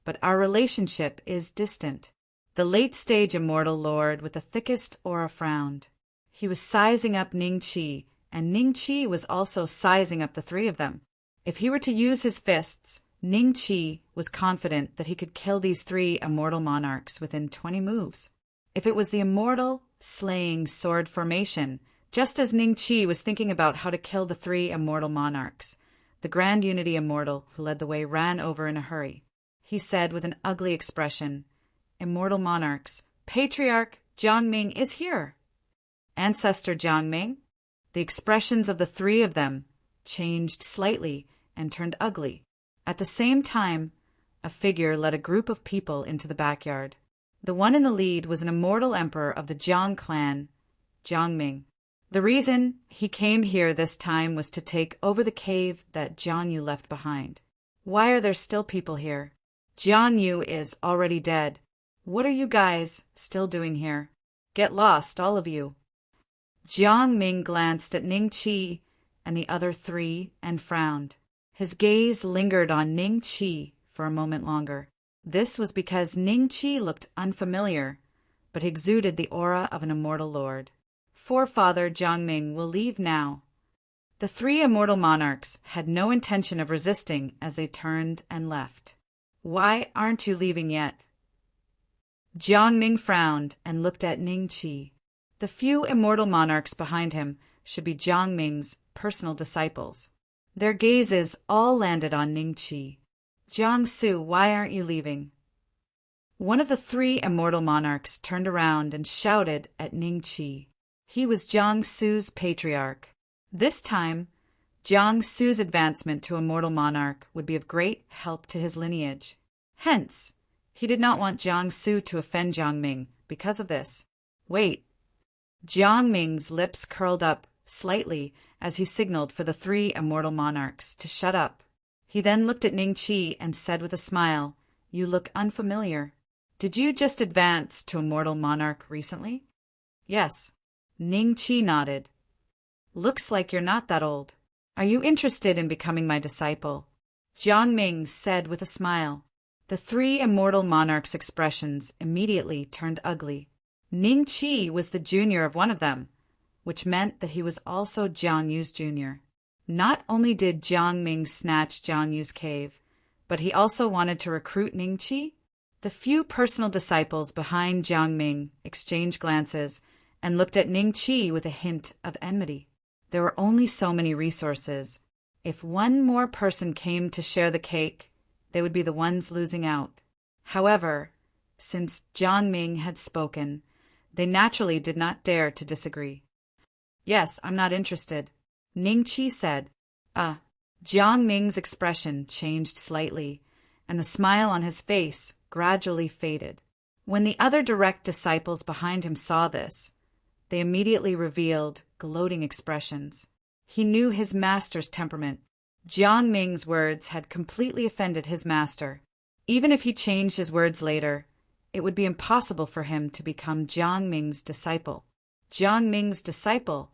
but our relationship is distant. The late-stage immortal lord with the thickest aura frowned. He was sizing up Ning Qi, and Ning Qi was also sizing up the 3 of them. If he were to use his fists, Ning Qi was confident that he could kill these 3 immortal monarchs within 20 moves. If it was the immortal slaying sword formation, just as Ning Qi was thinking about how to kill the 3 immortal monarchs, the Grand Unity immortal who led the way ran over in a hurry. He said with an ugly expression, "Immortal monarchs, Patriarch Jiangming is here." Ancestor Jiangming? The expressions of the 3 of them changed slightly and turned ugly. At the same time, a figure led a group of people into the backyard. The one in the lead was an immortal emperor of the Jiang clan, Jiangming. The reason he came here this time was to take over the cave that Jiang Yu left behind. Why are there still people here? Jiang Yu is already dead. What are you guys still doing here? Get lost, all of you. Jiang Ming glanced at Ning Qi and the other 3 and frowned. His gaze lingered on Ning Qi for a moment longer. This was because Ning Qi looked unfamiliar, but exuded the aura of an immortal lord. Forefather Jiangming will leave now. The 3 immortal monarchs had no intention of resisting as they turned and left. Why aren't you leaving yet? Jiangming frowned and looked at Ning Qi. The few immortal monarchs behind him should be Jiang Ming's personal disciples. Their gazes all landed on Ning Qi. "Jiang Su, why aren't you leaving?" One of the three immortal monarchs turned around and shouted at Ning Qi. He was Jiang Su's patriarch. This time, Jiang Su's advancement to immortal monarch would be of great help to his lineage. Hence, he did not want Jiang Su to offend Jiang Ming because of this. "Wait." Jiang Ming's lips curled up slightly as he signaled for the three immortal monarchs to shut up. He then looked at Ning Qi and said with a smile, "You look unfamiliar. Did you just advance to immortal monarch recently?" "Yes." Ning Qi nodded. "Looks like you're not that old. Are you interested in becoming my disciple?" Jiang Ming said with a smile. The three immortal monarchs' expressions immediately turned ugly. Ning Qi was the junior of one of them, which meant that he was also Jiang Yu's junior. Not only did Jiang Ming snatch Jiang Yu's cave, but he also wanted to recruit Ning Qi. The few personal disciples behind Jiang Ming exchanged glances and looked at Ning Qi with a hint of enmity. There were only so many resources. If one more person came to share the cake, they would be the ones losing out. However, since Jiang Ming had spoken, they naturally did not dare to disagree. "Yes, I'm not interested," Ning Qi said. Jiang Ming's expression changed slightly, and the smile on his face gradually faded. When the other direct disciples behind him saw this, they immediately revealed gloating expressions. He knew his master's temperament. Jiang Ming's words had completely offended his master. Even if he changed his words later, it would be impossible for him to become Jiang Ming's disciple. Jiang Ming's disciple?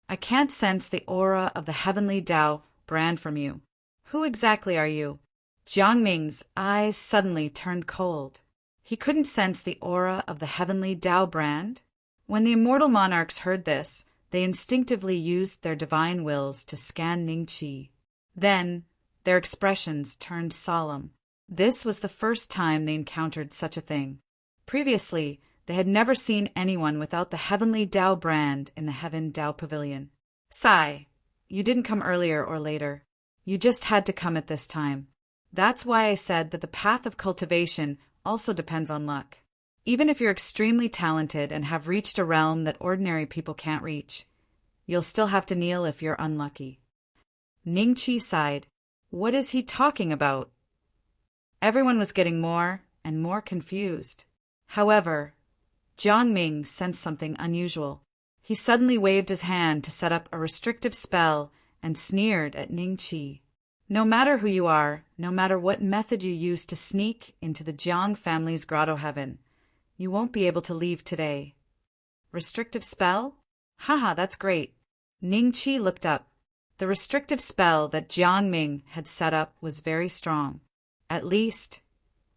I can't sense the aura of the heavenly Tao brand from you. Who exactly are you? Jiang Ming's eyes suddenly turned cold. He couldn't sense the aura of the heavenly Tao brand. When the immortal monarchs heard this, they instinctively used their divine wills to scan Ning Qi. Then, their expressions turned solemn. This was the first time they encountered such a thing. Previously, they had never seen anyone without the heavenly Tao brand in the Heaven Tao Pavilion. "Sai, you didn't come earlier or later. You just had to come at this time. That's why I said that the path of cultivation also depends on luck. Even if you're extremely talented and have reached a realm that ordinary people can't reach, you'll still have to kneel if you're unlucky." Ning Qi sighed. What is he talking about? Everyone was getting more and more confused. However, Jiang Ming sensed something unusual. He suddenly waved his hand to set up a restrictive spell and sneered at Ning Qi. "No matter who you are, no matter what method you use to sneak into the Jiang family's grotto heaven, you won't be able to leave today." "Restrictive spell? Haha, that's great." Ning Qi looked up. The restrictive spell that Jiang Ming had set up was very strong. At least,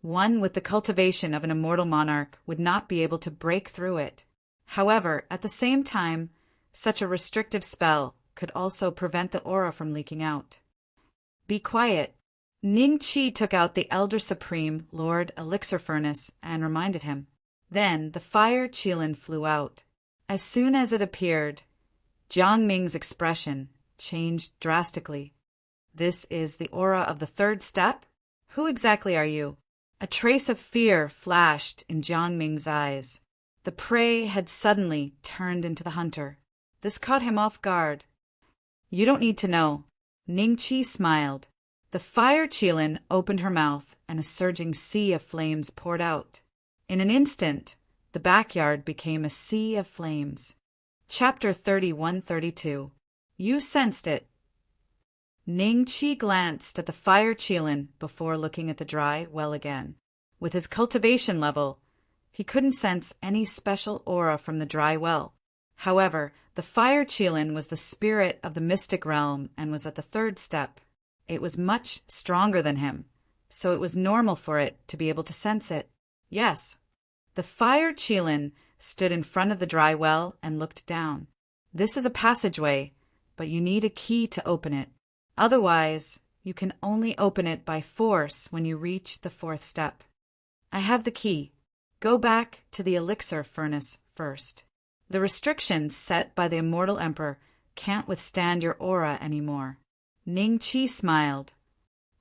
one with the cultivation of an immortal monarch would not be able to break through it. However, at the same time, such a restrictive spell could also prevent the aura from leaking out. "Be quiet." Ning Qi took out the Elder Supreme Lord Elixir Furnace and reminded him. Then the fire Qilin flew out. As soon as it appeared, Jiang Ming's expression changed drastically. "This is the aura of the third step? Who exactly are you?" A trace of fear flashed in Jiang Ming's eyes. The prey had suddenly turned into the hunter. This caught him off guard. "You don't need to know." Ning Qi smiled. The fire Qilin opened her mouth and a surging sea of flames poured out. In an instant, the backyard became a sea of flames. Chapter 31-32. You sensed it. Ning Qi glanced at the fire Qilin before looking at the dry well again. With his cultivation level, he couldn't sense any special aura from the dry well. However, the fire Qilin was the spirit of the mystic realm and was at the third step. It was much stronger than him, so it was normal for it to be able to sense it. Yes. The fire Qilin stood in front of the dry well and looked down. This is a passageway, but you need a key to open it. Otherwise, you can only open it by force when you reach the fourth step. I have the key. Go back to the elixir furnace first. The restrictions set by the immortal emperor can't withstand your aura anymore. Ning Qi smiled.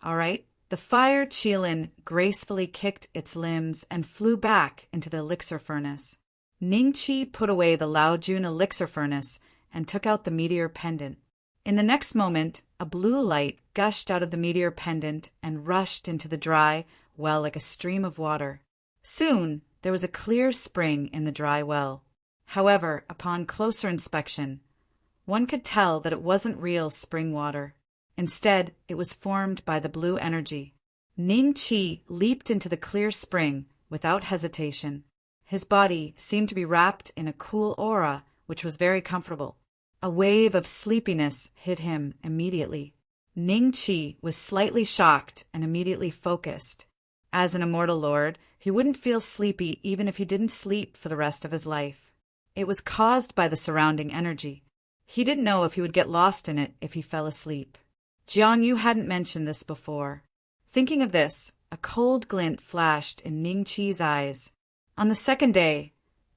All right. The fire Qilin gracefully kicked its limbs and flew back into the elixir furnace. Ning Qi put away the Laojun elixir furnace and took out the meteor pendant. In the next moment, a blue light gushed out of the meteor pendant and rushed into the dry well like a stream of water. Soon, there was a clear spring in the dry well. However, upon closer inspection, one could tell that it wasn't real spring water. Instead, it was formed by the blue energy. Ning Qi leaped into the clear spring without hesitation. His body seemed to be wrapped in a cool aura, which was very comfortable. A wave of sleepiness hit him immediately. Ning Qi was slightly shocked and immediately focused. As an immortal lord, he wouldn't feel sleepy even if he didn't sleep for the rest of his life. It was caused by the surrounding energy. He didn't know if he would get lost in it if he fell asleep. Jiang Yu hadn't mentioned this before. Thinking of this, a cold glint flashed in Ning Qi's eyes. On the second day,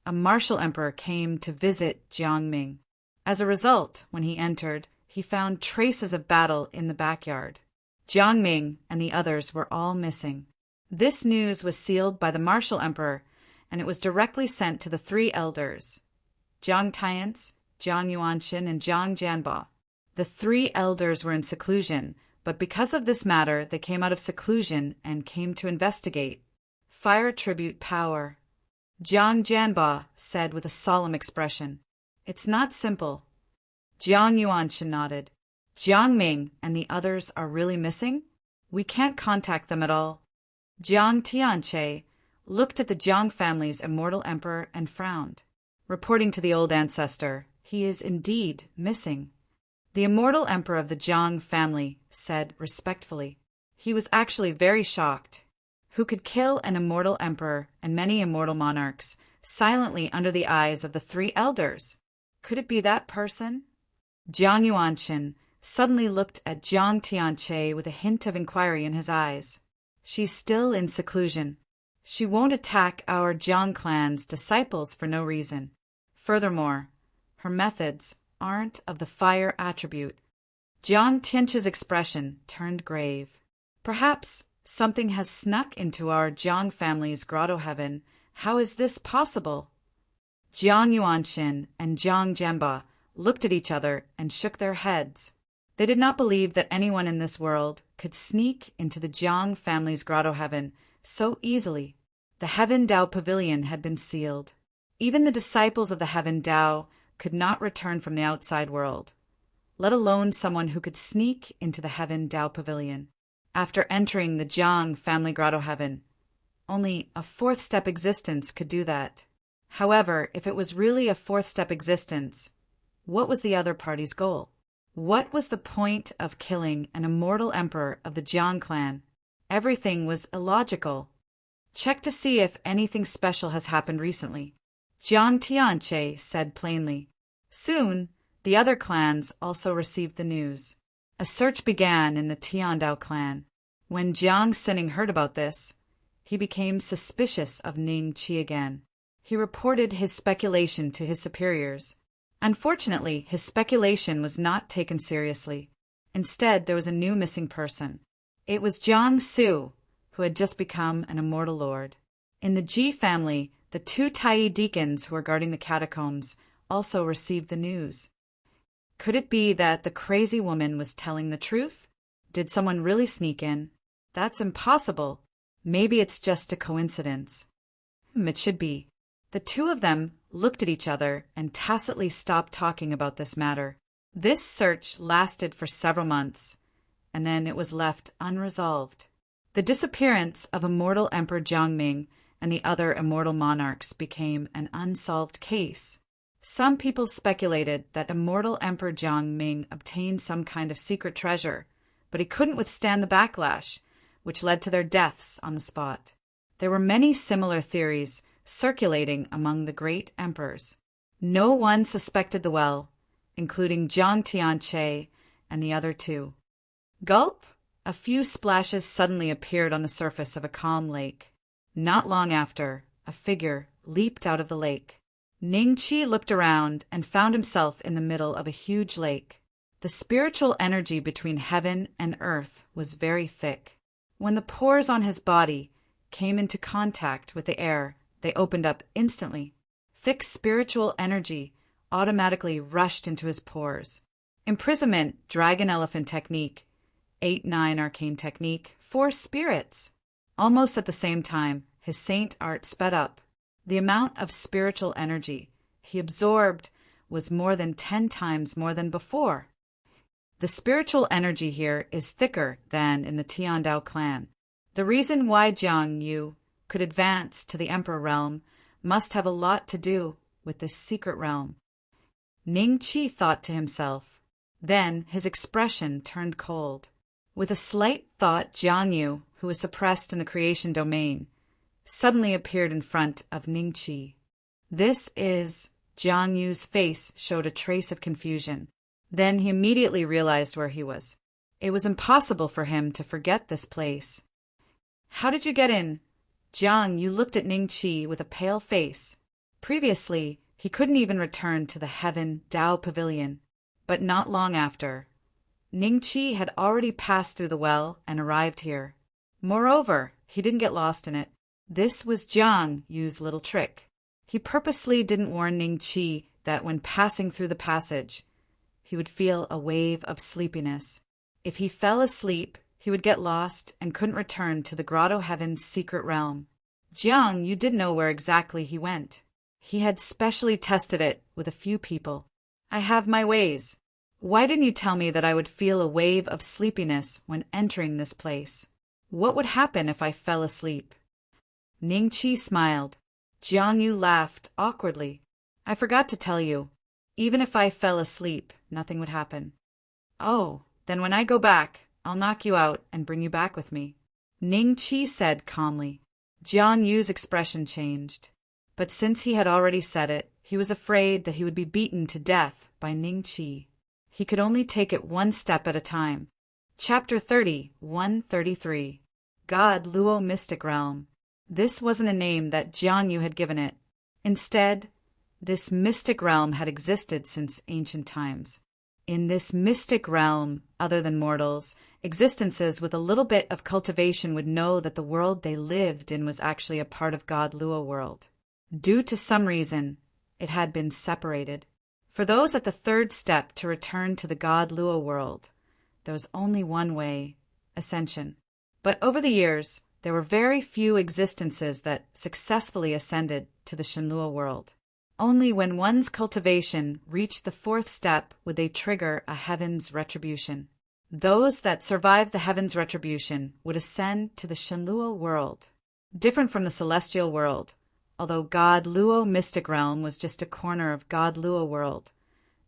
a martial emperor came to visit Jiangming. As a result, when he entered, he found traces of battle in the backyard. Jiangming and the others were all missing. This news was sealed by the martial emperor, and it was directly sent to the three elders, Jiang Tianci, Jiang Yuanqin, and Jiang Jianba. The three elders were in seclusion, but because of this matter, they came out of seclusion and came to investigate. Fire attribute power. Jiang Jianba said with a solemn expression, "It's not simple." Jiang Yuanqin nodded. "Jiang Ming and the others are really missing? We can't contact them at all." Jiang Tianci looked at the Jiang family's immortal emperor and frowned. Reporting to the old ancestor, he is indeed missing. The immortal emperor of the Jiang family said respectfully. He was actually very shocked. Who could kill an immortal emperor and many immortal monarchs silently under the eyes of the three elders? Could it be that person? Jiang Yuanqin suddenly looked at Jiang Tianci with a hint of inquiry in his eyes. She's still in seclusion. She won't attack our Jiang clan's disciples for no reason. Furthermore, her methods aren't of the fire attribute. Jiang Tianqi's expression turned grave. Perhaps something has snuck into our Jiang family's grotto heaven. How is this possible? Jiang Yuanqin and Jiang Jianba looked at each other and shook their heads. They did not believe that anyone in this world could sneak into the Jiang family's grotto heaven so easily. The Heaven Dao Pavilion had been sealed. Even the disciples of the Heaven Dao could not return from the outside world, let alone someone who could sneak into the Heaven Dao Pavilion. After entering the Jiang family grotto heaven, only a fourth-step existence could do that. However, if it was really a fourth-step existence, what was the other party's goal? What was the point of killing an immortal emperor of the Jiang clan? Everything was illogical. Check to see if anything special has happened recently. Jiang Tianci said plainly. Soon, the other clans also received the news. A search began in the Tiandao clan. When Jiang Sining heard about this, he became suspicious of Ning Qi again. He reported his speculation to his superiors. Unfortunately, his speculation was not taken seriously. Instead, there was a new missing person. It was Jiang Su, who had just become an immortal lord. In the Ji family, the two Tai deacons who were guarding the catacombs also received the news. Could it be that the crazy woman was telling the truth? Did someone really sneak in? That's impossible. Maybe it's just a coincidence. It should be. The two of them looked at each other and tacitly stopped talking about this matter. This search lasted for several months, and then it was left unresolved. The disappearance of immortal Emperor Jiangming and the other immortal monarchs became an unsolved case. Some people speculated that immortal Emperor Jiangming obtained some kind of secret treasure, but he couldn't withstand the backlash, which led to their deaths on the spot. There were many similar theories circulating among the great emperors. No one suspected the well, including Jiang Tianci and the other two. Gulp! A few splashes suddenly appeared on the surface of a calm lake. Not long after, a figure leaped out of the lake. Ning Qi looked around and found himself in the middle of a huge lake. The spiritual energy between heaven and earth was very thick. When the pores on his body came into contact with the air, they opened up instantly. Thick spiritual energy automatically rushed into his pores. Imprisonment, Dragon Elephant Technique, 8-9 Arcane Technique, 4 Spirits. Almost at the same time, his saint art sped up. The amount of spiritual energy he absorbed was more than 10 times more than before. The spiritual energy here is thicker than in the Tiandao clan. The reason why Jiang Yu could advance to the Emperor realm must have a lot to do with this secret realm. Ning Qi thought to himself. Then his expression turned cold. With a slight thought, Jiang Yu, who was suppressed in the creation domain, suddenly appeared in front of Ning Qi. This is... Jiang Yu's face showed a trace of confusion. Then he immediately realized where he was. It was impossible for him to forget this place. How did you get in? Jiang Yu looked at Ning Qi with a pale face. Previously, he couldn't even return to the Heaven Dao Pavilion. But not long after, Ning Qi had already passed through the well and arrived here. Moreover, he didn't get lost in it. This was Jiang Yu's little trick. He purposely didn't warn Ning Qi that when passing through the passage, he would feel a wave of sleepiness. If he fell asleep, he would get lost and couldn't return to the Grotto Heaven's secret realm. Jiang Yu did know where exactly he went. He had specially tested it with a few people. I have my ways. Why didn't you tell me that I would feel a wave of sleepiness when entering this place? What would happen if I fell asleep? Ning Qi smiled. Jiang Yu laughed awkwardly. I forgot to tell you. Even if I fell asleep, nothing would happen. Oh, then when I go back, I'll knock you out and bring you back with me. Ning Qi said calmly. Jiang Yu's expression changed. But since he had already said it, he was afraid that he would be beaten to death by Ning Qi. He could only take it one step at a time. Chapter 30, 133. God Luo Mystic Realm. This wasn't a name that Jiang Yu had given it. Instead, this mystic realm had existed since ancient times. In this mystic realm, other than mortals, existences with a little bit of cultivation would know that the world they lived in was actually a part of God Luo world. Due to some reason, it had been separated. For those at the third step to return to the God Luo world, there was only one way, ascension. But over the years, there were very few existences that successfully ascended to the Shenluo world. Only when one's cultivation reached the fourth step would they trigger a heaven's retribution. Those that survived the heaven's retribution would ascend to the Shenluo world. Different from the celestial world, although God Luo Mystic Realm was just a corner of God Luo world,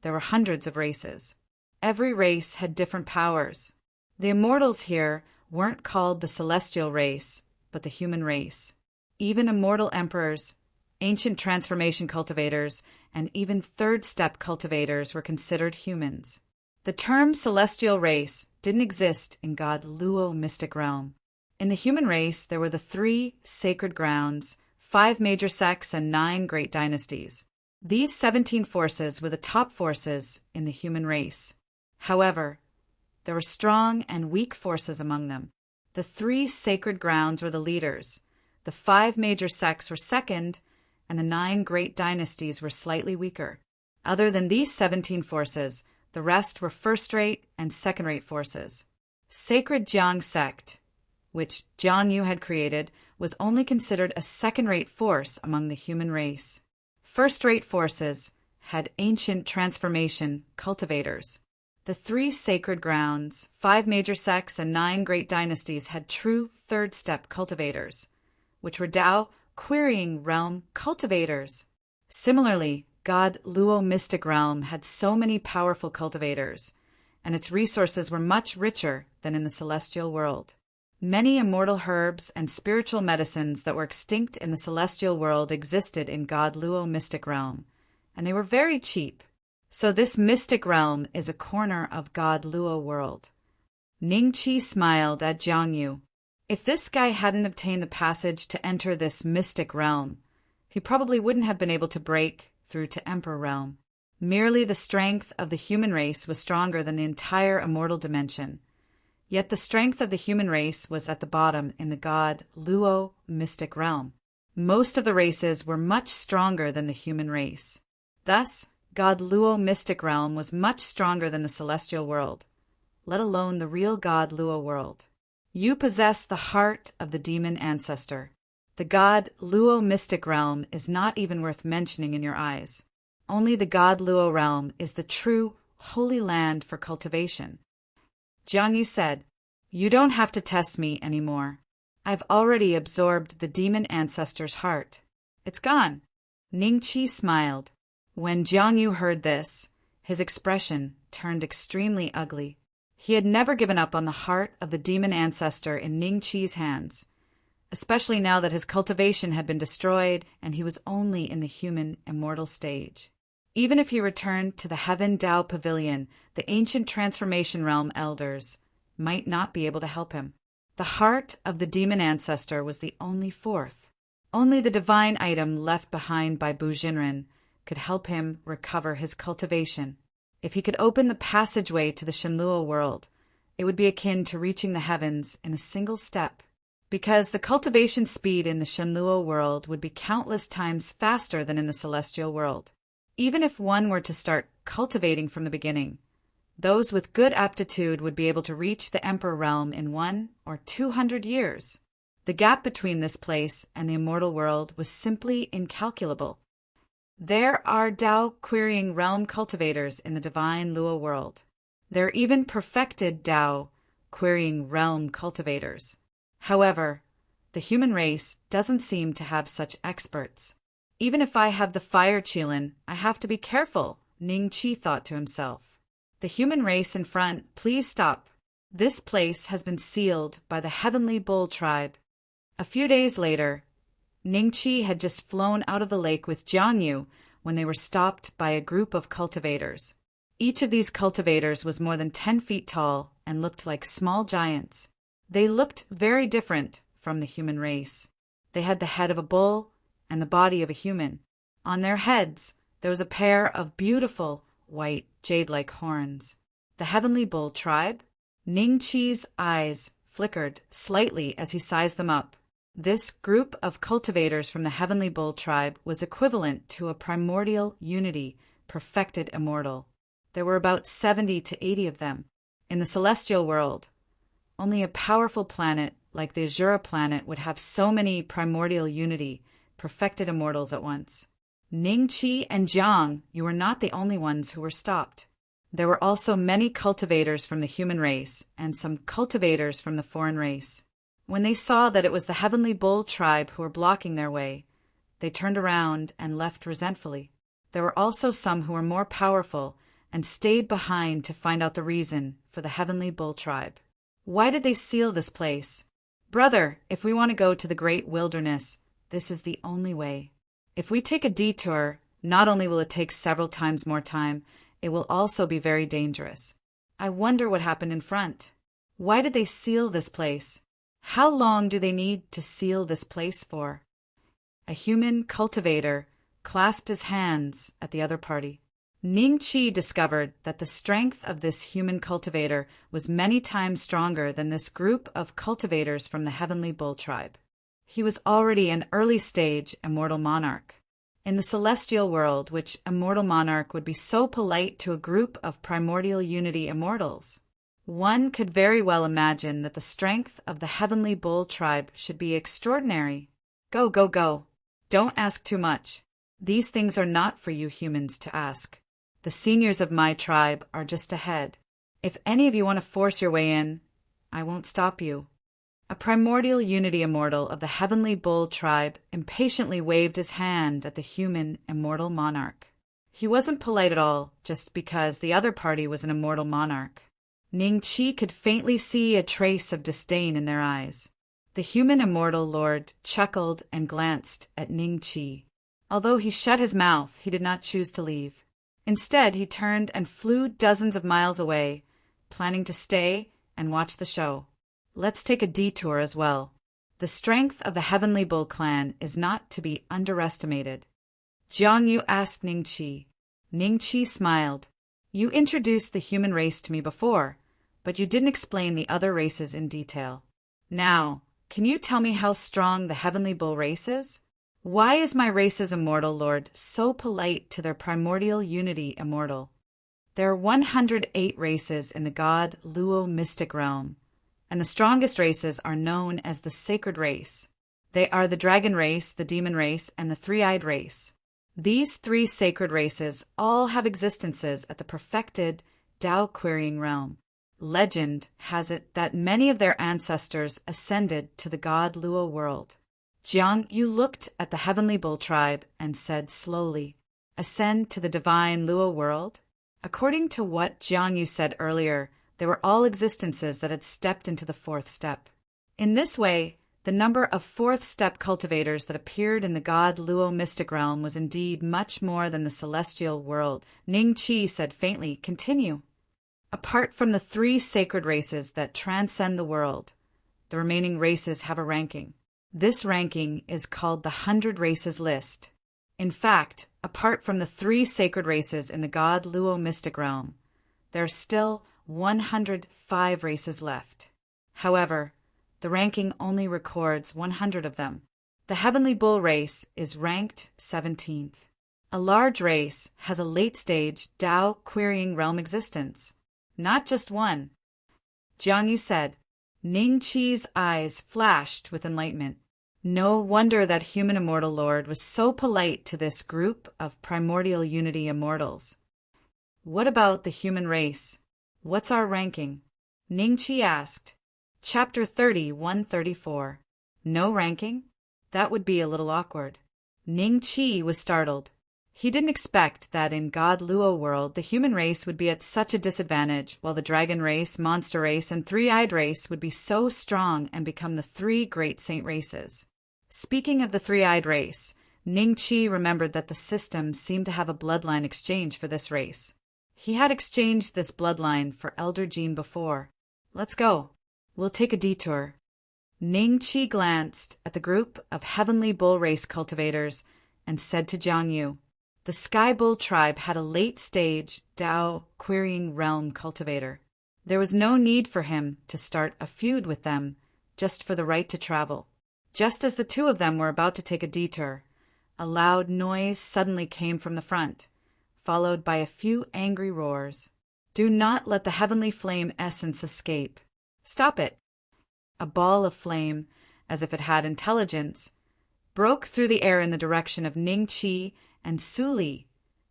there were hundreds of races. Every race had different powers. The immortals here weren't called the celestial race, but the human race. Even immortal emperors, ancient transformation cultivators, and even third-step cultivators were considered humans. The term celestial race didn't exist in God Luo Mystic Realm. In the human race, there were the 3 sacred grounds, 5 major sects, and 9 great dynasties. These 17 forces were the top forces in the human race. However, there were strong and weak forces among them. The 3 sacred grounds were the leaders, the 5 major sects were second, and the 9 great dynasties were slightly weaker. Other than these 17 forces, the rest were first-rate and second-rate forces. Sacred Jiang sect, which Jiang Yu had created, was only considered a second-rate force among the human race. First-rate forces had ancient transformation cultivators. The 3 sacred grounds, 5 major sects, and 9 great dynasties had true third-step cultivators, which were Dao querying realm cultivators. Similarly, God Luo Mystic Realm had so many powerful cultivators, and its resources were much richer than in the celestial world. Many immortal herbs and spiritual medicines that were extinct in the celestial world existed in God Luo Mystic Realm, and they were very cheap. So this mystic realm is a corner of God Luo world. Ning Qi smiled at Jiang Yu. If this guy hadn't obtained the passage to enter this mystic realm, he probably wouldn't have been able to break through to Emperor realm. Merely the strength of the human race was stronger than the entire immortal dimension. Yet the strength of the human race was at the bottom in the god Luo mystic realm. Most of the races were much stronger than the human race. Thus, god Luo mystic realm was much stronger than the celestial world, let alone the real god Luo world. You possess the heart of the demon ancestor. The god Luo mystic realm is not even worth mentioning in your eyes. Only the god Luo realm is the true, holy land for cultivation. Jiang Yu said, "You don't have to test me anymore. I've already absorbed the demon ancestor's heart. It's gone." Ning Qi smiled. When Jiang Yu heard this, his expression turned extremely ugly. He had never given up on the heart of the demon ancestor in Ning Qi's hands, especially now that his cultivation had been destroyed and he was only in the human immortal stage. Even if he returned to the Heaven Dao Pavilion, the ancient transformation realm elders might not be able to help him. The heart of the demon ancestor was the only fourth. Only the divine item left behind by Bu Jinren could help him recover his cultivation. If he could open the passageway to the Shenluo world, it would be akin to reaching the heavens in a single step, because the cultivation speed in the Shenluo world would be countless times faster than in the celestial world. Even if one were to start cultivating from the beginning, those with good aptitude would be able to reach the Emperor realm in 1 or 200 years. The gap between this place and the immortal world was simply incalculable. There are Dao querying realm cultivators in the divine Luo world. There are even perfected Dao querying realm cultivators. However, the human race doesn't seem to have such experts. Even if I have the fire Qilin, I have to be careful, Ning Qi thought to himself. The human race in front, please stop. This place has been sealed by the Heavenly Bull tribe. A few days later, Ning Qi had just flown out of the lake with Jiang Yu when they were stopped by a group of cultivators. Each of these cultivators was more than 10 feet tall and looked like small giants. They looked very different from the human race. They had the head of a bull and the body of a human. On their heads, there was a pair of beautiful, white, jade-like horns. The Heavenly Bull tribe? Ning Qi's eyes flickered slightly as he sized them up. This group of cultivators from the Heavenly Bull tribe was equivalent to a primordial unity, perfected immortal. There were about 70 to 80 of them. In the celestial world, only a powerful planet like the Azura planet would have so many primordial unity, perfected immortals at once. Ning Qi and Jiang, you were not the only ones who were stopped. There were also many cultivators from the human race and some cultivators from the foreign race. When they saw that it was the Heavenly Bull tribe who were blocking their way, they turned around and left resentfully. There were also some who were more powerful and stayed behind to find out the reason for the Heavenly Bull tribe. Why did they seal this place? Brother, if we want to go to the great wilderness, this is the only way. If we take a detour, not only will it take several times more time, it will also be very dangerous. I wonder what happened in front. Why did they seal this place? How long do they need to seal this place for? A human cultivator clasped his hands at the other party. Ning Qi discovered that the strength of this human cultivator was many times stronger than this group of cultivators from the Heavenly Bull tribe. He was already an early-stage immortal monarch. In the celestial world, which immortal monarch would be so polite to a group of primordial unity immortals? One could very well imagine that the strength of the Heavenly Bull tribe should be extraordinary. Go, go, go. Don't ask too much. These things are not for you humans to ask. The seniors of my tribe are just ahead. If any of you want to force your way in, I won't stop you. A primordial unity immortal of the Heavenly Bull tribe impatiently waved his hand at the human immortal monarch. He wasn't polite at all, just because the other party was an immortal monarch. Ning Qi could faintly see a trace of disdain in their eyes. The human immortal lord chuckled and glanced at Ning Qi. Although he shut his mouth, he did not choose to leave. Instead, he turned and flew dozens of miles away, planning to stay and watch the show. Let's take a detour as well. The strength of the Heavenly Bull clan is not to be underestimated. Jiang Yu asked Ning Qi. Ning Qi smiled. You introduced the human race to me before, but you didn't explain the other races in detail. Now, can you tell me how strong the Heavenly Bull race is? Why is my race's immortal lord so polite to their primordial unity immortal? There are 108 races in the god Luo mystic realm, and the strongest races are known as the sacred race. They are the dragon race, the demon race, and the three-eyed race. These three sacred races all have existences at the perfected Tao-querying realm. Legend has it that many of their ancestors ascended to the god Luo world. Jiang Yu looked at the Heavenly Bull tribe and said slowly, "Ascend to the divine Luo world?" According to what Jiang Yu said earlier, they were all existences that had stepped into the fourth step. In this way, the number of fourth step cultivators that appeared in the god Luo mystic realm was indeed much more than the celestial world. Ning Qi said faintly, "Continue." Apart from the three sacred races that transcend the world, the remaining races have a ranking. This ranking is called the 100 Races list. In fact, apart from the three sacred races in the god Luo mystic realm, there are still 105 races left. However, the ranking only records 100 of them. The Heavenly Bull race is ranked 17th. A large race has a late-stage Tao-querying realm existence, not just one. Jiang Yu said. Ning Qi's eyes flashed with enlightenment. No wonder that human immortal lord was so polite to this group of primordial unity immortals. What about the human race? What's our ranking? Ning Qi asked. Chapter 30, 134. No ranking? That would be a little awkward. Ning Qi was startled. He didn't expect that in God Luo world the human race would be at such a disadvantage, while the dragon race, monster race, and three-eyed race would be so strong and become the three great saint races. Speaking of the three-eyed race, Ning Qi remembered that the system seemed to have a bloodline exchange for this race. He had exchanged this bloodline for Elder Gene before. Let's go. We'll take a detour. Ning Qi glanced at the group of Heavenly Bull race cultivators and said to Jiang Yu, the Sky Bull tribe had a late-stage Tao-querying realm cultivator. There was no need for him to start a feud with them just for the right to travel. Just as the two of them were about to take a detour, a loud noise suddenly came from the front, followed by a few angry roars. Do not let the heavenly flame essence escape. Stop it. A ball of flame, as if it had intelligence, broke through the air in the direction of Ning Qi and Su Li,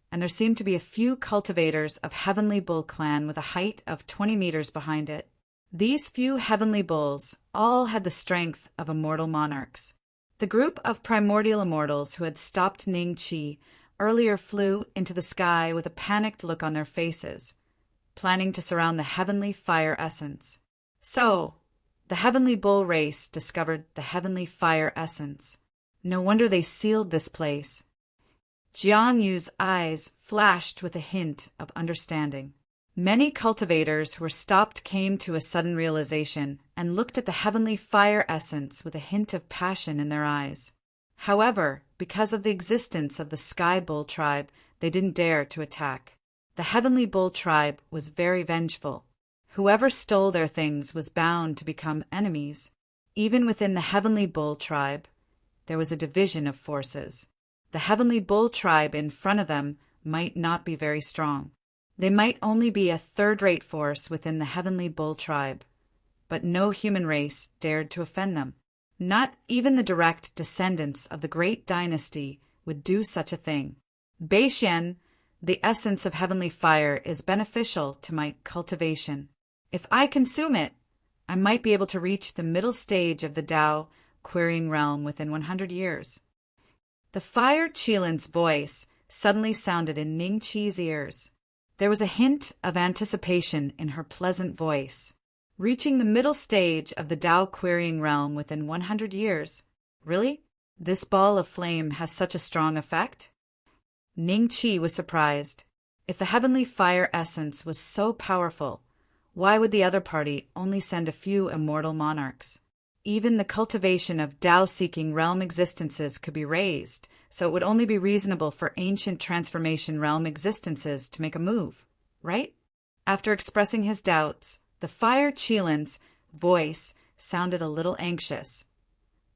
and there seemed to be a few cultivators of Heavenly Bull clan with a height of 20 meters behind it. These few Heavenly Bulls all had the strength of immortal monarchs. The group of primordial immortals who had stopped Ning Qi earlier flew into the sky with a panicked look on their faces, planning to surround the heavenly fire essence. So, the Heavenly Bull race discovered the heavenly fire essence. No wonder they sealed this place. Jiang Yu's eyes flashed with a hint of understanding. Many cultivators who were stopped came to a sudden realization and looked at the heavenly fire essence with a hint of passion in their eyes. However, because of the existence of the Sky Bull tribe, they didn't dare to attack. The Heavenly Bull tribe was very vengeful. Whoever stole their things was bound to become enemies. Even within the Heavenly Bull tribe, there was a division of forces. The Heavenly Bull tribe in front of them might not be very strong. They might only be a third-rate force within the Heavenly Bull tribe, but no human race dared to offend them. Not even the direct descendants of the great dynasty would do such a thing. Beixian, the essence of heavenly fire, is beneficial to my cultivation. If I consume it, I might be able to reach the middle stage of the Tao-querying realm within 100 years. The fire Qilin's voice suddenly sounded in Ning Qi's ears. There was a hint of anticipation in her pleasant voice. Reaching the middle stage of the Tao-querying realm within 100 years. Really? This ball of flame has such a strong effect? Ning Qi was surprised. If the heavenly fire essence was so powerful, why would the other party only send a few immortal monarchs? Even the cultivation of Tao-seeking realm existences could be raised, so it would only be reasonable for ancient transformation realm existences to make a move, right? After expressing his doubts, the Fire Qilin's voice sounded a little anxious.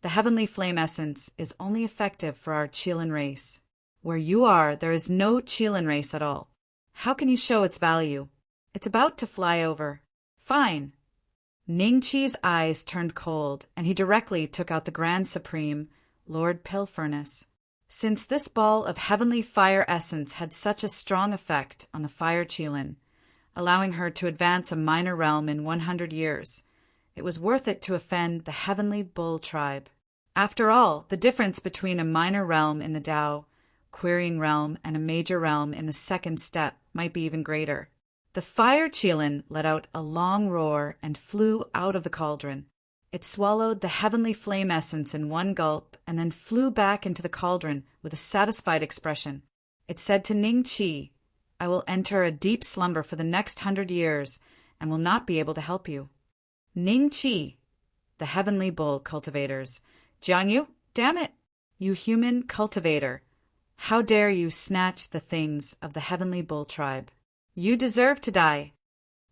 The heavenly flame essence is only effective for our Qilin race. Where you are, there is no Qilin race at all. How can you show its value? It's about to fly over. Fine. Ningqi's eyes turned cold, and he directly took out the Grand Supreme, Lord Pilfurnace. Since this ball of heavenly fire essence had such a strong effect on the Fire Qilin, allowing her to advance a minor realm in 100 years, it was worth it to offend the heavenly bull tribe. After all, the difference between a minor realm in the Tao, querying realm, and a major realm in the second step might be even greater. The Fire Qilin let out a long roar and flew out of the cauldron. It swallowed the heavenly flame essence in one gulp and then flew back into the cauldron with a satisfied expression. It said to Ningqi, "I will enter a deep slumber for the next 100 years and will not be able to help you." Ningqi, the heavenly bull cultivators. Jiangyu, damn it! You human cultivator. How dare you snatch the things of the heavenly bull tribe? You deserve to die.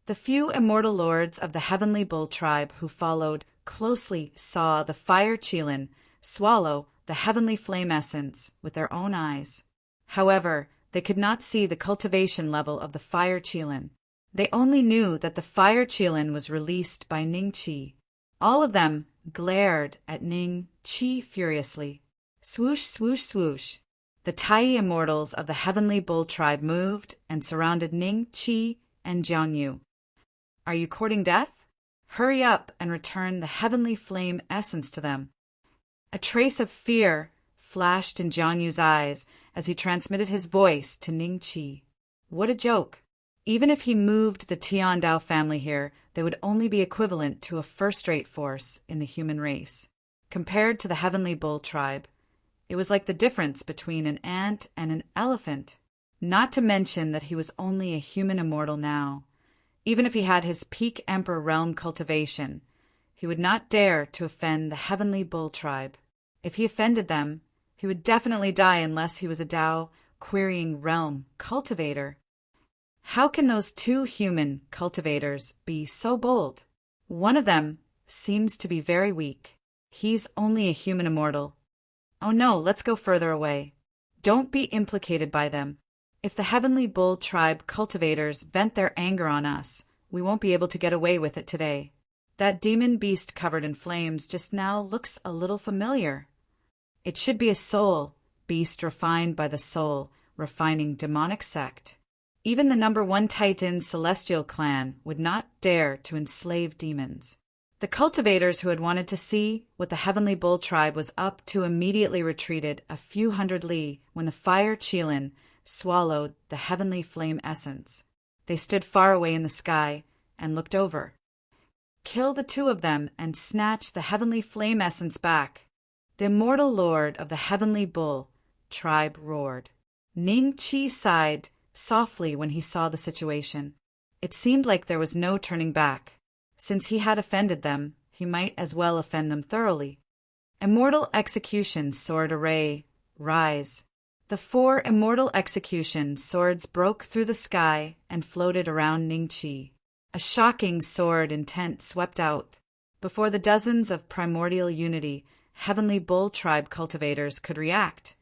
The few immortal lords of the heavenly bull tribe who followed closely saw the Fire Qilin swallow the heavenly flame essence with their own eyes. However, they could not see the cultivation level of the Fire Qilin. They only knew that the Fire Qilin was released by Ningqi. All of them glared at Ningqi furiously. Swoosh, swoosh, swoosh. The Tai immortals of the heavenly bull tribe moved and surrounded Ningqi and Jiangyu. Are you courting death? Hurry up and return the heavenly flame essence to them. A trace of fear flashed in Jiangyu's eyes as he transmitted his voice to Ningqi. What a joke! Even if he moved the Tiandao family here, they would only be equivalent to a first-rate force in the human race. Compared to the heavenly bull tribe, it was like the difference between an ant and an elephant. Not to mention that he was only a human immortal now. Even if he had his peak emperor realm cultivation, he would not dare to offend the heavenly bull tribe. If he offended them, he would definitely die unless he was a Tao querying realm cultivator. How can those two human cultivators be so bold? One of them seems to be very weak. He's only a human immortal. Oh no, let's go further away. Don't be implicated by them. If the heavenly bull tribe cultivators vent their anger on us, we won't be able to get away with it today. That demon beast covered in flames just now looks a little familiar. It should be a soul, beast refined by the soul, refining demonic sect. Even the #1 Titan celestial clan would not dare to enslave demons. The cultivators who had wanted to see what the heavenly bull tribe was up to immediately retreated a few hundred li when the Fire Qilin swallowed the heavenly flame essence. They stood far away in the sky and looked over. Kill the two of them and snatch the heavenly flame essence back. The immortal lord of the heavenly bull tribe roared. Ningqi sighed softly when he saw the situation. It seemed like there was no turning back. Since he had offended them, he might as well offend them thoroughly. Immortal execution sword array, rise. The 4 immortal execution swords broke through the sky and floated around Ningqi. A shocking sword intent swept out. Before the dozens of primordial unity, heavenly bull tribe cultivators could react,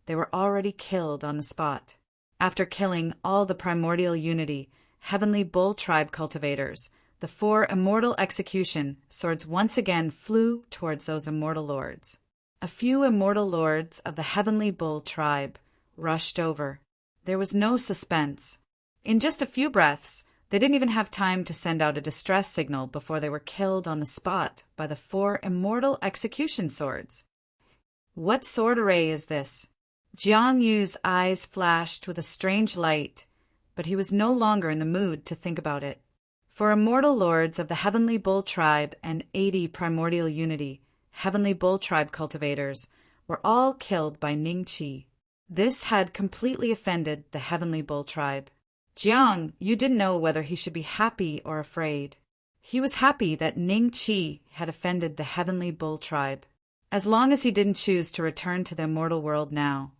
they were already killed on the spot. After killing all the primordial unity, heavenly bull tribe cultivators, the 4 immortal execution swords once again flew towards those immortal lords. A few immortal lords of the heavenly bull tribe rushed over. There was no suspense. In just a few breaths, they didn't even have time to send out a distress signal before they were killed on the spot by the 4 immortal execution swords. What sword array is this? Jiang Yu's eyes flashed with a strange light, but he was no longer in the mood to think about it. For immortal lords of the heavenly bull tribe and 80 primordial unity, heavenly bull tribe cultivators were all killed by Ningqi. This had completely offended the heavenly bull tribe. Jiang, you didn't know whether he should be happy or afraid. He was happy that Ning Qi had offended the Heavenly Bull tribe. As long as he didn't choose to return to the immortal world now,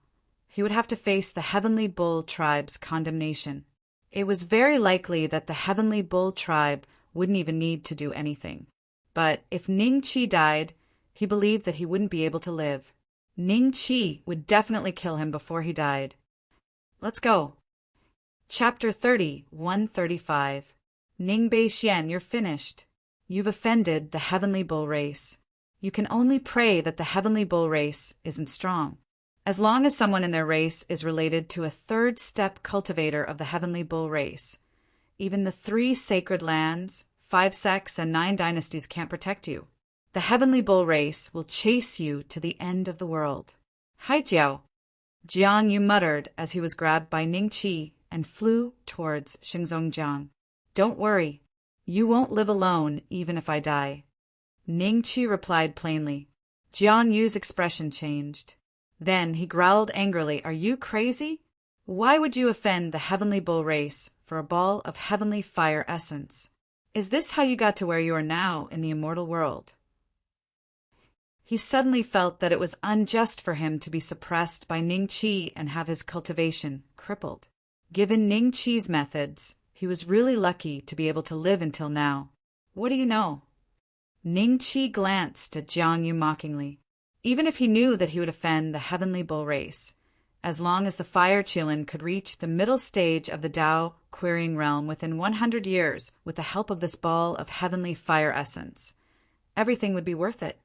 he would have to face the Heavenly Bull tribe's condemnation. It was very likely that the Heavenly Bull tribe wouldn't even need to do anything. But if Ning Qi died, he believed that he wouldn't be able to live. Ning Qi would definitely kill him before he died. Let's go. Chapter 30, 135. Ning Beixian, you're finished. You've offended the Heavenly Bull race. You can only pray that the Heavenly Bull race isn't strong. As long as someone in their race is related to a third-step cultivator of the Heavenly Bull race, even the 3 sacred lands, 5 sects, and 9 dynasties can't protect you. The Heavenly Bull race will chase you to the end of the world. Hai Jiao. Jiang Yu muttered as he was grabbed by Ning Qi and flew towards Xingzongjiang. Don't worry. You won't live alone even if I die. Ning Qi replied plainly. Jiang Yu's expression changed. Then he growled angrily, Are you crazy? Why would you offend the Heavenly Bull race for a ball of heavenly fire essence? Is this how you got to where you are now in the immortal world? He suddenly felt that it was unjust for him to be suppressed by Ning Qi and have his cultivation crippled. Given Ning Qi's methods, he was really lucky to be able to live until now. What do you know? Ning Qi glanced at Jiang Yu mockingly. Even if he knew that he would offend the Heavenly Bull race, as long as the Fire Qilin could reach the middle stage of the Tao querying realm within 100 years with the help of this ball of heavenly fire essence, everything would be worth it.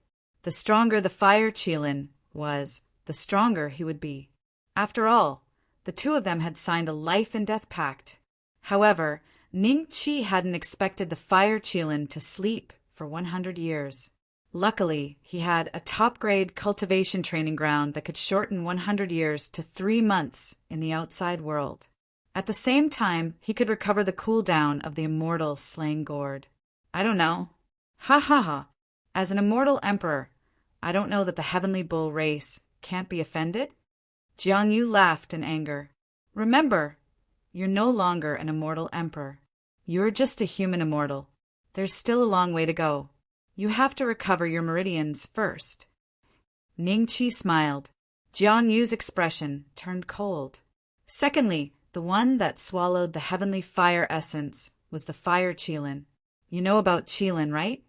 The stronger the Fire Qilin was, the stronger he would be. After all, the 2 of them had signed a life-and-death pact. However, Ning Qi hadn't expected the Fire Qilin to sleep for 100 years. Luckily, he had a top-grade cultivation training ground that could shorten 100 years to 3 months in the outside world. At the same time, he could recover the cooldown of the immortal slaying gourd. I don't know. Ha ha ha. As an immortal emperor, I don't know that the Heavenly Bull race can't be offended? Jiang Yu laughed in anger. Remember, you're no longer an immortal emperor. You're just a human immortal. There's still a long way to go. You have to recover your meridians first. Ning Qi smiled. Jiang Yu's expression turned cold. Secondly, the one that swallowed the heavenly fire essence was the Fire Qilin. You know about Qilin, right?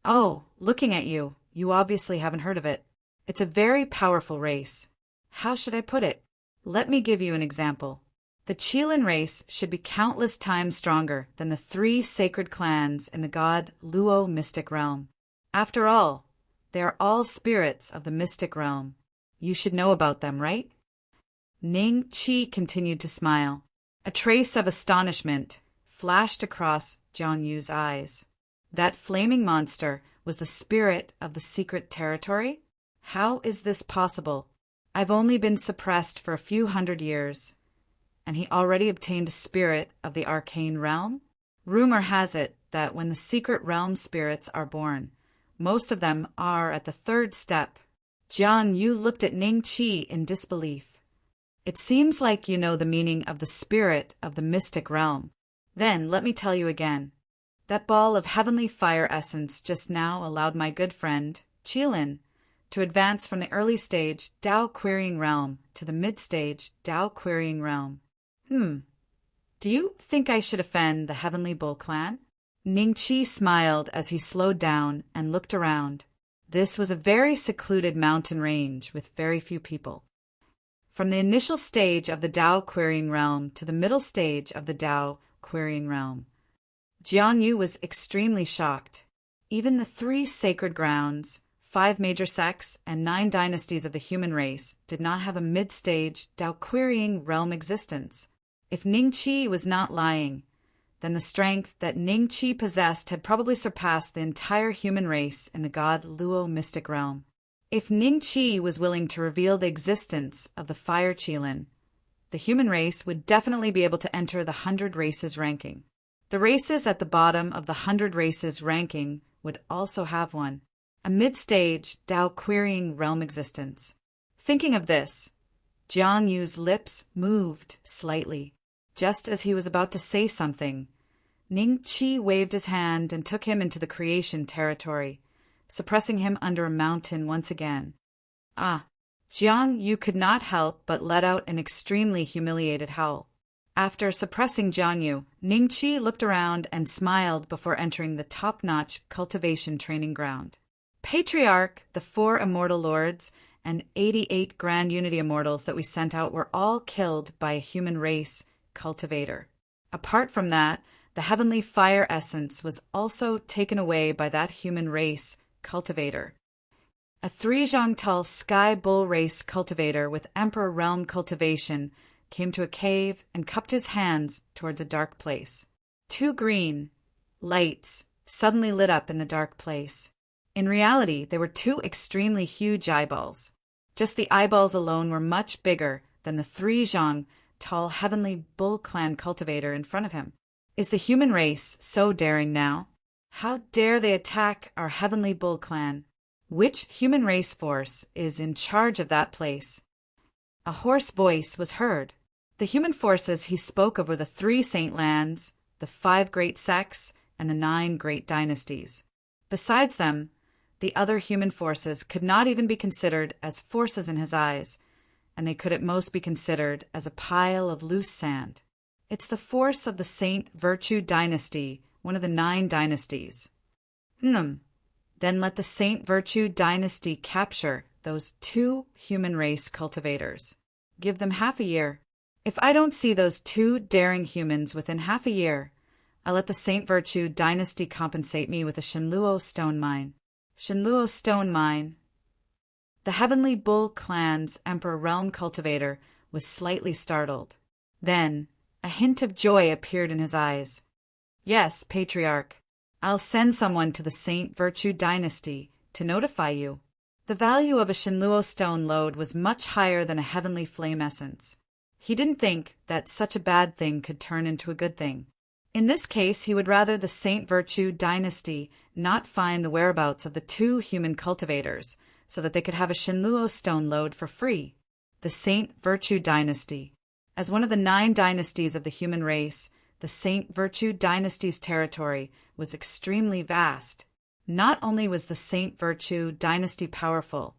Oh, looking at you, you obviously haven't heard of it. It's a very powerful race. How should I put it? Let me give you an example. The Qilin race should be countless times stronger than the 3 sacred clans in the god Luo mystic realm. After all, they are all spirits of the mystic realm. You should know about them, right? Ning Qi continued to smile. A trace of astonishment flashed across Jiang Yu's eyes. That flaming monster was the spirit of the secret territory? How is this possible? I've only been suppressed for a few hundred years, and he already obtained a spirit of the arcane realm? Rumor has it that when the secret realm spirits are born, most of them are at the 3rd step. Jiang Yu looked at Ning Qi in disbelief. It seems like you know the meaning of the spirit of the mystic realm. Then let me tell you again. That ball of heavenly fire essence just now allowed my good friend, Qilin, to advance from the early stage Tao querying realm to the mid-stage Tao querying realm. Do you think I should offend the Heavenly Bull clan? Ning Qi smiled as he slowed down and looked around. This was a very secluded mountain range with very few people. From the initial stage of the Tao querying realm to the middle stage of the Tao querying realm, Jiang Yu was extremely shocked. Even the 3 sacred grounds, 5 major sects, and 9 dynasties of the human race did not have a mid-stage Tao querying realm existence. If Ning Qi was not lying, then the strength that Ning Qi possessed had probably surpassed the entire human race in the god Luo mystic realm. If Ning Qi was willing to reveal the existence of the Fire Qilin, the human race would definitely be able to enter the 100 races ranking. The races at the bottom of the 100 races ranking would also have one, a mid-stage Tao querying realm existence. Thinking of this, Jiang Yu's lips moved slightly. Just as he was about to say something, Ning Chi waved his hand and took him into the creation territory, suppressing him under a mountain once again. Jiang Yu could not help but let out an extremely humiliated howl. After suppressing Jiang Yu, Ning Chi looked around and smiled before entering the top-notch cultivation training ground. Patriarch, the 4 immortal lords, and 88 grand unity immortals that we sent out were all killed by a human race cultivator. Apart from that, the heavenly fire essence was also taken away by that human race cultivator. A 3-zhang-tall sky bull race cultivator with emperor realm cultivation came to a cave and cupped his hands towards a dark place. 2 green lights suddenly lit up in the dark place. In reality, they were 2 extremely huge eyeballs. Just the eyeballs alone were much bigger than the 3-zhang-tall heavenly bull clan cultivator in front of him. Is the human race so daring now? How dare they attack our heavenly bull clan? Which human race force is in charge of that place? A hoarse voice was heard. The human forces he spoke of were the 3 saint lands, the 5 great sects, and the 9 great dynasties. Besides them, the other human forces could not even be considered as forces in his eyes, and they could at most be considered as a pile of loose sand. It's the force of the Saint Virtue dynasty, one of the 9 dynasties. Then let the Saint Virtue dynasty capture those 2 human race cultivators. Give them half a year. If I don't see those 2 daring humans within half a year, I'll let the Saint Virtue dynasty compensate me with a Shenluo stone mine. Shenluo stone mine. The Heavenly Bull clan's Emperor Realm cultivator was slightly startled. Then a hint of joy appeared in his eyes. Yes, Patriarch, I'll send someone to the Saint Virtue dynasty to notify you. The value of a Shenluo stone lode was much higher than a heavenly flame essence. He didn't think that such a bad thing could turn into a good thing. In this case, he would rather the Saint Virtue dynasty not find the whereabouts of the 2 human cultivators so that they could have a Shenluo stone lode for free. The Saint Virtue dynasty. As one of the 9 dynasties of the human race, the Saint Virtue dynasty's territory was extremely vast. Not only was the Saint Virtue dynasty powerful,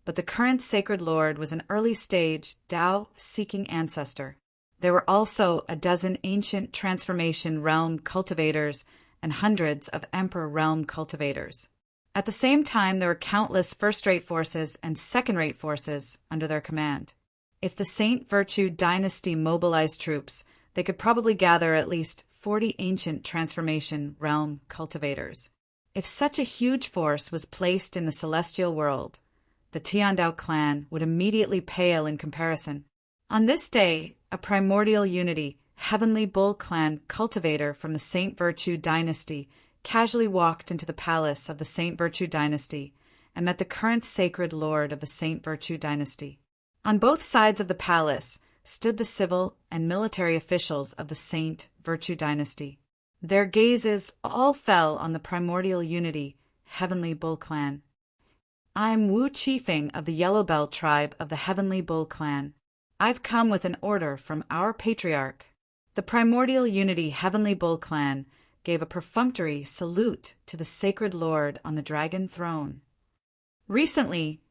but the current sacred lord was an early-stage Tao-seeking ancestor. There were also a dozen ancient transformation realm cultivators and hundreds of emperor realm cultivators. At the same time, there were countless first-rate forces and second-rate forces under their command. If the Saint Virtue dynasty mobilized troops, they could probably gather at least 40 ancient transformation realm cultivators. If such a huge force was placed in the celestial world, the Tiandao clan would immediately pale in comparison. On this day, a primordial unity, heavenly bull clan cultivator from the Saint Virtue dynasty casually walked into the palace of the Saint Virtue dynasty and met the current sacred lord of the Saint Virtue dynasty. On both sides of the palace stood the civil and military officials of the Saint Virtue dynasty. Their gazes all fell on the primordial unity, heavenly bull clan. I'm Wu Chiefing of the Yellow Bell tribe of the Heavenly Bull clan. I've come with an order from our patriarch. The primordial unity Heavenly Bull clan gave a perfunctory salute to the sacred lord on the dragon throne. Recently,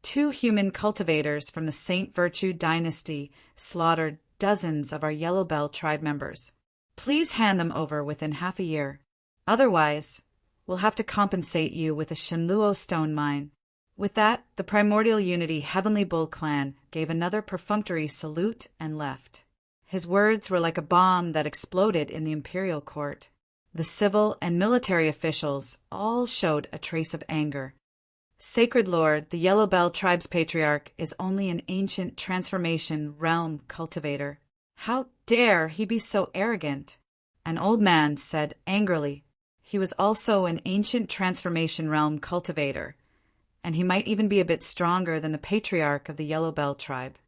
2 human cultivators from the Saint Virtue dynasty slaughtered dozens of our Yellow Bell tribe members. Please hand them over within half a year. Otherwise, we'll have to compensate you with a Shenluo stone mine. With that, the primordial unity Heavenly Bull clan gave another perfunctory salute and left. His words were like a bomb that exploded in the imperial court. The civil and military officials all showed a trace of anger. Sacred Lord, the Yellow Bell tribe's patriarch, is only an ancient transformation realm cultivator. How dare he be so arrogant? An old man said angrily. He was also an ancient transformation realm cultivator, and he might even be a bit stronger than the patriarch of the Yellow Bell tribe.